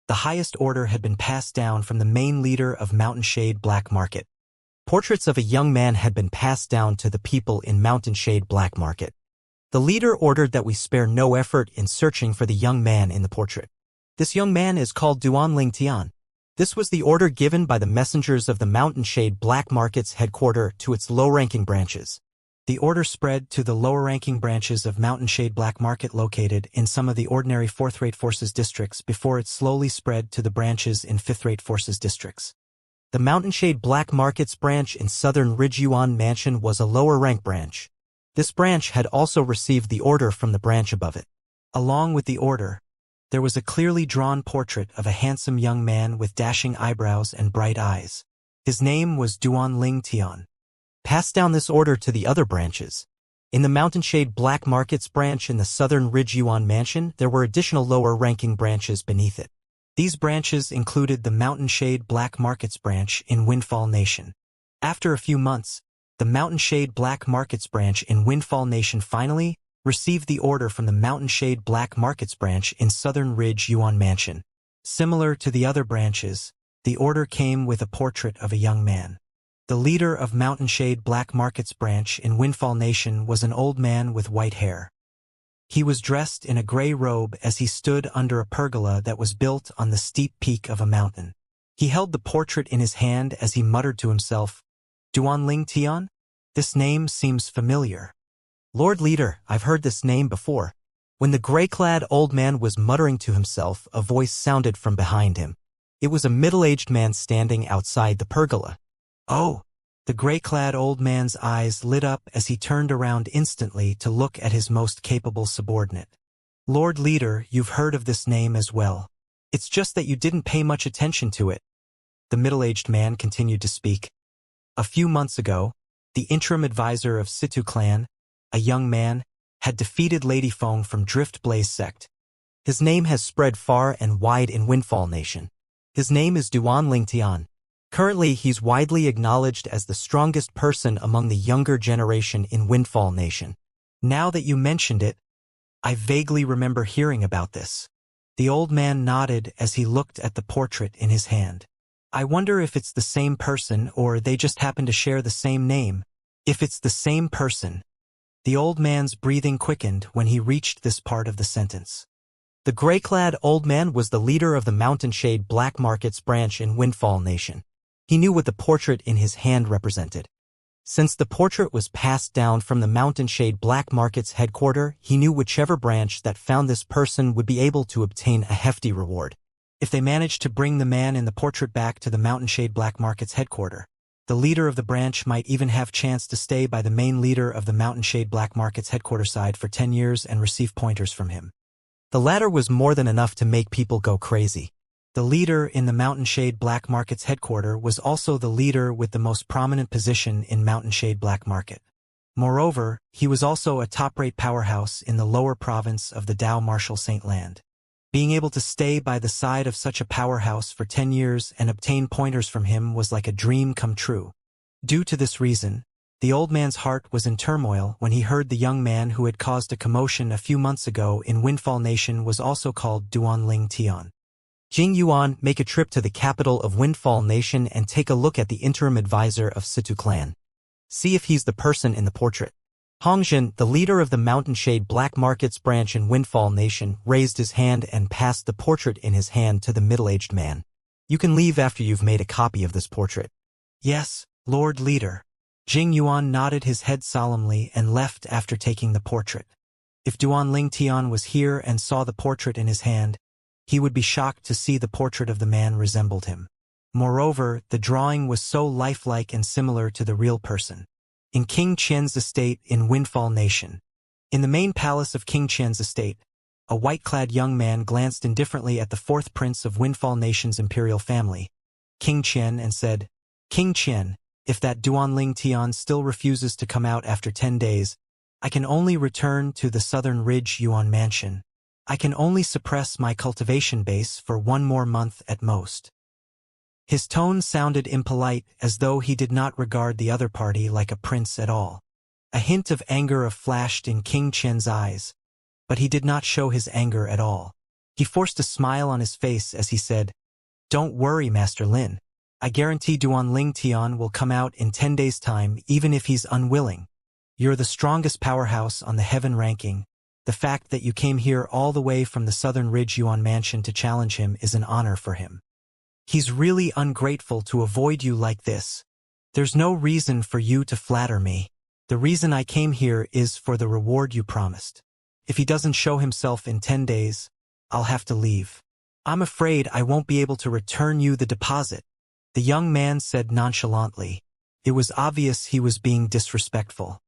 the highest order had been passed down from the main leader of Mountain Shade Black Market. Portraits of a young man had been passed down to the people in Mountain Shade Black Market. The leader ordered that we spare no effort in searching for the young man in the portrait. This young man is called Duanling Tian. This was the order given by the messengers of the Mountain Shade Black Market's headquarters to its low-ranking branches. The order spread to the lower-ranking branches of Mountain Shade Black Market located in some of the ordinary fourth-rate forces districts before it slowly spread to the branches in fifth-rate forces districts. The Mountain Shade Black Market's branch in Southern Ridge Yuan Mansion was a lower-rank branch. This branch had also received the order from the branch above it. Along with the order, there was a clearly drawn portrait of a handsome young man with dashing eyebrows and bright eyes. His name was Duanling Tian. Pass down this order to the other branches. In the Mountain Shade Black Market's branch in the Southern Ridge Yuan Mansion, there were additional lower-ranking branches beneath it. These branches included the Mountain Shade Black Market's branch in Windfall Nation. After a few months, the Mountain Shade Black Market's branch in Windfall Nation finally received the order from the Mountain Shade Black Market's branch in Southern Ridge Yuan Mansion. Similar to the other branches, the order came with a portrait of a young man. The leader of Mountain Shade Black Market's branch in Windfall Nation was an old man with white hair. He was dressed in a gray robe as he stood under a pergola that was built on the steep peak of a mountain. He held the portrait in his hand as he muttered to himself, Duanling Tian? This name seems familiar. Lord Leader, I've heard this name before. When the gray-clad old man was muttering to himself, a voice sounded from behind him. It was a middle-aged man standing outside the pergola. Oh! The gray-clad old man's eyes lit up as he turned around instantly to look at his most capable subordinate. Lord Leader, you've heard of this name as well. It's just that you didn't pay much attention to it. The middle-aged man continued to speak. A few months ago, the interim advisor of Situ Clan, a young man, had defeated Lady Feng from Drift Blaze sect. His name has spread far and wide in Windfall Nation. His name is Duanling Tian. Currently, he's widely acknowledged as the strongest person among the younger generation in Windfall Nation. Now that you mentioned it, I vaguely remember hearing about this. The old man nodded as he looked at the portrait in his hand. I wonder if it's the same person or they just happen to share the same name. If it's the same person. The old man's breathing quickened when he reached this part of the sentence. The gray-clad old man was the leader of the Mountain Shade Black Market's branch in Windfall Nation. He knew what the portrait in his hand represented. Since the portrait was passed down from the Mountain Shade Black Market's headquarters, he knew whichever branch that found this person would be able to obtain a hefty reward. If they managed to bring the man in the portrait back to the Mountain Shade Black Market's headquarters, the leader of the branch might even have chance to stay by the main leader of the Mountain Shade Black Market's headquarters side for 10 years and receive pointers from him. The latter was more than enough to make people go crazy. The leader in the Mountain Shade Black Market's headquarters was also the leader with the most prominent position in Mountain Shade Black Market. Moreover, he was also a top-rate powerhouse in the lower province of the Dao Marshal Saint Land. Being able to stay by the side of such a powerhouse for 10 years and obtain pointers from him was like a dream come true. Due to this reason, the old man's heart was in turmoil when he heard the young man who had caused a commotion a few months ago in Windfall Nation was also called Duanling Tian. Jing Yuan, make a trip to the capital of Windfall Nation and take a look at the interim advisor of Situ clan. See if he's the person in the portrait. Hongzhen, the leader of the Mountain Shade Black Markets branch in Windfall Nation, raised his hand and passed the portrait in his hand to the middle-aged man. You can leave after you've made a copy of this portrait. Yes, Lord Leader. Jing Yuan nodded his head solemnly and left after taking the portrait. If Duanling Tian was here and saw the portrait in his hand, he would be shocked to see the portrait of the man resembled him. Moreover, the drawing was so lifelike and similar to the real person. In King Qian's estate in Windfall Nation. In the main palace of King Qian's estate, a white-clad young man glanced indifferently at the fourth prince of Windfall Nation's imperial family, King Qian, and said, King Qian, if that Duanling Tian still refuses to come out after 10 days, I can only return to the Southern Ridge Yuan Mansion. I can only suppress my cultivation base for 1 more month at most. His tone sounded impolite, as though he did not regard the other party like a prince at all. A hint of anger flashed in King Qian's eyes, but he did not show his anger at all. He forced a smile on his face as he said, Don't worry, Master Lin. I guarantee Duanling Tian will come out in 10 days' time even if he's unwilling. You're the strongest powerhouse on the heaven ranking. The fact that you came here all the way from the Southern Ridge Yuan Mansion to challenge him is an honor for him. He's really ungrateful to avoid you like this. There's no reason for you to flatter me. The reason I came here is for the reward you promised. If he doesn't show himself in 10 days, I'll have to leave. I'm afraid I won't be able to return you the deposit, the young man said nonchalantly. It was obvious he was being disrespectful.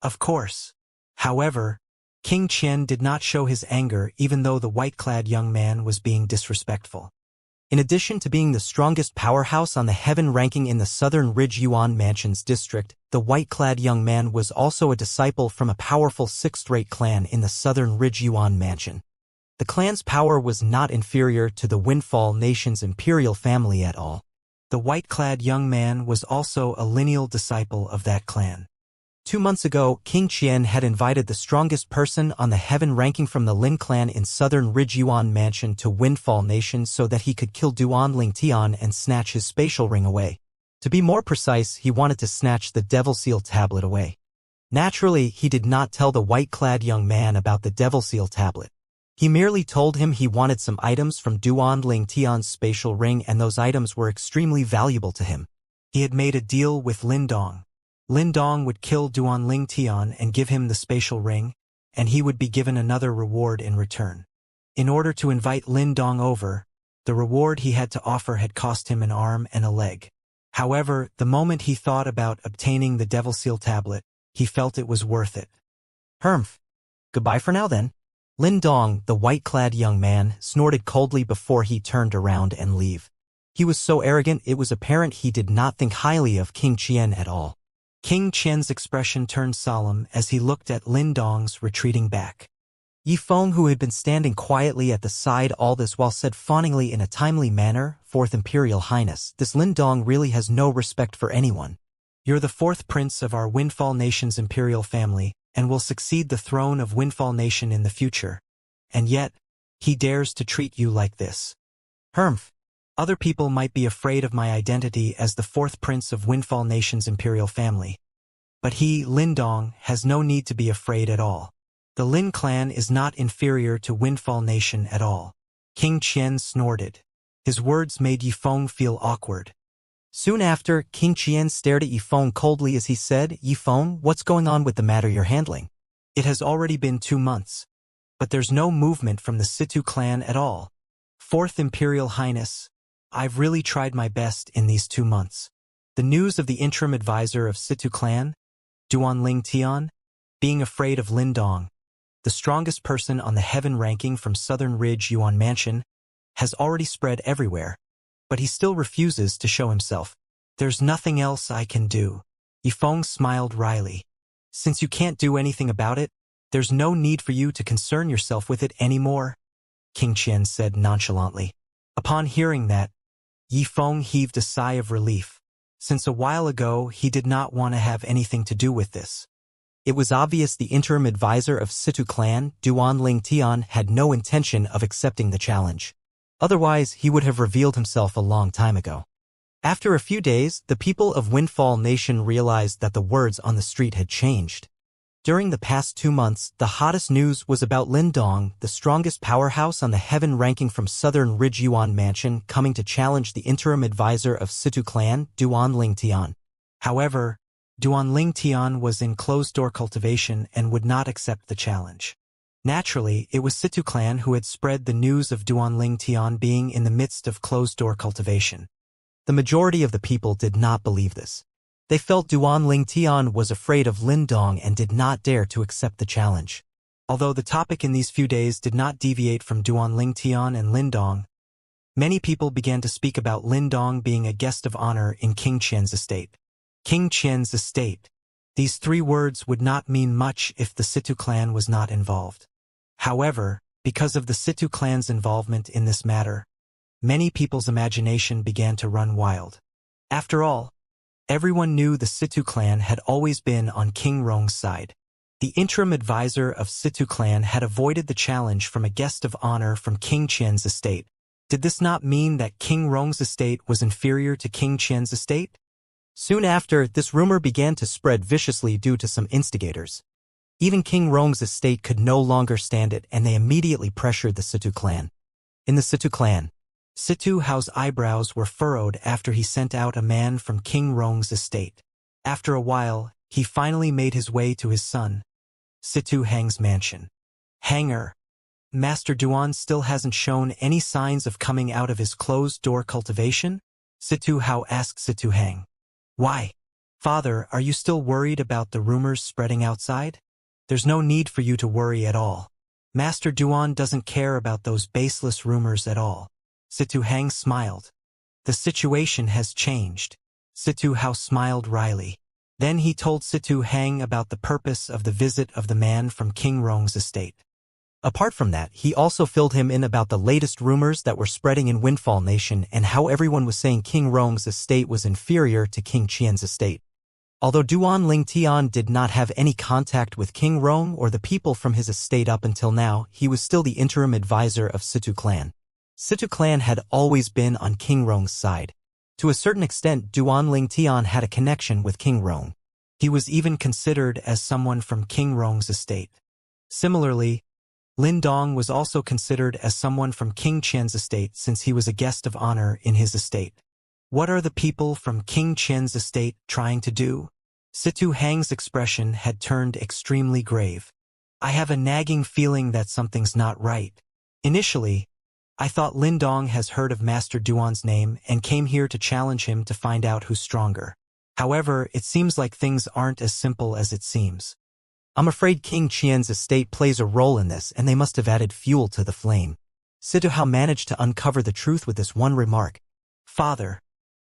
Of course. However, King Qian did not show his anger even though the white-clad young man was being disrespectful. In addition to being the strongest powerhouse on the heaven ranking in the Southern Ridge Yuan Mansion's district, the white-clad young man was also a disciple from a powerful sixth-rate clan in the Southern Ridge Yuan Mansion. The clan's power was not inferior to the Windfall Nation's imperial family at all. The white-clad young man was also a lineal disciple of that clan. 2 months ago, King Qian had invited the strongest person on the heaven ranking from the Lin clan in Southern Ridge Yuan Mansion to Windfall Nation so that he could kill Duanling Tian and snatch his spatial ring away. To be more precise, he wanted to snatch the Devil Seal tablet away. Naturally, he did not tell the white-clad young man about the Devil Seal tablet. He merely told him he wanted some items from Duanling Tian's spatial ring and those items were extremely valuable to him. He had made a deal with Lin Dong. Lin Dong would kill Duanling Tian and give him the spatial ring, and he would be given another reward in return. In order to invite Lin Dong over, the reward he had to offer had cost him an arm and a leg. However, the moment he thought about obtaining the Devil Seal tablet, he felt it was worth it. Humph. Goodbye for now then. Lin Dong, the white-clad young man, snorted coldly before he turned around and leave. He was so arrogant it was apparent he did not think highly of King Qian at all. King Qian's expression turned solemn as he looked at Lin Dong's retreating back. Yi Feng, who had been standing quietly at the side all this while, said fawningly in a timely manner, Fourth Imperial Highness, this Lin Dong really has no respect for anyone. You're the fourth prince of our Windfall Nation's imperial family, and will succeed the throne of Windfall Nation in the future. And yet, he dares to treat you like this. Humph. Other people might be afraid of my identity as the fourth prince of Windfall Nation's imperial family. But he, Lin Dong, has no need to be afraid at all. The Lin clan is not inferior to Windfall Nation at all. King Qian snorted. His words made Yi Feng feel awkward. Soon after, King Qian stared at Yi Feng coldly as he said, Yi Feng, what's going on with the matter you're handling? It has already been 2 months. But there's no movement from the Situ clan at all. Fourth Imperial Highness, I've really tried my best in these 2 months. The news of the interim advisor of Situ clan, Duanling Tian, being afraid of Lin Dong, the strongest person on the heaven ranking from Southern Ridge Yuan Mansion, has already spread everywhere. But he still refuses to show himself. There's nothing else I can do. Yi Feng smiled wryly. Since you can't do anything about it, there's no need for you to concern yourself with it anymore. King Qian said nonchalantly. Upon hearing that, Yi Feng heaved a sigh of relief. Since a while ago he did not want to have anything to do with this. It was obvious the interim advisor of Situ clan, Duan Lingtian, had no intention of accepting the challenge. Otherwise, he would have revealed himself a long time ago. After a few days, the people of Windfall Nation realized that the words on the street had changed. During the past 2 months, the hottest news was about Lindong, the strongest powerhouse on the heaven ranking from Southern Ridge Yuan Mansion, coming to challenge the interim advisor of Situ clan, Duan Lingtian. However, Duan Lingtian was in closed-door cultivation and would not accept the challenge. Naturally, it was Situ clan who had spread the news of Duan Lingtian being in the midst of closed-door cultivation. The majority of the people did not believe this. They felt Duan Lingtian was afraid of Lindong and did not dare to accept the challenge. Although the topic in these few days did not deviate from Duan Lingtian and Lindong, many people began to speak about Lindong being a guest of honor in King Qian's estate. King Qian's estate. These 3 words would not mean much if the Situ clan was not involved. However, because of the Situ clan's involvement in this matter, many people's imagination began to run wild. After all, everyone knew the Situ clan had always been on King Rong's side. The interim advisor of Situ clan had avoided the challenge from a guest of honor from King Qian's estate. Did this not mean that King Rong's estate was inferior to King Qian's estate? Soon after, this rumor began to spread viciously due to some instigators. Even King Rong's estate could no longer stand it, and they immediately pressured the Situ clan. In the Situ clan, Situ Hao's eyebrows were furrowed after he sent out a man from King Rong's estate. After a while, he finally made his way to his son, Situ Hang's mansion. Hanger. Master Duan still hasn't shown any signs of coming out of his closed-door cultivation? Situ Hao asked Situ Hang. Why? Father, are you still worried about the rumors spreading outside? There's no need for you to worry at all. Master Duan doesn't care about those baseless rumors at all. Situ Hang smiled. The situation has changed. Situ Hao smiled wryly. Then he told Situ Hang about the purpose of the visit of the man from King Rong's estate. Apart from that, he also filled him in about the latest rumors that were spreading in Windfall Nation and how everyone was saying King Rong's estate was inferior to King Qian's estate. Although Duan Lingtian did not have any contact with King Rong or the people from his estate up until now, he was still the interim advisor of Situ clan. Situ clan had always been on King Rong's side. To a certain extent, Duan Lingtian had a connection with King Rong. He was even considered as someone from King Rong's estate. Similarly, Lindong was also considered as someone from King Qian's estate since he was a guest of honor in his estate. What are the people from King Qian's estate trying to do? Situ Hang's expression had turned extremely grave. I have a nagging feeling that something's not right. Initially, I thought Lindong has heard of Master Duan's name and came here to challenge him to find out who's stronger. However, it seems like things aren't as simple as it seems. I'm afraid King Qian's estate plays a role in this, and they must have added fuel to the flame. Situ Hao managed to uncover the truth with this one remark. Father,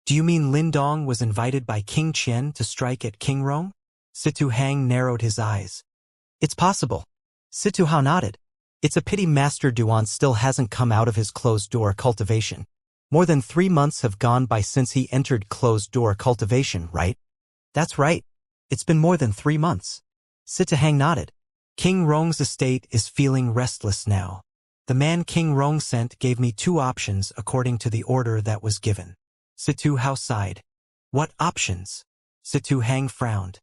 do you mean Lindong was invited by King Qian to strike at King Rong? Situ Hang narrowed his eyes. It's possible. Situ Hao nodded. It's a pity Master Duan still hasn't come out of his closed-door cultivation. More than 3 months have gone by since he entered closed-door cultivation, right? That's right. It's been more than 3 months. Situ Hang nodded. King Rong's estate is feeling restless now. The man King Rong sent gave me 2 options according to the order that was given. Situ Hao sighed. What options? Situ Hang frowned.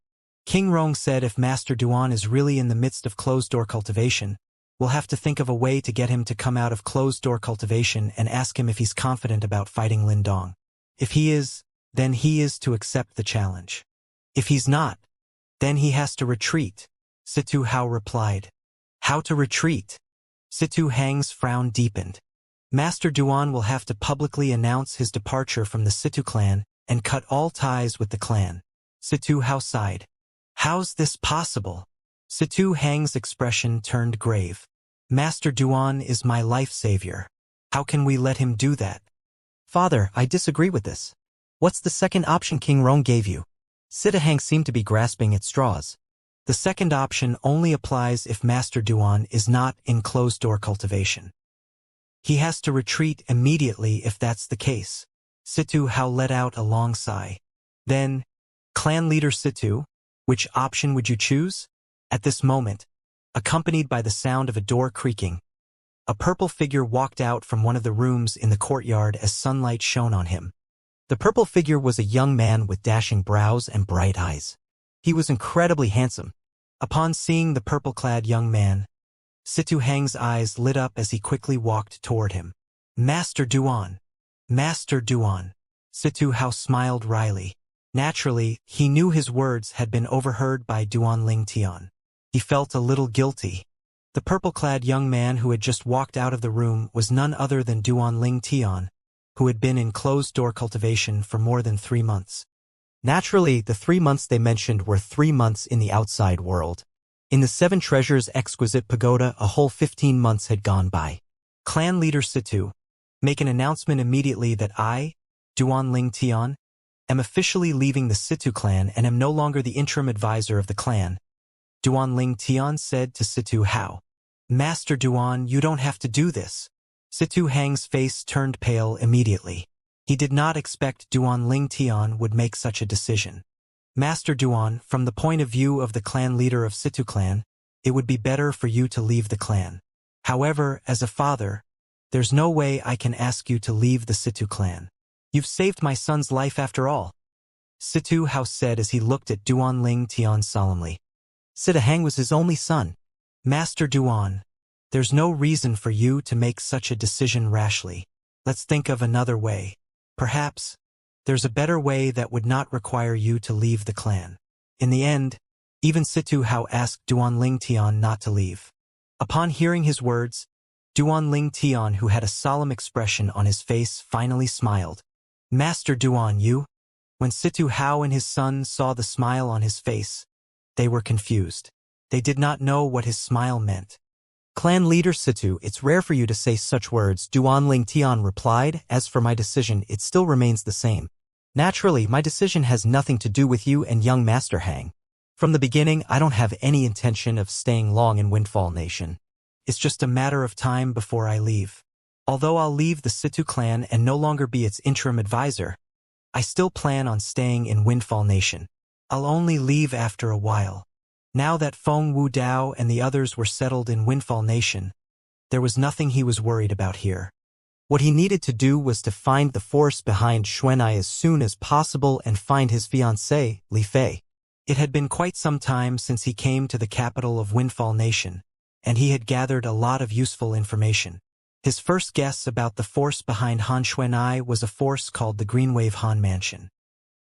King Rong said if Master Duan is really in the midst of closed-door cultivation, we'll have to think of a way to get him to come out of closed-door cultivation and ask him if he's confident about fighting Lindong. If he is, then he is to accept the challenge. If he's not, then he has to retreat, Situ Hao replied. How to retreat? Situ Hang's frown deepened. Master Duan will have to publicly announce his departure from the Situ clan and cut all ties with the clan. Situ Hao sighed. How's this possible? Situ Hang's expression turned grave. Master Duan is my life savior. How can we let him do that? Father, I disagree with this. What's the second option King Rong gave you? Situ Hang seemed to be grasping at straws. The second option only applies if Master Duan is not in closed-door cultivation. He has to retreat immediately if that's the case. Situ Hao let out a long sigh. Then, clan leader Situ, which option would you choose? At this moment, accompanied by the sound of a door creaking, a purple figure walked out from one of the rooms in the courtyard as sunlight shone on him. The purple figure was a young man with dashing brows and bright eyes. He was incredibly handsome. Upon seeing the purple-clad young man, Situ Hang's eyes lit up as he quickly walked toward him. Master Duan! Master Duan! Situ Hao smiled wryly. Naturally, he knew his words had been overheard by Duan Ling Tian. He felt a little guilty. The purple-clad young man who had just walked out of the room was none other than Duan Ling Tian, who had been in closed-door cultivation for more than 3 months. Naturally, the 3 months they mentioned were 3 months in the outside world. In the 7 Treasures exquisite pagoda, a whole 15 months had gone by. Clan leader Situ, make an announcement immediately that I, Duan Ling Tian, am officially leaving the Situ clan and am no longer the interim advisor of the clan. Duan Ling Tian said to Situ Hao. Master Duan, you don't have to do this. Situ Hang's face turned pale immediately. He did not expect Duan Ling Tian would make such a decision. Master Duan, from the point of view of the clan leader of Situ clan, it would be better for you to leave the clan. However, as a father, there's no way I can ask you to leave the Situ clan. You've saved my son's life after all. Situ Hao said as he looked at Duan Ling Tian solemnly. Situ Hang was his only son. Master Duan, there's no reason for you to make such a decision rashly. Let's think of another way. Perhaps, there's a better way that would not require you to leave the clan. In the end, even Situ Hao asked Duan Ling Tian not to leave. Upon hearing his words, Duan Ling Tian, who had a solemn expression on his face, finally smiled. Master Duan, you? When Situ Hao and his son saw the smile on his face, they were confused. They did not know what his smile meant. Clan leader Situ, it's rare for you to say such words, Duan Ling Tian replied. As for my decision, it still remains the same. Naturally, my decision has nothing to do with you and young Master Hang. From the beginning, I don't have any intention of staying long in Windfall Nation. It's just a matter of time before I leave. Although I'll leave the Situ clan and no longer be its interim advisor, I still plan on staying in Windfall Nation. I'll only leave after a while. Now that Feng Wu Dao and the others were settled in Windfall Nation, there was nothing he was worried about here. What he needed to do was to find the force behind Xuanai as soon as possible and find his fiancée, Li Fei. It had been quite some time since he came to the capital of Windfall Nation, and he had gathered a lot of useful information. His first guess about the force behind Han Xuanai was a force called the Greenwave Han Mansion.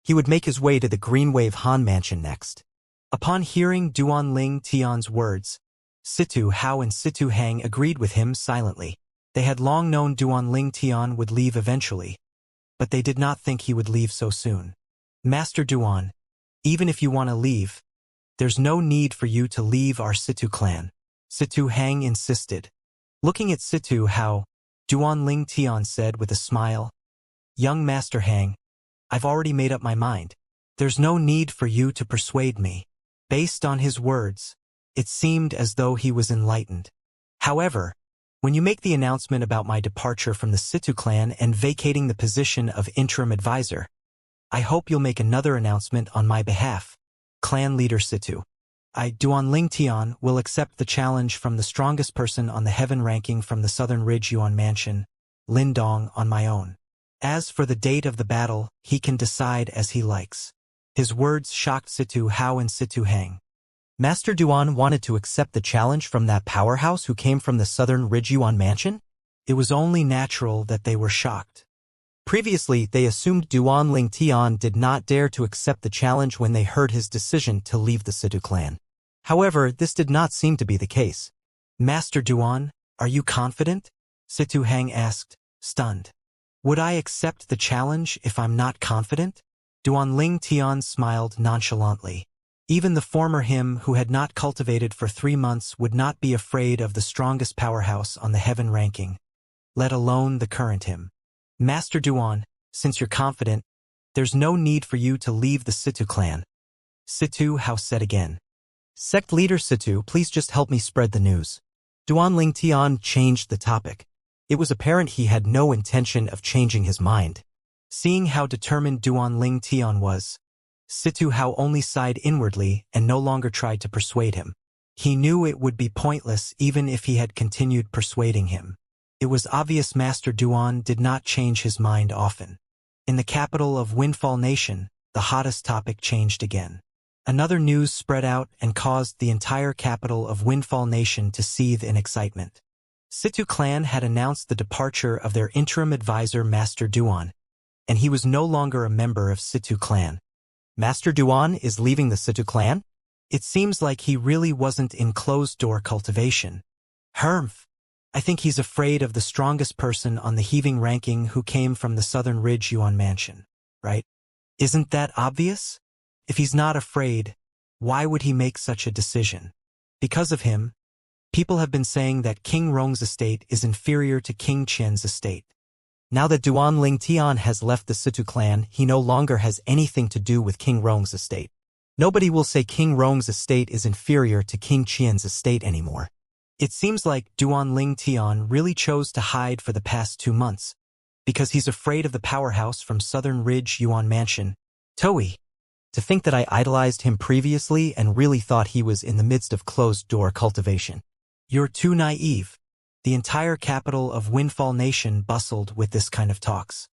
He would make his way to the Greenwave Han Mansion next. Upon hearing Duan Ling Tian's words, Situ Hao and Situ Hang agreed with him silently. They had long known Duan Ling Tian would leave eventually, but they did not think he would leave so soon. Master Duan, even if you want to leave, there's no need for you to leave our Situ clan. Situ Hang insisted. Looking at Situ Hao, Duan Ling Tian said with a smile, Young Master Hang, I've already made up my mind. There's no need for you to persuade me. Based on his words, it seemed as though he was enlightened. However, when you make the announcement about my departure from the Situ clan and vacating the position of interim advisor, I hope you'll make another announcement on my behalf. Clan leader Situ. I, Duan Ling Tian, will accept the challenge from the strongest person on the heaven ranking from the Southern Ridge Yuan Mansion, Lin Dong, on my own. As for the date of the battle, he can decide as he likes. His words shocked Situ Hao and Situ Hang. Master Duan wanted to accept the challenge from that powerhouse who came from the Southern Ridge Yuan Mansion? It was only natural that they were shocked. Previously, they assumed Duan Ling Tian did not dare to accept the challenge when they heard his decision to leave the Situ clan. However, this did not seem to be the case. Master Duan, are you confident? Situ Hang asked, stunned. Would I accept the challenge if I'm not confident? Duan Ling Tian smiled nonchalantly. Even the former him who had not cultivated for 3 months would not be afraid of the strongest powerhouse on the heaven ranking, let alone the current him. Master Duan, since you're confident, there's no need for you to leave the Situ clan. Situ Hao said again. Sect leader Situ, please just help me spread the news. Duan Ling Tian changed the topic. It was apparent he had no intention of changing his mind. Seeing how determined Duan Tian was, Situ Hao only sighed inwardly and no longer tried to persuade him. He knew it would be pointless even if he had continued persuading him. It was obvious Master Duan did not change his mind often. In the capital of Windfall Nation, the hottest topic changed again. Another news spread out and caused the entire capital of Windfall Nation to seethe in excitement. Situ clan had announced the departure of their interim advisor Master Duan, and he was no longer a member of Situ clan. Master Duan is leaving the Situ clan? It seems like he really wasn't in closed-door cultivation. Hermf. I think he's afraid of the strongest person on the heaving ranking who came from the Southern Ridge Yuan Mansion, right? Isn't that obvious? If he's not afraid, why would he make such a decision? Because of him, people have been saying that King Rong's estate is inferior to King Qian's estate. Now that Duan Tian has left the Situ clan, he no longer has anything to do with King Rong's estate. Nobody will say King Rong's estate is inferior to King Qian's estate anymore. It seems like Duan Tian really chose to hide for the past 2 months, because he's afraid of the powerhouse from Southern Ridge Yuan Mansion, Toei. To think that I idolized him previously and really thought he was in the midst of closed-door cultivation. You're too naive. The entire capital of Windfall Nation bustled with this kind of talks.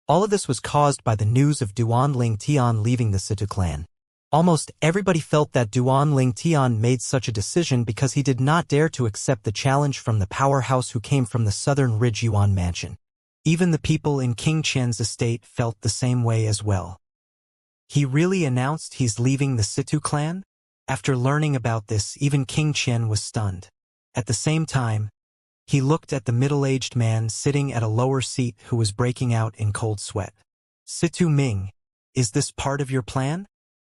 All of this was caused by the news of Duan Tian leaving the Situ clan. Almost everybody felt that Duan Tian made such a decision because he did not dare to accept the challenge from the powerhouse who came from the Southern Ridge Yuan Mansion. Even the people in King Qian's estate felt the same way as well. He really announced he's leaving the Situ clan? After learning about this, even King Qian was stunned. At the same time, he looked at the middle-aged man sitting at a lower seat who was breaking out in cold sweat. Situ Ming, is this part of your plan?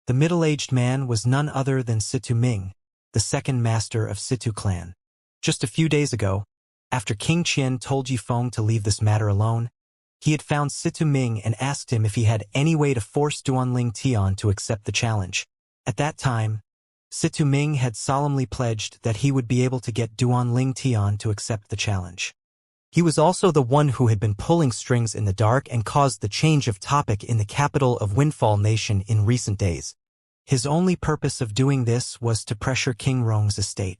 The middle-aged man was none other than Situ Ming, the second master of Situ clan. Just a few days ago, after King Qian told Yifeng to leave this matter alone, he had found Situ Ming and asked him if he had any way to force Duan Tian to accept the challenge. At that time, Situ Ming had solemnly pledged that he would be able to get Duan Tian to accept the challenge. He was also the one who had been pulling strings in the dark and caused the change of topic in the capital of Windfall Nation in recent days. His only purpose of doing this was to pressure King Rong's estate.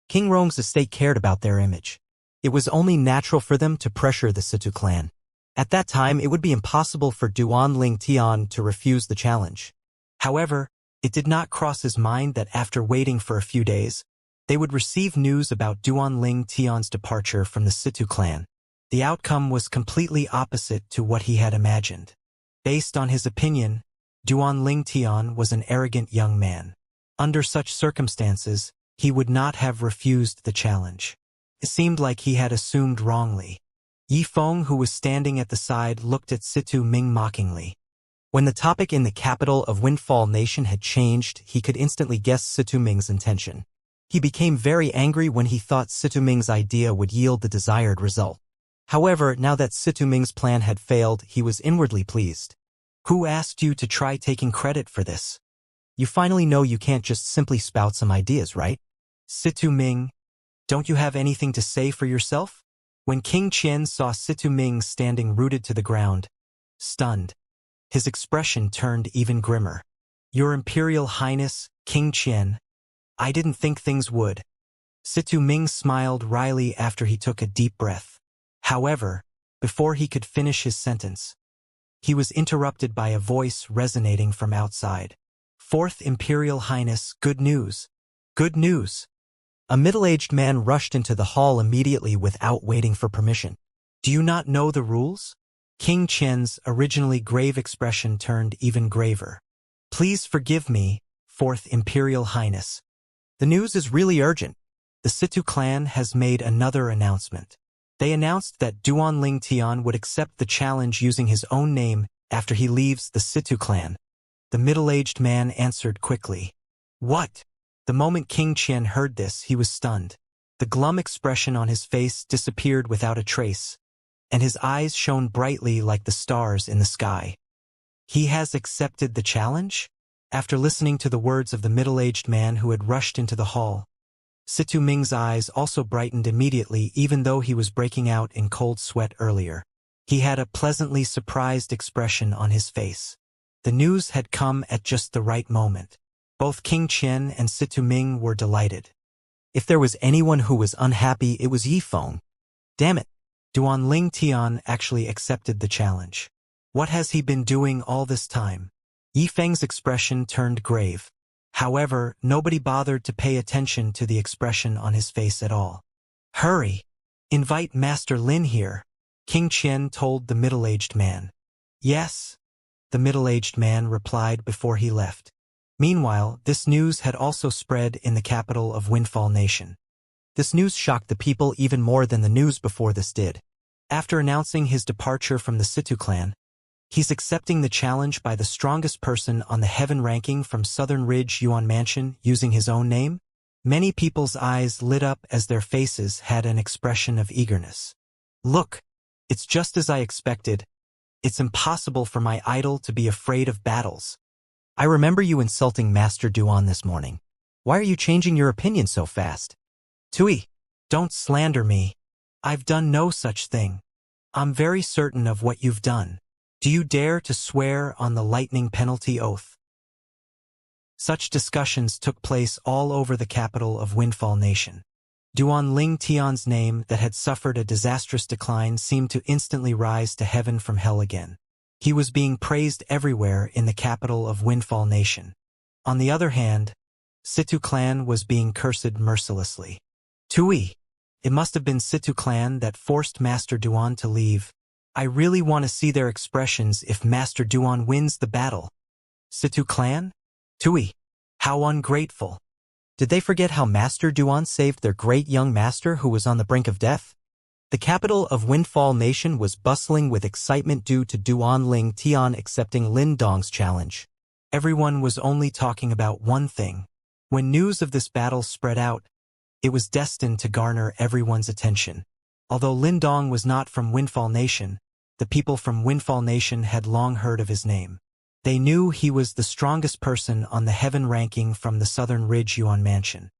King Rong's estate cared about their image. It was only natural for them to pressure the Situ clan. At that time, it would be impossible for Duan Tian to refuse the challenge. However, it did not cross his mind that after waiting for a few days, they would receive news about Duan Tian's departure from the Situ clan. The outcome was completely opposite to what he had imagined. Based on his opinion, Duan Tian was an arrogant young man. Under such circumstances, he would not have refused the challenge. It seemed like he had assumed wrongly. Yifeng, who was standing at the side, looked at Situ Ming mockingly. When the topic in the capital of Windfall Nation had changed, he could instantly guess Situ Ming's intention. He became very angry when he thought Situ Ming's idea would yield the desired result. However, now that Situ Ming's plan had failed, he was inwardly pleased. Who asked you to try taking credit for this? You finally know you can't just simply spout some ideas, right? Situ Ming, don't you have anything to say for yourself? When King Qian saw Situ Ming standing rooted to the ground, stunned, his expression turned even grimmer. Your Imperial Highness, King Qian, I didn't think things would. Situ Ming smiled wryly after he took a deep breath. However, before he could finish his sentence, he was interrupted by a voice resonating from outside. Fourth Imperial Highness, good news. Good news. A middle-aged man rushed into the hall immediately without waiting for permission. Do you not know the rules? King Qian's originally grave expression turned even graver. Please forgive me, Fourth Imperial Highness. The news is really urgent. The Situ clan has made another announcement. They announced that Duan Tian would accept the challenge using his own name after he leaves the Situ clan. The middle-aged man answered quickly. What? The moment King Qian heard this, he was stunned. The glum expression on his face disappeared without a trace, and his eyes shone brightly like the stars in the sky. He has accepted the challenge? After listening to the words of the middle-aged man who had rushed into the hall, Situ Ming's eyes also brightened immediately even though he was breaking out in cold sweat earlier. He had a pleasantly surprised expression on his face. The news had come at just the right moment. Both King Qian and Situ Ming were delighted. If there was anyone who was unhappy, it was Yifeng. Damn it! Duan Ling Tian actually accepted the challenge. What has he been doing all this time? Yifeng's expression turned grave. However, nobody bothered to pay attention to the expression on his face at all. Hurry! Invite Master Lin here, King Qian told the middle-aged man. Yes, the middle-aged man replied before he left. Meanwhile, this news had also spread in the capital of Windfall Nation. This news shocked the people even more than the news before this did. After announcing his departure from the Situ clan, he's accepting the challenge by the strongest person on the heaven ranking from Southern Ridge Yuan Mansion using his own name? Many people's eyes lit up as their faces had an expression of eagerness. Look, it's just as I expected. It's impossible for my idol to be afraid of battles. I remember you insulting Master Duan this morning. Why are you changing your opinion so fast? Tui, don't slander me. I've done no such thing. I'm very certain of what you've done. Do you dare to swear on the lightning penalty oath? Such discussions took place all over the capital of Windfall Nation. Duan Ling Tian's name that had suffered a disastrous decline seemed to instantly rise to heaven from hell again. He was being praised everywhere in the capital of Windfall Nation. On the other hand, Situ clan was being cursed mercilessly. Tui, it must have been Situ clan that forced Master Duan to leave. I really want to see their expressions if Master Duan wins the battle. Situ clan? Tui, how ungrateful. Did they forget how Master Duan saved their great young master who was on the brink of death? The capital of Windfall Nation was bustling with excitement due to Duan Ling Tian accepting Lin Dong's challenge. Everyone was only talking about one thing. When news of this battle spread out, it was destined to garner everyone's attention. Although Lin Dong was not from Windfall Nation, the people from Windfall Nation had long heard of his name. They knew he was the strongest person on the heaven ranking from the Southern Ridge Yuan Mansion.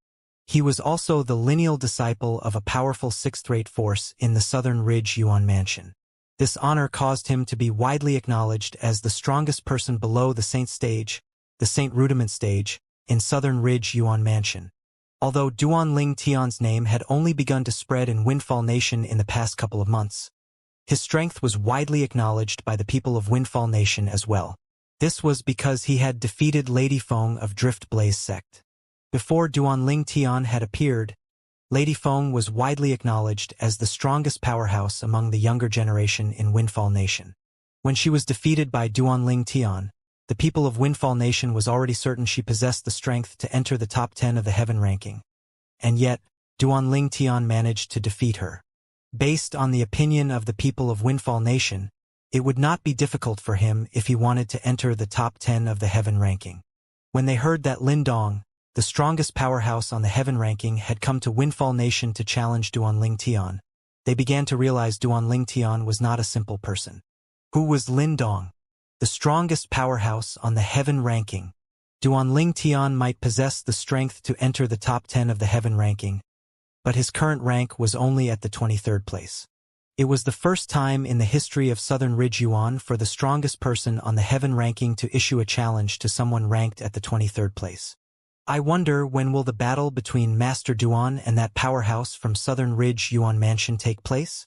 He was also the lineal disciple of a powerful sixth-rate force in the Southern Ridge Yuan Mansion. This honor caused him to be widely acknowledged as the strongest person below the Saint Stage, the Saint Rudiment Stage, in Southern Ridge Yuan Mansion. Although Duan Ling Tian's name had only begun to spread in Windfall Nation in the past couple of months, his strength was widely acknowledged by the people of Windfall Nation as well. This was because he had defeated Lady Feng of Drift Blaze sect. Before Duan Ling Tian had appeared, Lady Feng was widely acknowledged as the strongest powerhouse among the younger generation in Windfall Nation. When she was defeated by Duan Ling Tian, the people of Windfall Nation was already certain she possessed the strength to enter the top 10 of the heaven ranking. And yet, Duan Ling Tian managed to defeat her. Based on the opinion of the people of Windfall Nation, it would not be difficult for him if he wanted to enter the top 10 of the heaven ranking. When they heard that Lin Dong, the strongest powerhouse on the heaven ranking, had come to Windfall Nation to challenge Duan Ling Tian, they began to realize Duan Ling Tian was not a simple person. Who was Lin Dong? The strongest powerhouse on the heaven ranking. Duan Ling Tian might possess the strength to enter the top 10 of the heaven ranking, but his current rank was only at the 23rd place. It was the first time in the history of Southern Ridge Yuan for the strongest person on the heaven ranking to issue a challenge to someone ranked at the 23rd place. I wonder when will the battle between Master Duan and that powerhouse from Southern Ridge Yuan Mansion take place?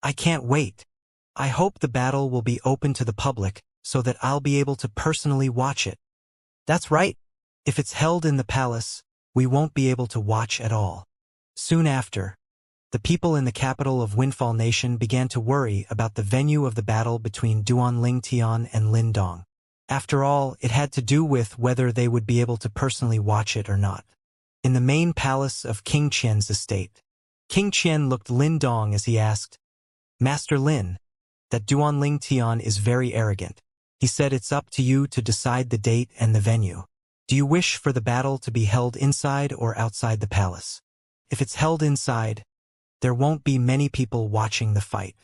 I can't wait. I hope the battle will be open to the public so that I'll be able to personally watch it. That's right. If it's held in the palace, we won't be able to watch at all. Soon after, the people in the capital of Windfall Nation began to worry about the venue of the battle between Duan Ling Tian and Lin Dong. After all, it had to do with whether they would be able to personally watch it or not. In the main palace of King Qian's estate, King Qian looked Lin Dong as he asked, Master Lin, that Duan Ling Tian is very arrogant. He said it's up to you to decide the date and the venue. Do you wish for the battle to be held inside or outside the palace? If it's held inside, there won't be many people watching the fight.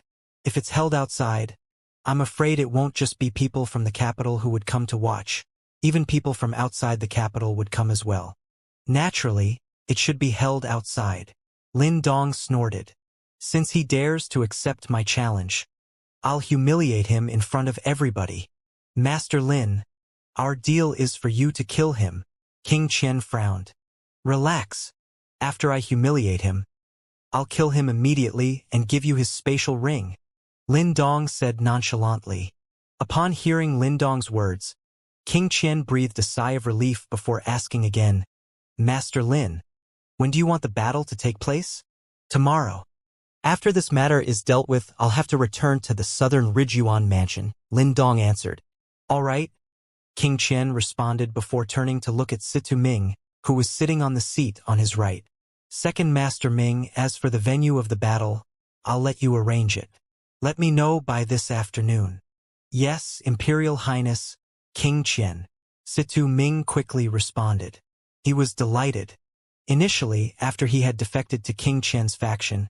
If it's held outside, I'm afraid it won't just be people from the capital who would come to watch. Even people from outside the capital would come as well. Naturally, It should be held outside. Lin Dong snorted. Since he dares to accept my challenge, I'll humiliate him in front of everybody. Master Lin, our deal is for you to kill him. King Qian frowned. Relax. After I humiliate him, I'll kill him immediately and give you his spatial ring. Lin Dong said nonchalantly. Upon hearing Lin Dong's words, King Qian breathed a sigh of relief before asking again, Master Lin, when do you want the battle to take place? Tomorrow. After this matter is dealt with, I'll have to return to the southern Ridgyuan mansion, Lin Dong answered. All right, King Qian responded before turning to look at Situ Ming, who was sitting on the seat on his right. Second Master Ming, as for the venue of the battle, I'll let you arrange it. Let me know by this afternoon. Yes, Imperial Highness, King Qian. Situ Ming quickly responded. He was delighted. Initially, after he had defected to King Qian's faction,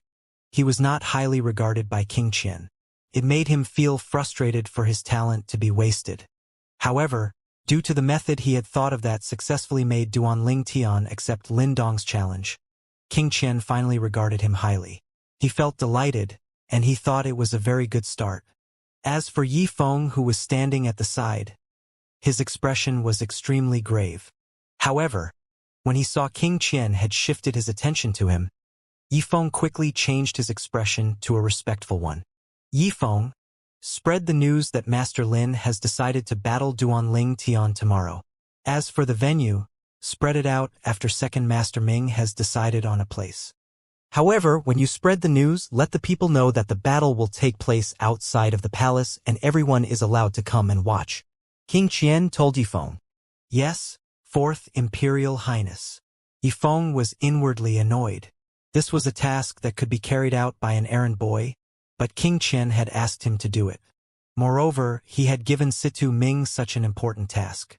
he was not highly regarded by King Qian. It made him feel frustrated for his talent to be wasted. However, due to the method he had thought of that successfully made Duan Ling Tian accept Lin Dong's challenge, King Qian finally regarded him highly. He felt delighted, and he thought it was a very good start. As for Yi Feng, who was standing at the side, his expression was extremely grave. However, when he saw King Qian had shifted his attention to him, Yi Feng quickly changed his expression to a respectful one. Yi Feng, spread the news that Master Lin has decided to battle Duan Ling Tian tomorrow. As for the venue, spread it out after Second Master Ming has decided on a place. However, when you spread the news, let the people know that the battle will take place outside of the palace and everyone is allowed to come and watch. King Qian told Yi Feng. Yes, Fourth Imperial Highness. Yi Feng was inwardly annoyed. This was a task that could be carried out by an errand boy, but King Qian had asked him to do it. Moreover, he had given Situ Ming such an important task.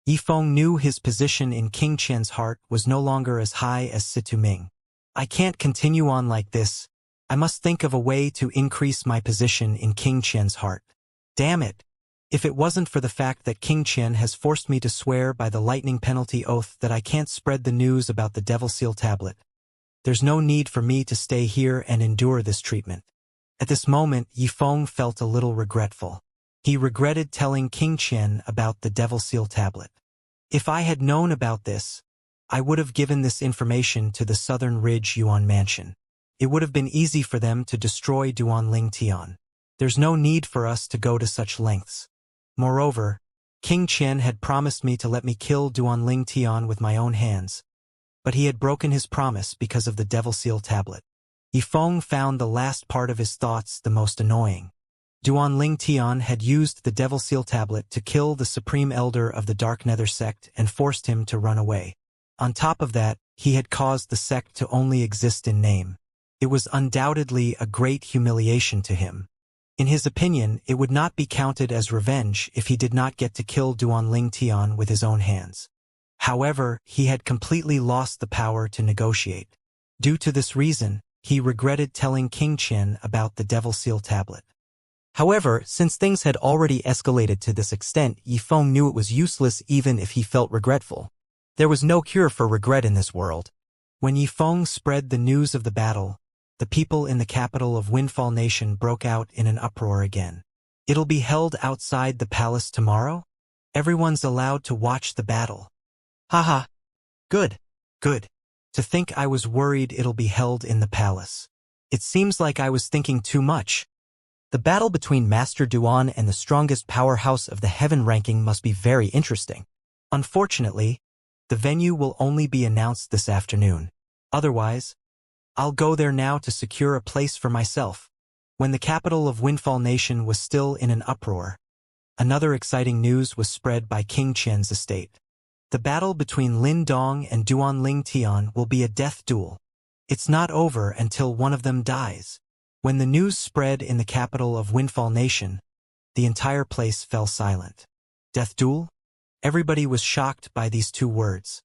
Yi Feng knew his position in King Qian's heart was no longer as high as Situ Ming. I can't continue on like this. I must think of a way to increase my position in King Qian's heart. Damn it! If it wasn't for the fact that King Qian has forced me to swear by the lightning penalty oath that I can't spread the news about the Devil Seal tablet, there's no need for me to stay here and endure this treatment. At this moment, Yi Feng felt a little regretful. He regretted telling King Qian about the Devil Seal tablet. If I had known about this, I would have given this information to the Southern Ridge Yuan Mansion. It would have been easy for them to destroy Duan Ling Tian. There's no need for us to go to such lengths. Moreover, King Qian had promised me to let me kill Duan Ling Tian with my own hands, but he had broken his promise because of the Devil Seal tablet. Yi Feng found the last part of his thoughts the most annoying. Duan Ling Tian had used the Devil Seal tablet to kill the Supreme Elder of the Dark Nether sect and forced him to run away. On top of that, he had caused the sect to only exist in name. It was undoubtedly a great humiliation to him. In his opinion, it would not be counted as revenge if he did not get to kill Duan Ling Tian with his own hands. However, he had completely lost the power to negotiate. Due to this reason, he regretted telling King Qian about the Devil Seal tablet. However, since things had already escalated to this extent, Yi Feng knew it was useless even if he felt regretful. There was no cure for regret in this world. When Yi Feng spread the news of the battle, the people in the capital of Windfall Nation broke out in an uproar again. It'll be held outside the palace tomorrow? Everyone's allowed to watch the battle. Haha. Good. Good. To think I was worried it'll be held in the palace. It seems like I was thinking too much. The battle between Master Duan and the strongest powerhouse of the heaven ranking must be very interesting. Unfortunately, the venue will only be announced this afternoon. Otherwise, I'll go there now to secure a place for myself. When the capital of Windfall Nation was still in an uproar, another exciting news was spread by King Qian's estate. The battle between Lin Dong and Duan Ling Tian will be a death duel. It's not over until one of them dies. When the news spread in the capital of Windfall Nation, the entire place fell silent. Death duel? Everybody was shocked by these two words.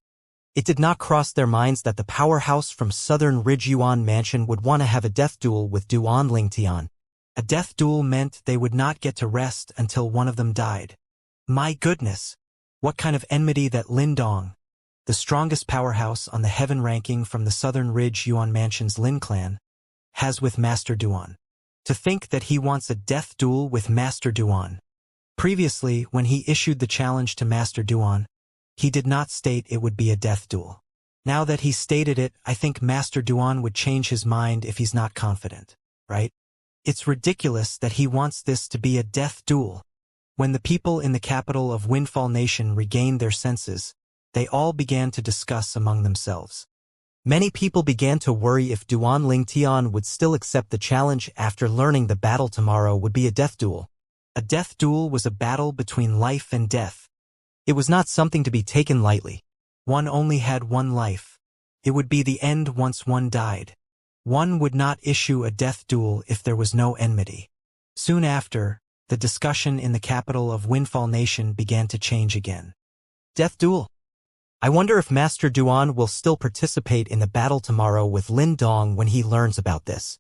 It did not cross their minds that the powerhouse from Southern Ridge Yuan Mansion would want to have a death duel with Duan Ling Tian. A death duel meant they would not get to rest until one of them died. My goodness! What kind of enmity that Lin Dong, the strongest powerhouse on the heaven ranking from the Southern Ridge Yuan Mansion's Lin clan, has with Master Duan. To think that he wants a death duel with Master Duan. Previously, when he issued the challenge to Master Duan, he did not state it would be a death duel. Now that he stated it, I think Master Duan would change his mind if he's not confident, right? It's ridiculous that he wants this to be a death duel. When the people in the capital of Windfall Nation regained their senses, they all began to discuss among themselves. Many people began to worry if Duan Lingtian would still accept the challenge after learning the battle tomorrow would be a death duel. A death duel was a battle between life and death. It was not something to be taken lightly. One only had one life. It would be the end once one died. One would not issue a death duel if there was no enmity. Soon after, the discussion in the capital of Windfall Nation began to change again. Death duel. I wonder if Master Duan will still participate in the battle tomorrow with Lin Dong when he learns about this.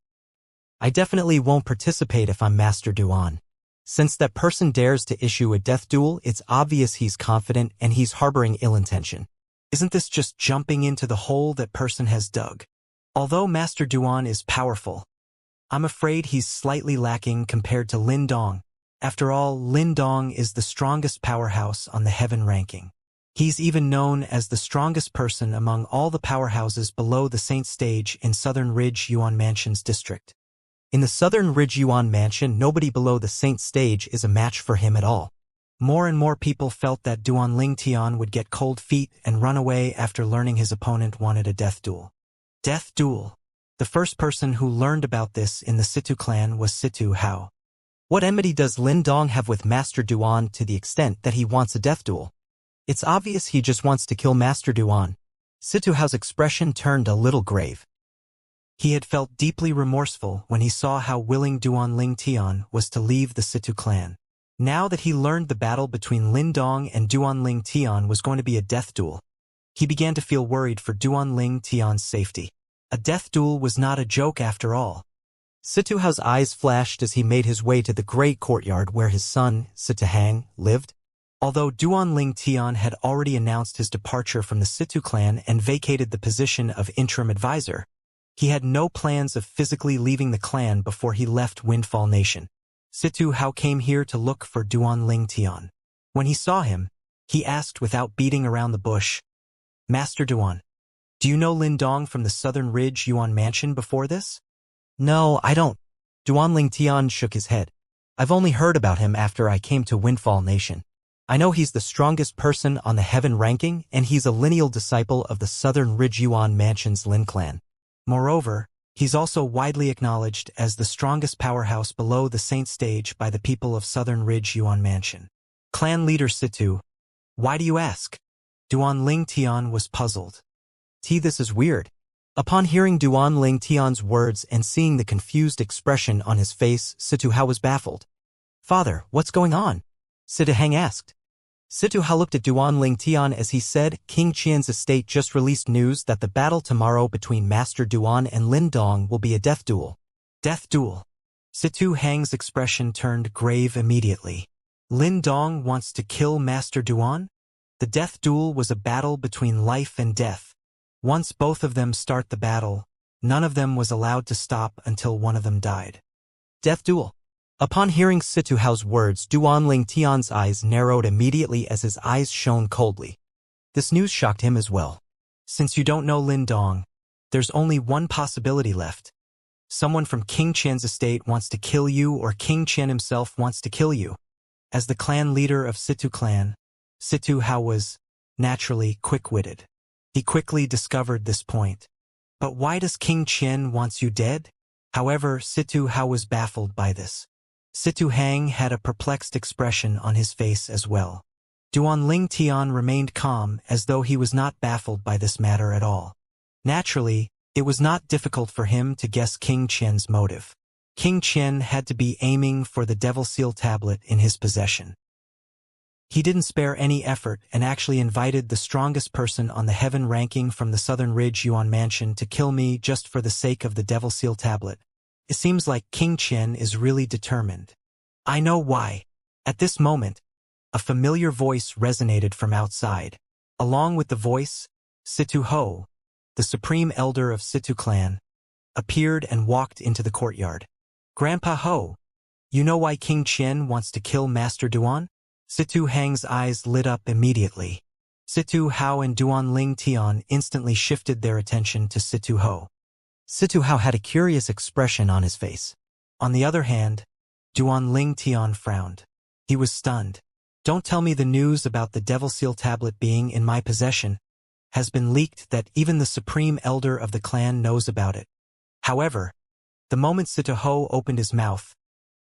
I definitely won't participate if I'm Master Duan. Since that person dares to issue a death duel, it's obvious he's confident and he's harboring ill intention. Isn't this just jumping into the hole that person has dug? Although Master Duan is powerful, I'm afraid he's slightly lacking compared to Lin Dong. After all, Lin Dong is the strongest powerhouse on the heaven ranking. He's even known as the strongest person among all the powerhouses below the Saint Stage in Southern Ridge Yuan Mansion's district. In the Southern Ridge Yuan Mansion, nobody below the Saint Stage is a match for him at all. More and more people felt that Duan Lingtian would get cold feet and run away after learning his opponent wanted a death duel. Death duel. The first person who learned about this in the Situ clan was Situ Hao. What enmity does Lin Dong have with Master Duan to the extent that he wants a death duel? It's obvious he just wants to kill Master Duan. Situ Hao's expression turned a little grave. He had felt deeply remorseful when he saw how willing Duan Lingtian was to leave the Situ clan. Now that he learned the battle between Lin Dong and Duan Lingtian was going to be a death duel, he began to feel worried for Duan Lingtian's safety. A death duel was not a joke after all. Situ Hao's eyes flashed as he made his way to the great courtyard where his son, Situ Hang, lived. Although Duan Lingtian had already announced his departure from the Situ clan and vacated the position of interim advisor, he had no plans of physically leaving the clan before he left Windfall Nation. Situ Hao came here to look for Duan Lingtian. When he saw him, he asked without beating around the bush, "Master Duan, do you know Lin Dong from the Southern Ridge Yuan Mansion before this?" "No, I don't." Duan Lingtian shook his head. "I've only heard about him after I came to Windfall Nation. I know he's the strongest person on the heaven ranking, and he's a lineal disciple of the Southern Ridge Yuan Mansion's Lin clan. Moreover, he's also widely acknowledged as the strongest powerhouse below the Saint Stage by the people of Southern Ridge Yuan Mansion." Clan leader Situ, "Why do you ask?" Duan Lingtian was puzzled. This is weird." Upon hearing Duan Lingtian's words and seeing the confused expression on his face, Situ Hao was baffled. "Father, what's going on?" Situ Hang asked. Situ Hao looked at Duan Lingtian as he said, "King Qian's estate just released news that the battle tomorrow between Master Duan and Lin Dong will be a death duel." Death duel. Situ Hang's expression turned grave immediately. Lin Dong wants to kill Master Duan? The death duel was a battle between life and death. Once both of them start the battle, none of them was allowed to stop until one of them died. Death duel. Upon hearing Situ Hao's words, Duan Lingtian's eyes narrowed immediately as his eyes shone coldly. This news shocked him as well. Since you don't know Lin Dong, there's only one possibility left. Someone from King Qian's estate wants to kill you, or King Qian himself wants to kill you. As the clan leader of Situ clan, Situ Hao was, naturally, quick-witted. He quickly discovered this point. But why does King Qian wants you dead? However, Situ Hao was baffled by this. Situ Hang had a perplexed expression on his face as well. Duan Lingtian remained calm as though he was not baffled by this matter at all. Naturally, it was not difficult for him to guess King Qian's motive. King Qian had to be aiming for the Devil Seal tablet in his possession. He didn't spare any effort and actually invited the strongest person on the heaven ranking from the Southern Ridge Yuan Mansion to kill me just for the sake of the Devil Seal tablet. It seems like King Qian is really determined. I know why. At this moment, a familiar voice resonated from outside. Along with the voice, Situ Ho, the supreme elder of Situ clan, appeared and walked into the courtyard. Grandpa Ho, you know why King Qian wants to kill Master Duan? Situ Hang's eyes lit up immediately. Situ Hao and Duan Ling Tian instantly shifted their attention to Situ Ho. Situ Hao had a curious expression on his face. On the other hand, Duan Ling Tian frowned. He was stunned. Don't tell me the news about the Devil Seal tablet being in my possession has been leaked that even the supreme elder of the clan knows about it. However, the moment Situ Ho opened his mouth,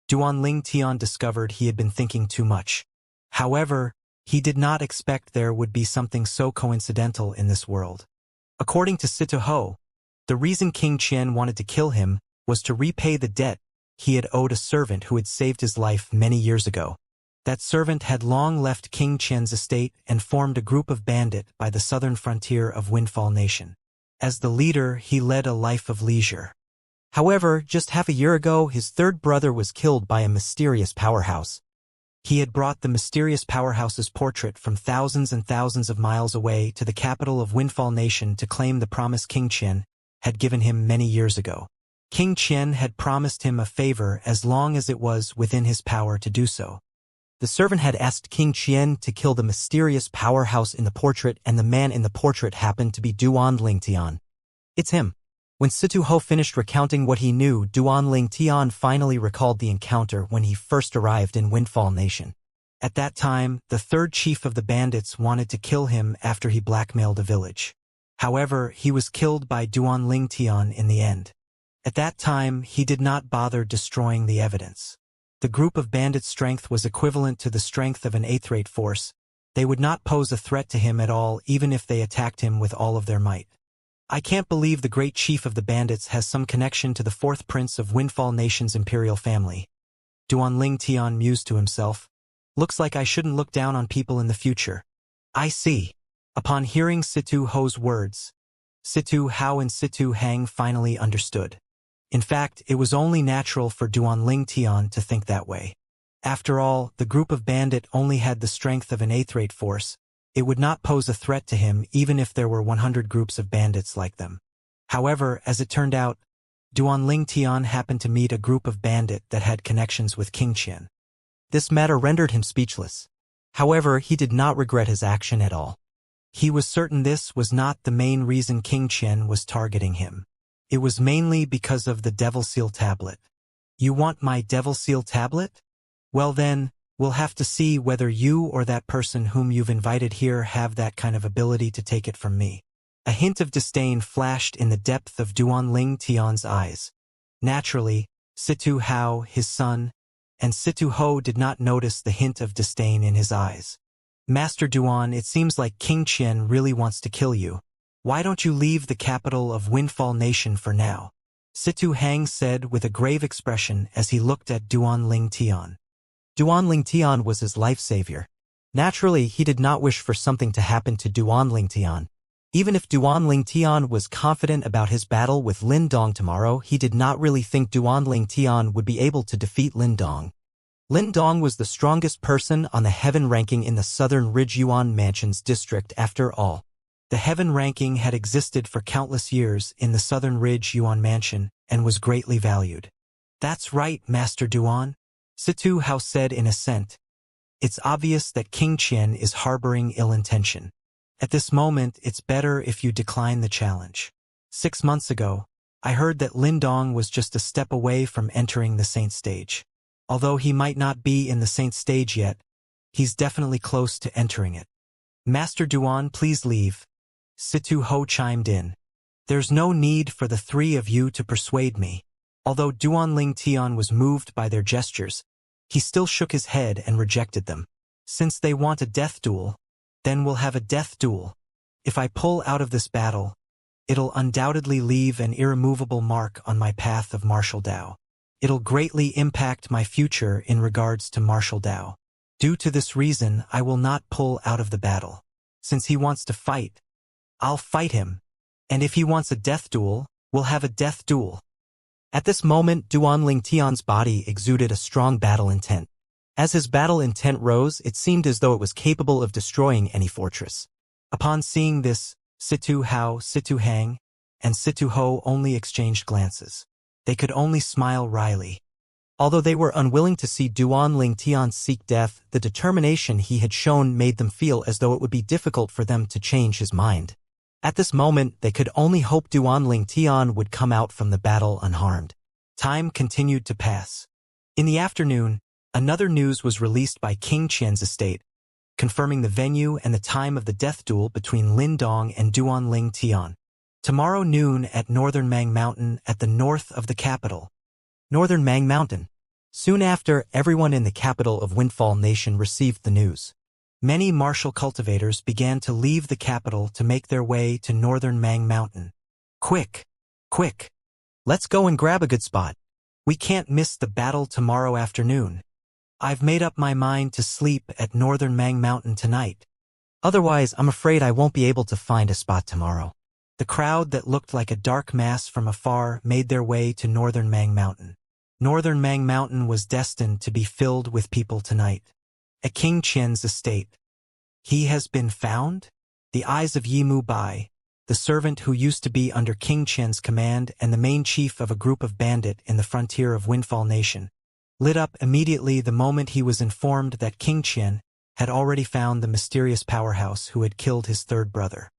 Duan Ling Tian discovered he had been thinking too much. However, he did not expect there would be something so coincidental in this world. According to Situ Ho, the reason King Qian wanted to kill him was to repay the debt he had owed a servant who had saved his life many years ago. That servant had long left King Qian's estate and formed a group of bandits by the southern frontier of Windfall Nation. As the leader, he led a life of leisure. However, just half a year ago, his third brother was killed by a mysterious powerhouse. He had brought the mysterious powerhouse's portrait from thousands and thousands of miles away to the capital of Windfall Nation to claim the promise King Qian had given him many years ago. King Qian had promised him a favor as long as it was within his power to do so. The servant had asked King Qian to kill the mysterious powerhouse in the portrait, and the man in the portrait happened to be Duan Ling Tian. It's him. When Situ Ho finished recounting what he knew, Duan Ling Tian finally recalled the encounter when he first arrived in Windfall Nation. At that time, the third chief of the bandits wanted to kill him after he blackmailed a village. However, he was killed by Duan Ling Tian in the end. At that time, he did not bother destroying the evidence. The group of bandits' strength was equivalent to the strength of an eighth-rate force. They would not pose a threat to him at all even if they attacked him with all of their might. I can't believe the great chief of the bandits has some connection to the fourth prince of Windfall Nation's imperial family. Duan Ling Tian mused to himself. Looks like I shouldn't look down on people in the future. I see. Upon hearing Situ Ho's words, Situ Hao and Situ Hang finally understood. In fact, it was only natural for Duan Ling Tian to think that way. After all, the group of bandit only had the strength of an eighth-rate force. It would not pose a threat to him even if there were 100 groups of bandits like them. However, as it turned out, Duan Ling Tian happened to meet a group of bandit that had connections with King Qian. This matter rendered him speechless. However, he did not regret his action at all. He was certain this was not the main reason King Qian was targeting him. It was mainly because of the Devil Seal tablet. You want my Devil Seal tablet? Well then, we'll have to see whether you or that person whom you've invited here have that kind of ability to take it from me. A hint of disdain flashed in the depth of Duan Ling Tian's eyes. Naturally, Situ Hao, his son, and Situ Ho did not notice the hint of disdain in his eyes. Master Duan, it seems like King Qian really wants to kill you. Why don't you leave the capital of Windfall Nation for now? Situ Hang said with a grave expression as he looked at Duan Ling Tian. Duan Ling Tian was his life savior. Naturally, he did not wish for something to happen to Duan Ling Tian. Even if Duan Ling Tian was confident about his battle with Lin Dong tomorrow, he did not really think Duan Ling Tian would be able to defeat Lin Dong. Lin Dong was the strongest person on the heaven ranking in the Southern Ridge Yuan Mansions district after all. The heaven ranking had existed for countless years in the Southern Ridge Yuan Mansion and was greatly valued. That's right, Master Duan, Situ Hao said in assent. It's obvious that King Qian is harboring ill intention. At this moment, it's better if you decline the challenge. 6 months ago, I heard that Lin Dong was just a step away from entering the Saint Stage. Although he might not be in the Saint Stage yet, he's definitely close to entering it. Master Duan, please leave. Situ Ho chimed in. There's no need for the three of you to persuade me. Although Duan Ling Tian was moved by their gestures, he still shook his head and rejected them. Since they want a death duel, then we'll have a death duel. If I pull out of this battle, it'll undoubtedly leave an irremovable mark on my path of martial Dao. It'll greatly impact my future in regards to martial Dao. Due to this reason, I will not pull out of the battle. Since he wants to fight, I'll fight him. And if he wants a death duel, we'll have a death duel. At this moment, Duan Ling Tian's body exuded a strong battle intent. As his battle intent rose, it seemed as though it was capable of destroying any fortress. Upon seeing this, Situ Hao, Situ Hang, and Situ Ho only exchanged glances. They could only smile wryly. Although they were unwilling to see Duan Ling Tian seek death, the determination he had shown made them feel as though it would be difficult for them to change his mind. At this moment, they could only hope Duan Ling Tian would come out from the battle unharmed. Time continued to pass. In the afternoon, another news was released by King Qian's estate, confirming the venue and the time of the death duel between Lin Dong and Duan Ling Tian. Tomorrow noon at Northern Mang Mountain at the north of the capital. Northern Mang Mountain. Soon after, everyone in the capital of Windfall Nation received the news. Many martial cultivators began to leave the capital to make their way to Northern Mang Mountain. Quick! Quick! Let's go and grab a good spot. We can't miss the battle tomorrow afternoon. I've made up my mind to sleep at Northern Mang Mountain tonight. Otherwise, I'm afraid I won't be able to find a spot tomorrow. The crowd that looked like a dark mass from afar made their way to Northern Mang Mountain. Northern Mang Mountain was destined to be filled with people tonight. At King Qian's estate. He has been found? The eyes of Yi Mu Bai, the servant who used to be under King Qian's command and the main chief of a group of bandit in the frontier of Windfall Nation, lit up immediately the moment he was informed that King Qian had already found the mysterious powerhouse who had killed his third brother.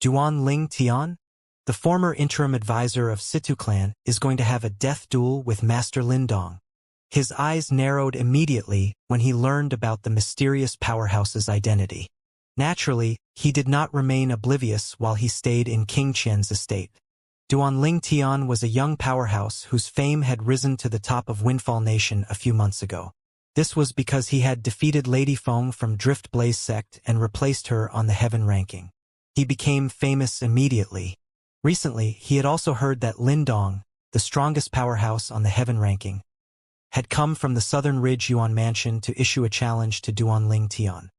Duan Ling Tian, the former interim advisor of Situ clan, is going to have a death duel with Master Lin Dong. His eyes narrowed immediately when he learned about the mysterious powerhouse's identity. Naturally, he did not remain oblivious while he stayed in King Qian's estate. Duan Ling Tian was a young powerhouse whose fame had risen to the top of Windfall Nation a few months ago. This was because he had defeated Lady Feng from Drift Blaze sect and replaced her on the heaven ranking. He became famous immediately. Recently, he had also heard that Lin Dong, the strongest powerhouse on the heaven ranking, had come from the Southern Ridge Yuan Mansion to issue a challenge to Duan Ling Tian.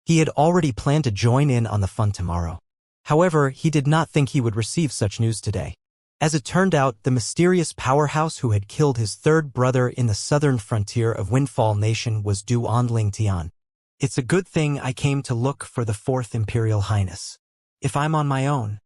He had already planned to join in on the fun tomorrow. However, he did not think he would receive such news today. As it turned out, the mysterious powerhouse who had killed his third brother in the southern frontier of Windfall Nation was Duan Ling Tian. It's a good thing I came to look for the Fourth Imperial Highness. If I'm on my own,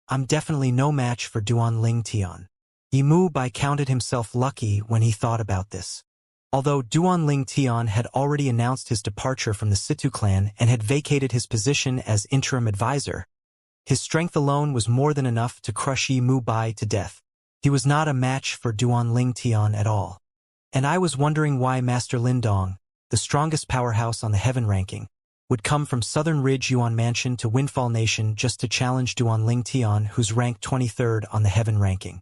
I'm definitely no match for Duan Ling Tian. Yi Mu Bai counted himself lucky when he thought about this. Although Duan Ling Tian had already announced his departure from the Situ clan and had vacated his position as interim advisor, his strength alone was more than enough to crush Yi Mu Bai to death. He was not a match for Duan Ling Tian at all. And I was wondering why Master Lin Dong, the strongest powerhouse on the heaven ranking, would come from Southern Ridge Yuan Mansion to Windfall Nation just to challenge Duan Ling Tian, who's ranked 23rd on the heaven ranking.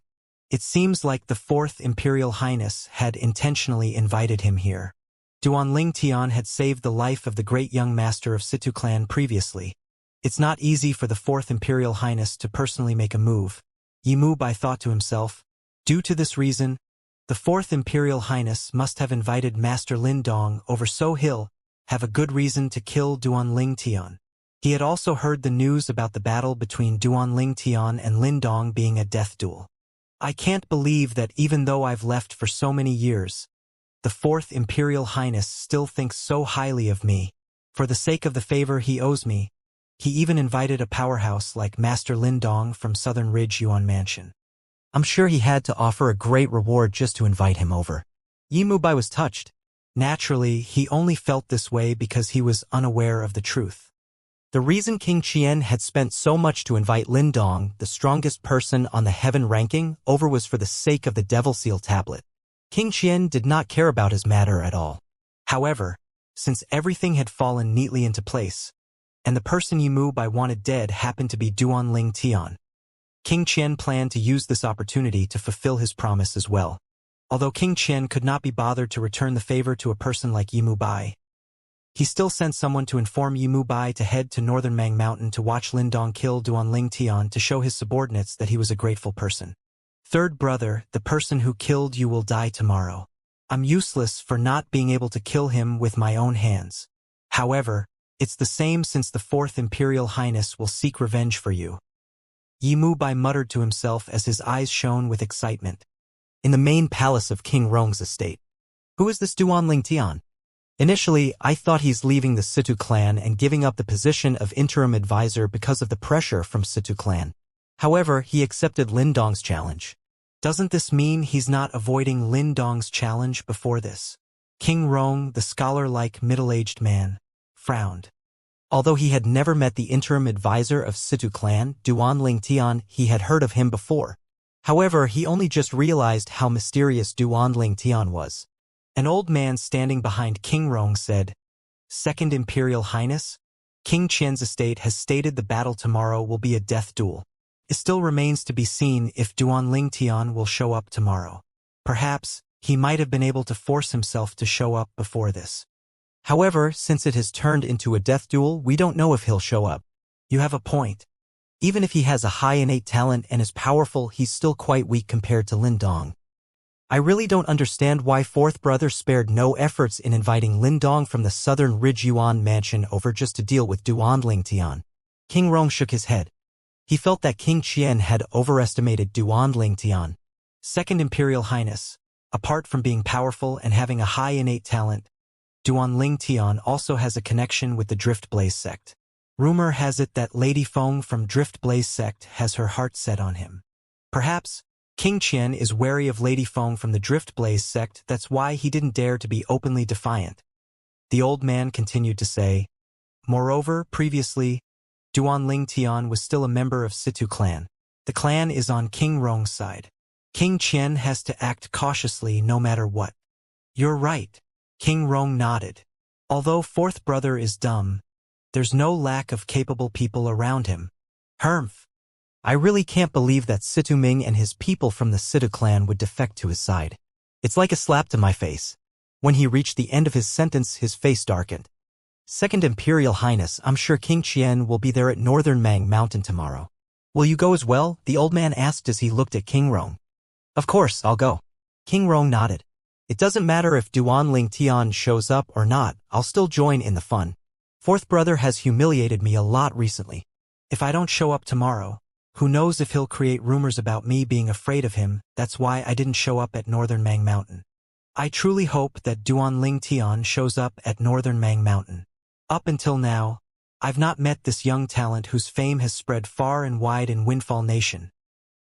It seems like the Fourth Imperial Highness had intentionally invited him here. Duan Ling Tian had saved the life of the great young master of Situ clan previously. It's not easy for the Fourth Imperial Highness to personally make a move, Yi Mu Bai thought to himself. Due to this reason, the Fourth Imperial Highness must have invited Master Lin Dong over so he'll have a good reason to kill Duan Ling Tian. He had also heard the news about the battle between Duan Ling Tian and Lin Dong being a death duel. I can't believe that even though I've left for so many years, the Fourth Imperial Highness still thinks so highly of me. For the sake of the favor he owes me, he even invited a powerhouse like Master Lin Dong from Southern Ridge Yuan Mansion. I'm sure he had to offer a great reward just to invite him over. Yi Mu Bai was touched. Naturally, he only felt this way because he was unaware of the truth. The reason King Qian had spent so much to invite Lin Dong, the strongest person on the heaven ranking, over was for the sake of the Devil Seal tablet. King Qian did not care about his matter at all. However, since everything had fallen neatly into place, and the person Yi Mu Bai wanted dead happened to be Duan Ling Tian, King Qian planned to use this opportunity to fulfill his promise as well. Although King Qian could not be bothered to return the favor to a person like Yi Mu Bai, he still sent someone to inform Yi Mu Bai to head to Northern Mang Mountain to watch Lin Dong kill Duan Ling Tian to show his subordinates that he was a grateful person. Third brother, the person who killed you will die tomorrow. I'm useless for not being able to kill him with my own hands. However, it's the same since the Fourth Imperial Highness will seek revenge for you. Yi Mu Bai muttered to himself as his eyes shone with excitement. In the main palace of King Rong's estate. Who is this Duan Ling Tian? Initially, I thought he's leaving the Situ clan and giving up the position of interim advisor because of the pressure from Situ clan. However, he accepted Lin Dong's challenge. Doesn't this mean he's not avoiding Lin Dong's challenge before this? King Rong, the scholar-like middle-aged man, frowned. Although he had never met the interim advisor of Situ clan, Duan Lingtian, he had heard of him before. However, he only just realized how mysterious Duan Lingtian was. An old man standing behind King Rong said, "Second Imperial Highness, King Qian's estate has stated the battle tomorrow will be a death duel. It still remains to be seen if Duan Lingtian will show up tomorrow. Perhaps, he might have been able to force himself to show up before this. However, since it has turned into a death duel, we don't know if he'll show up." You have a point. Even if he has a high innate talent and is powerful, he's still quite weak compared to Lin Dong. I really don't understand why Fourth Brother spared no efforts in inviting Lin Dong from the southern Ridge Yuan mansion over just to deal with Duan Lingtian. King Rong shook his head. He felt that King Qian had overestimated Duan Lingtian. Second Imperial Highness, apart from being powerful and having a high innate talent, Duan Lingtian also has a connection with the Drift Blaze sect. Rumor has it that Lady Feng from Drift Blaze sect has her heart set on him. Perhaps, King Qian is wary of Lady Feng from the Drift Blaze sect, that's why he didn't dare to be openly defiant. The old man continued to say, "Moreover, previously, Duan Lingtian was still a member of Situ clan. The clan is on King Rong's side. King Qian has to act cautiously no matter what." "You're right." King Rong nodded. Although Fourth Brother is dumb, there's no lack of capable people around him. Humph. I really can't believe that Situ Ming and his people from the Situ clan would defect to his side. It's like a slap to my face. When he reached the end of his sentence, his face darkened. "Second Imperial Highness, I'm sure King Qian will be there at Northern Mang Mountain tomorrow. Will you go as well?" the old man asked as he looked at King Rong. "Of course, I'll go." King Rong nodded. "It doesn't matter if Duan Lingtian shows up or not, I'll still join in the fun. Fourth Brother has humiliated me a lot recently. If I don't show up tomorrow, who knows if he'll create rumors about me being afraid of him. That's why I didn't show up at Northern Mang Mountain. I truly hope that Duan Lingtian shows up at Northern Mang Mountain. Up until now, I've not met this young talent whose fame has spread far and wide in Windfall Nation,"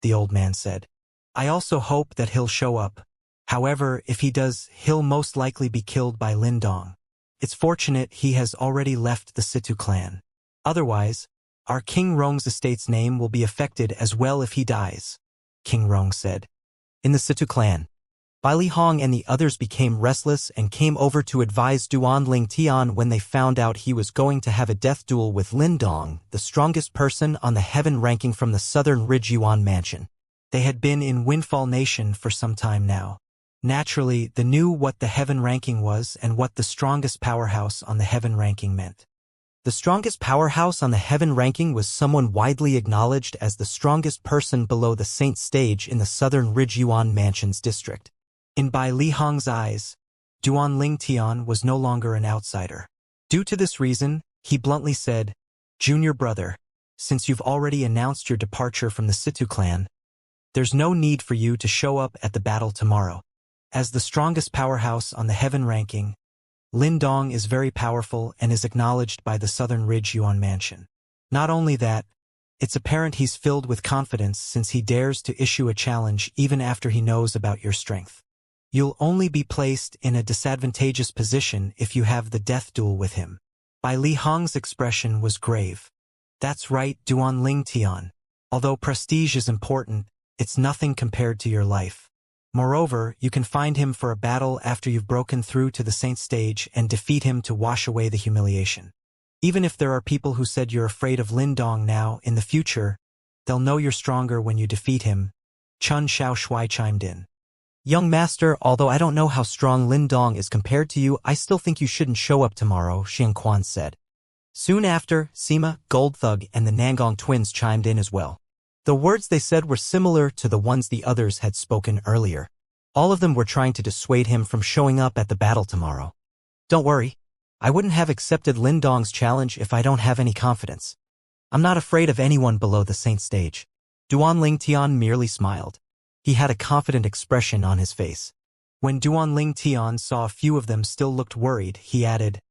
the old man said. "I also hope that he'll show up. However, if he does, he'll most likely be killed by Lin Dong. It's fortunate he has already left the Situ clan. Otherwise, our King Rong's estate's name will be affected as well if he dies," King Rong said. In the Situ clan, Bai Li Hong and the others became restless and came over to advise Duan Lingtian when they found out he was going to have a death duel with Lin Dong, the strongest person on the heaven ranking from the southern Ridge Yuan mansion. They had been in Windfall Nation for some time now. Naturally, they knew what the heaven ranking was and what the strongest powerhouse on the heaven ranking meant. The strongest powerhouse on the heaven ranking was someone widely acknowledged as the strongest person below the Saint stage in the southern Ridge Yuan Mansions district. In Bai Li Hong's eyes, Duan Lingtian was no longer an outsider. Due to this reason, he bluntly said, "Junior brother, since you've already announced your departure from the Situ clan, there's no need for you to show up at the battle tomorrow. As the strongest powerhouse on the heaven ranking, Lin Dong is very powerful and is acknowledged by the Southern Ridge Yuan Mansion. Not only that, it's apparent he's filled with confidence since he dares to issue a challenge even after he knows about your strength. You'll only be placed in a disadvantageous position if you have the death duel with him." Bai Li Hong's expression was grave. "That's right, Duan Lingtian. Although prestige is important, it's nothing compared to your life. Moreover, you can find him for a battle after you've broken through to the Saint stage and defeat him to wash away the humiliation. Even if there are people who said you're afraid of Lin Dong now, in the future, they'll know you're stronger when you defeat him." Chun Xiao Shui chimed in. "Young master, although I don't know how strong Lin Dong is compared to you, I still think you shouldn't show up tomorrow," Xianxia said. Soon after, Sima, Gold Thug, and the Nangong twins chimed in as well. The words they said were similar to the ones the others had spoken earlier. All of them were trying to dissuade him from showing up at the battle tomorrow. "Don't worry. I wouldn't have accepted Lin Dong's challenge if I don't have any confidence. I'm not afraid of anyone below the Saint stage." Duan Lingtian merely smiled. He had a confident expression on his face. When Duan Ling Tian saw a few of them still looked worried, he added,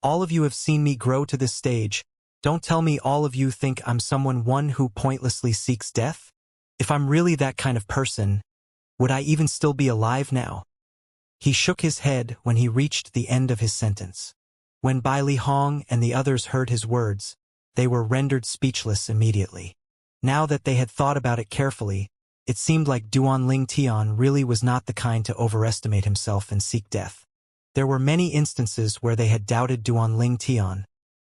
"All of you have seen me grow to this stage. Don't tell me all of you think I'm someone who pointlessly seeks death? If I'm really that kind of person, would I even still be alive now?" He shook his head when he reached the end of his sentence. When Bai Li Hong and the others heard his words, they were rendered speechless immediately. Now that they had thought about it carefully, it seemed like Duan Ling Tian really was not the kind to overestimate himself and seek death. There were many instances where they had doubted Duan Ling Tian,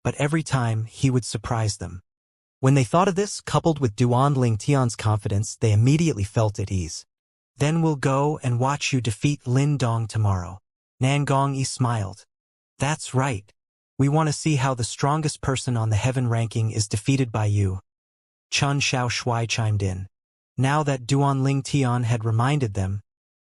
but every time he would surprise them. When they thought of this, coupled with Duan Ling Tian's confidence, they immediately felt at ease. "Then we'll go and watch you defeat Lin Dong tomorrow." Nan Gongyi smiled. "That's right. We want to see how the strongest person on the heaven ranking is defeated by you." Chun Xiao Shui chimed in. Now that Duan Ling Tian had reminded them,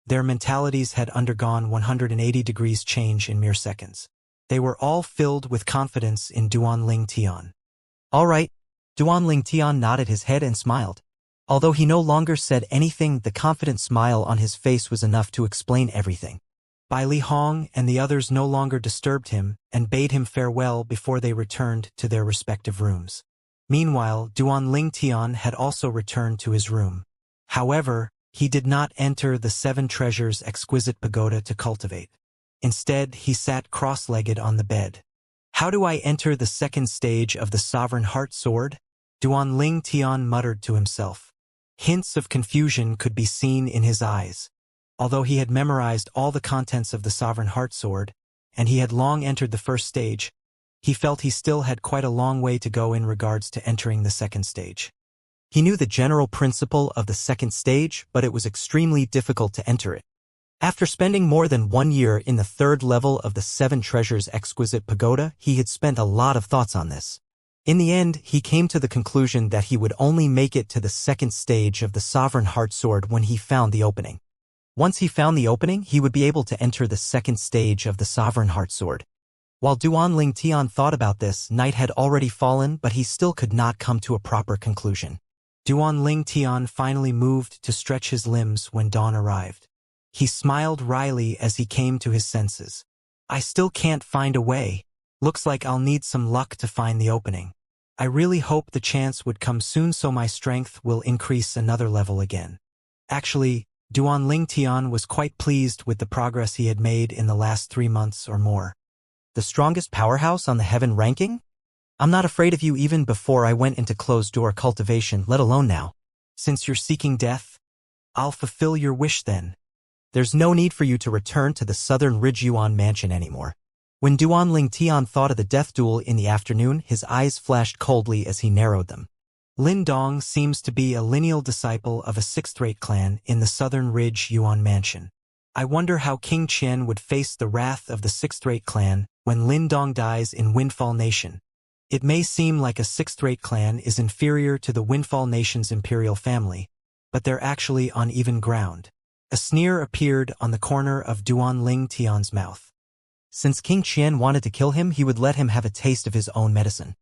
their mentalities had undergone 180 degrees change in mere seconds. They were all filled with confidence in Duan Ling Tian. "All right." Duan Ling Tian nodded his head and smiled. Although he no longer said anything, the confident smile on his face was enough to explain everything. Bai Li Hong and the others no longer disturbed him and bade him farewell before they returned to their respective rooms. Meanwhile, Duan Ling Tian had also returned to his room. However, he did not enter the Seven Treasures exquisite pagoda to cultivate. Instead, he sat cross-legged on the bed. "How do I enter the second stage of the Sovereign Heart Sword?" Duan Ling Tian muttered to himself. Hints of confusion could be seen in his eyes. Although he had memorized all the contents of the Sovereign Heart Sword, and he had long entered the first stage, he felt he still had quite a long way to go in regards to entering the second stage. He knew the general principle of the second stage, but it was extremely difficult to enter it. After spending more than 1 year in the third level of the Seven Treasures exquisite pagoda, he had spent a lot of thoughts on this. In the end, he came to the conclusion that he would only make it to the second stage of the Sovereign Heart Sword when he found the opening. Once he found the opening, he would be able to enter the second stage of the Sovereign Heart Sword. While Duan Ling Tian thought about this, night had already fallen, but he still could not come to a proper conclusion. Duan Ling Tian finally moved to stretch his limbs when dawn arrived. He smiled wryly as he came to his senses. "I still can't find a way. Looks like I'll need some luck to find the opening. I really hope the chance would come soon so my strength will increase another level again." Actually, Duan Ling Tian was quite pleased with the progress he had made in the last 3 months or more. "The strongest powerhouse on the heaven ranking? I'm not afraid of you even before I went into closed-door cultivation, let alone now." "Since you're seeking death, I'll fulfill your wish then." "There's no need for you to return to the Southern Ridge Yuan mansion anymore." When Duan Ling Tian thought of the death duel in the afternoon, his eyes flashed coldly as he narrowed them. "Lin Dong seems to be a lineal disciple of a sixth-rate clan in the Southern Ridge Yuan mansion. I wonder how King Qian would face the wrath of the sixth-rate clan when Lin Dong dies in Windfall Nation. It may seem like a sixth-rate clan is inferior to the Windfall Nation's imperial family, but they're actually on even ground." A sneer appeared on the corner of Duan Ling Tian's mouth. Since King Qian wanted to kill him, he would let him have a taste of his own medicine.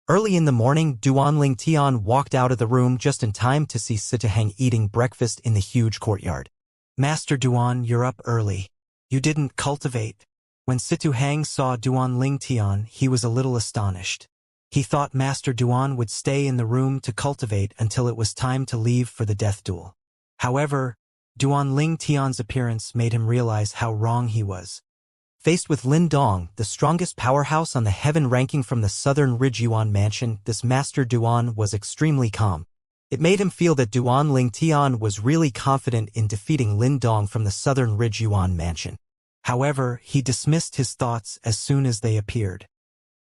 Early in the morning, Duan Ling Tian walked out of the room just in time to see Sitahang eating breakfast in the huge courtyard. "Master Duan, you're up early. You didn't cultivate." When Situhang saw Duan Ling Tian, he was a little astonished. He thought Master Duan would stay in the room to cultivate until it was time to leave for the death duel. However, Duan Ling Tian's appearance made him realize how wrong he was. Faced with Lin Dong, the strongest powerhouse on the heaven ranking from the Southern Ridge Yuan mansion, this Master Duan was extremely calm. It made him feel that Duan Ling Tian was really confident in defeating Lin Dong from the Southern Ridge Yuan mansion. However, he dismissed his thoughts as soon as they appeared.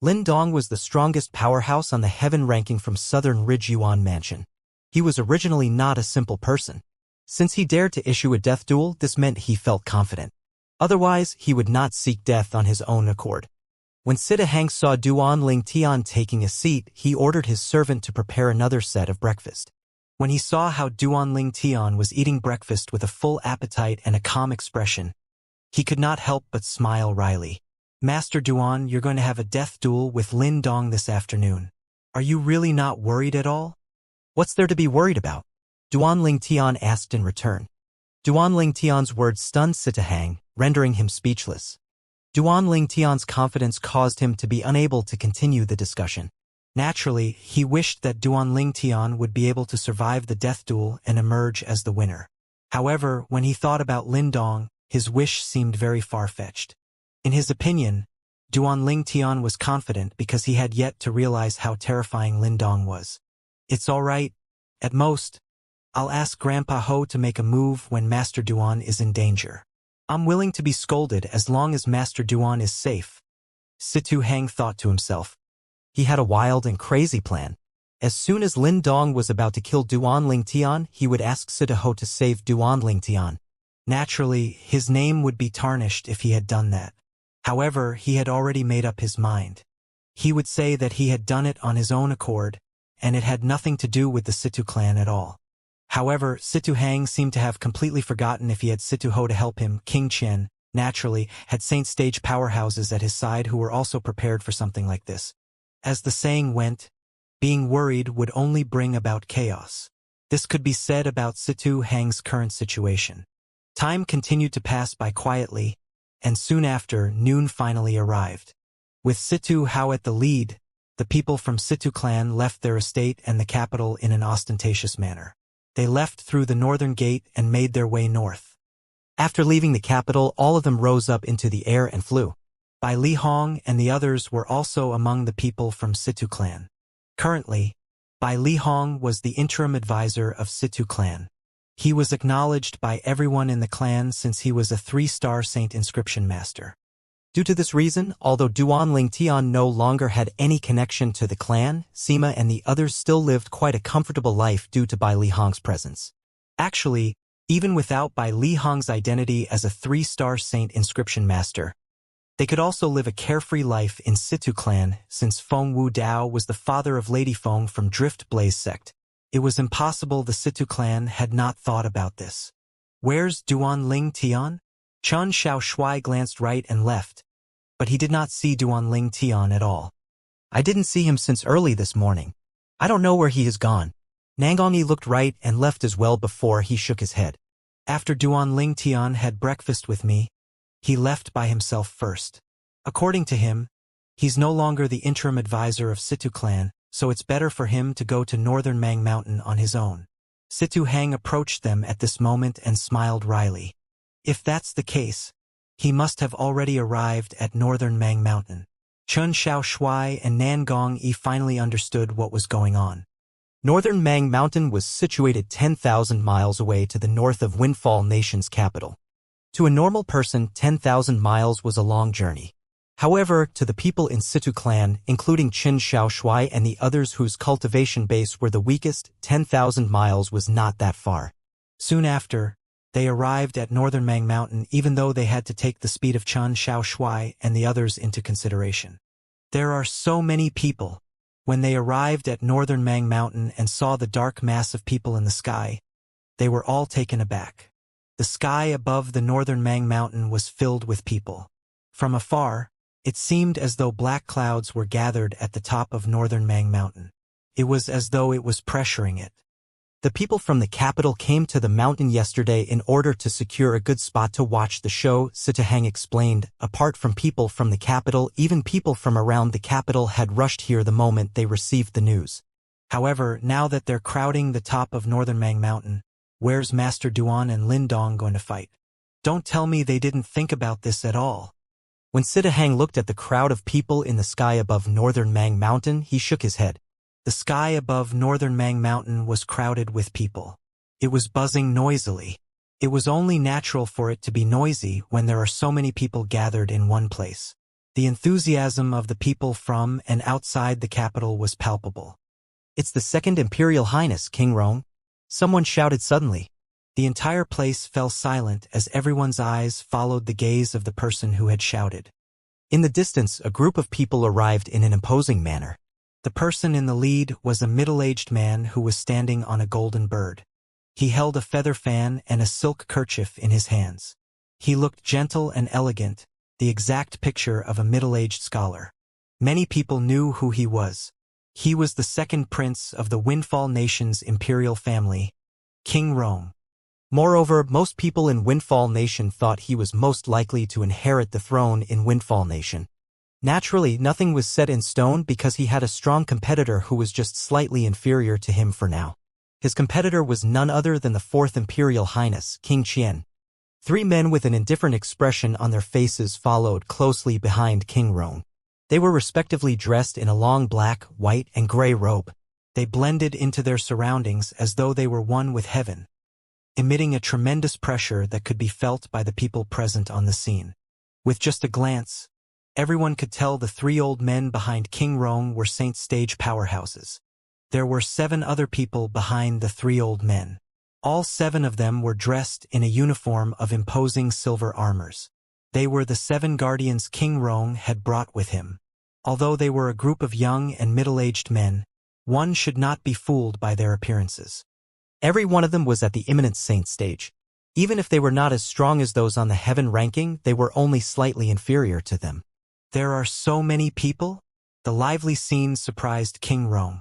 Lin Dong was the strongest powerhouse on the heaven ranking from Southern Ridge Yuan mansion. He was originally not a simple person. Since he dared to issue a death duel, this meant he felt confident. Otherwise, he would not seek death on his own accord. When Sitahang saw Duan Ling Tian taking a seat, he ordered his servant to prepare another set of breakfast. When he saw how Duan Ling Tian was eating breakfast with a full appetite and a calm expression, he could not help but smile wryly. "Master Duan, you're going to have a death duel with Lin Dong this afternoon. Are you really not worried at all?" "What's there to be worried about?" Duan Ling Tian asked in return. Duan Lingtian's words stunned Sitahang, rendering him speechless. Duan Lingtian's confidence caused him to be unable to continue the discussion. Naturally, he wished that Duan Lingtian would be able to survive the death duel and emerge as the winner. However, when he thought about Lindong, his wish seemed very far-fetched. In his opinion, Duan Lingtian was confident because he had yet to realize how terrifying Lindong was. It's all right. At most, I'll ask Grandpa Ho to make a move when Master Duan is in danger. I'm willing to be scolded as long as Master Duan is safe. Situ Hang thought to himself. He had a wild and crazy plan. As soon as Lin Dong was about to kill Duan Lingtian, he would ask Situ Ho to save Duan Lingtian. Naturally, his name would be tarnished if he had done that. However, he had already made up his mind. He would say that he had done it on his own accord, and it had nothing to do with the Situ clan at all. However, Situ Hang seemed to have completely forgotten if he had Situ Ho to help him. King Qian, naturally, had Saint Stage powerhouses at his side who were also prepared for something like this. As the saying went, being worried would only bring about chaos. This could be said about Situ Hang's current situation. Time continued to pass by quietly, and soon after, noon finally arrived. With Situ Hao at the lead, the people from Situ clan left their estate and the capital in an ostentatious manner. They left through the northern gate and made their way north. After leaving the capital, all of them rose up into the air and flew. Bai Li Hong and the others were also among the people from Situ clan. Currently, Bai Li Hong was the interim advisor of Situ clan. He was acknowledged by everyone in the clan since he was a 3-star saint inscription master. Due to this reason, although Duan Lingtian no longer had any connection to the clan, Sima and the others still lived quite a comfortable life due to Bai Li Hong's presence. Actually, even without Bai Li Hong's identity as a 3-star saint inscription master, they could also live a carefree life in Situ clan since Feng Wu Dao was the father of Lady Feng from Drift Blaze sect. It was impossible the Situ clan had not thought about this. Where's Duan Lingtian? Chun Xiao Shui glanced right and left, but he did not see Duan Lingtian at all. I didn't see him since early this morning. I don't know where he has gone. Nangongi looked right and left as well before he shook his head. After Duan Lingtian had breakfast with me, he left by himself first. According to him, he's no longer the interim advisor of Situ clan, so it's better for him to go to northern Mang Mountain on his own. Situ Hang approached them at this moment and smiled wryly. If that's the case, he must have already arrived at northern Mang Mountain. Chun Xiao Shui and Nan Gong Yi finally understood what was going on. Northern Mang Mountain was situated 10,000 miles away to the north of Windfall Nation's capital. To a normal person, 10,000 miles was a long journey. However, to the people in Situ clan, including Qin Xiao Shui and the others whose cultivation base were the weakest, 10,000 miles was not that far. Soon after, they arrived at northern Mang Mountain even though they had to take the speed of Chun Xiao Shui and the others into consideration. There are so many people. When they arrived at northern Mang Mountain and saw the dark mass of people in the sky, they were all taken aback. The sky above the northern Mang Mountain was filled with people. From afar, it seemed as though black clouds were gathered at the top of northern Mang Mountain. It was as though it was pressuring it. The people from the capital came to the mountain yesterday in order to secure a good spot to watch the show, Sitahang explained. Apart from people from the capital, even people from around the capital had rushed here the moment they received the news. However, now that they're crowding the top of northern Mang Mountain, where's Master Duan and Lindong going to fight? Don't tell me they didn't think about this at all. When Sitahang looked at the crowd of people in the sky above northern Mang Mountain, he shook his head. The sky above northern Mang Mountain was crowded with people. It was buzzing noisily. It was only natural for it to be noisy when there are so many people gathered in one place. The enthusiasm of the people from and outside the capital was palpable. It's the Second Imperial Highness, King Rong. Someone shouted suddenly. The entire place fell silent as everyone's eyes followed the gaze of the person who had shouted. In the distance, a group of people arrived in an imposing manner. The person in the lead was a middle-aged man who was standing on a golden bird. He held a feather fan and a silk kerchief in his hands. He looked gentle and elegant, the exact picture of a middle-aged scholar. Many people knew who he was. He was the second prince of the Windfall Nation's imperial family, King Rong. Moreover, most people in Windfall Nation thought he was most likely to inherit the throne in Windfall Nation. Naturally, nothing was set in stone because he had a strong competitor who was just slightly inferior to him for now. His competitor was none other than the Fourth Imperial Highness, King Qian. Three men with an indifferent expression on their faces followed closely behind King Rong. They were respectively dressed in a long black, white, and gray robe. They blended into their surroundings as though they were one with heaven, emitting a tremendous pressure that could be felt by the people present on the scene. With just a glance, everyone could tell the three old men behind King Rong were Saint Stage powerhouses. There were 7 other people behind the 3 old men. All 7 of them were dressed in a uniform of imposing silver armors. They were the 7 guardians King Rong had brought with him. Although they were a group of young and middle-aged men, one should not be fooled by their appearances. Every one of them was at the imminent saint stage. Even if they were not as strong as those on the heaven ranking, they were only slightly inferior to them. There are so many people? The lively scene surprised King Rong.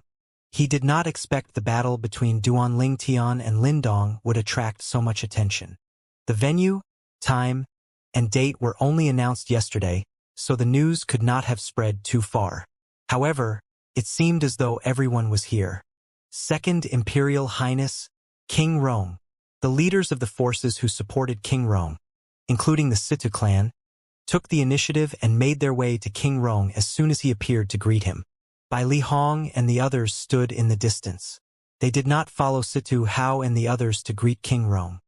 He did not expect the battle between Duan Lingtian and Lindong would attract so much attention. The venue, time, and date were only announced yesterday, so the news could not have spread too far. However, it seemed as though everyone was here. Second Imperial Highness, King Rong. The leaders of the forces who supported King Rong, including the Situ clan, took the initiative and made their way to King Rong as soon as he appeared to greet him. Bai Li Hong and the others stood in the distance. They did not follow Situ Hao and the others to greet King Rong.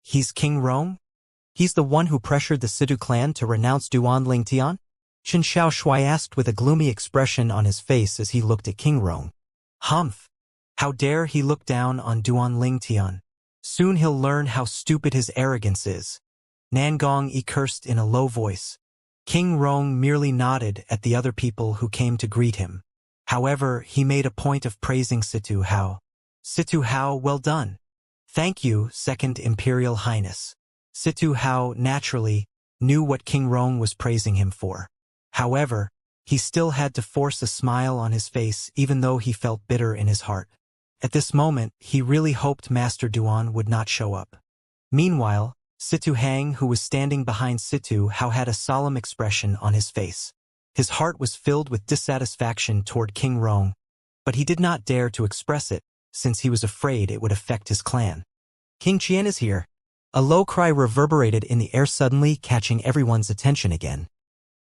He's King Rong? He's the one who pressured the Situ clan to renounce Duan Lingtian? Chen Xiaoshui asked with a gloomy expression on his face as he looked at King Rong. Humph! How dare he look down on Duan Lingtian? Soon he'll learn how stupid his arrogance is. Nangong cursed in a low voice. King Rong merely nodded at the other people who came to greet him. However, he made a point of praising Situ Hao. Situ Hao, well done. Thank you, Second Imperial Highness. Situ Hao, naturally, knew what King Rong was praising him for. However, he still had to force a smile on his face even though he felt bitter in his heart. At this moment, he really hoped Master Duan would not show up. Meanwhile, Situ Hang, who was standing behind Situ Hao, had a solemn expression on his face. His heart was filled with dissatisfaction toward King Rong, but he did not dare to express it, since he was afraid it would affect his clan. King Qian is here. A low cry reverberated in the air, suddenly catching everyone's attention again.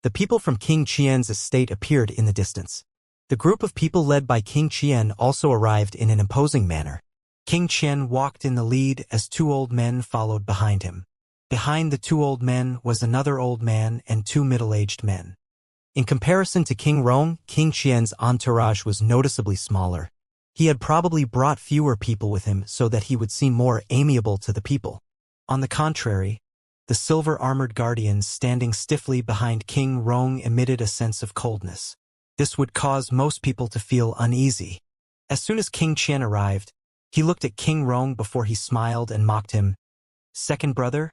The people from King Qian's estate appeared in the distance. The group of people led by King Qian also arrived in an imposing manner. King Qian walked in the lead as 2 old men followed behind him. Behind the 2 old men was another old man and 2 middle-aged men. In comparison to King Rong, King Qian's entourage was noticeably smaller. He had probably brought fewer people with him so that he would seem more amiable to the people. On the contrary, the silver-armored guardians standing stiffly behind King Rong emitted a sense of coldness. This would cause most people to feel uneasy. As soon as King Qian arrived, he looked at King Rong before he smiled and mocked him. Second brother?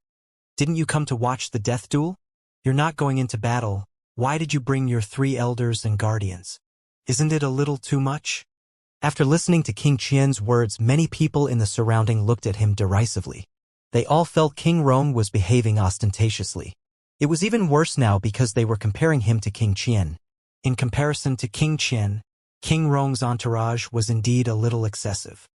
Didn't you come to watch the death duel? You're not going into battle. Why did you bring your 3 elders and guardians? Isn't it a little too much? After listening to King Qian's words, many people in the surrounding looked at him derisively. They all felt King Rong was behaving ostentatiously. It was even worse now because they were comparing him to King Qian. In comparison to King Qian, King Rong's entourage was indeed a little excessive.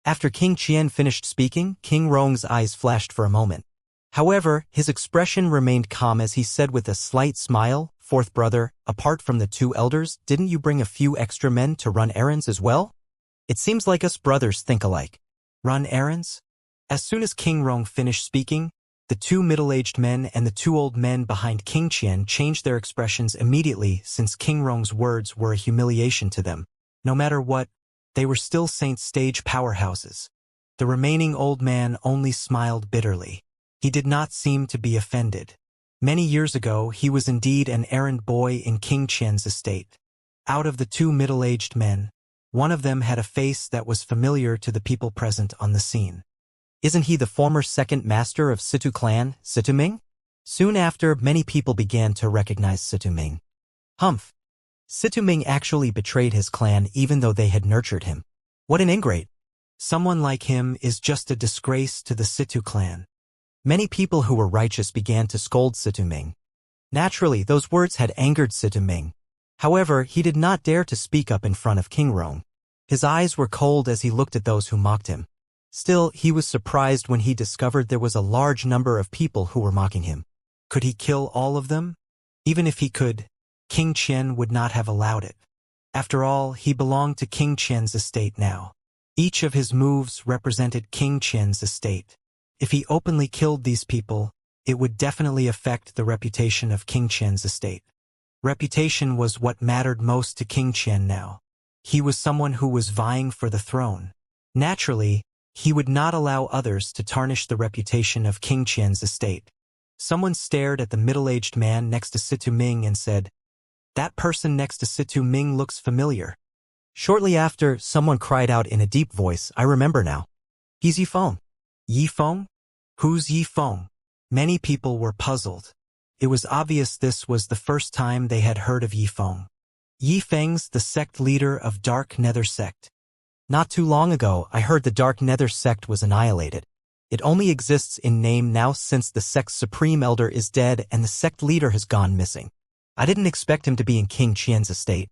After King Qian finished speaking, King Rong's eyes flashed for a moment. However, his expression remained calm as he said with a slight smile, Fourth brother, apart from the 2 elders, didn't you bring a few extra men to run errands as well? It seems like us brothers think alike. Run errands? As soon as King Rong finished speaking, the 2 middle-aged men and the 2 old men behind King Qian changed their expressions immediately, since King Rong's words were a humiliation to them. No matter what, they were still Saint Stage powerhouses. The remaining old man only smiled bitterly. He did not seem to be offended. Many years ago, he was indeed an errand boy in King Qian's estate. Out of the 2 middle-aged men, one of them had a face that was familiar to the people present on the scene. Isn't he the former second master of Situ clan, Situ Ming? Soon after, many people began to recognize Situ Ming. Humph! Situ Ming actually betrayed his clan even though they had nurtured him. What an ingrate! Someone like him is just a disgrace to the Situ clan. Many people who were righteous began to scold Situ Ming. Naturally, those words had angered Situ Ming. However, he did not dare to speak up in front of King Rong. His eyes were cold as he looked at those who mocked him. Still, he was surprised when he discovered there was a large number of people who were mocking him. Could he kill all of them? Even if he could, King Qian would not have allowed it. After all, he belonged to King Qian's estate now. Each of his moves represented King Qian's estate. If he openly killed these people, it would definitely affect the reputation of King Qian's estate. Reputation was what mattered most to King Qian now. He was someone who was vying for the throne. Naturally, he would not allow others to tarnish the reputation of King Qian's estate. Someone stared at the middle-aged man next to Situ Ming and said, "That person next to Situ Ming looks familiar." Shortly after, someone cried out in a deep voice, "I remember now. He's Yifeng." Yifeng? Who's Yifeng? Many people were puzzled. It was obvious this was the first time they had heard of Yifeng. Yifeng's the sect leader of Dark Nether sect. Not too long ago, I heard the Dark Nether sect was annihilated. It only exists in name now since the sect's supreme elder is dead and the sect leader has gone missing. I didn't expect him to be in King Qian's estate.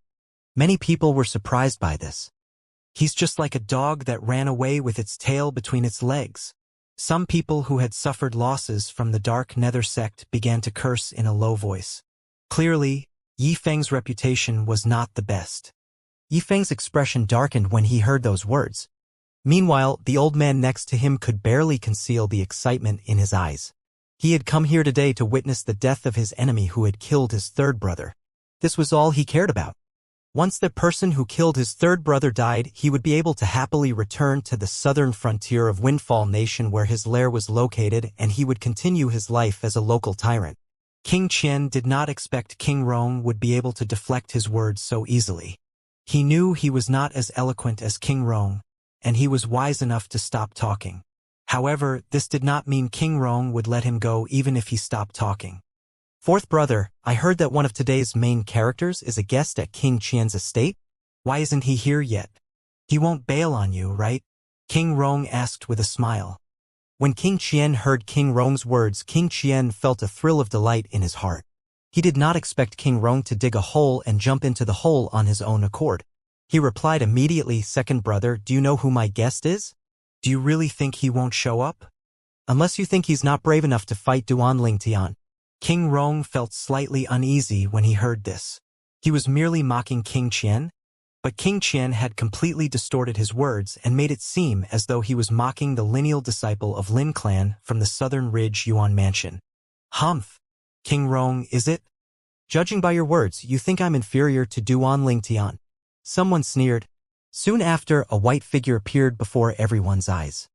Many people were surprised by this. He's just like a dog that ran away with its tail between its legs. Some people who had suffered losses from the Dark Nether sect began to curse in a low voice. Clearly, Yifeng's reputation was not the best. Yifeng's expression darkened when he heard those words. Meanwhile, the old man next to him could barely conceal the excitement in his eyes. He had come here today to witness the death of his enemy who had killed his third brother. This was all he cared about. Once the person who killed his third brother died, he would be able to happily return to the southern frontier of Windfall Nation where his lair was located, and he would continue his life as a local tyrant. King Qian did not expect King Rong would be able to deflect his words so easily. He knew he was not as eloquent as King Rong, and he was wise enough to stop talking. However, this did not mean King Rong would let him go even if he stopped talking. Fourth brother, I heard that one of today's main characters is a guest at King Qian's estate. Why isn't he here yet? He won't bail on you, right? King Rong asked with a smile. When King Qian heard King Rong's words, King Qian felt a thrill of delight in his heart. He did not expect King Rong to dig a hole and jump into the hole on his own accord. He replied immediately, "Second brother, do you know who my guest is?" Do you really think he won't show up? Unless you think he's not brave enough to fight Duan Ling Tian. King Rong felt slightly uneasy when he heard this. He was merely mocking King Qian, but King Qian had completely distorted his words and made it seem as though he was mocking the lineal disciple of Lin clan from the Southern Ridge Yuan Mansion. Humph! King Rong, is it? Judging by your words, you think I'm inferior to Duan Ling Tian. Someone sneered. Soon after, a white figure appeared before everyone's eyes.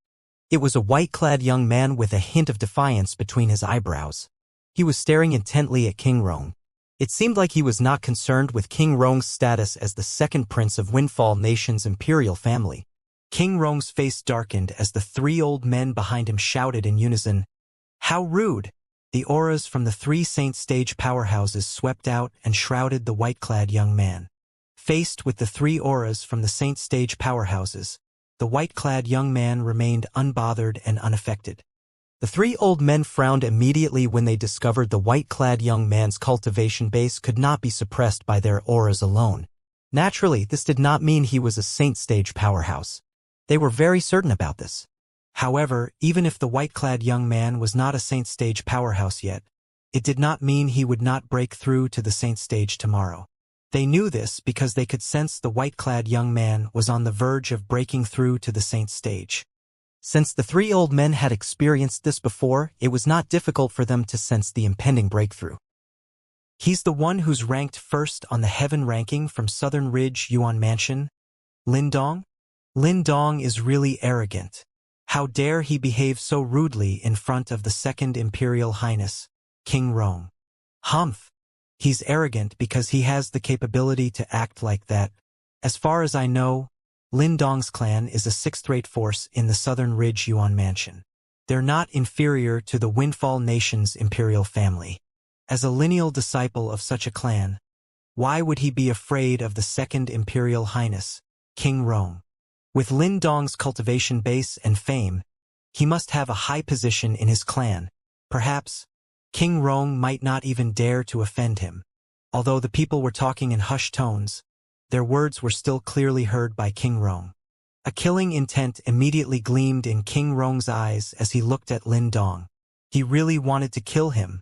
It was a white-clad young man with a hint of defiance between his eyebrows. He was staring intently at King Rong. It seemed like he was not concerned with King Rong's status as the second prince of Windfall Nation's imperial family. King Rong's face darkened as the three old men behind him shouted in unison, "How rude!" The auras from the three Saint Stage powerhouses swept out and shrouded the white-clad young man. Faced with the three auras from the Saint Stage powerhouses, the white-clad young man remained unbothered and unaffected. The three old men frowned immediately when they discovered the white-clad young man's cultivation base could not be suppressed by their auras alone. Naturally, this did not mean he was a Saint Stage powerhouse. They were very certain about this. However, even if the white-clad young man was not a Saint Stage powerhouse yet, it did not mean he would not break through to the Saint Stage tomorrow. They knew this because they could sense the white-clad young man was on the verge of breaking through to the Saint Stage. Since the three old men had experienced this before, it was not difficult for them to sense the impending breakthrough. He's the one who's ranked first on the heaven ranking from Southern Ridge Yuan Mansion? Lin Dong? Lin Dong is really arrogant. How dare he behave so rudely in front of the Second Imperial Highness, King Rong? Humph! He's arrogant because he has the capability to act like that. As far as I know, Lin Dong's clan is a sixth-rate force in the Southern Ridge Yuan Mansion. They're not inferior to the Windfall Nation's imperial family. As a lineal disciple of such a clan, why would he be afraid of the Second Imperial Highness, King Rong? With Lin Dong's cultivation base and fame, he must have a high position in his clan. Perhaps, King Rong might not even dare to offend him. Although the people were talking in hushed tones, their words were still clearly heard by King Rong. A killing intent immediately gleamed in King Rong's eyes as he looked at Lin Dong. He really wanted to kill him.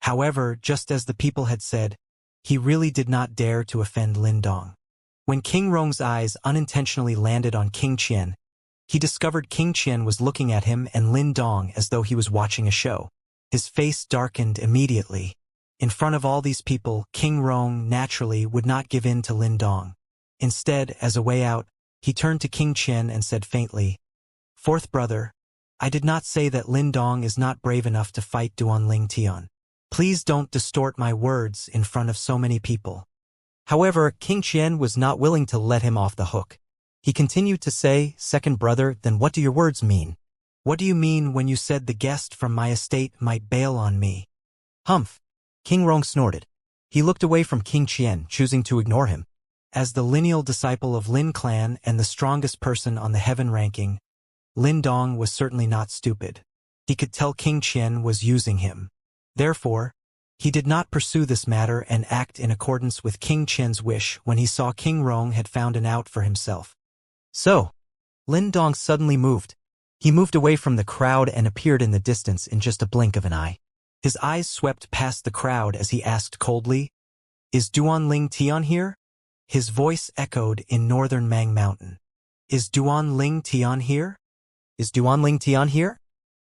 However, just as the people had said, he really did not dare to offend Lin Dong. When King Rong's eyes unintentionally landed on King Qian, he discovered King Qian was looking at him and Lin Dong as though he was watching a show. His face darkened immediately. In front of all these people, King Rong naturally would not give in to Lin Dong. Instead, as a way out, he turned to King Qian and said faintly, "Fourth brother, I did not say that Lin Dong is not brave enough to fight Duanling Tian. Please don't distort my words in front of so many people." However, King Qian was not willing to let him off the hook. He continued to say, "Second brother, then what do your words mean? What do you mean when you said the guest from my estate might bail on me?" Humph. King Rong snorted. He looked away from King Qian, choosing to ignore him. As the lineal disciple of Lin clan and the strongest person on the heaven ranking, Lin Dong was certainly not stupid. He could tell King Qian was using him. Therefore, he did not pursue this matter and act in accordance with King Qian's wish when he saw King Rong had found an out for himself. So, Lin Dong suddenly moved. He moved away from the crowd and appeared in the distance in just a blink of an eye. His eyes swept past the crowd as he asked coldly, "Is Duanling Tian here?" His voice echoed in northern Mang Mountain. "Is Duanling Tian here?" Is Duanling Tian here?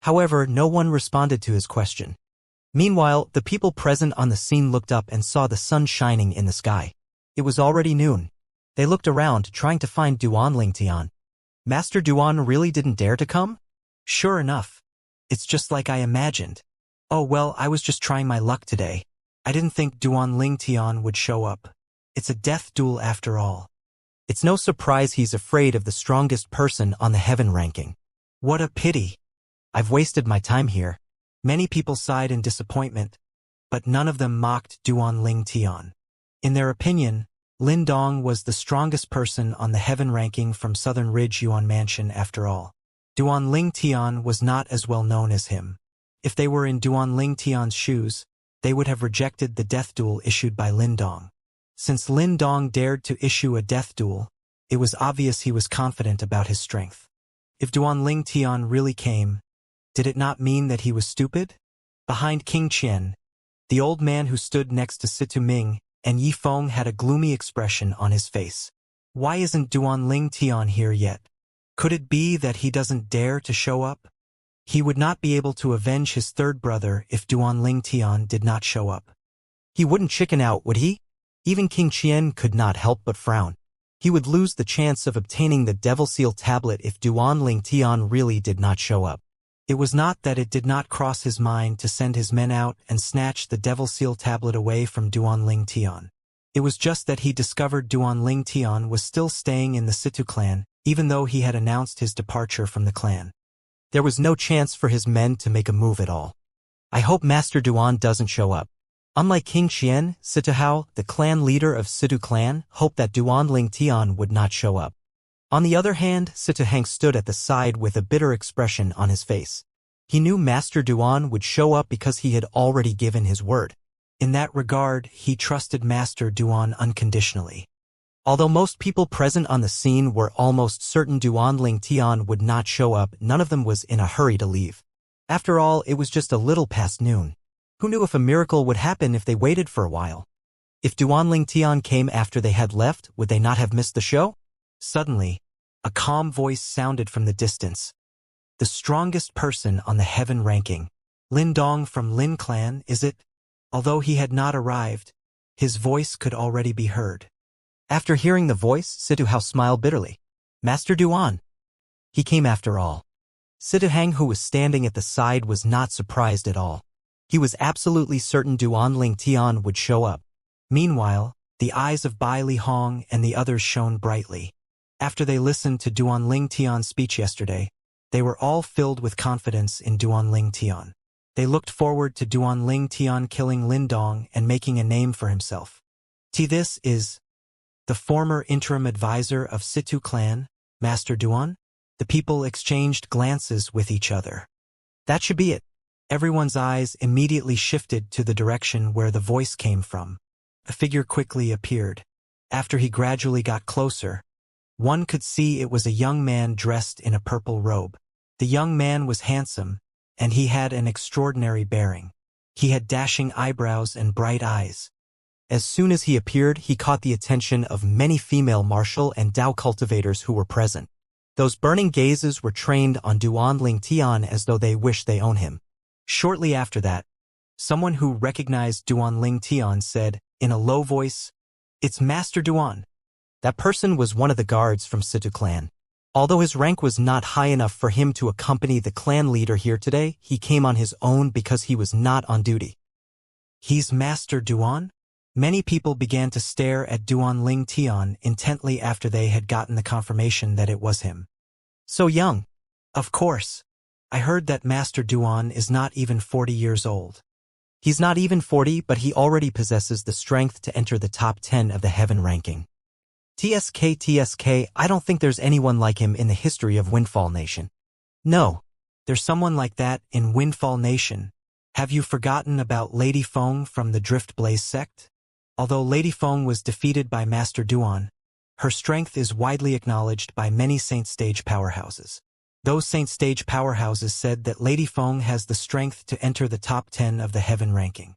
However, no one responded to his question. Meanwhile, the people present on the scene looked up and saw the sun shining in the sky. It was already noon. They looked around, trying to find Duanling Tian. Master Duan really didn't dare to come? Sure enough. It's just like I imagined. Oh well, I was just trying my luck today. I didn't think Duanling Tian would show up. It's a death duel after all. It's no surprise he's afraid of the strongest person on the heaven ranking. What a pity. I've wasted my time here. Many people sighed in disappointment, but none of them mocked Duanling Tian. In their opinion, Lin Dong was the strongest person on the heaven ranking from Southern Ridge Yuan Mansion after all. Duanling Tian was not as well known as him. If they were in Duanling Tian's shoes, they would have rejected the death duel issued by Lin Dong. Since Lin Dong dared to issue a death duel, it was obvious he was confident about his strength. If Duanling Tian really came, did it not mean that he was stupid? Behind King Qian, the old man who stood next to Situ Ming and Yi Feng had a gloomy expression on his face. Why isn't Duanling Tian here yet? Could it be that he doesn't dare to show up? He would not be able to avenge his third brother if Duanling Tian did not show up. He wouldn't chicken out, would he? Even King Qian could not help but frown. He would lose the chance of obtaining the Devil Seal tablet if Duanling Tian really did not show up. It was not that it did not cross his mind to send his men out and snatch the Devil Seal tablet away from Duanling Tian. It was just that he discovered Duanling Tian was still staying in the Situ clan, even though he had announced his departure from the clan. There was no chance for his men to make a move at all. I hope Master Duan doesn't show up. Unlike King Qian, Situ Hao, the clan leader of Situ clan, hoped that Duanling Tian would not show up. On the other hand, Situ Hang stood at the side with a bitter expression on his face. He knew Master Duan would show up because he had already given his word. In that regard, he trusted Master Duan unconditionally. Although most people present on the scene were almost certain Duanling Tian would not show up, none of them was in a hurry to leave. After all, it was just a little past noon. Who knew if a miracle would happen if they waited for a while? If Duanling Tian came after they had left, would they not have missed the show? Suddenly, a calm voice sounded from the distance. The strongest person on the heaven ranking. Lin Dong from Lin clan, is it? Although he had not arrived, his voice could already be heard. After hearing the voice, Situ Hao smiled bitterly. Master Duan. He came after all. Situ Hang, who was standing at the side, was not surprised at all. He was absolutely certain Duanling Tian would show up. Meanwhile, the eyes of Bai Li Hong and the others shone brightly. After they listened to Duanling Tian's speech yesterday, they were all filled with confidence in Duanling Tian. They looked forward to Duanling Tian killing Lin Dong and making a name for himself. This is the former interim advisor of Situ clan, Master Duan? The people exchanged glances with each other. That should be it. Everyone's eyes immediately shifted to the direction where the voice came from. A figure quickly appeared. After he gradually got closer, one could see it was a young man dressed in a purple robe. The young man was handsome, and he had an extraordinary bearing. He had dashing eyebrows and bright eyes. As soon as he appeared, he caught the attention of many female martial and Dao cultivators who were present. Those burning gazes were trained on Duan Lingtian as though they wished they owned him. Shortly after that, someone who recognized Duan Lingtian said, in a low voice, "It's Master Duan." That person was one of the guards from Situ clan. Although his rank was not high enough for him to accompany the clan leader here today, he came on his own because he was not on duty. He's Master Duan? Many people began to stare at Duan Lingtian intently after they had gotten the confirmation that it was him. So young. Of course. I heard that Master Duan is not even 40 years old. He's not even 40, but he already possesses the strength to enter the top 10 of the heaven ranking. TSK, I don't think there's anyone like him in the history of Windfall Nation. No, there's someone like that in Windfall Nation. Have you forgotten about Lady Feng from the Driftblaze sect? Although Lady Feng was defeated by Master Duan, her strength is widely acknowledged by many Saint Stage powerhouses. Those Saint Stage powerhouses said that Lady Feng has the strength to enter the top 10 of the heaven ranking.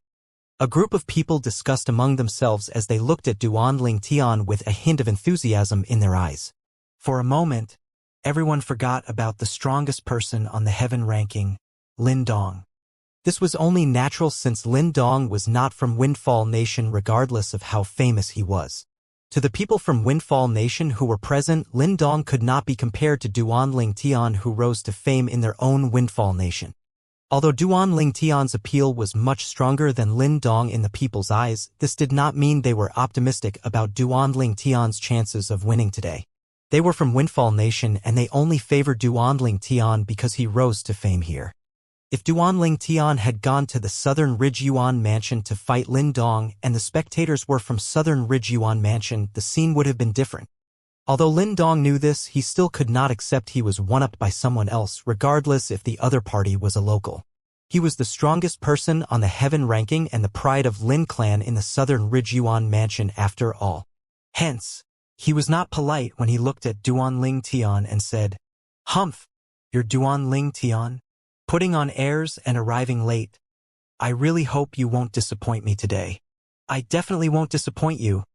A group of people discussed among themselves as they looked at Duan Lingtian with a hint of enthusiasm in their eyes. For a moment, everyone forgot about the strongest person on the heaven ranking, Lin Dong. This was only natural since Lin Dong was not from Windfall Nation regardless of how famous he was. To the people from Windfall Nation who were present, Lin Dong could not be compared to Duan Lingtian who rose to fame in their own Windfall Nation. Although Duan Lingtian's appeal was much stronger than Lin Dong in the people's eyes, this did not mean they were optimistic about Duan Lingtian's chances of winning today. They were from Windfall Nation and they only favored Duan Lingtian because he rose to fame here. If Duan Lingtian had gone to the Southern Ridge Yuan Mansion to fight Lin Dong and the spectators were from Southern Ridge Yuan Mansion, the scene would have been different. Although Lin Dong knew this, he still could not accept he was one-upped by someone else, regardless if the other party was a local. He was the strongest person on the heaven ranking and the pride of Lin clan in the Southern Ridge Yuan Mansion after all. Hence, he was not polite when he looked at Duan Lingtian and said, "Humph, you're Duan Lingtian? Putting on airs and arriving late. I really hope you won't disappoint me today." "I definitely won't disappoint you,"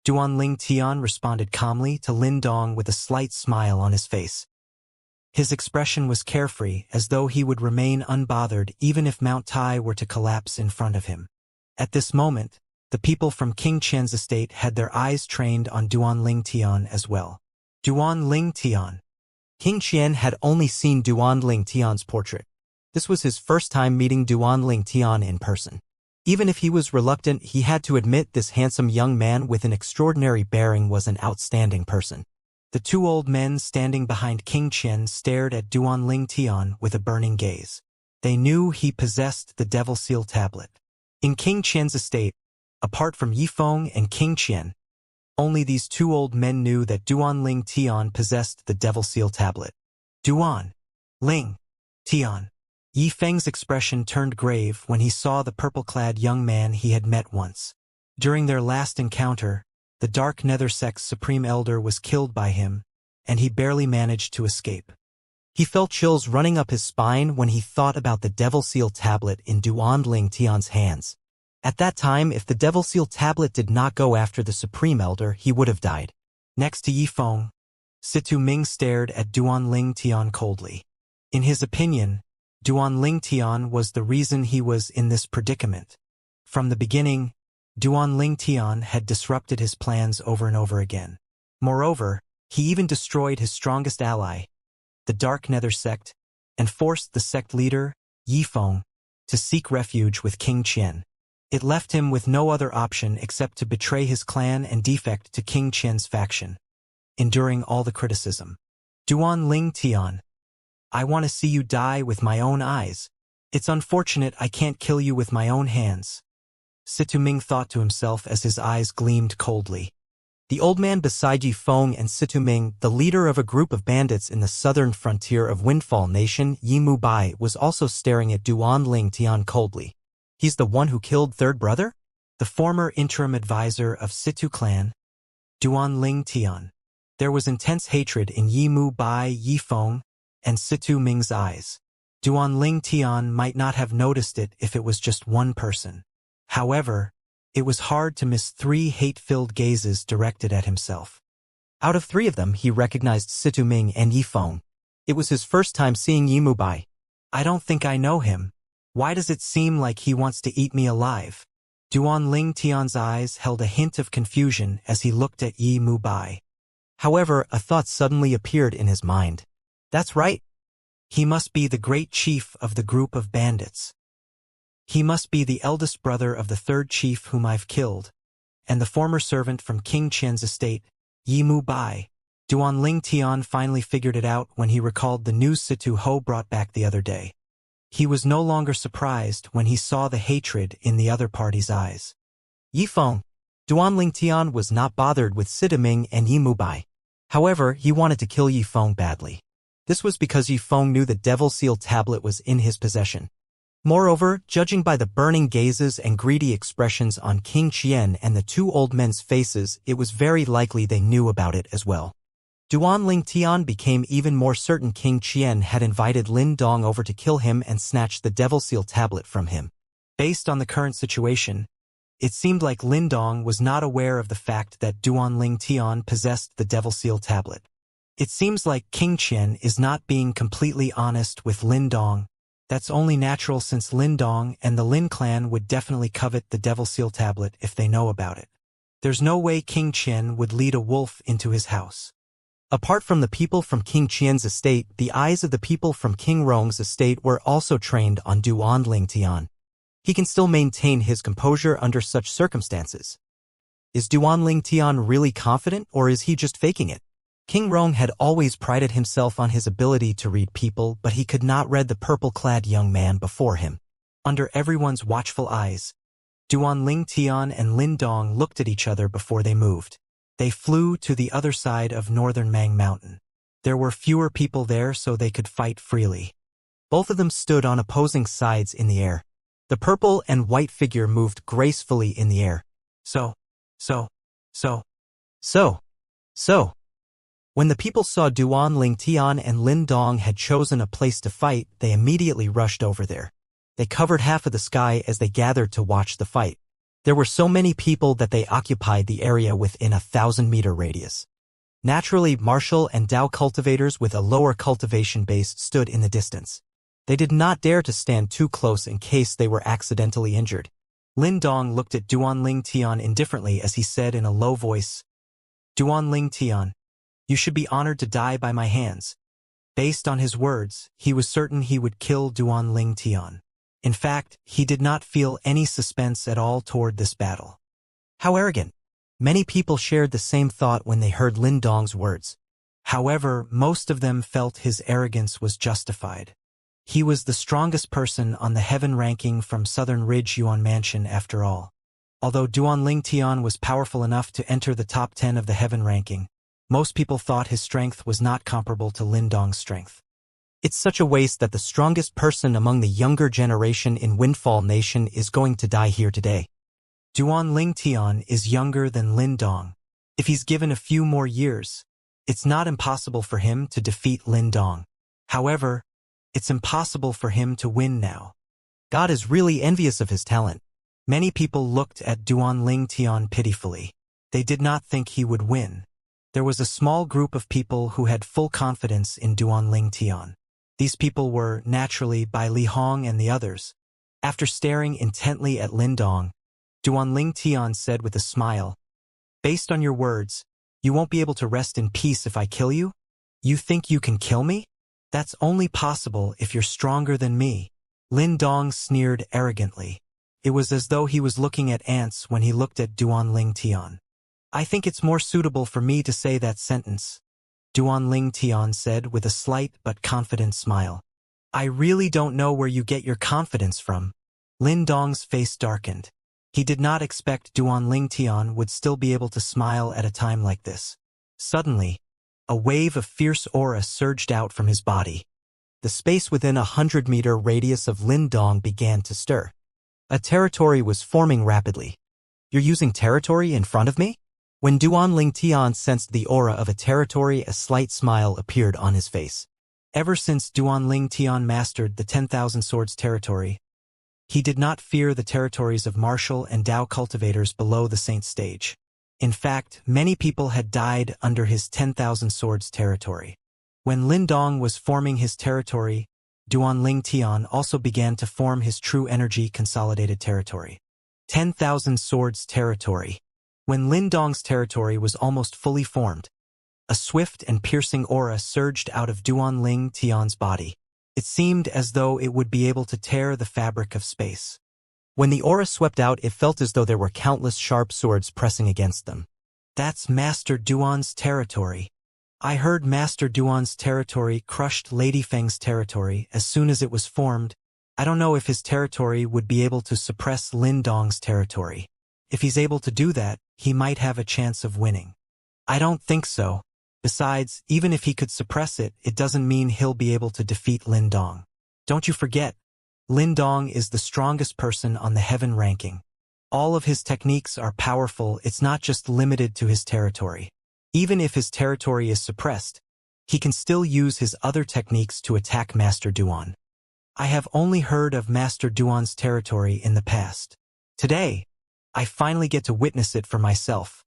Duan Lingtian responded calmly to Lin Dong with a slight smile on his face. His expression was carefree, as though he would remain unbothered even if Mount Tai were to collapse in front of him. At this moment, the people from King Qian's estate had their eyes trained on Duan Lingtian as well. Duan Lingtian. King Qian had only seen Duan Lingtian's portrait. This was his first time meeting Duan Lingtian in person. Even if he was reluctant, he had to admit this handsome young man with an extraordinary bearing was an outstanding person. The two old men standing behind King Qian stared at Duan Lingtian with a burning gaze. They knew he possessed the Devil Seal tablet. In King Qian's estate, apart from Yifeng and King Qian, only these two old men knew that Duan Lingtian possessed the Devil Seal tablet. Duan Lingtian. Yifeng's expression turned grave when he saw the purple-clad young man he had met once. During their last encounter, the Dark Nether Sect's Supreme Elder was killed by him, and he barely managed to escape. He felt chills running up his spine when he thought about the Devil Seal tablet in Duan Lingtian's hands. At that time, if the Devil Seal tablet did not go after the Supreme Elder, he would have died. Next to Yifeng, Situ Ming stared at Duan Lingtian coldly. In his opinion, Duan Lingtian was the reason he was in this predicament. From the beginning, Duan Lingtian had disrupted his plans over and over again. Moreover, he even destroyed his strongest ally, the Dark Nether Sect, and forced the sect leader, Yifeng, to seek refuge with King Qian. It left him with no other option except to betray his clan and defect to King Qian's faction. Enduring all the criticism. Duan Lingtian. I want to see you die with my own eyes. It's unfortunate I can't kill you with my own hands. Situ Ming thought to himself as his eyes gleamed coldly. The old man beside Yifeng and Situming, the leader of a group of bandits in the southern frontier of Windfall Nation, Yi Bai, was also staring at Duan Ling Tian coldly. He's the one who killed third brother? The former interim advisor of Situ clan, Duan Ling Tian. There was intense hatred in Yi Bai, Yifeng, and Situ Ming's eyes. Duan Ling Tian might not have noticed it if it was just one person. However, it was hard to miss 3 hate-filled gazes directed at himself. Out of 3 of them, he recognized Situ Ming and Yifeng. It was his first time seeing Yi Bai. I don't think I know him. Why does it seem like he wants to eat me alive? Duan Ling Tian's eyes held a hint of confusion as he looked at Yi Bai. However, a thought suddenly appeared in his mind. That's right. He must be the great chief of the group of bandits. He must be the eldest brother of the third chief whom I've killed, and the former servant from King Qian's estate, Yi Bai. Duan Ling Tian finally figured it out when he recalled the news Situ Ho brought back the other day. He was no longer surprised when he saw the hatred in the other party's eyes. Yifeng. Duan Ling Tian was not bothered with Sitaming and Yi Bai. However, he wanted to kill Yifeng badly. This was because Yifeng knew the Devil Seal tablet was in his possession. Moreover, judging by the burning gazes and greedy expressions on King Qian and the 2 old men's faces, it was very likely they knew about it as well. Duan Ling Tian became even more certain King Qian had invited Lin Dong over to kill him and snatch the Devil Seal tablet from him. Based on the current situation, it seemed like Lin Dong was not aware of the fact that Duan Ling Tian possessed the Devil Seal tablet. It seems like King Qian is not being completely honest with Lin Dong. That's only natural since Lin Dong and the Lin clan would definitely covet the Devil Seal tablet if they know about it. There's no way King Qian would lead a wolf into his house. Apart from the people from King Qian's estate, the eyes of the people from King Rong's estate were also trained on Duan Ling Tian. He can still maintain his composure under such circumstances. Is Duan Ling Tian really confident, or is he just faking it? King Rong had always prided himself on his ability to read people, but he could not read the purple-clad young man before him. Under everyone's watchful eyes, Duan Ling Tian and Lin Dong looked at each other before they moved. They flew to the other side of northern Mang Mountain. There were fewer people there so they could fight freely. Both of them stood on opposing sides in the air. The purple and white figure moved gracefully in the air. So. When the people saw Duan Ling Tian and Lin Dong had chosen a place to fight, they immediately rushed over there. They covered half of the sky as they gathered to watch the fight. There were so many people that they occupied the area within a 1,000-meter radius. Naturally, martial and Dao cultivators with a lower cultivation base stood in the distance. They did not dare to stand too close in case they were accidentally injured. Lin Dong looked at Duan Ling Tian indifferently as he said in a low voice, "Duan Ling Tian, you should be honored to die by my hands." Based on his words, he was certain he would kill Duan Ling Tian. In fact, he did not feel any suspense at all toward this battle. How arrogant! Many people shared the same thought when they heard Lin Dong's words. However, most of them felt his arrogance was justified. He was the strongest person on the heaven ranking from Southern Ridge Yuan Mansion after all. Although Duan Ling Tian was powerful enough to enter the top 10 of the heaven ranking, most people thought his strength was not comparable to Lin Dong's strength. It's such a waste that the strongest person among the younger generation in Windfall Nation is going to die here today. Duan Ling Tian is younger than Lin Dong. If he's given a few more years, it's not impossible for him to defeat Lin Dong. However, it's impossible for him to win now. God is really envious of his talent. Many people looked at Duan Ling Tian pitifully. They did not think he would win. There was a small group of people who had full confidence in Duan Ling Tian. These people were, naturally, Bai Li Hong and the others. After staring intently at Lin Dong, Duan Ling Tian said with a smile, "Based on your words, you won't be able to rest in peace if I kill you? You think you can kill me? That's only possible if you're stronger than me." Lin Dong sneered arrogantly. It was as though he was looking at ants when he looked at Duan Ling Tian. "I think it's more suitable for me to say that sentence," Duan Ling Tian said with a slight but confident smile. "I really don't know where you get your confidence from." Lin Dong's face darkened. He did not expect Duan Tian would still be able to smile at a time like this. Suddenly, a wave of fierce aura surged out from his body. The space within a 100-meter radius of Lindong began to stir. A territory was forming rapidly. You're using territory in front of me? When Duan Tian sensed the aura of a territory, a slight smile appeared on his face. Ever since Duan Tian mastered the 10,000 Swords territory, he did not fear the territories of martial and Dao cultivators below the Saint stage. In fact, many people had died under his 10,000 Swords territory. When Lindong was forming his territory, Duan Tian also began to form his true energy consolidated territory. 10,000 Swords territory. When Lindong's territory was almost fully formed, a swift and piercing aura surged out of Duan Tian's body. It seemed as though it would be able to tear the fabric of space. When the aura swept out, it felt as though there were countless sharp swords pressing against them. That's Master Duan's territory. I heard Master Duan's territory crushed Lady Feng's territory as soon as it was formed. I don't know if his territory would be able to suppress Lindong's territory. If he's able to do that, he might have a chance of winning. I don't think so. Besides, even if he could suppress it, it doesn't mean he'll be able to defeat Lindong. Don't you forget, Lindong is the strongest person on the heaven ranking. All of his techniques are powerful. It's not just limited to his territory. Even if his territory is suppressed, he can still use his other techniques to attack Master Duan. I have only heard of Master Duan's territory in the past. Today, I finally get to witness it for myself.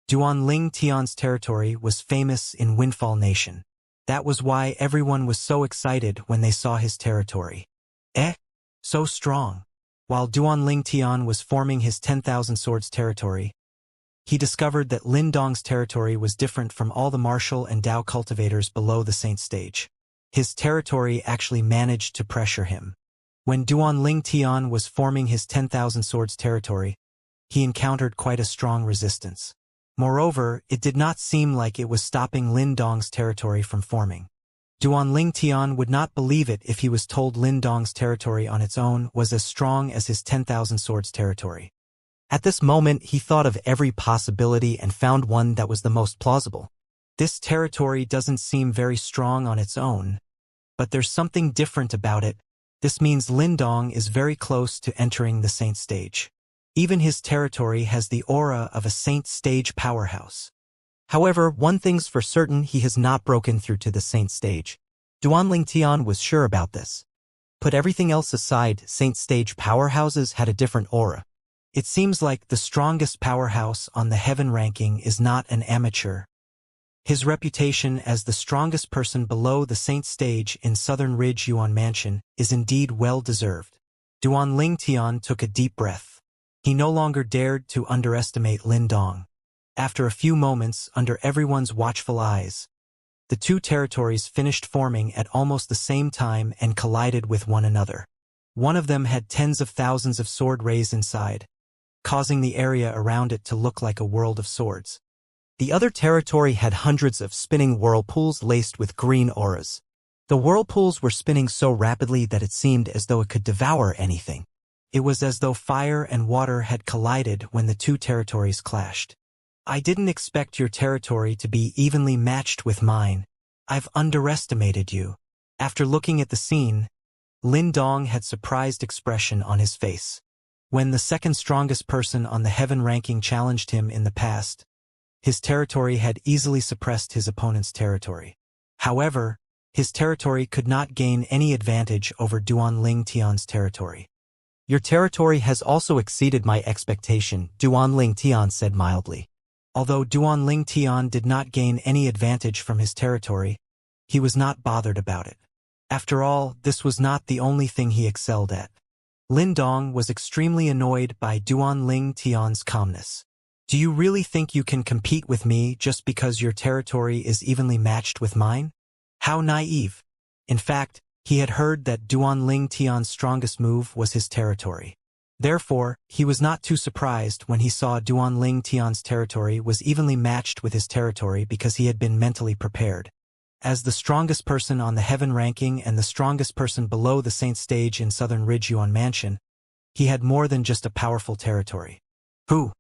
Duan Tian's territory was famous in Windfall Nation. That was why everyone was so excited when they saw his territory. So strong. While Duan Tian was forming his 10,000 Swords territory, he discovered that Lindong's territory was different from all the martial and Dao cultivators below the Saint stage. His territory actually managed to pressure him. When Duan Tian was forming his 10,000 Swords territory, he encountered quite a strong resistance. Moreover, it did not seem like it was stopping Lindong's territory from forming. Duan Tian would not believe it if he was told Lindong's territory on its own was as strong as his 10,000 Swords territory. At this moment, he thought of every possibility and found one that was the most plausible. This territory doesn't seem very strong on its own, but there's something different about it. This means Lindong is very close to entering the Saint stage. Even his territory has the aura of a Saint stage powerhouse. However, one thing's for certain, he has not broken through to the Saint stage. Duan Tian was sure about this. Put everything else aside, Saint stage powerhouses had a different aura. It seems like the strongest powerhouse on the heaven ranking is not an amateur. His reputation as the strongest person below the Saint stage in Southern Ridge Yuan Mansion is indeed well-deserved. Duan Tian took a deep breath. He no longer dared to underestimate Lindong. After a few moments, under everyone's watchful eyes, the two territories finished forming at almost the same time and collided with one another. One of them had tens of thousands of sword rays inside, causing the area around it to look like a world of swords. The other territory had hundreds of spinning whirlpools laced with green auras. The whirlpools were spinning so rapidly that it seemed as though it could devour anything. It was as though fire and water had collided when the two territories clashed. I didn't expect your territory to be evenly matched with mine. I've underestimated you. After looking at the scene, Lindong had surprised expression on his face. When the second strongest person on the heaven ranking challenged him in the past, his territory had easily suppressed his opponent's territory. However, his territory could not gain any advantage over Duan Tian's territory. Your territory has also exceeded my expectation, Duan Tian said mildly. Although Duan Tian did not gain any advantage from his territory, he was not bothered about it. After all, this was not the only thing he excelled at. Lindong was extremely annoyed by Duan Tian's calmness. Do you really think you can compete with me just because your territory is evenly matched with mine? How naive. In fact, he had heard that Duan Tian's strongest move was his territory. Therefore, he was not too surprised when he saw Duan Tian's territory was evenly matched with his territory because he had been mentally prepared. As the strongest person on the heaven ranking and the strongest person below the Saint stage in Southern Ridge Yuan Mansion, He had more than just a powerful territory. Who?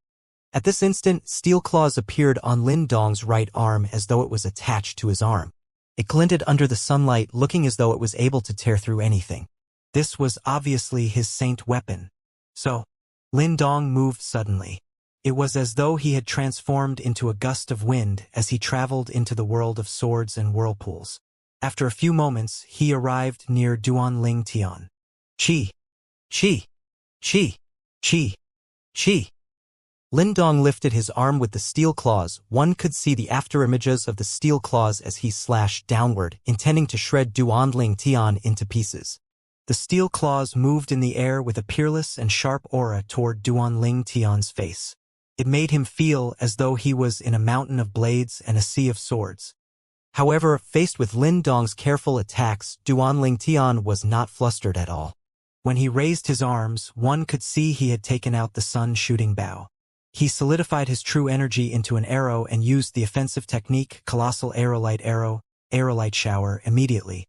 At this instant, steel claws appeared on Lin Dong's right arm as though it was attached to his arm. It glinted under the sunlight, looking as though it was able to tear through anything. This was obviously his saint weapon. So, Lin Dong moved suddenly. It was as though he had transformed into a gust of wind as he traveled into the world of swords and whirlpools. After a few moments, he arrived near Duan Ling Tian. Chi! Chi! Chi! Chi! Chi! Lin Dong lifted his arm with the steel claws. One could see the afterimages of the steel claws as he slashed downward, intending to shred Duan Ling Tian into pieces. The steel claws moved in the air with a peerless and sharp aura toward Duan Ling Tian's face. It made him feel as though he was in a mountain of blades and a sea of swords. However, faced with Lin Dong's careful attacks, Duan Ling Tian was not flustered at all. When he raised his arms, one could see he had taken out the sun-shooting bow. He solidified his true energy into an arrow and used the offensive technique, Colossal Aerolite Shower, immediately.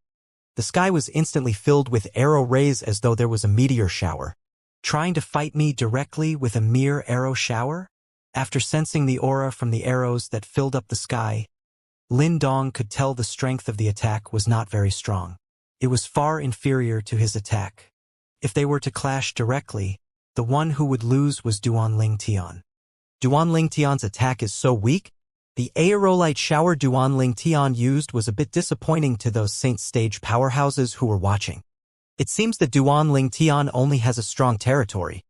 The sky was instantly filled with arrow rays as though there was a meteor shower. Trying to fight me directly with a mere arrow shower? After sensing the aura from the arrows that filled up the sky, Lin Dong could tell the strength of the attack was not very strong. It was far inferior to his attack. If they were to clash directly, the one who would lose was Duan Ling Tian. Duan Ling Tian's attack is so weak? The aerolite shower Duan Ling Tian used was a bit disappointing to those Saint Stage powerhouses who were watching. It seems that Duan Ling Tian only has a strong territory.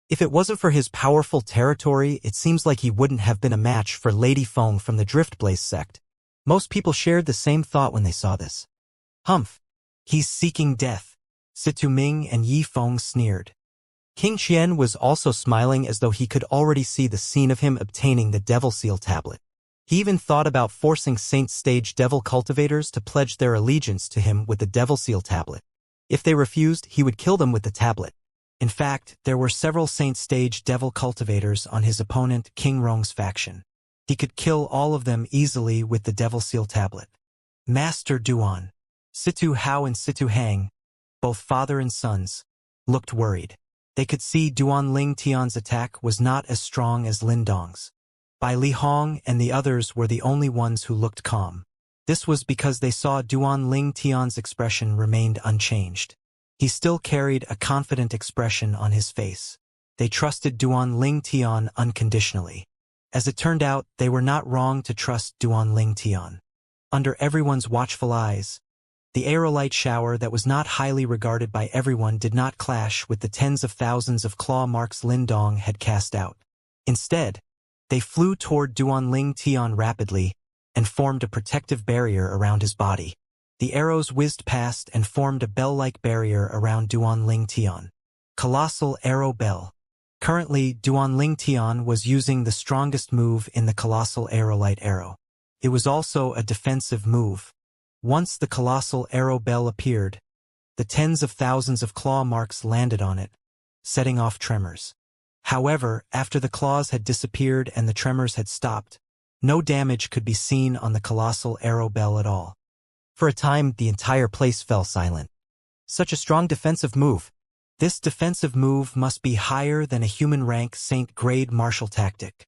If it wasn't for his powerful territory, it seems like he wouldn't have been a match for Lady Feng from the Driftblaze sect. Most people shared the same thought when they saw this. Humph! He's seeking death. Situ Ming and Yi Feng sneered. King Qian was also smiling as though he could already see the scene of him obtaining the Devil Seal tablet. He even thought about forcing Saint Stage Devil cultivators to pledge their allegiance to him with the Devil Seal tablet. If they refused, he would kill them with the tablet. In fact, there were several Saint Stage Devil cultivators on his opponent King Rong's faction. He could kill all of them easily with the Devil Seal tablet. Master Duan, Situ Hao and Situ Hang, both father and sons, looked worried. They could see Duan Ling Tian's attack was not as strong as Lin Dong's. Bai Li Hong and the others were the only ones who looked calm. This was because they saw Duan Ling Tian's expression remained unchanged. He still carried a confident expression on his face. They trusted Duan Ling Tian unconditionally. As it turned out, they were not wrong to trust Duan Ling Tian. Under everyone's watchful eyes, the aerolite shower that was not highly regarded by everyone did not clash with the tens of thousands of claw marks Lin Dong had cast out. Instead, they flew toward Duan Ling Tian rapidly and formed a protective barrier around his body. The arrows whizzed past and formed a bell-like barrier around Duan Ling Tian. Colossal Arrow Bell. Currently, Duan Ling Tian was using the strongest move in the Colossal Aerolite Arrow. It was also a defensive move. Once the Colossal Arrow Bell appeared, the tens of thousands of claw marks landed on it, setting off tremors. However, after the claws had disappeared and the tremors had stopped, no damage could be seen on the Colossal Arrow Bell at all. For a time, the entire place fell silent. Such a strong defensive move. This defensive move must be higher than a human rank Saint grade martial tactic.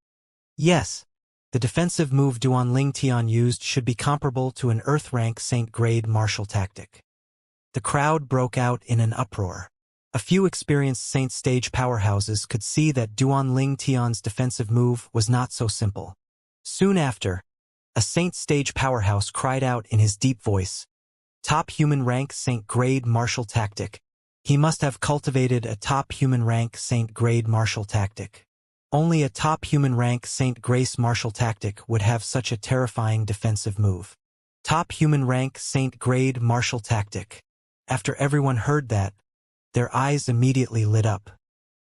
Yes, the defensive move Duan Ling Tian used should be comparable to an Earth rank Saint grade martial tactic. The crowd broke out in an uproar. A few experienced Saint Stage powerhouses could see that Duan Ling Tian's defensive move was not so simple. Soon after, a Saint Stage powerhouse cried out in his deep voice, "Top human rank Saint grade martial tactic." He must have cultivated a top human rank Saint grade martial tactic. Only a top human rank Saint Grace martial tactic would have such a terrifying defensive move. Top human rank Saint grade martial tactic. After everyone heard that, their eyes immediately lit up.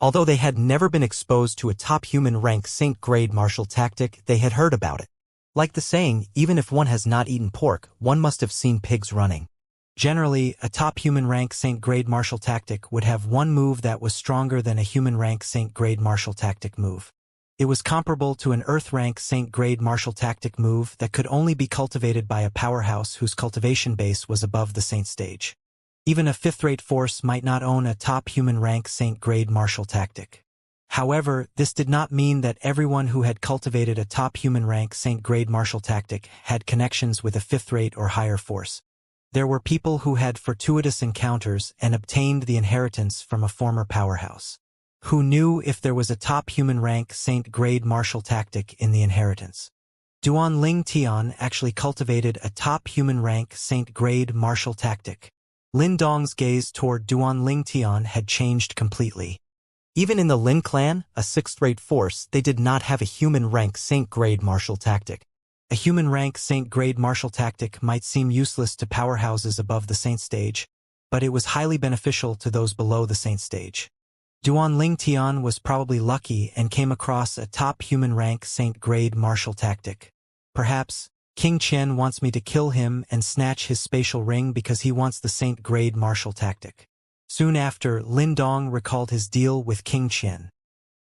Although they had never been exposed to a top human rank Saint grade martial tactic, they had heard about it. Like the saying, even if one has not eaten pork, one must have seen pigs running. Generally, a top human rank Saint grade martial tactic would have one move that was stronger than a human rank Saint grade martial tactic move. It was comparable to an Earth rank Saint grade martial tactic move that could only be cultivated by a powerhouse whose cultivation base was above the Saint stage. Even a fifth-rate force might not own a top human rank saint-grade martial tactic. However, this did not mean that everyone who had cultivated a top human rank saint-grade martial tactic had connections with a fifth-rate or higher force. There were people who had fortuitous encounters and obtained the inheritance from a former powerhouse, who knew if there was a top human rank saint-grade martial tactic in the inheritance. Duan Ling Tian actually cultivated a top human rank saint-grade martial tactic. Lin Dong's gaze toward Duan Ling Tian had changed completely. Even in the Lin clan, a sixth-rate force, they did not have a human rank saint-grade martial tactic. A human rank saint-grade martial tactic might seem useless to powerhouses above the saint stage, but it was highly beneficial to those below the saint stage. Duan Ling Tian was probably lucky and came across a top human rank saint-grade martial tactic. Perhaps, King Qian wants me to kill him and snatch his spatial ring because he wants the saint-grade martial tactic. Soon after, Lin Dong recalled his deal with King Qian.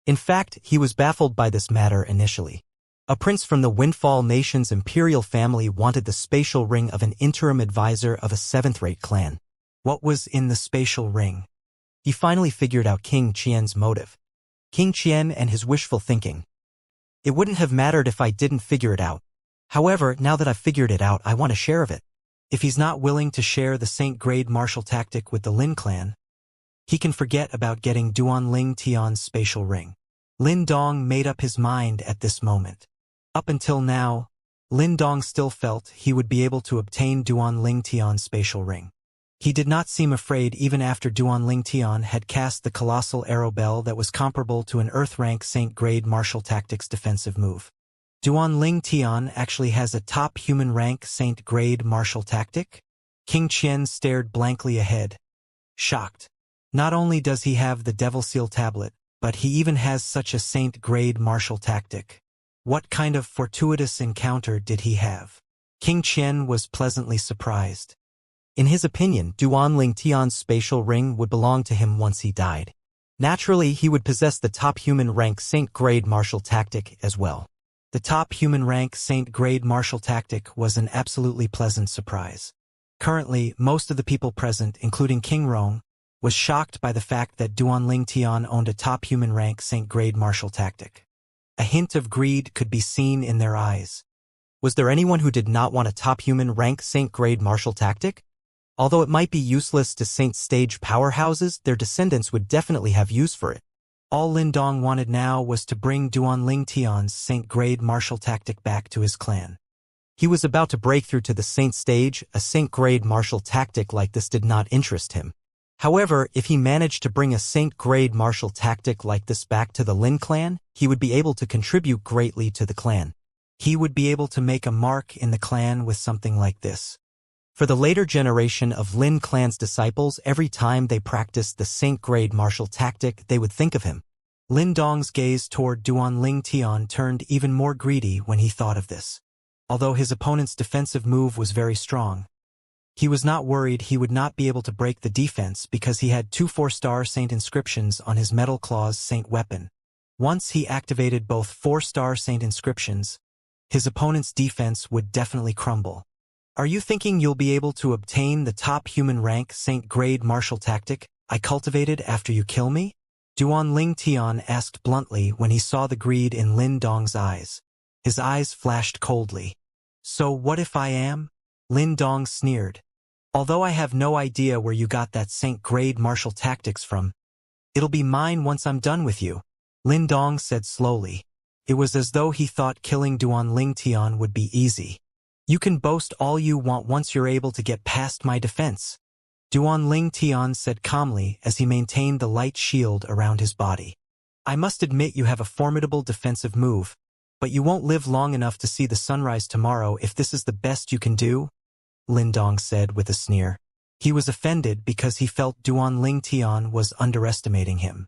In fact, he was baffled by this matter initially. A prince from the Windfall Nation's imperial family wanted the spatial ring of an interim advisor of a seventh-rate clan. What was in the spatial ring? He finally figured out King Qian's motive. King Qian and his wishful thinking. It wouldn't have mattered if I didn't figure it out. However, now that I've figured it out, I want a share of it. If he's not willing to share the saint-grade martial tactic with the Lin clan, he can forget about getting Duan Ling Tian's spatial ring. Lin Dong made up his mind at this moment. Up until now, Lin Dong still felt he would be able to obtain Duan Ling Tian's spatial ring. He did not seem afraid even after Duan Ling Tian had cast the colossal arrow bell that was comparable to an Earth-rank saint-grade martial tactics defensive move. Duan Ling Tian actually has a top human rank saint-grade martial tactic? King Qian stared blankly ahead, shocked. Not only does he have the Devil Seal tablet, but he even has such a saint-grade martial tactic. What kind of fortuitous encounter did he have? King Qian was pleasantly surprised. In his opinion, Duan Ling Tian's spatial ring would belong to him once he died. Naturally, he would possess the top human rank saint-grade martial tactic as well. The top human rank saint-grade martial tactic was an absolutely pleasant surprise. Currently, most of the people present, including King Rong, was shocked by the fact that Duan Ling Tian owned a top human rank saint-grade martial tactic. A hint of greed could be seen in their eyes. Was there anyone who did not want a top human rank saint-grade martial tactic? Although it might be useless to saint-stage powerhouses, their descendants would definitely have use for it. All Lin Dong wanted now was to bring Duan Ling Tian's saint-grade martial tactic back to his clan. He was about to break through to the saint stage. A saint-grade martial tactic like this did not interest him. However, if he managed to bring a saint-grade martial tactic like this back to the Lin clan, he would be able to contribute greatly to the clan. He would be able to make a mark in the clan with something like this. For the later generation of Lin clan's disciples, every time they practiced the saint-grade martial tactic, they would think of him. Lin Dong's gaze toward Duan Ling Tian turned even more greedy when he thought of this. Although his opponent's defensive move was very strong, he was not worried he would not be able to break the defense because he had 2 4-star saint inscriptions on his Metal Claws saint weapon. Once he activated both 4-star saint inscriptions, his opponent's defense would definitely crumble. Are you thinking you'll be able to obtain the top human rank saint-grade martial tactic I cultivated after you kill me? Duan Ling Tian asked bluntly when he saw the greed in Lin Dong's eyes. His eyes flashed coldly. So what if I am? Lin Dong sneered. Although I have no idea where you got that saint-grade martial tactics from, it'll be mine once I'm done with you, Lin Dong said slowly. It was as though he thought killing Duan Ling Tian would be easy. You can boast all you want once you're able to get past my defense, Duan Ling Tian said calmly as he maintained the light shield around his body. I must admit you have a formidable defensive move, but you won't live long enough to see the sunrise tomorrow if this is the best you can do, Lin Dong said with a sneer. He was offended because he felt Duan Ling Tian was underestimating him.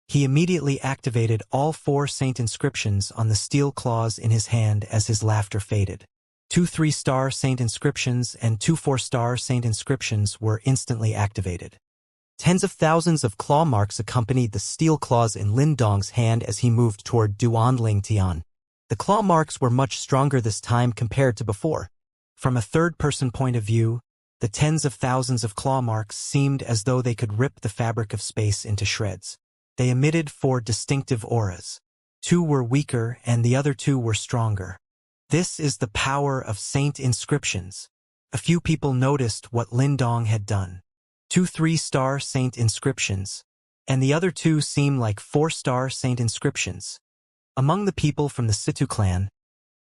He immediately activated all 4 saint inscriptions on the steel claws in his hand as his laughter faded. 2 3-star saint inscriptions and 2 4-star saint inscriptions were instantly activated. Tens of thousands of claw marks accompanied the steel claws in Lin Dong's hand as he moved toward Duan Ling Tian. The claw marks were much stronger this time compared to before. From a third-person point of view, the The tens of thousands of claw marks seemed as though they could rip the fabric of space into shreds. They emitted 4 distinctive auras. 2 were weaker and the other 2 were stronger. This is the power of saint inscriptions. A few people noticed what Lin Dong had done. 2 3-star saint inscriptions, and the other 2 seemed like 4-star saint inscriptions. Among the people from the Situ clan,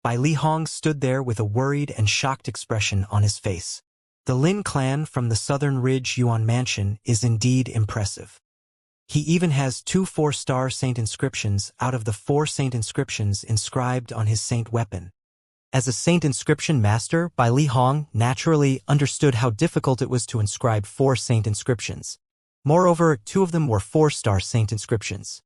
Bai Li Hong stood there with a worried and shocked expression on his face. The Lin clan from the Southern Ridge Yuan Mansion is indeed impressive. He even has 2 4-star saint inscriptions out of the 4 saint inscriptions inscribed on his saint weapon. As a saint inscription master, Bai Li Hong naturally understood how difficult it was to inscribe 4 saint inscriptions. Moreover, 2 of them were 4-star saint inscriptions.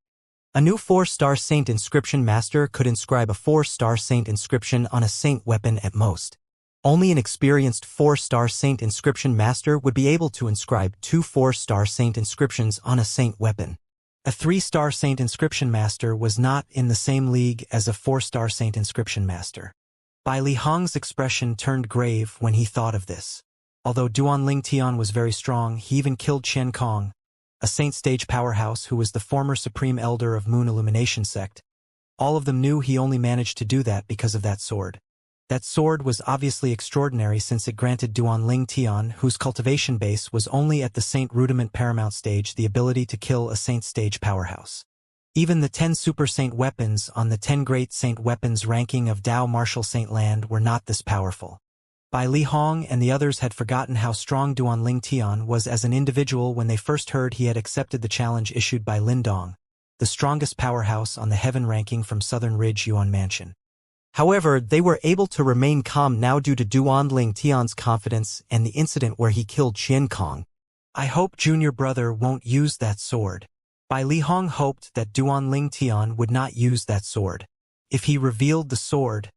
A new 4-star saint inscription master could inscribe a 4-star saint inscription on a saint weapon at most. Only an experienced 4-star saint inscription master would be able to inscribe 2 4-star saint inscriptions on a saint weapon. A 3-star saint inscription master was not in the same league as a 4-star saint inscription master. Bai Li Hong's expression turned grave when he thought of this. Although Duan Ling Tian was very strong, he even killed Qian Kong, a saint stage powerhouse who was the former supreme elder of Moon Illumination sect. All of them knew he only managed to do that because of that sword. That sword was obviously extraordinary since it granted Duan Ling Tian, whose cultivation base was only at the saint rudiment paramount stage, the ability to kill a saint stage powerhouse. Even the 10 super saint weapons on the 10 great saint weapons ranking of Dao Martial Saint Land were not this powerful. Bai Li Hong and the others had forgotten how strong Duan Ling Tian was as an individual when they first heard he had accepted the challenge issued by Lin Dong, the strongest powerhouse on the heaven ranking from Southern Ridge Yuan Mansion. However, they were able to remain calm now due to Duan Ling Tian's confidence and the incident where he killed Qian Kong. I hope junior brother won't use that sword. Bai Li Hong hoped that Duan Ling Tian would not use that sword. If he revealed the sword,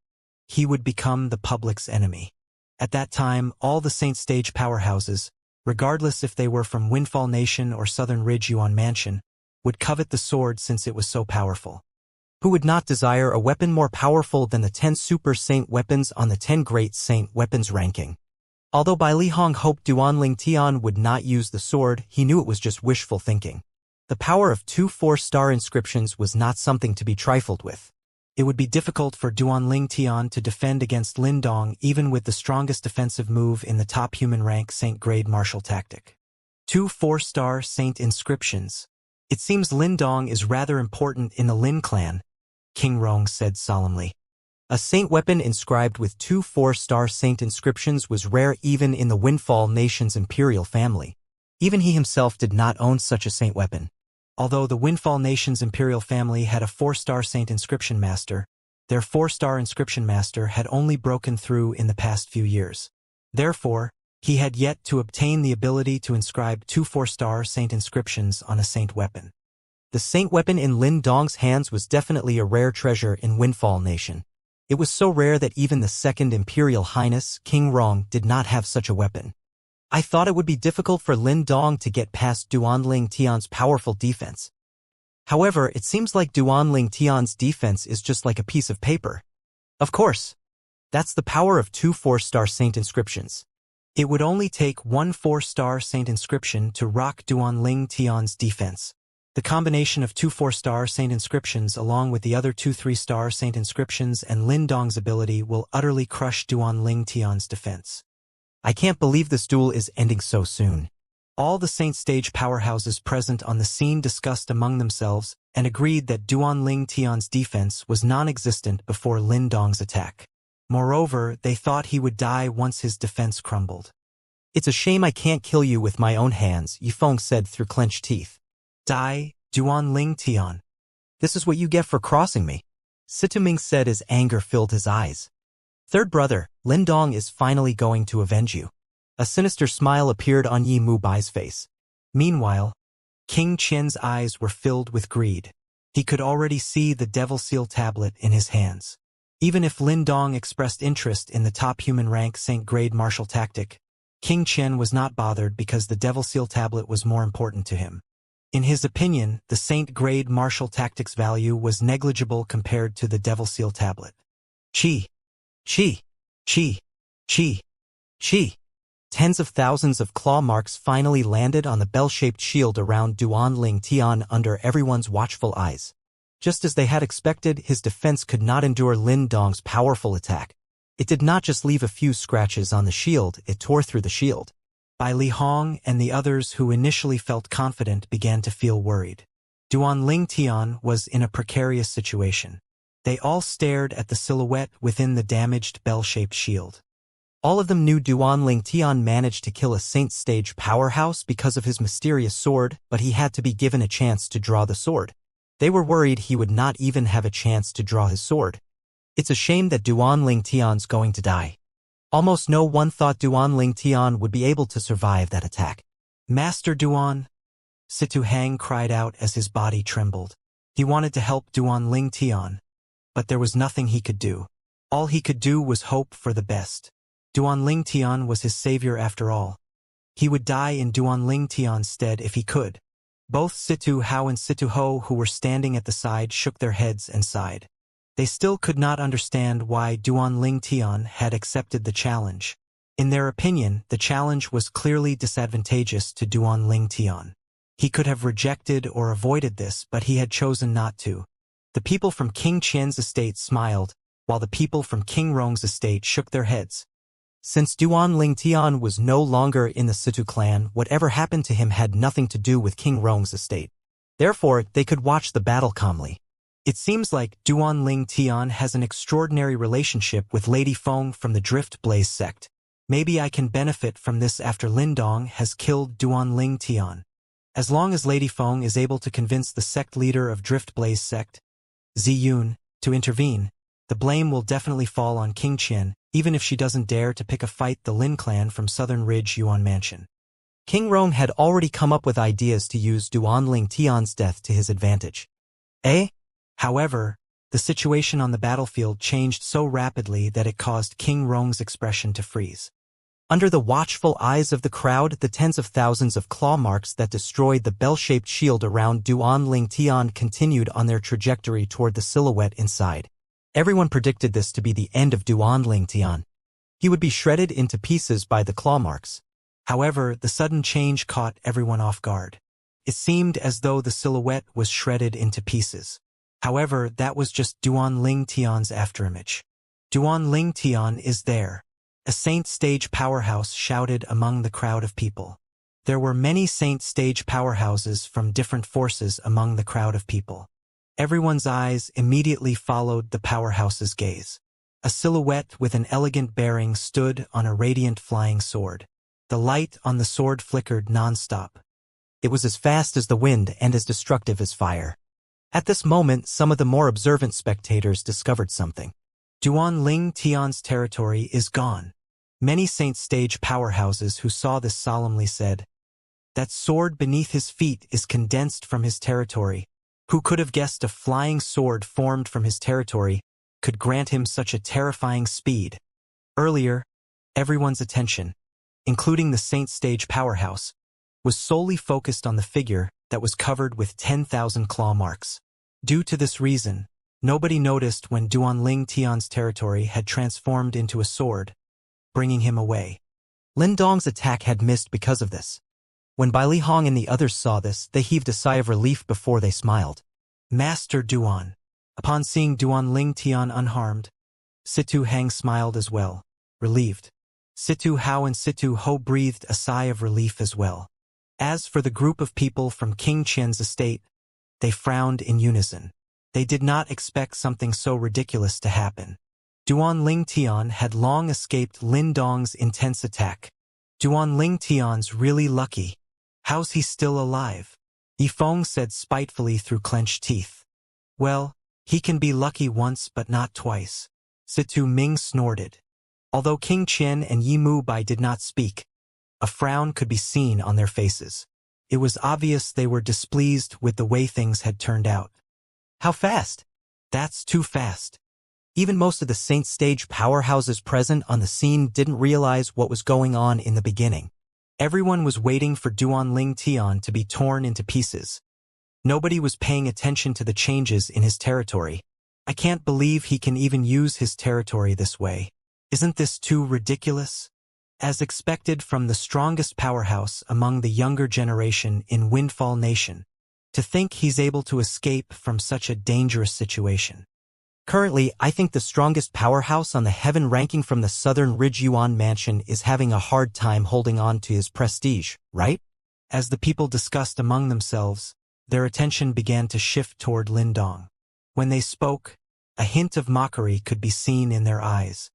he would become the public's enemy. At that time, all the saint stage powerhouses, regardless if they were from Windfall Nation or Southern Ridge Yuan Mansion, would covet the sword since it was so powerful. Who would not desire a weapon more powerful than the 10 super saint weapons on the 10 great saint weapons ranking? Although Bai Li Hong hoped Duan Ling Tian would not use the sword, he knew it was just wishful thinking. The power of 2 4-star inscriptions was not something to be trifled with. It would be difficult for Duan Ling Tian to defend against Lin Dong even with the strongest defensive move in the top human rank saint grade martial tactic. 2 4-star saint inscriptions. It seems Lin Dong is rather important in the Lin clan, King Rong said solemnly. A saint weapon inscribed with 2 4-star saint inscriptions was rare even in the Windfall Nation's imperial family. Even he himself did not own such a saint weapon. Although the Windfall Nation's imperial family had a 4-star saint inscription master, their 4-star inscription master had only broken through in the past few years. Therefore, he had yet to obtain the ability to inscribe 2 4-star saint inscriptions on a saint weapon. The saint weapon in Lin Dong's hands was definitely a rare treasure in Windfall Nation. It was so rare that even the Second Imperial Highness, King Rong, did not have such a weapon. I thought it would be difficult for Lin Dong to get past Duan Ling Tian's powerful defense. However, it seems like Duan Ling Tian's defense is just like a piece of paper. Of course. That's the power of 2 4-star saint inscriptions. It would only take 1 4-star saint inscription to rock Duan Ling Tian's defense. The combination of 2 4-star saint inscriptions along with the other 2 3-star saint inscriptions and Lin Dong's ability will utterly crush Duan Ling Tian's defense. I can't believe this duel is ending so soon. All the saint stage powerhouses present on the scene discussed among themselves and agreed that Duan Ling Tian's defense was non-existent before Lin Dong's attack. Moreover, they thought he would die once his defense crumbled. It's a shame I can't kill you with my own hands, Yifeng said through clenched teeth. Die, Duan Ling Tian. This is what you get for crossing me, Situming said as anger filled his eyes. Third brother, Lin Dong is finally going to avenge you. A sinister smile appeared on Yi Mubai's face. Meanwhile, King Qian's eyes were filled with greed. He could already see the Devil Seal tablet in his hands. Even if Lin Dong expressed interest in the top human rank Saint grade martial tactic, King Qian was not bothered because the Devil Seal tablet was more important to him. In his opinion, the Saint grade martial tactics value was negligible compared to the Devil Seal tablet. Chi. Chi. Chi. Chi. Chi. Tens of thousands of claw marks finally landed on the bell-shaped shield around Duan Ling Tian under everyone's watchful eyes. Just as they had expected, his defense could not endure Lin Dong's powerful attack. It did not just leave a few scratches on the shield, it tore through the shield. Bai Li Hong and the others who initially felt confident began to feel worried. Duan Ling Tian was in a precarious situation. They all stared at the silhouette within the damaged bell-shaped shield. All of them knew Duan Ling Tian managed to kill a Saint Stage powerhouse because of his mysterious sword, but he had to be given a chance to draw the sword. They were worried he would not even have a chance to draw his sword. It's a shame that Duan Ling Tian's going to die. Almost no one thought Duan Ling Tian would be able to survive that attack. Master Duan, Situ Hang cried out as his body trembled. He wanted to help Duan Ling Tian, but there was nothing he could do. All he could do was hope for the best. Duan Ling Tian was his savior after all. He would die in Duan Ling Tian's stead if he could. Both Situ Hao and Situ Ho, who were standing at the side, shook their heads and sighed. They still could not understand why Duan Ling Tian had accepted the challenge. In their opinion, the challenge was clearly disadvantageous to Duan Ling Tian. He could have rejected or avoided this, but he had chosen not to. The people from King Qian's estate smiled, while the people from King Rong's estate shook their heads. Since Duan Ling Tian was no longer in the Situ clan, whatever happened to him had nothing to do with King Rong's estate. Therefore, they could watch the battle calmly. It seems like Duan Ling Tian has an extraordinary relationship with Lady Feng from the Drift Blaze sect. Maybe I can benefit from this after Lin Dong has killed Duan Ling Tian. As long as Lady Feng is able to convince the sect leader of Drift Blaze sect, Ziyun, to intervene, the blame will definitely fall on King Qian, even if she doesn't dare to pick a fight the Lin clan from Southern Ridge Yuan Mansion. King Rong had already come up with ideas to use Duan Ling Tian's death to his advantage. However, the situation on the battlefield changed so rapidly that it caused King Rong's expression to freeze. Under the watchful eyes of the crowd, the tens of thousands of claw marks that destroyed the bell-shaped shield around Duan Ling Tian continued on their trajectory toward the silhouette inside. Everyone predicted this to be the end of Duan Ling Tian. He would be shredded into pieces by the claw marks. However, the sudden change caught everyone off guard. It seemed as though the silhouette was shredded into pieces. However, that was just Duan Ling Tian's afterimage. Duan Ling Tian is there. A Saint Stage powerhouse shouted among the crowd of people. There were many Saint Stage powerhouses from different forces among the crowd of people. Everyone's eyes immediately followed the powerhouse's gaze. A silhouette with an elegant bearing stood on a radiant flying sword. The light on the sword flickered non-stop. It was as fast as the wind and as destructive as fire. At this moment, some of the more observant spectators discovered something. Duan Ling Tian's territory is gone. Many Saint Stage powerhouses who saw this solemnly said, "That sword beneath his feet is condensed from his territory. Who could have guessed a flying sword formed from his territory could grant him such a terrifying speed?" Earlier, everyone's attention, including the Saint Stage powerhouse, was solely focused on the figure that was covered with 10,000 claw marks. Due to this reason, nobody noticed when Duan Ling Tian's territory had transformed into a sword, bringing him away. Lin Dong's attack had missed because of this. When Bai Li Hong and the others saw this, they heaved a sigh of relief before they smiled. Master Duan. Upon seeing Duan Ling Tian unharmed, Situ Hang smiled as well, relieved. Situ Hao and Situ Ho breathed a sigh of relief as well. As for the group of people from King Qian's estate, they frowned in unison. They did not expect something so ridiculous to happen. Duan Ling Tian had long escaped Lin Dong's intense attack. Duan Ling Tian's really lucky. How's he still alive? Yifeng said spitefully through clenched teeth. Well, he can be lucky once but not twice. Situ Ming snorted. Although King Qian and Yi Mu Bai did not speak, a frown could be seen on their faces. It was obvious they were displeased with the way things had turned out. How fast? That's too fast. Even most of the Saint Stage powerhouses present on the scene didn't realize what was going on in the beginning. Everyone was waiting for Duan Ling Tian to be torn into pieces. Nobody was paying attention to the changes in his territory. I can't believe he can even use his territory this way. Isn't this too ridiculous? As expected from the strongest powerhouse among the younger generation in Windfall Nation, to think he's able to escape from such a dangerous situation. Currently, I think the strongest powerhouse on the heaven ranking from the Southern Ridge Yuan Mansion is having a hard time holding on to his prestige, right? As the people discussed among themselves, their attention began to shift toward Lindong. When they spoke, a hint of mockery could be seen in their eyes.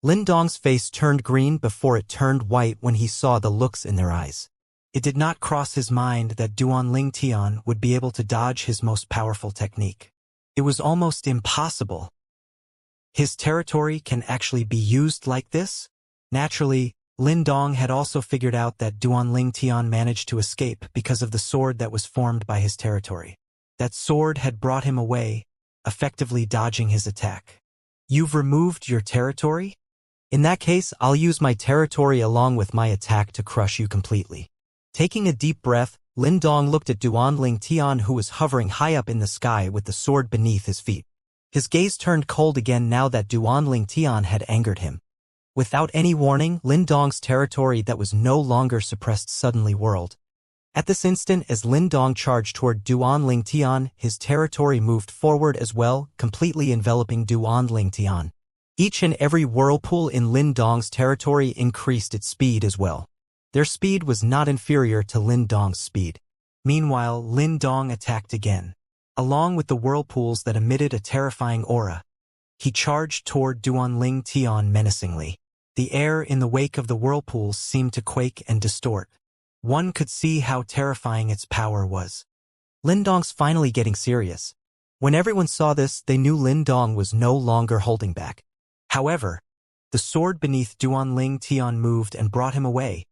Lindong's face turned green before it turned white when he saw the looks in their eyes. It did not cross his mind that Duanling Tian would be able to dodge his most powerful technique. It was almost impossible. His territory can actually be used like this? Naturally, Lindong had also figured out that Duanling Tian managed to escape because of the sword that was formed by his territory. That sword had brought him away, effectively dodging his attack. You've removed your territory? In that case, I'll use my territory along with my attack to crush you completely. Taking a deep breath, Lindong looked at Duanling Tian, who was hovering high up in the sky with the sword beneath his feet. His gaze turned cold again now that Duanling Tian had angered him. Without any warning, Lindong's territory that was no longer suppressed suddenly whirled. At this instant, as Lindong charged toward Duanling Tian, his territory moved forward as well, completely enveloping Duanling Tian. Each and every whirlpool in Lindong's territory increased its speed as well. Their speed was not inferior to Lindong's speed. Meanwhile, Lindong attacked again. Along with the whirlpools that emitted a terrifying aura, he charged toward Duanling Tian menacingly. The air in the wake of the whirlpools seemed to quake and distort. One could see how terrifying its power was. Lindong's finally getting serious. When everyone saw this, they knew Lindong was no longer holding back. However, the sword beneath Duanling Tian moved and brought him away,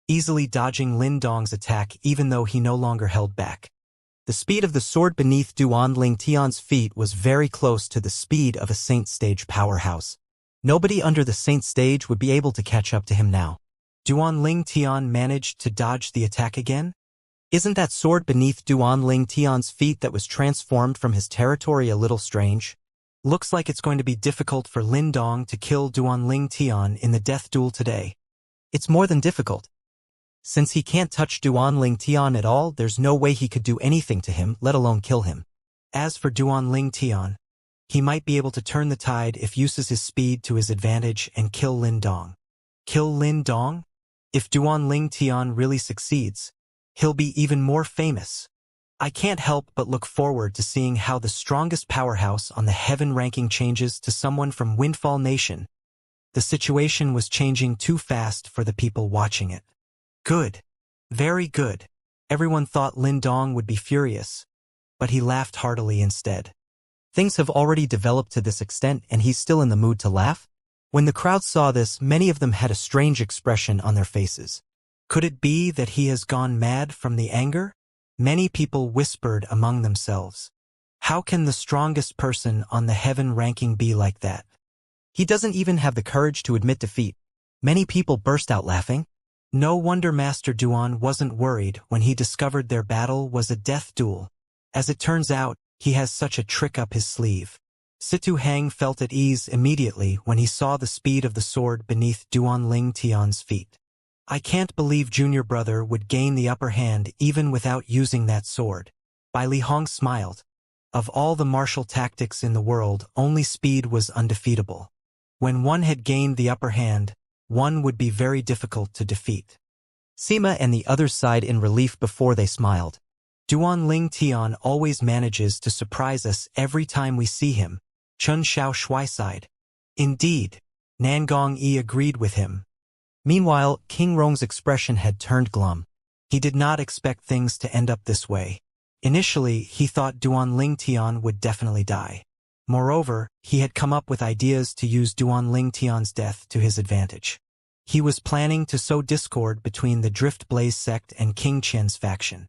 easily dodging Lindong's attack even though he no longer held back. The speed of the sword beneath Duanling Tian's feet was very close to the speed of a Saint Stage powerhouse. Nobody under the Saint Stage would be able to catch up to him now. Duanling Tian managed to dodge the attack again? Isn't that sword beneath Duanling Tian's feet that was transformed from his territory a little strange? Looks like it's going to be difficult for Lindong to kill Duanling Tian in the death duel today. It's more than difficult. Since he can't touch Duanling Tian at all, there's no way he could do anything to him, let alone kill him. As for Duanling Tian, he might be able to turn the tide if uses his speed to his advantage and kill Lindong. Kill Lindong? If Duanling Tian really succeeds, he'll be even more famous. I can't help but look forward to seeing how the strongest powerhouse on the heaven ranking changes to someone from Windfall Nation. The situation was changing too fast for the people watching it. Good. Very good. Everyone thought Lindong would be furious, but he laughed heartily instead. Things have already developed to this extent and he's still in the mood to laugh? When the crowd saw this, many of them had a strange expression on their faces. Could it be that he has gone mad from the anger? Many people whispered among themselves. How can the strongest person on the heaven ranking be like that? He doesn't even have the courage to admit defeat. Many people burst out laughing. No wonder Master Duan wasn't worried when he discovered their battle was a death duel. As it turns out, he has such a trick up his sleeve. Situ Hang felt at ease immediately when he saw the speed of the sword beneath Duanling Tian's feet. I can't believe Junior Brother would gain the upper hand even without using that sword. Bai Li Hong smiled. Of all the martial tactics in the world, only speed was undefeatable. When one had gained the upper hand, one would be very difficult to defeat. Sima and the others sighed in relief before they smiled. Duanling Tian always manages to surprise us every time we see him, Chun Xiao Shui sighed. Indeed, Nangong Yi agreed with him. Meanwhile, King Rong's expression had turned glum. He did not expect things to end up this way. Initially, he thought Duanling Tian would definitely die. Moreover, he had come up with ideas to use Duanling Tian's death to his advantage. He was planning to sow discord between the Drift Blaze sect and King Qian's faction.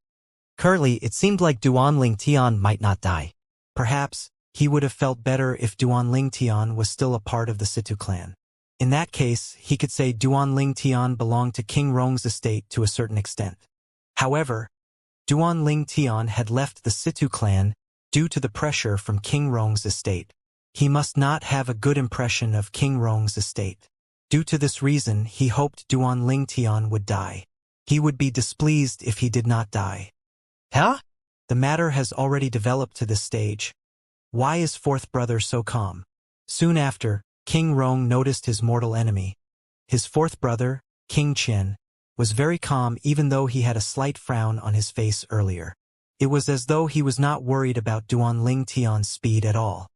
Currently, it seemed like Duanling Tian might not die. Perhaps, he would have felt better if Duanling Tian was still a part of the Situ clan. In that case, he could say Duanling Tian belonged to King Rong's estate to a certain extent. However, Duanling Tian had left the Situ clan due to the pressure from King Rong's estate. He must not have a good impression of King Rong's estate. Due to this reason, he hoped Duan Lingtian would die. He would be displeased if he did not die. Huh? The matter has already developed to this stage. Why is fourth brother so calm? Soon after, King Rong noticed his mortal enemy. His fourth brother, King Qian, was very calm even though he had a slight frown on his face earlier. It was as though he was not worried about Duan Lingtian's speed at all.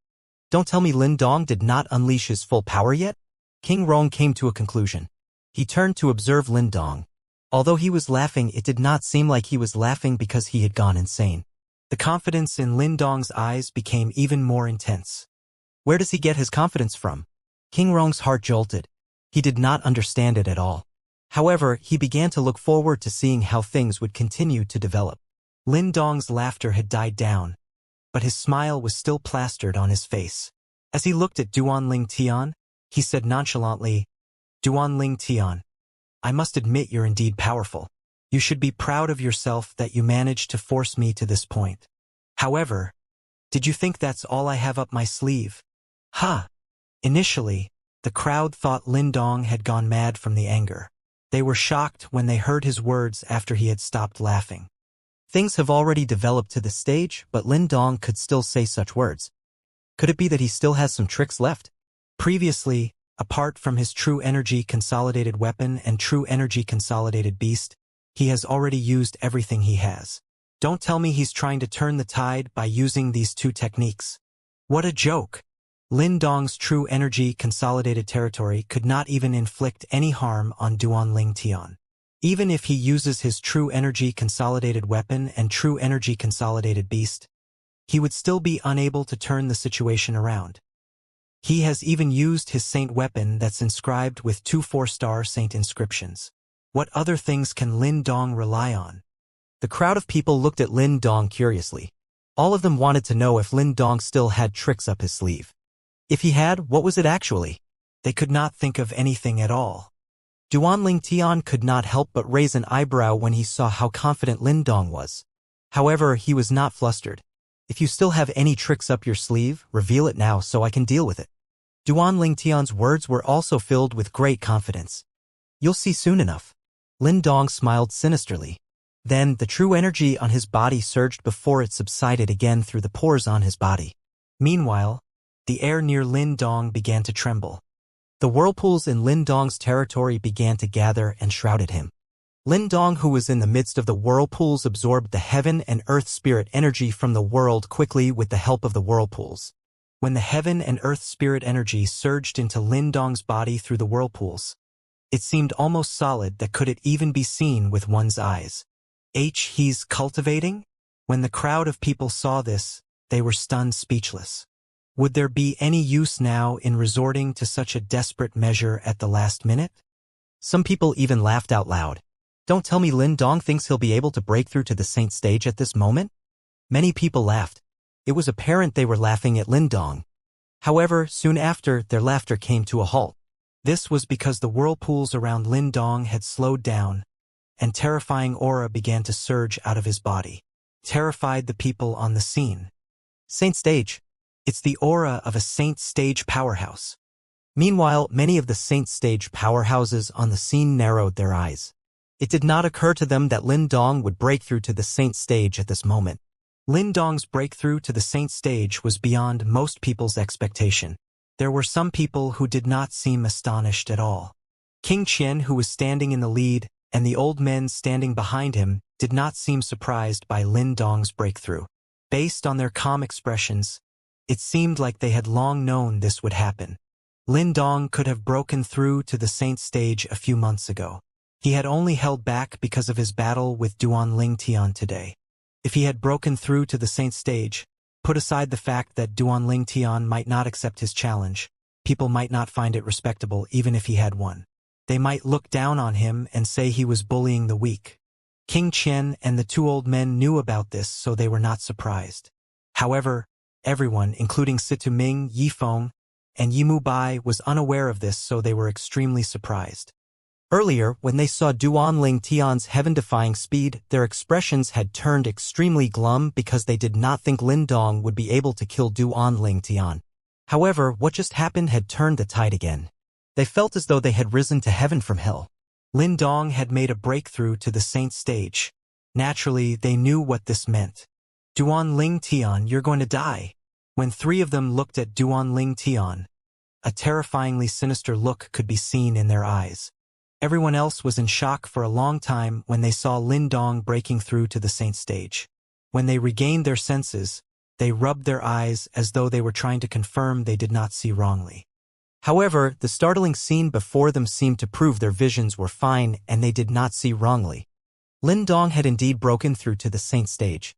Don't tell me Lin Dong did not unleash his full power yet? King Rong came to a conclusion. He turned to observe Lin Dong. Although he was laughing, it did not seem like he was laughing because he had gone insane. The confidence in Lin Dong's eyes became even more intense. Where does he get his confidence from? King Rong's heart jolted. He did not understand it at all. However, he began to look forward to seeing how things would continue to develop. Lin Dong's laughter had died down, but his smile was still plastered on his face. As he looked at Duan Lingtian, he said nonchalantly, "Duan Lingtian, I must admit you're indeed powerful. You should be proud of yourself that you managed to force me to this point. However, did you think that's all I have up my sleeve?" Ha! Initially, the crowd thought Lin Dong had gone mad from the anger. They were shocked when they heard his words after he had stopped laughing. Things have already developed to this stage, but Lin Dong could still say such words. Could it be that he still has some tricks left? Previously, apart from his true energy consolidated weapon and true energy consolidated beast, he has already used everything he has. Don't tell me he's trying to turn the tide by using these two techniques. What a joke! Lin Dong's true energy consolidated territory could not even inflict any harm on Duan Lingtian. Even if he uses his true energy consolidated weapon and true energy consolidated beast, he would still be unable to turn the situation around. He has even used his saint weapon that's inscribed with 2 4-star saint inscriptions. What other things can Lin Dong rely on? The crowd of people looked at Lin Dong curiously. All of them wanted to know if Lin Dong still had tricks up his sleeve. If he had, what was it actually? They could not think of anything at all. Duan Lingtian could not help but raise an eyebrow when he saw how confident Lin Dong was. However, he was not flustered. If you still have any tricks up your sleeve, reveal it now so I can deal with it. Duan Lingtian's words were also filled with great confidence. You'll see soon enough. Lin Dong smiled sinisterly. Then, the true energy on his body surged before it subsided again through the pores on his body. Meanwhile, the air near Lin Dong began to tremble. The whirlpools in Lin Dong's territory began to gather and shrouded him. Lin Dong, who was in the midst of the whirlpools, absorbed the heaven and earth spirit energy from the world quickly with the help of the whirlpools. When the heaven and earth spirit energy surged into Lin Dong's body through the whirlpools, it seemed almost solid that could it even be seen with one's eyes. He's cultivating? When the crowd of people saw this, they were stunned speechless. Would there be any use now in resorting to such a desperate measure at the last minute? Some people even laughed out loud. Don't tell me Lin Dong thinks he'll be able to break through to the saint stage at this moment? Many people laughed. It was apparent they were laughing at Lin Dong. However, soon after, their laughter came to a halt. This was because the whirlpools around Lin Dong had slowed down, and terrifying aura began to surge out of his body, terrified the people on the scene. Saint stage. It's the aura of a saint stage powerhouse. Meanwhile, many of the saint stage powerhouses on the scene narrowed their eyes. It did not occur to them that Lin Dong would break through to the saint stage at this moment. Lin Dong's breakthrough to the saint stage was beyond most people's expectation. There were some people who did not seem astonished at all. King Qian, who was standing in the lead, and the old men standing behind him, did not seem surprised by Lin Dong's breakthrough. Based on their calm expressions, it seemed like they had long known this would happen. Lin Dong could have broken through to the saint stage a few months ago. He had only held back because of his battle with Duan Lingtian today. If he had broken through to the saint stage, put aside the fact that Duan Lingtian might not accept his challenge, people might not find it respectable even if he had won. They might look down on him and say he was bullying the weak. King Qian and the 2 old men knew about this, so they were not surprised. However, everyone, including Situ Ming, Yi Feng, and Yi Mubai, was unaware of this, so they were extremely surprised. Earlier, when they saw Duan Lingtian's heaven-defying speed, their expressions had turned extremely glum because they did not think Lin Dong would be able to kill Duan Lingtian. However, what just happened had turned the tide again. They felt as though they had risen to heaven from hell. Lin Dong had made a breakthrough to the saint stage. Naturally, they knew what this meant. Duan Ling Tian, you're going to die. When three of them looked at Duan Ling Tian, a terrifyingly sinister look could be seen in their eyes. Everyone else was in shock for a long time when they saw Lin Dong breaking through to the saint stage. When they regained their senses, they rubbed their eyes as though they were trying to confirm they did not see wrongly. However, the startling scene before them seemed to prove their visions were fine and they did not see wrongly. Lin Dong had indeed broken through to the saint stage.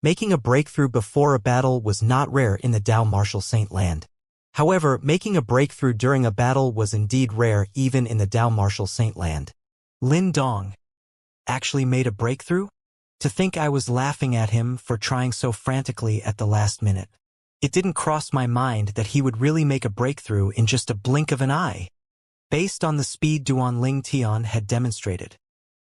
Making a breakthrough before a battle was not rare in the Dao martial saint land. However, making a breakthrough during a battle was indeed rare even in the Dao martial saint land. Lin Dong actually made a breakthrough? To think I was laughing at him for trying so frantically at the last minute. It didn't cross my mind that he would really make a breakthrough in just a blink of an eye. Based on the speed Duan Ling Tian had demonstrated,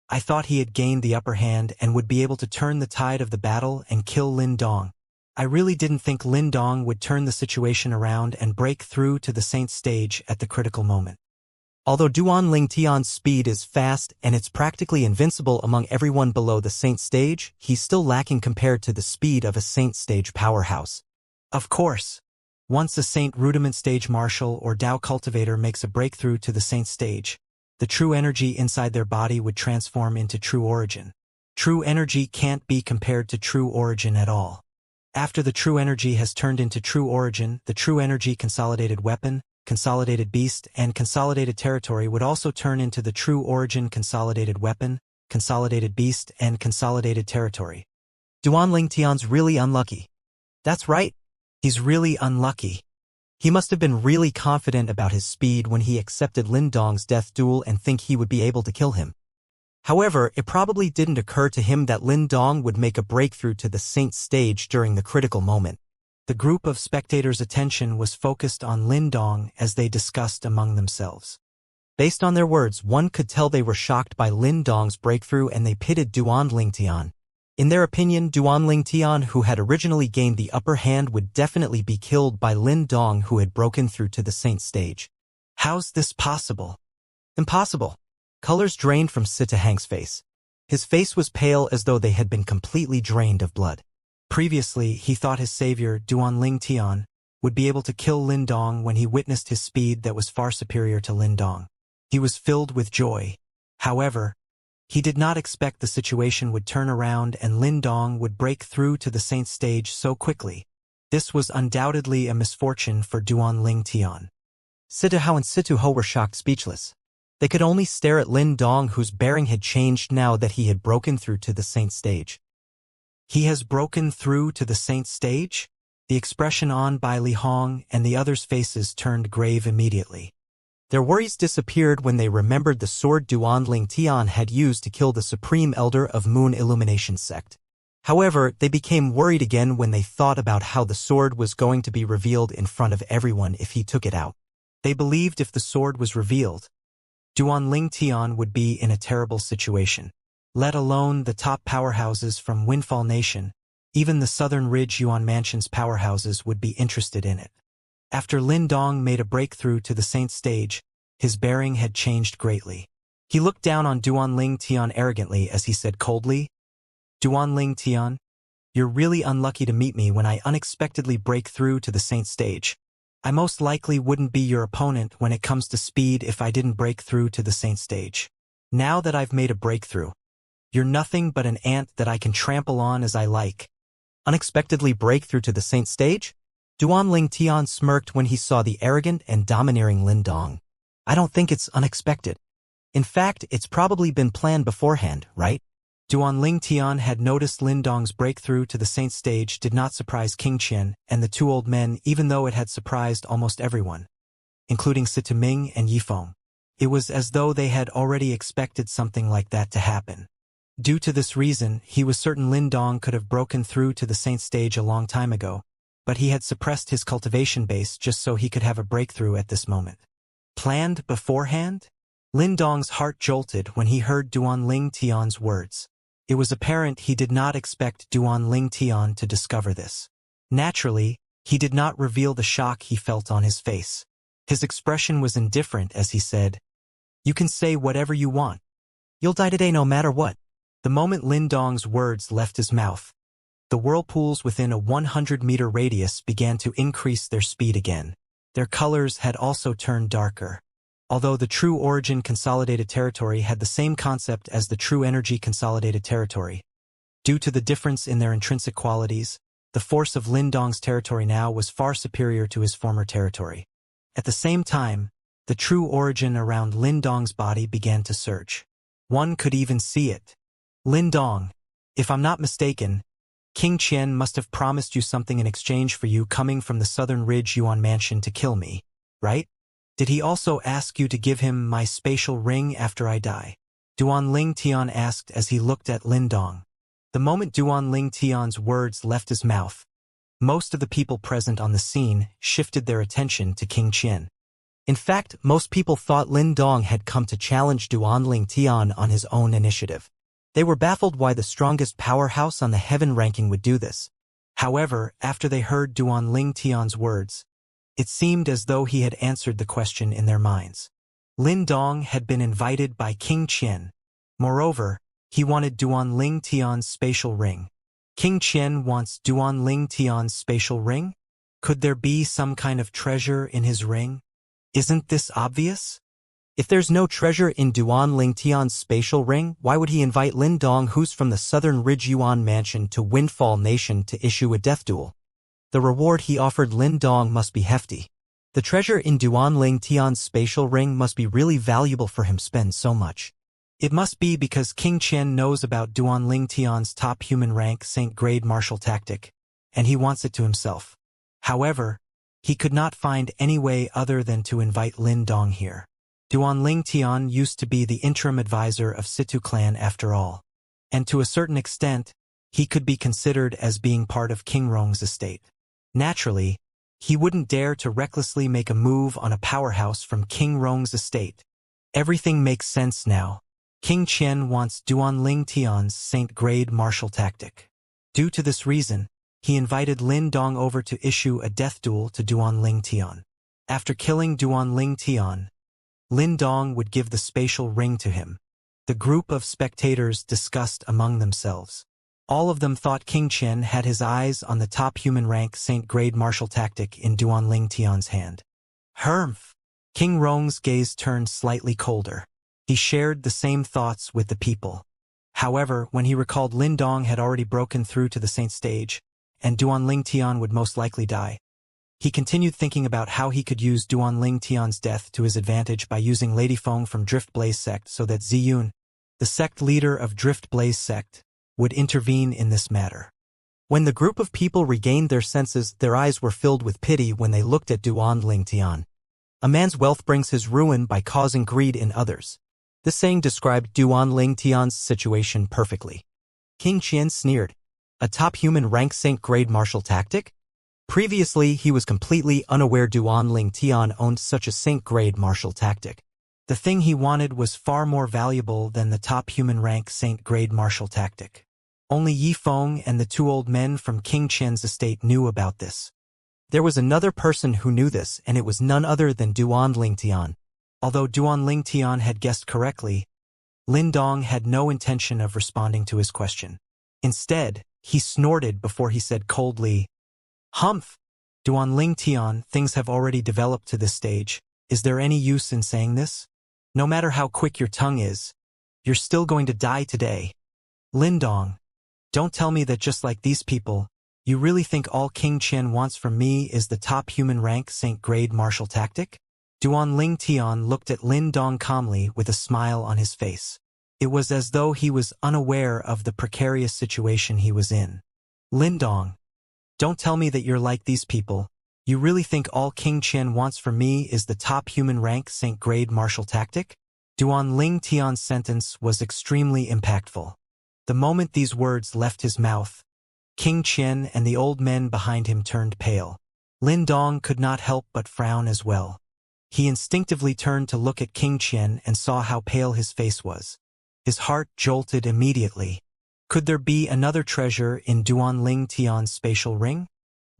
I thought he had gained the upper hand and would be able to turn the tide of the battle and kill Lin Dong. I really didn't think Lin Dong would turn the situation around and break through to the saint stage at the critical moment. Although Duan Ling Tian's speed is fast and it's practically invincible among everyone below the saint stage, he's still lacking compared to the speed of a saint stage powerhouse. Of course, once a saint rudiment stage marshal or Dao cultivator makes a breakthrough to the saint stage, the true energy inside their body would transform into true origin. True energy can't be compared to true origin at all. After the true energy has turned into true origin, the true energy consolidated weapon, consolidated beast, and consolidated territory would also turn into the true origin consolidated weapon, consolidated beast, and consolidated territory. Duan Ling Tian's really unlucky. That's right. He's really unlucky. He must have been really confident about his speed when he accepted Lin Dong's death duel and think he would be able to kill him. However, it probably didn't occur to him that Lin Dong would make a breakthrough to the saint stage during the critical moment. The group of spectators' attention was focused on Lin Dong as they discussed among themselves. Based on their words, one could tell they were shocked by Lin Dong's breakthrough and they pitted Duan Ling Tian. In their opinion, Duan Ling Tian, who had originally gained the upper hand, would definitely be killed by Lin Dong, who had broken through to the saint stage. How's this possible? Impossible. Colors drained from Sita Hang's face. His face was pale as though they had been completely drained of blood. Previously, he thought his savior, Duan Ling Tian, would be able to kill Lin Dong when he witnessed his speed that was far superior to Lin Dong. He was filled with joy. However, he did not expect the situation would turn around and Lin Dong would break through to the saint stage so quickly. This was undoubtedly a misfortune for Duan Ling Tian. Sita Hao and Situ Ho were shocked speechless. They could only stare at Lin Dong, whose bearing had changed now that he had broken through to the saint stage. He has broken through to the saint stage? The expression on by Li Hong and the others' faces turned grave immediately. Their worries disappeared when they remembered the sword Duan Ling Tian had used to kill the Supreme Elder of Moon Illumination Sect. However, they became worried again when they thought about how the sword was going to be revealed in front of everyone if he took it out. They believed if the sword was revealed, Duan Ling Tian would be in a terrible situation. Let alone the top powerhouses from Windfall Nation, even the Southern Ridge Yuan Mansion's powerhouses would be interested in it. After Lin Dong made a breakthrough to the saint stage, his bearing had changed greatly. He looked down on Duan Ling Tian arrogantly as he said coldly, "Duan Ling Tian, you're really unlucky to meet me when I unexpectedly break through to the saint stage. I most likely wouldn't be your opponent when it comes to speed if I didn't break through to the saint stage. Now that I've made a breakthrough, you're nothing but an ant that I can trample on as I like." Unexpectedly break through to the saint stage? Duan Ling Tian smirked when he saw the arrogant and domineering Lin Dong. I don't think it's unexpected. In fact, it's probably been planned beforehand, right? Duan Ling Tian had noticed Lin Dong's breakthrough to the saint stage did not surprise King Qian and the two old men, even though it had surprised almost everyone, including Sita Ming and Yifeng. It was as though they had already expected something like that to happen. Due to this reason, he was certain Lin Dong could have broken through to the saint stage a long time ago, but he had suppressed his cultivation base just so he could have a breakthrough at this moment. Planned beforehand? Lin Dong's heart jolted when he heard Duan Ling Tian's words. It was apparent he did not expect Duan Ling Tian to discover this. Naturally, he did not reveal the shock he felt on his face. His expression was indifferent as he said, "You can say whatever you want. You'll die today no matter what." The moment Lin Dong's words left his mouth, the whirlpools within a 100-meter radius began to increase their speed again. Their colors had also turned darker. Although the True Origin Consolidated Territory had the same concept as the True Energy Consolidated Territory, due to the difference in their intrinsic qualities, the force of Lin Dong's territory now was far superior to his former territory. At the same time, the true origin around Lin Dong's body began to surge. One could even see it. "Lin Dong, if I'm not mistaken, King Qian must have promised you something in exchange for you coming from the Southern Ridge Yuan Mansion to kill me, right? Did he also ask you to give him my spatial ring after I die?" Duan Ling Tian asked as he looked at Lin Dong. The moment Duan Ling Tian's words left his mouth, most of the people present on the scene shifted their attention to King Qian. In fact, most people thought Lin Dong had come to challenge Duan Ling Tian on his own initiative. They were baffled why the strongest powerhouse on the heaven ranking would do this. However, after they heard Duan Ling Tian's words, it seemed as though he had answered the question in their minds. Lin Dong had been invited by King Qian. Moreover, he wanted Duan Ling Tian's spatial ring. King Qian wants Duan Ling Tian's spatial ring? Could there be some kind of treasure in his ring? Isn't this obvious? If there's no treasure in Duan Ling Tian's spatial ring, why would he invite Lin Dong, who's from the Southern Ridge Yuan Mansion, to Windfall Nation to issue a death duel? The reward he offered Lin Dong must be hefty. The treasure in Duan Ling Tian's spatial ring must be really valuable for him to spend so much. It must be because King Qian knows about Duan Ling Tian's top human rank Saint-grade martial tactic, and he wants it to himself. However, he could not find any way other than to invite Lin Dong here. Duan Ling Tian used to be the interim advisor of Situ clan after all, and to a certain extent, he could be considered as being part of King Rong's estate. Naturally, he wouldn't dare to recklessly make a move on a powerhouse from King Rong's estate. Everything makes sense now. King Qian wants Duan Ling Tian's Saint-grade martial tactic. Due to this reason, he invited Lin Dong over to issue a death duel to Duan Ling Tian. After killing Duan Ling Tian, Lin Dong would give the spatial ring to him. The group of spectators discussed among themselves. All of them thought King Qian had his eyes on the top human rank Saint-grade martial tactic in Duan Ling Tian's hand. Humph! King Rong's gaze turned slightly colder. He shared the same thoughts with the people. However, when he recalled Lin Dong had already broken through to the Saint stage, and Duan Ling Tian would most likely die, he continued thinking about how he could use Duan Ling Tian's death to his advantage by using Lady Feng from Drift Blaze sect so that Ziyun, the sect leader of Drift Blaze sect, would intervene in this matter. When the group of people regained their senses, their eyes were filled with pity when they looked at Duan Ling Tian. A man's wealth brings his ruin by causing greed in others. This saying described Duan Ling Tian's situation perfectly. King Qian sneered. A top human rank Saint-grade martial tactic? Previously, he was completely unaware Duan Ling Tian owned such a Saint-grade martial tactic. The thing he wanted was far more valuable than the top human rank Saint-grade martial tactic. Only Yi Feng and the two old men from King Qian's estate knew about this. There was another person who knew this, and it was none other than Duan Ling Tian. Although Duan Ling Tian had guessed correctly, Lin Dong had no intention of responding to his question. Instead, he snorted before he said coldly, "Humph! Duan Ling Tian, things have already developed to this stage. Is there any use in saying this? No matter how quick your tongue is, you're still going to die today. Lin Dong, don't tell me that just like these people, you really think all King Qian wants from me is the top human rank Saint-grade martial tactic?" Duan Ling Tian looked at Lin Dong calmly with a smile on his face. It was as though he was unaware of the precarious situation he was in. "Lin Dong, don't tell me that you're like these people. You really think all King Qian wants from me is the top human rank Saint-grade martial tactic?" Duan Ling Tian's sentence was extremely impactful. The moment these words left his mouth, King Qian and the old men behind him turned pale. Lin Dong could not help but frown as well. He instinctively turned to look at King Qian and saw how pale his face was. His heart jolted immediately. Could there be another treasure in Duan Ling Tian's spatial ring?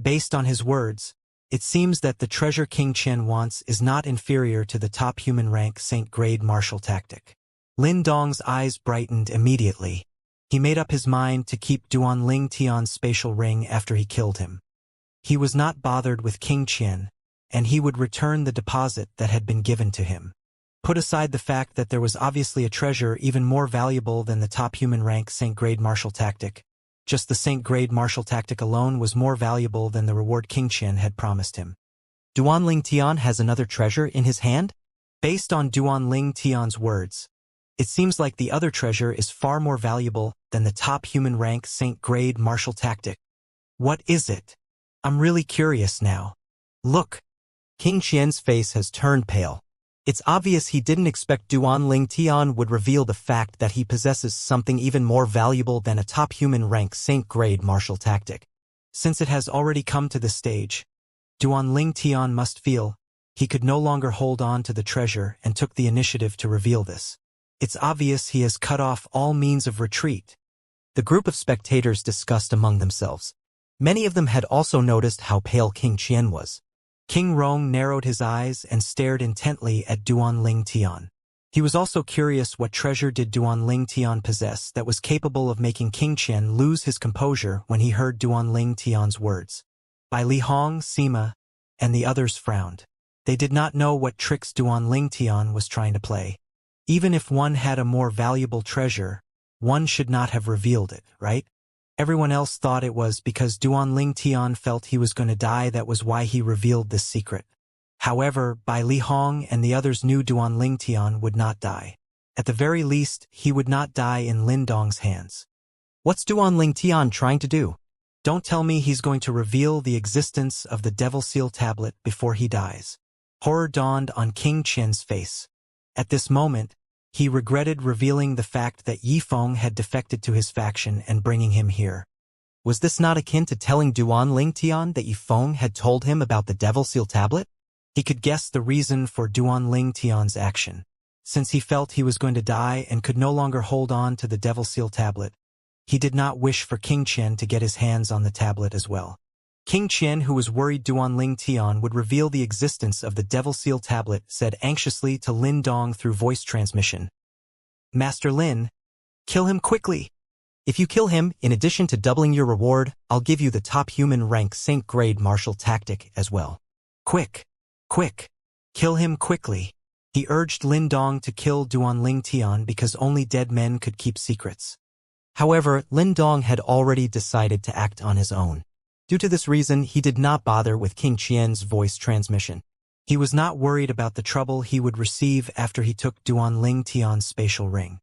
Based on his words, It seems that the treasure King Qian wants is not inferior to the top human rank Saint-grade martial tactic. Lin Dong's eyes brightened immediately. He made up his mind to keep Duan Ling Tian's spatial ring after he killed him. He was not bothered with King Qian, and he would return the deposit that had been given to him. Put aside the fact that there was obviously a treasure even more valuable than the top human rank Saint-grade martial tactic. Just the Saint-grade martial tactic alone was more valuable than the reward King Qian had promised him. Duan Ling Tian has another treasure in his hand? Based on Duan Ling Tian's words, it seems like the other treasure is far more valuable than the top human rank Saint-grade martial tactic. What is it? I'm really curious now. Look. King Qian's face has turned pale. It's obvious he didn't expect Duan Ling Tian would reveal the fact that he possesses something even more valuable than a top human rank Saint-grade martial tactic. Since it has already come to this stage, Duan Ling Tian must feel he could no longer hold on to the treasure and took the initiative to reveal this. It's obvious he has cut off all means of retreat. The group of spectators discussed among themselves. Many of them had also noticed how pale King Qian was. King Rong narrowed his eyes and stared intently at Duan Ling Tian. He was also curious what treasure did Duan Ling Tian possess that was capable of making King Qian lose his composure when he heard Duan Ling Tian's words. Bai Li Hong, Sima, and the others frowned. They did not know what tricks Duan Ling Tian was trying to play. Even if one had a more valuable treasure, one should not have revealed it, right? Everyone else thought it was because Duan Ling Tian felt he was going to die that was why he revealed this secret. However, Bai Li Hong and the others knew Duan Ling Tian would not die. At the very least, he would not die in Lin Dong's hands. What's Duan Ling Tian trying to do? Don't tell me he's going to reveal the existence of the Devil Seal tablet before he dies. Horror dawned on King Qian's face. At this moment, he regretted revealing the fact that Yi Feng had defected to his faction and bringing him here. Was this not akin to telling Duan Ling Tian that Yi Feng had told him about the Devil Seal tablet? He could guess the reason for Duan Ling Tian's action. Since he felt he was going to die and could no longer hold on to the Devil Seal tablet, he did not wish for King Qian to get his hands on the tablet as well. King Qian, who was worried Duan Ling Tian would reveal the existence of the Devil Seal tablet, said anxiously to Lin Dong through voice transmission, "Master Lin, kill him quickly. If you kill him, in addition to doubling your reward, I'll give you the top human rank Saint-grade martial tactic as well. Quick, quick, kill him quickly." He urged Lin Dong to kill Duan Ling Tian because only dead men could keep secrets. However, Lin Dong had already decided to act on his own. Due to this reason, he did not bother with King Qian's voice transmission. He was not worried about the trouble he would receive after he took Duan Ling Tian's spatial ring.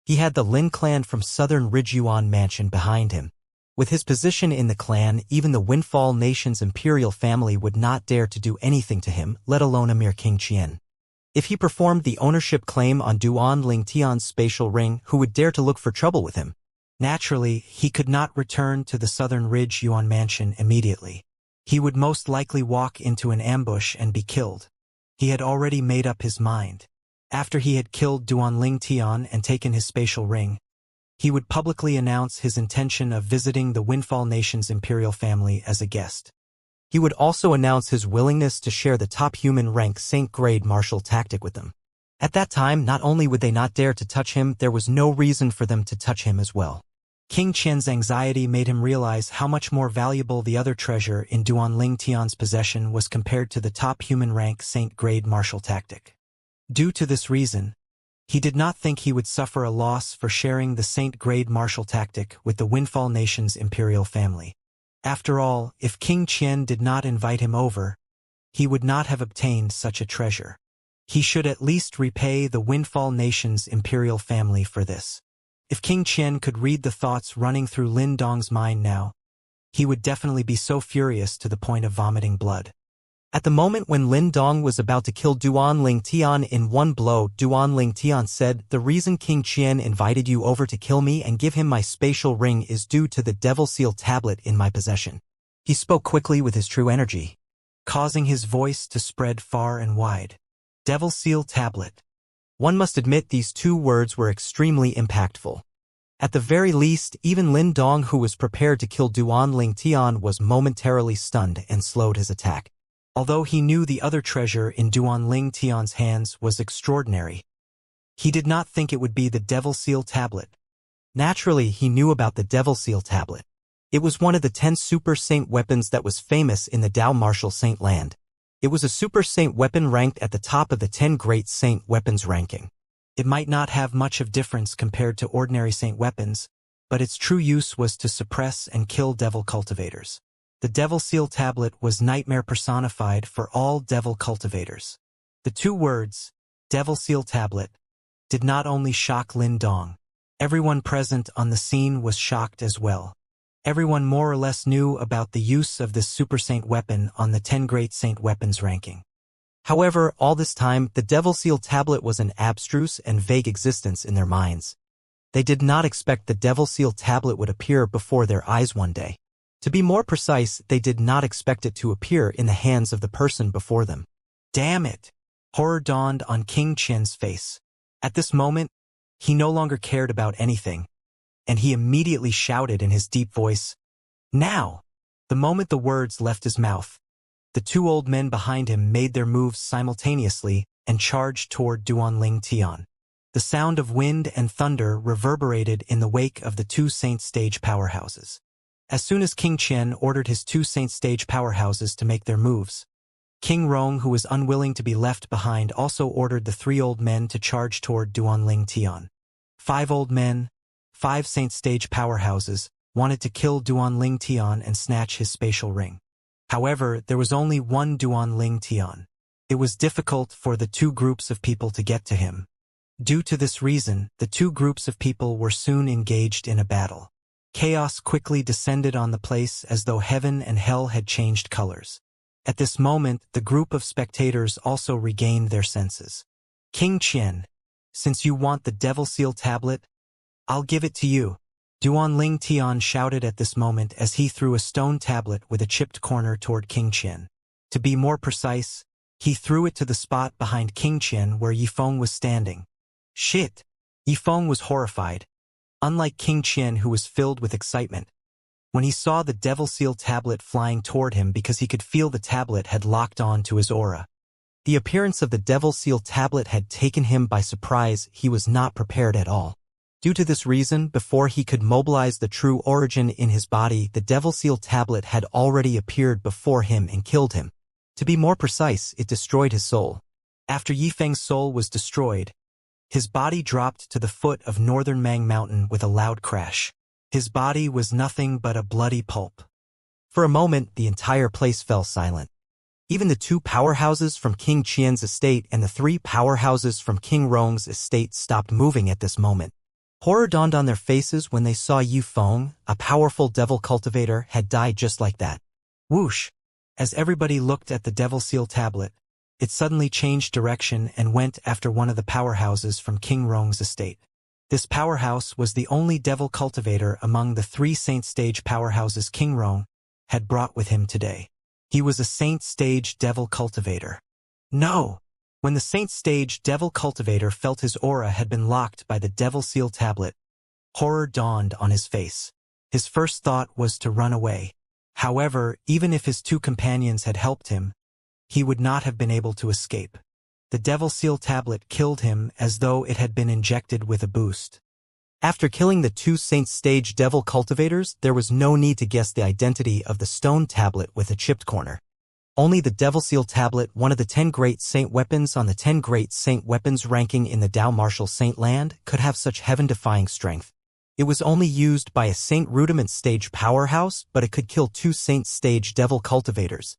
He had the Lin clan from southern Ridgyuan mansion behind him. With his position in the clan, even the Windfall Nation's imperial family would not dare to do anything to him, let alone a mere King Qian. If he performed the ownership claim on Duan Ling Tian's spatial ring, who would dare to look for trouble with him? Naturally, he could not return to the southern Ridgyuan mansion immediately. He would most likely walk into an ambush and be killed. He had already made up his mind. After he had killed Duan Ling Tian and taken his spatial ring, he would publicly announce his intention of visiting the Windfall Nation's imperial family as a guest. He would also announce his willingness to share the top human rank Saint-grade martial tactic with them. At that time, not only would they not dare to touch him, there was no reason for them to touch him as well. King Qian's anxiety made him realize how much more valuable the other treasure in Duan Ling Tian's possession was compared to the top human rank Saint-grade martial tactic. Due to this reason, he did not think he would suffer a loss for sharing the Saint-grade martial tactic with the Windfall Nation's imperial family. After all, if King Qian did not invite him over, he would not have obtained such a treasure. He should at least repay the Windfall Nation's imperial family for this. If King Qian could read the thoughts running through Lin Dong's mind now, he would definitely be so furious to the point of vomiting blood. At the moment when Lin Dong was about to kill Duan Ling Tian in one blow, Duan Ling Tian said, "The reason King Qian invited you over to kill me and give him my spatial ring is due to the Devil Seal tablet in my possession." He spoke quickly with his true energy, causing his voice to spread far and wide. Devil Seal tablet. One must admit these two words were extremely impactful. At the very least, even Lin Dong, who was prepared to kill Duan Ling Tian, was momentarily stunned and slowed his attack. Although he knew the other treasure in Duan Ling Tian's hands was extraordinary, he did not think it would be the Devil Seal Tablet. Naturally, he knew about the Devil Seal Tablet. It was one of the 10 Super Saint weapons that was famous in the Dao Martial Saint land. It was a Super Saint weapon ranked at the top of the 10 Great Saint weapons ranking. It might not have much of difference compared to ordinary saint weapons, but its true use was to suppress and kill devil cultivators. The Devil Seal Tablet was nightmare personified for all devil cultivators. The two words, Devil Seal Tablet, did not only shock Lin Dong. Everyone present on the scene was shocked as well. Everyone more or less knew about the use of this Super Saint weapon on the 10 Great Saint weapons ranking. However, all this time, the Devil Seal Tablet was an abstruse and vague existence in their minds. They did not expect the Devil Seal Tablet would appear before their eyes one day. To be more precise, they did not expect it to appear in the hands of the person before them. Damn it! Horror dawned on King Qian's face. At this moment, he no longer cared about anything, and he immediately shouted in his deep voice, "Now!" The moment the words left his mouth, the two old men behind him made their moves simultaneously and charged toward Duan Ling Tian. The sound of wind and thunder reverberated in the wake of the two Saint Stage powerhouses. As soon as King Qian ordered his two Saint Stage powerhouses to make their moves, King Rong, who was unwilling to be left behind, also ordered the three old men to charge toward Duan Ling Tian. 5 old men, 5 Saint Stage powerhouses, wanted to kill Duan Ling Tian and snatch his spatial ring. However, there was only one Duan Ling Tian. It was difficult for the two groups of people to get to him. Due to this reason, the two groups of people were soon engaged in a battle. Chaos quickly descended on the place as though heaven and hell had changed colors. At this moment, the group of spectators also regained their senses. King Qian, since you want the Devil Seal Tablet, I'll give it to you. Duan Ling Tian shouted at this moment as he threw a stone tablet with a chipped corner toward King Qian. To be more precise, he threw it to the spot behind King Qian where Yifeng was standing. Shit! Yifeng was horrified. Unlike King Qian, who was filled with excitement, when he saw the Devil Seal Tablet flying toward him because he could feel the tablet had locked on to his aura. The appearance of the Devil Seal Tablet had taken him by surprise. He was not prepared at all. Due to this reason, before he could mobilize the true origin in his body, the Devil Seal Tablet had already appeared before him and killed him. To be more precise, it destroyed his soul. After Yifeng's soul was destroyed, his body dropped to the foot of Northern Mang Mountain with a loud crash. His body was nothing but a bloody pulp. For a moment, the entire place fell silent. Even the 2 powerhouses from King Qian's estate and the 3 powerhouses from King Rong's estate stopped moving at this moment. Horror dawned on their faces when they saw Yifeng, a powerful devil cultivator, had died just like that. Whoosh! As everybody looked at the Devil Seal Tablet, it suddenly changed direction and went after one of the powerhouses from King Rong's estate. This powerhouse was the only devil cultivator among the 3 Saint Stage powerhouses King Rong had brought with him today. He was a Saint Stage devil cultivator. No! When the Saint Stage devil cultivator felt his aura had been locked by the Devil Seal Tablet, horror dawned on his face. His first thought was to run away. However, even if his 2 companions had helped him, he would not have been able to escape. The Devil Seal Tablet killed him as though it had been injected with a boost. After killing the 2 Saint Stage devil cultivators, there was no need to guess the identity of the stone tablet with a chipped corner. Only the Devil Seal Tablet, one of the 10 Great Saint weapons on the 10 Great Saint weapons ranking in the Dao Martial Saint land, could have such heaven-defying strength. It was only used by a Saint Rudiment Stage powerhouse, but it could kill 2 Saint Stage devil cultivators.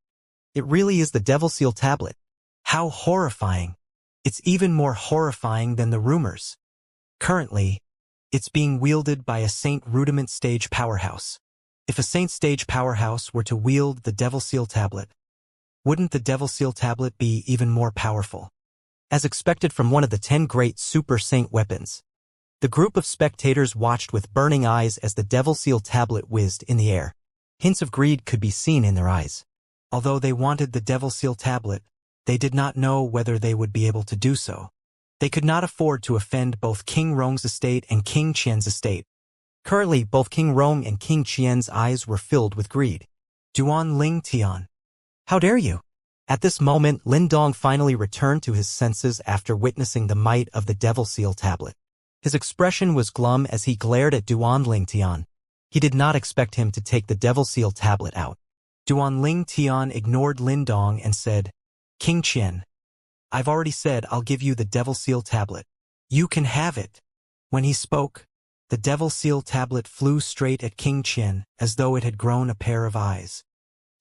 It really is the Devil Seal Tablet. How horrifying! It's even more horrifying than the rumors. Currently, it's being wielded by a Saint Rudiment Stage powerhouse. If a Saint Stage powerhouse were to wield the Devil Seal Tablet, wouldn't the Devil Seal Tablet be even more powerful? As expected from one of the 10 Great Super Saint weapons, the group of spectators watched with burning eyes as the Devil Seal Tablet whizzed in the air. Hints of greed could be seen in their eyes. Although they wanted the Devil Seal Tablet, they did not know whether they would be able to do so. They could not afford to offend both King Rong's estate and King Qian's estate. Currently, both King Rong and King Qian's eyes were filled with greed. Duan Ling Tian. How dare you? At this moment, Lin Dong finally returned to his senses after witnessing the might of the Devil Seal tablet. His expression was glum as he glared at Duan Tian. He did not expect him to take the Devil Seal tablet out. Duan Tian ignored Lin Dong and said, "King Qian, I've already said I'll give you the Devil Seal tablet. You can have it." When he spoke, the Devil Seal tablet flew straight at King Qian as though it had grown a pair of eyes.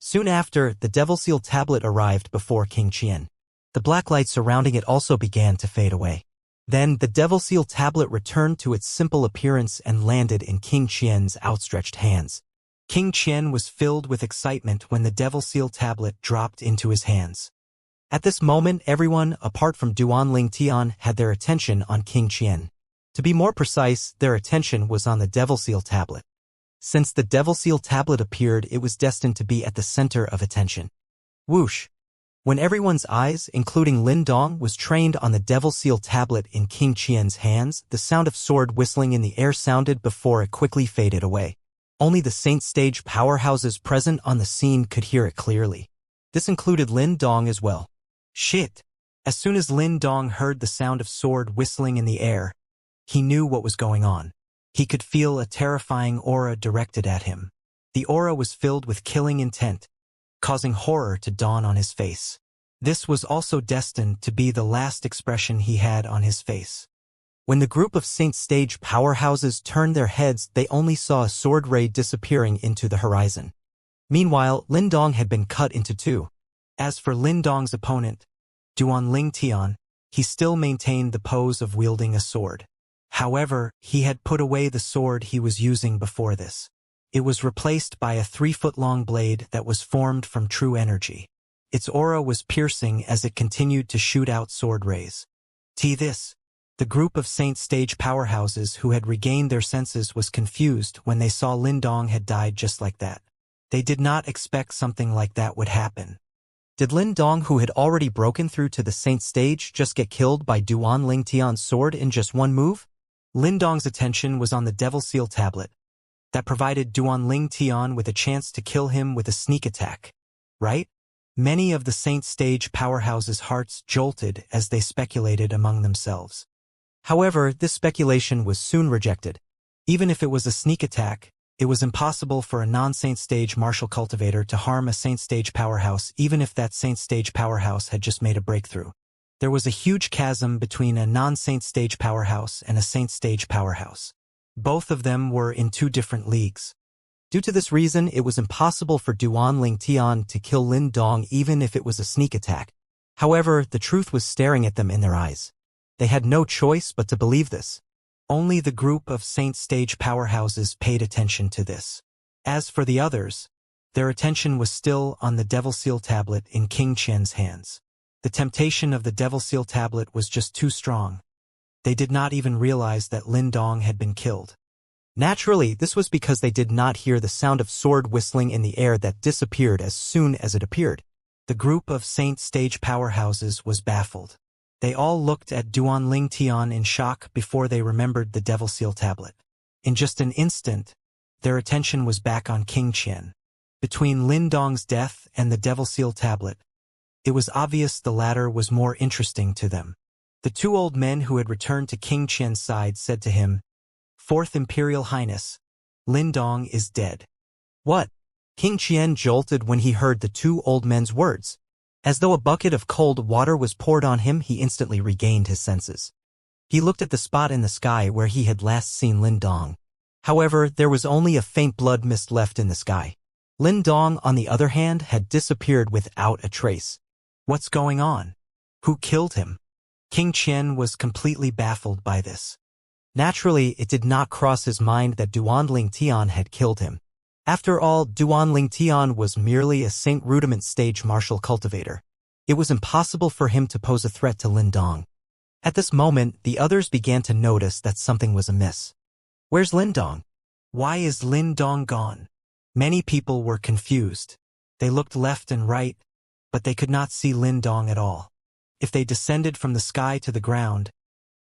Soon after, the Devil Seal tablet arrived before King Qian. The black light surrounding it also began to fade away. Then, the Devil Seal tablet returned to its simple appearance and landed in King Qian's outstretched hands. King Qian was filled with excitement when the Devil Seal tablet dropped into his hands. At this moment, everyone, apart from Duan Tian, had their attention on King Qian. To be more precise, their attention was on the Devil Seal tablet. Since the Devil Seal tablet appeared, it was destined to be at the center of attention. Whoosh! When everyone's eyes, including Lin Dong, was trained on the Devil Seal tablet in King Qian's hands, the sound of sword whistling in the air sounded before it quickly faded away. Only the Saint Stage powerhouses present on the scene could hear it clearly. This included Lin Dong as well. Shit! As soon as Lin Dong heard the sound of sword whistling in the air, he knew what was going on. He could feel a terrifying aura directed at him. The aura was filled with killing intent, causing horror to dawn on his face. This was also destined to be the last expression he had on his face. When the group of Saint Stage powerhouses turned their heads, they only saw a sword ray disappearing into the horizon. Meanwhile, Lin Dong had been cut into two. As for Lin Dong's opponent, Duan Tian, he still maintained the pose of wielding a sword. However, he had put away the sword he was using before this. It was replaced by a 3-foot-long blade that was formed from true energy. Its aura was piercing as it continued to shoot out sword rays. The group of Saint Stage powerhouses who had regained their senses was confused when they saw Lin Dong had died just like that. They did not expect something like that would happen. Did Lin Dong, who had already broken through to the Saint Stage, just get killed by Duan Tian's sword in just one move? Lin Dong's attention was on the Devil Seal tablet. That provided Duan Tian with a chance to kill him with a sneak attack. Right? Many of the Saint Stage powerhouses' hearts jolted as they speculated among themselves. However, this speculation was soon rejected. Even if it was a sneak attack, it was impossible for a non-Saint Stage martial cultivator to harm a Saint Stage powerhouse even if that Saint Stage powerhouse had just made a breakthrough. There was a huge chasm between a non-Saint Stage powerhouse and a Saint Stage powerhouse. Both of them were in two different leagues. Due to this reason, it was impossible for Duan Tian to kill Lin Dong even if it was a sneak attack. However, the truth was staring at them in their eyes. They had no choice but to believe this. Only the group of Saint Stage powerhouses paid attention to this. As for the others, their attention was still on the Devil Seal tablet in King Qian's hands. The temptation of the Devil Seal tablet was just too strong. They did not even realize that Lin Dong had been killed. Naturally, this was because they did not hear the sound of sword whistling in the air that disappeared as soon as it appeared. The group of Saint Stage powerhouses was baffled. They all looked at Duan Tian in shock before they remembered the Devil Seal tablet. In just an instant, their attention was back on King Qian. Between Lin Dong's death and the Devil Seal tablet, it was obvious the latter was more interesting to them. The two old men who had returned to King Qian's side said to him, "Fourth Imperial Highness, Lin Dong is dead." What? King Qian jolted when he heard the two old men's words. As though a bucket of cold water was poured on him, he instantly regained his senses. He looked at the spot in the sky where he had last seen Lin Dong. However, there was only a faint blood mist left in the sky. Lin Dong, on the other hand, had disappeared without a trace. What's going on? Who killed him? King Qian was completely baffled by this. Naturally, it did not cross his mind that Duan Tian had killed him. After all, Duan Tian was merely a Saint Rudiment Stage martial cultivator. It was impossible for him to pose a threat to Lin Dong. At this moment, the others began to notice that something was amiss. Where's Lin Dong? Why is Lin Dong gone? Many people were confused. They looked left and right, but they could not see Lin Dong at all. If they descended from the sky to the ground,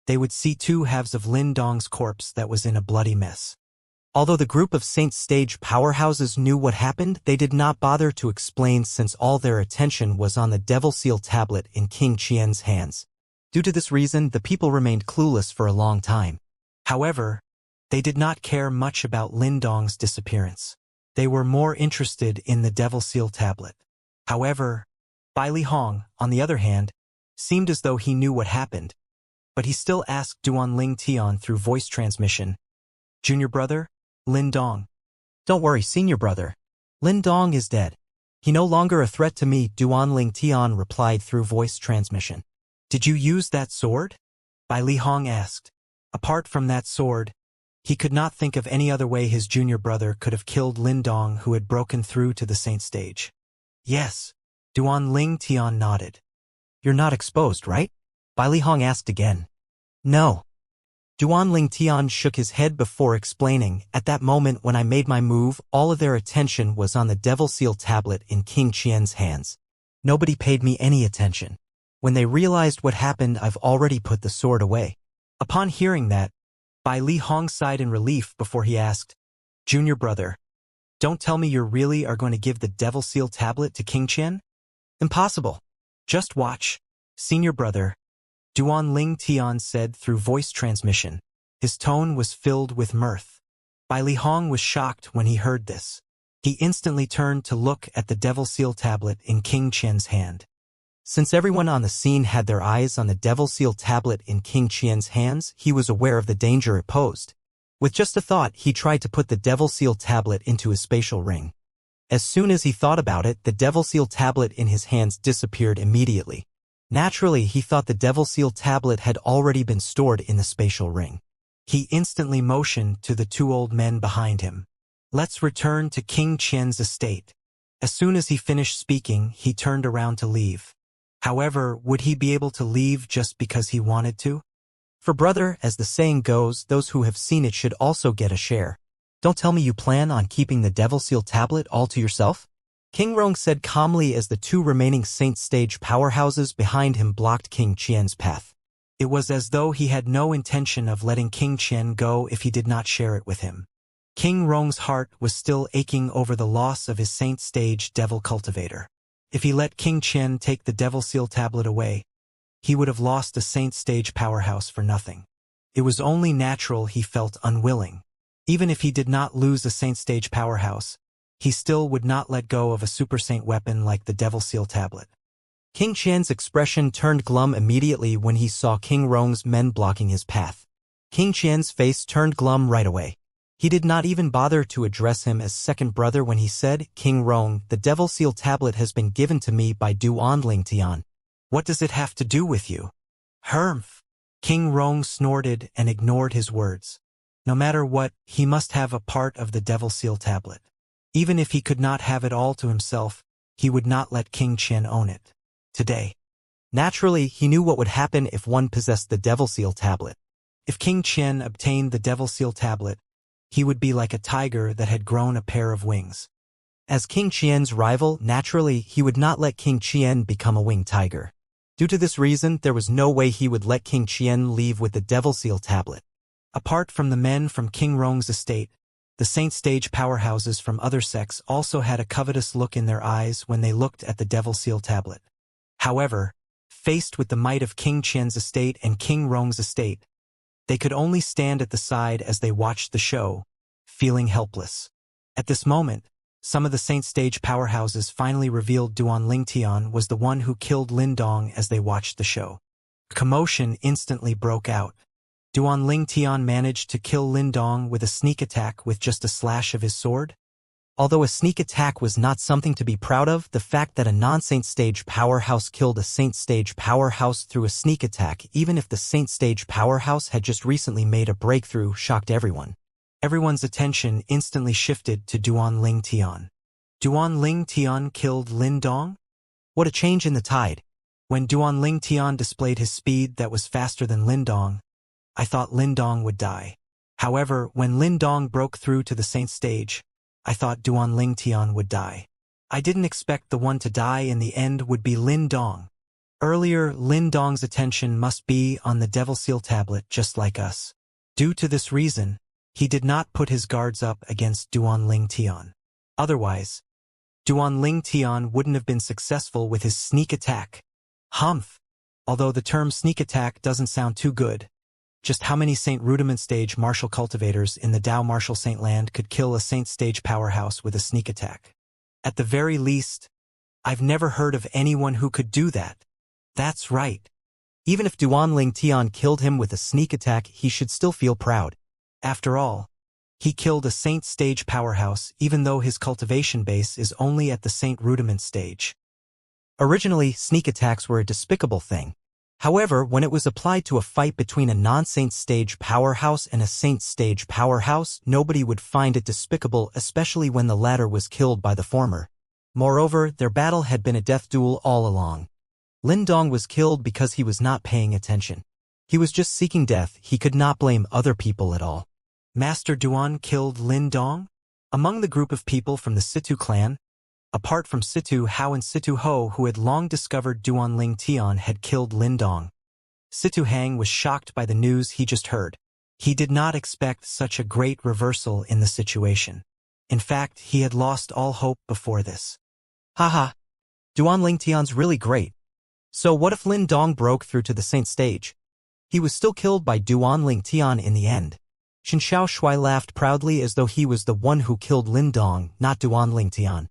they would see two halves of Lin Dong's corpse that was in a bloody mess. Although the group of Saint Stage powerhouses knew what happened, they did not bother to explain since all their attention was on the Devil Seal tablet in King Qian's hands. Due to this reason, the people remained clueless for a long time. However, they did not care much about Lin Dong's disappearance. They were more interested in the Devil Seal tablet. However, Bai Li Hong, on the other hand, seemed as though he knew what happened, but he still asked Duan Ling Tian through voice transmission, "Junior brother, Lin Dong." "Don't worry, senior brother. Lin Dong is dead. He no longer a threat to me," Duan Ling Tian replied through voice transmission. "Did you use that sword?" Bai Li Hong asked. Apart from that sword, he could not think of any other way his junior brother could have killed Lin Dong, who had broken through to the Saint Stage. "Yes." Duan Ling Tian nodded. "You're not exposed, right?" Bai Li Hong asked again. "No." Duan Ling Tian shook his head before explaining, "At that moment when I made my move, all of their attention was on the Devil Seal tablet in King Qian's hands. Nobody paid me any attention. When they realized what happened, I've already put the sword away." Upon hearing that, Bai Li Hong sighed in relief before he asked, "Junior brother, don't tell me you really are going to give the Devil Seal tablet to King Qian?" "Impossible. Just watch, senior brother," Duan Ling Tian said through voice transmission. His tone was filled with mirth. Bai Li Hong was shocked when he heard this. He instantly turned to look at the Devil Seal tablet in King Qian's hand. Since everyone on the scene had their eyes on the Devil Seal tablet in King Qian's hands, he was aware of the danger it posed. With just a thought, he tried to put the Devil Seal tablet into his spatial ring. As soon as he thought about it, the Devil Seal tablet in his hands disappeared immediately. Naturally, he thought the Devil Seal tablet had already been stored in the spatial ring. He instantly motioned to the two old men behind him. "Let's return to King Qian's estate." As soon as he finished speaking, he turned around to leave. However, would he be able to leave just because he wanted to? For brother, as the saying goes, those who have seen it should also get a share. "Don't tell me you plan on keeping the Devil Seal tablet all to yourself?" King Rong said calmly as the two remaining Saint Stage powerhouses behind him blocked King Qian's path. It was as though he had no intention of letting King Qian go if he did not share it with him. King Rong's heart was still aching over the loss of his Saint Stage Devil Cultivator. If he let King Qian take the Devil Seal tablet away, he would have lost a Saint Stage powerhouse for nothing. It was only natural he felt unwilling. Even if he did not lose a Saint Stage powerhouse, he still would not let go of a Super Saint weapon like the Devil Seal tablet. King Qian's expression turned glum immediately when he saw King Rong's men blocking his path. King Qian's face turned glum right away. He did not even bother to address him as second brother when he said, "King Rong, the Devil Seal tablet has been given to me by Duan Ling Tian. What does it have to do with you?" "Humph." King Rong snorted and ignored his words. No matter what, he must have a part of the Devil Seal tablet. Even if he could not have it all to himself, he would not let King Qian own it. Today. Naturally, he knew what would happen if one possessed the Devil Seal tablet. If King Qian obtained the Devil Seal tablet, he would be like a tiger that had grown a pair of wings. As King Qian's rival, naturally, he would not let King Qian become a winged tiger. Due to this reason, there was no way he would let King Qian leave with the Devil Seal tablet. Apart from the men from King Rong's estate, the Saint Stage powerhouses from other sects also had a covetous look in their eyes when they looked at the Devil Seal tablet. However, faced with the might of King Qian's estate and King Rong's estate, they could only stand at the side as they watched the show, feeling helpless. At this moment, some of the Saint Stage powerhouses finally revealed Duan Ling Tian was the one who killed Lin Dong as they watched the show. Commotion instantly broke out. Duan Ling Tian managed to kill Lin Dong with a sneak attack with just a slash of his sword. Although a sneak attack was not something to be proud of, the fact that a non-Saint Stage powerhouse killed a Saint Stage powerhouse through a sneak attack, even if the Saint Stage powerhouse had just recently made a breakthrough, shocked everyone. Everyone's attention instantly shifted to Duan Ling Tian. Duan Ling Tian killed Lin Dong? What a change in the tide. When Duan Ling Tian displayed his speed that was faster than Lin Dong, I thought Lin Dong would die. However, when Lin Dong broke through to the Saint Stage, I thought Duan Ling Tian would die. I didn't expect the one to die in the end would be Lin Dong. Earlier, Lin Dong's attention must be on the Devil Seal tablet just like us. Due to this reason, He did not put his guards up against Duanling Tian. Otherwise, Duanling Tian wouldn't have been successful with his sneak attack. Humph! Although the term sneak attack doesn't sound too good, just how many Saint Rudiment stage martial cultivators in the Dao martial Saint land could kill a Saint stage powerhouse with a sneak attack? At the very least, I've never heard of anyone who could do that. That's right. Even if Duanling Tian killed him with a sneak attack, he should still feel proud. After all, he killed a Saint stage powerhouse even though his cultivation base is only at the Saint Rudiment stage. Originally, sneak attacks were a despicable thing. However, when it was applied to a fight between a non-Saint stage powerhouse and a Saint stage powerhouse, nobody would find it despicable, especially when the latter was killed by the former. Moreover, their battle had been a death duel all along. Lin Dong was killed because he was not paying attention. He was just seeking death. He could not blame other people at all. Master Duan killed Lin Dong? Among the group of people from the Situ clan, apart from Situ Hao and Situ Ho, who had long discovered Duanling Tian had killed Lin Dong, Situ Hang was shocked by the news he just heard. He did not expect such a great reversal in the situation. In fact, he had lost all hope before this. Haha, Duanling Tian's really great. So what if Lin Dong broke through to the Saint stage? He was still killed by Duanling Tian in the end. Xianxia Shui laughed proudly as though he was the one who killed Lin Dong, not Duanling Tian.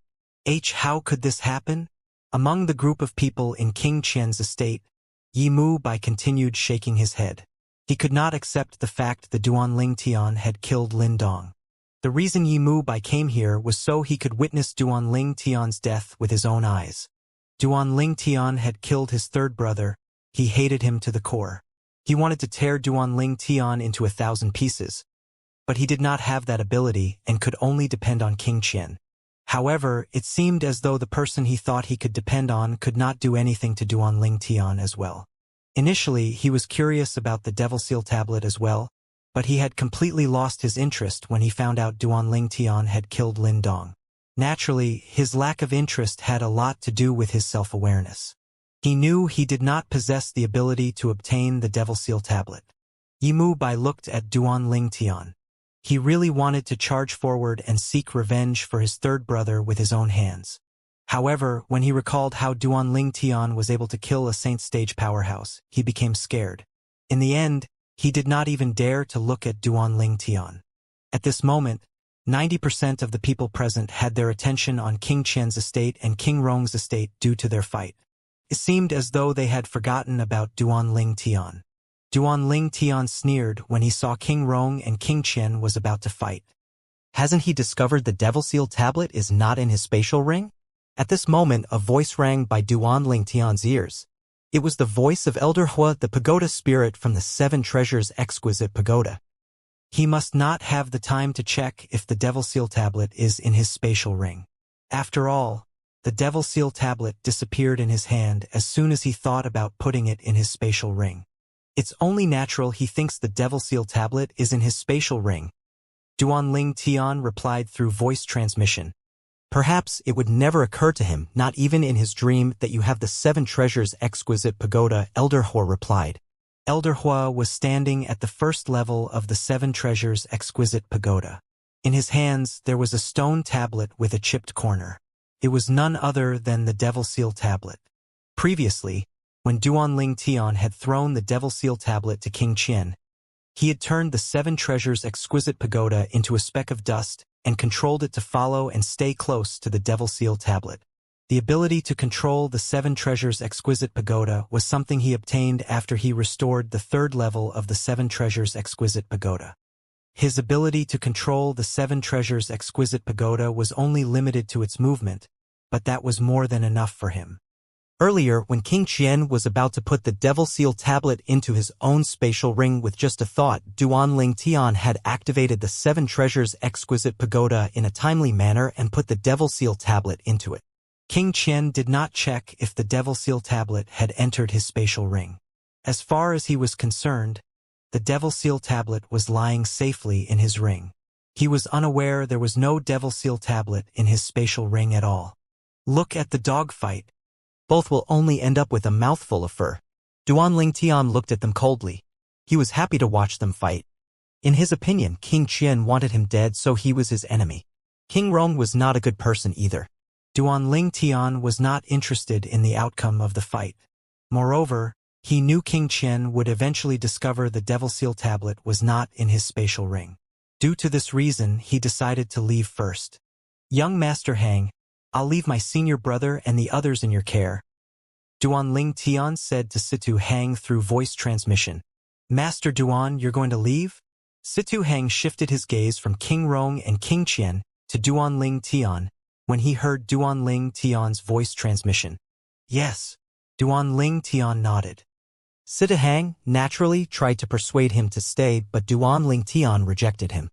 How could this happen? Among the group of people in King Qian's estate, Yi Mu Bai continued shaking his head. He could not accept the fact that Duanling Tian had killed Lin Dong. The reason Yi Mu Bai came here was so he could witness Duanling Tian's death with his own eyes. Duanling Tian had killed his third brother. He hated him to the core. He wanted to tear Duanling Tian into 1,000 pieces. But he did not have that ability and could only depend on King Qian. However, it seemed as though the person he thought he could depend on could not do anything to Duanling Tian as well. Initially, he was curious about the Devil Seal tablet as well, but he had completely lost his interest when he found out Duanling Tian had killed Lin Dong. Naturally, his lack of interest had a lot to do with his self-awareness. He knew he did not possess the ability to obtain the Devil Seal tablet. Yi Mu Bai looked at Duanling Tian. He really wanted to charge forward and seek revenge for his third brother with his own hands. However, when he recalled how Duanling Tian was able to kill a Saint stage powerhouse, he became scared. In the end, he did not even dare to look at Duanling Tian. At this moment, 90% of the people present had their attention on King Qian's estate and King Rong's estate due to their fight. It seemed as though they had forgotten about Duanling Tian. Duanling Tian sneered when he saw King Rong and King Qian was about to fight. Hasn't he discovered the Devil Seal tablet is not in his spatial ring? At this moment, a voice rang by Duanling Tian's ears. It was the voice of Elder Hua, the pagoda spirit from the Seven Treasures Exquisite Pagoda. He must not have the time to check if the Devil Seal tablet is in his spatial ring. After all, the Devil Seal tablet disappeared in his hand as soon as he thought about putting it in his spatial ring. It's only natural he thinks the Devil Seal tablet is in his spatial ring. Duanling Tian replied through voice transmission. Perhaps it would never occur to him, not even in his dream, that you have the Seven Treasures Exquisite Pagoda, Elder Hua replied. Elder Hua was standing at the first level of the Seven Treasures Exquisite Pagoda. In his hands there was a stone tablet with a chipped corner. It was none other than the Devil Seal tablet. Previously, when Duanling Tian had thrown the Devil Seal tablet to King Qian, he had turned the Seven Treasures Exquisite Pagoda into a speck of dust and controlled it to follow and stay close to the Devil Seal tablet. The ability to control the Seven Treasures Exquisite Pagoda was something he obtained after he restored the third level of the Seven Treasures Exquisite Pagoda. His ability to control the Seven Treasures Exquisite Pagoda was only limited to its movement, but that was more than enough for him. Earlier, when King Qian was about to put the Devil Seal tablet into his own spatial ring with just a thought, Duanling Tian had activated the Seven Treasures Exquisite Pagoda in a timely manner and put the Devil Seal tablet into it. King Qian did not check if the Devil Seal tablet had entered his spatial ring. As far as he was concerned, the Devil Seal tablet was lying safely in his ring. He was unaware there was no Devil Seal tablet in his spatial ring at all. Look at the dogfight. Both will only end up with a mouthful of fur. Duanling Tian looked at them coldly. He was happy to watch them fight. In his opinion, King Qian wanted him dead, so he was his enemy. King Rong was not a good person either. Duanling Tian was not interested in the outcome of the fight. Moreover, he knew King Qian would eventually discover the Devil Seal tablet was not in his spatial ring. Due to this reason, he decided to leave first. Young Master Hang, I'll leave my senior brother and the others in your care, Duanling Tian said to Situ Hang through voice transmission. Master Duan, you're going to leave? Situ Hang shifted his gaze from King Rong and King Qian to Duanling Tian when he heard Duanling Tian's voice transmission. Yes. Duanling Tian nodded. Situ Hang naturally tried to persuade him to stay, but Duanling Tian rejected him.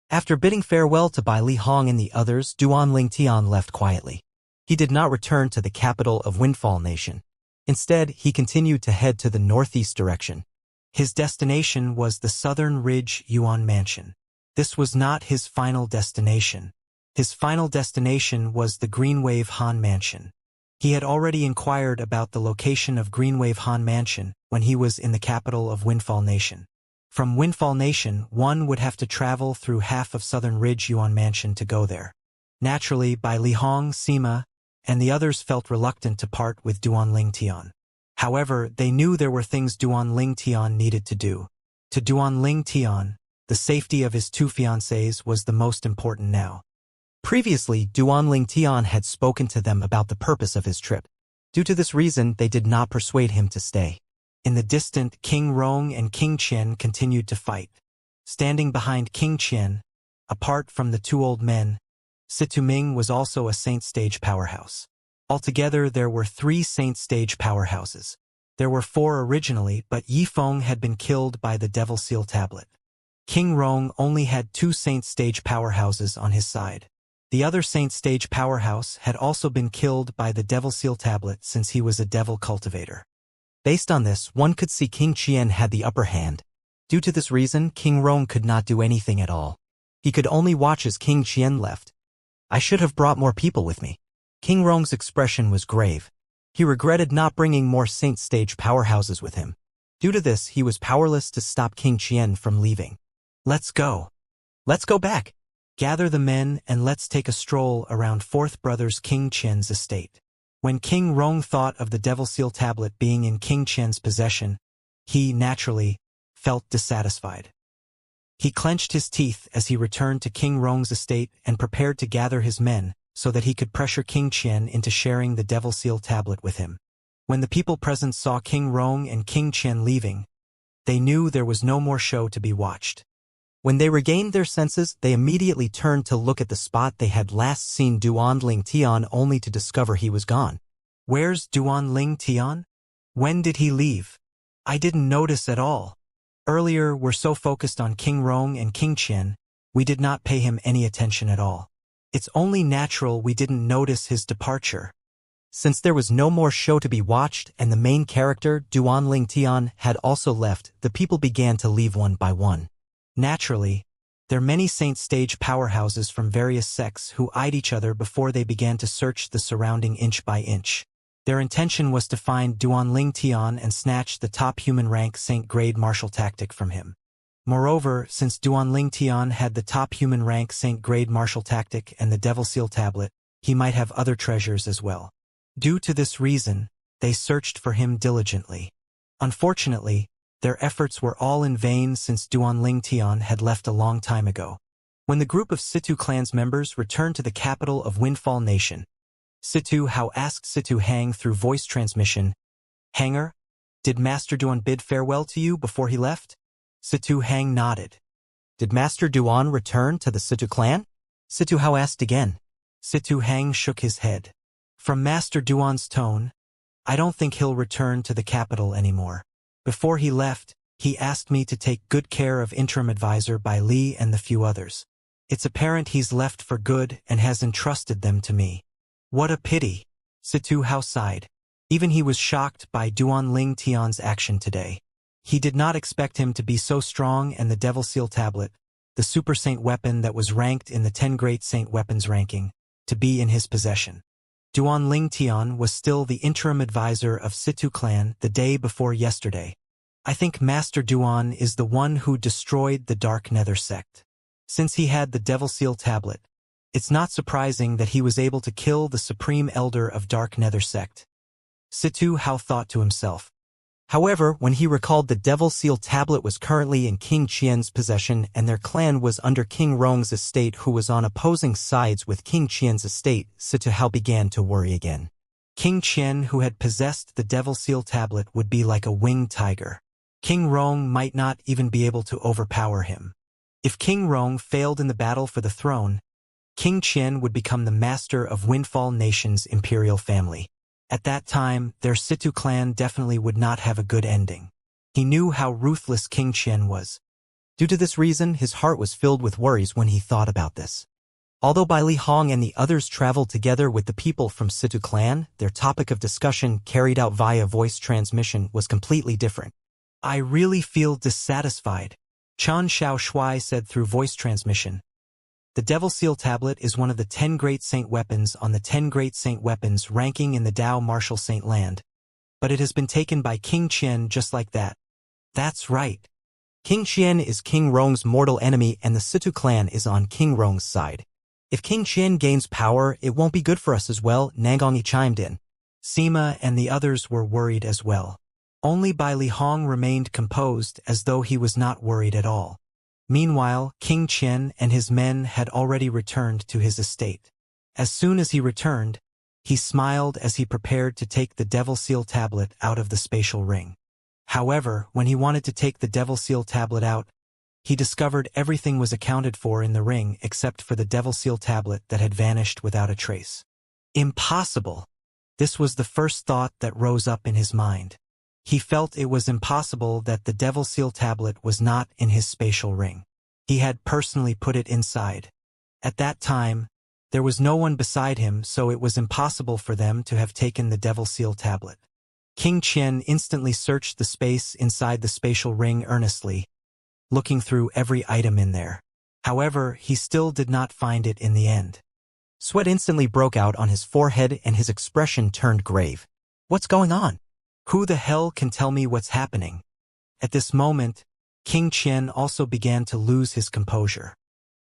After bidding farewell to Bai Li Hong and the others, Duanling Tian left quietly. He did not return to the capital of Windfall Nation. Instead, he continued to head to the northeast direction. His destination was the Southern Ridge Yuan Mansion. This was not his final destination. His final destination was the Greenwave Han Mansion. He had already inquired about the location of Greenwave Han Mansion when he was in the capital of Windfall Nation. From Windfall Nation, one would have to travel through half of Southern Ridge Yuan Mansion to go there. Naturally, Bai Li Hong, Sima, and the others felt reluctant to part with Duanling Tian. However, they knew there were things Duanling Tian needed to do. To Duanling Tian, the safety of his two fiancées was the most important now. Previously, Duanling Tian had spoken to them about the purpose of his trip. Due to this reason, they did not persuade him to stay. In the distant, King Rong and King Qian continued to fight. Standing behind King Qian, apart from the two old men, Situ Ming was also a Saint Stage powerhouse. Altogether, there were 3 Saint Stage powerhouses. There were 4 originally, but Yi Feng had been killed by the Devil Seal tablet. King Rong only had 2 Saint Stage powerhouses on his side. The other Saint Stage powerhouse had also been killed by the Devil Seal tablet since he was a devil cultivator. Based on this, one could see King Qian had the upper hand. Due to this reason, King Rong could not do anything at all. He could only watch as King Qian left. I should have brought more people with me. King Rong's expression was grave. He regretted not bringing more Saint Stage powerhouses with him. Due to this, he was powerless to stop King Qian from leaving. Let's go. Let's go back. Gather the men and let's take a stroll around Fourth Brother's King Qian's estate. When King Rong thought of the Devil Seal tablet being in King Qian's possession, he, naturally, felt dissatisfied. He clenched his teeth as he returned to King Rong's estate and prepared to gather his men so that he could pressure King Qian into sharing the Devil Seal tablet with him. When the people present saw King Rong and King Qian leaving, they knew there was no more show to be watched. When they regained their senses, they immediately turned to look at the spot they had last seen Duanling Tian, only to discover he was gone. Where's Duanling Tian? When did he leave? I didn't notice at all. Earlier, we're so focused on King Rong and King Qian, we did not pay him any attention at all. It's only natural we didn't notice his departure. Since there was no more show to be watched and the main character, Duanling Tian, had also left, the people began to leave one by one. Naturally, there are many Saint Stage powerhouses from various sects who eyed each other before they began to search the surrounding inch by inch. Their intention was to find Duanling Tian and snatch the top human rank Saint Grade martial tactic from him. Moreover, since Duanling Tian had the top human rank Saint Grade martial tactic and the Devil Seal tablet, he might have other treasures as well. Due to this reason, they searched for him diligently. Unfortunately, their efforts were all in vain since Duanling Tian had left a long time ago. When the group of Situ clan's members returned to the capital of Windfall Nation, Situ Hao asked Situ Hang through voice transmission, Hanger, did Master Duan bid farewell to you before he left? Situ Hang nodded. Did Master Duan return to the Situ clan? Situ Hao asked again. Situ Hang shook his head. From Master Duan's tone, I don't think he'll return to the capital anymore. Before he left, he asked me to take good care of interim advisor Bai Li and the few others. It's apparent he's left for good and has entrusted them to me. What a pity. Situ Hao sighed. Even he was shocked by Duanling Tian's action today. He did not expect him to be so strong, and the Devil Seal tablet, the Super Saint weapon that was ranked in the 10 Great Saint Weapons ranking, to be in his possession. Duanling Tian was still the interim advisor of Situ clan the day before yesterday. I think Master Duan is the one who destroyed the Dark Nether sect. Since he had the Devil Seal tablet, it's not surprising that he was able to kill the Supreme Elder of Dark Nether sect. Situ Hao thought to himself. However, when he recalled the Devil Seal tablet was currently in King Qian's possession and their clan was under King Rong's estate who was on opposing sides with King Qian's estate, Situ Hao began to worry again. King Qian, who had possessed the Devil Seal tablet, would be like a winged tiger. King Rong might not even be able to overpower him. If King Rong failed in the battle for the throne, King Qian would become the master of Windfall Nation's imperial family. At that time, their Situ clan definitely would not have a good ending. He knew how ruthless King Qian was. Due to this reason, his heart was filled with worries when he thought about this. Although Bai Li Hong and the others traveled together with the people from Situ clan, their topic of discussion carried out via voice transmission was completely different. I really feel dissatisfied, Chan Xiao Shui said through voice transmission. The Devil Seal tablet is one of the 10 Great Saint weapons on the 10 Great Saint weapons ranking in the Dao Martial Saint land. But it has been taken by King Qian just like that. That's right. King Qian is King Rong's mortal enemy and the Situ clan is on King Rong's side. If King Qian gains power, it won't be good for us as well, Nangongi chimed in. Sima and the others were worried as well. Only Bai Li Hong remained composed as though he was not worried at all. Meanwhile, King Qian and his men had already returned to his estate. As soon as he returned, he smiled as he prepared to take the Devil Seal tablet out of the spatial ring. However, when he wanted to take the Devil Seal tablet out, he discovered everything was accounted for in the ring except for the Devil Seal tablet that had vanished without a trace. Impossible! This was the first thought that rose up in his mind. He felt it was impossible that the Devil Seal tablet was not in his spatial ring. He had personally put it inside. At that time, there was no one beside him, so it was impossible for them to have taken the Devil Seal tablet. King Qian instantly searched the space inside the spatial ring earnestly, looking through every item in there. However, he still did not find it in the end. Sweat instantly broke out on his forehead and his expression turned grave. What's going on? Who the hell can tell me what's happening? At this moment, King Qian also began to lose his composure.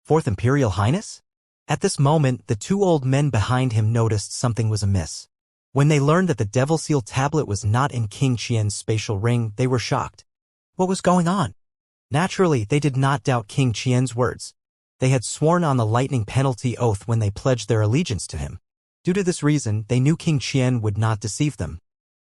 Fourth Imperial Highness? At this moment, the two old men behind him noticed something was amiss. When they learned that the Devil Seal tablet was not in King Qian's spatial ring, they were shocked. What was going on? Naturally, they did not doubt King Qian's words. They had sworn on the lightning penalty oath when they pledged their allegiance to him. Due to this reason, they knew King Qian would not deceive them.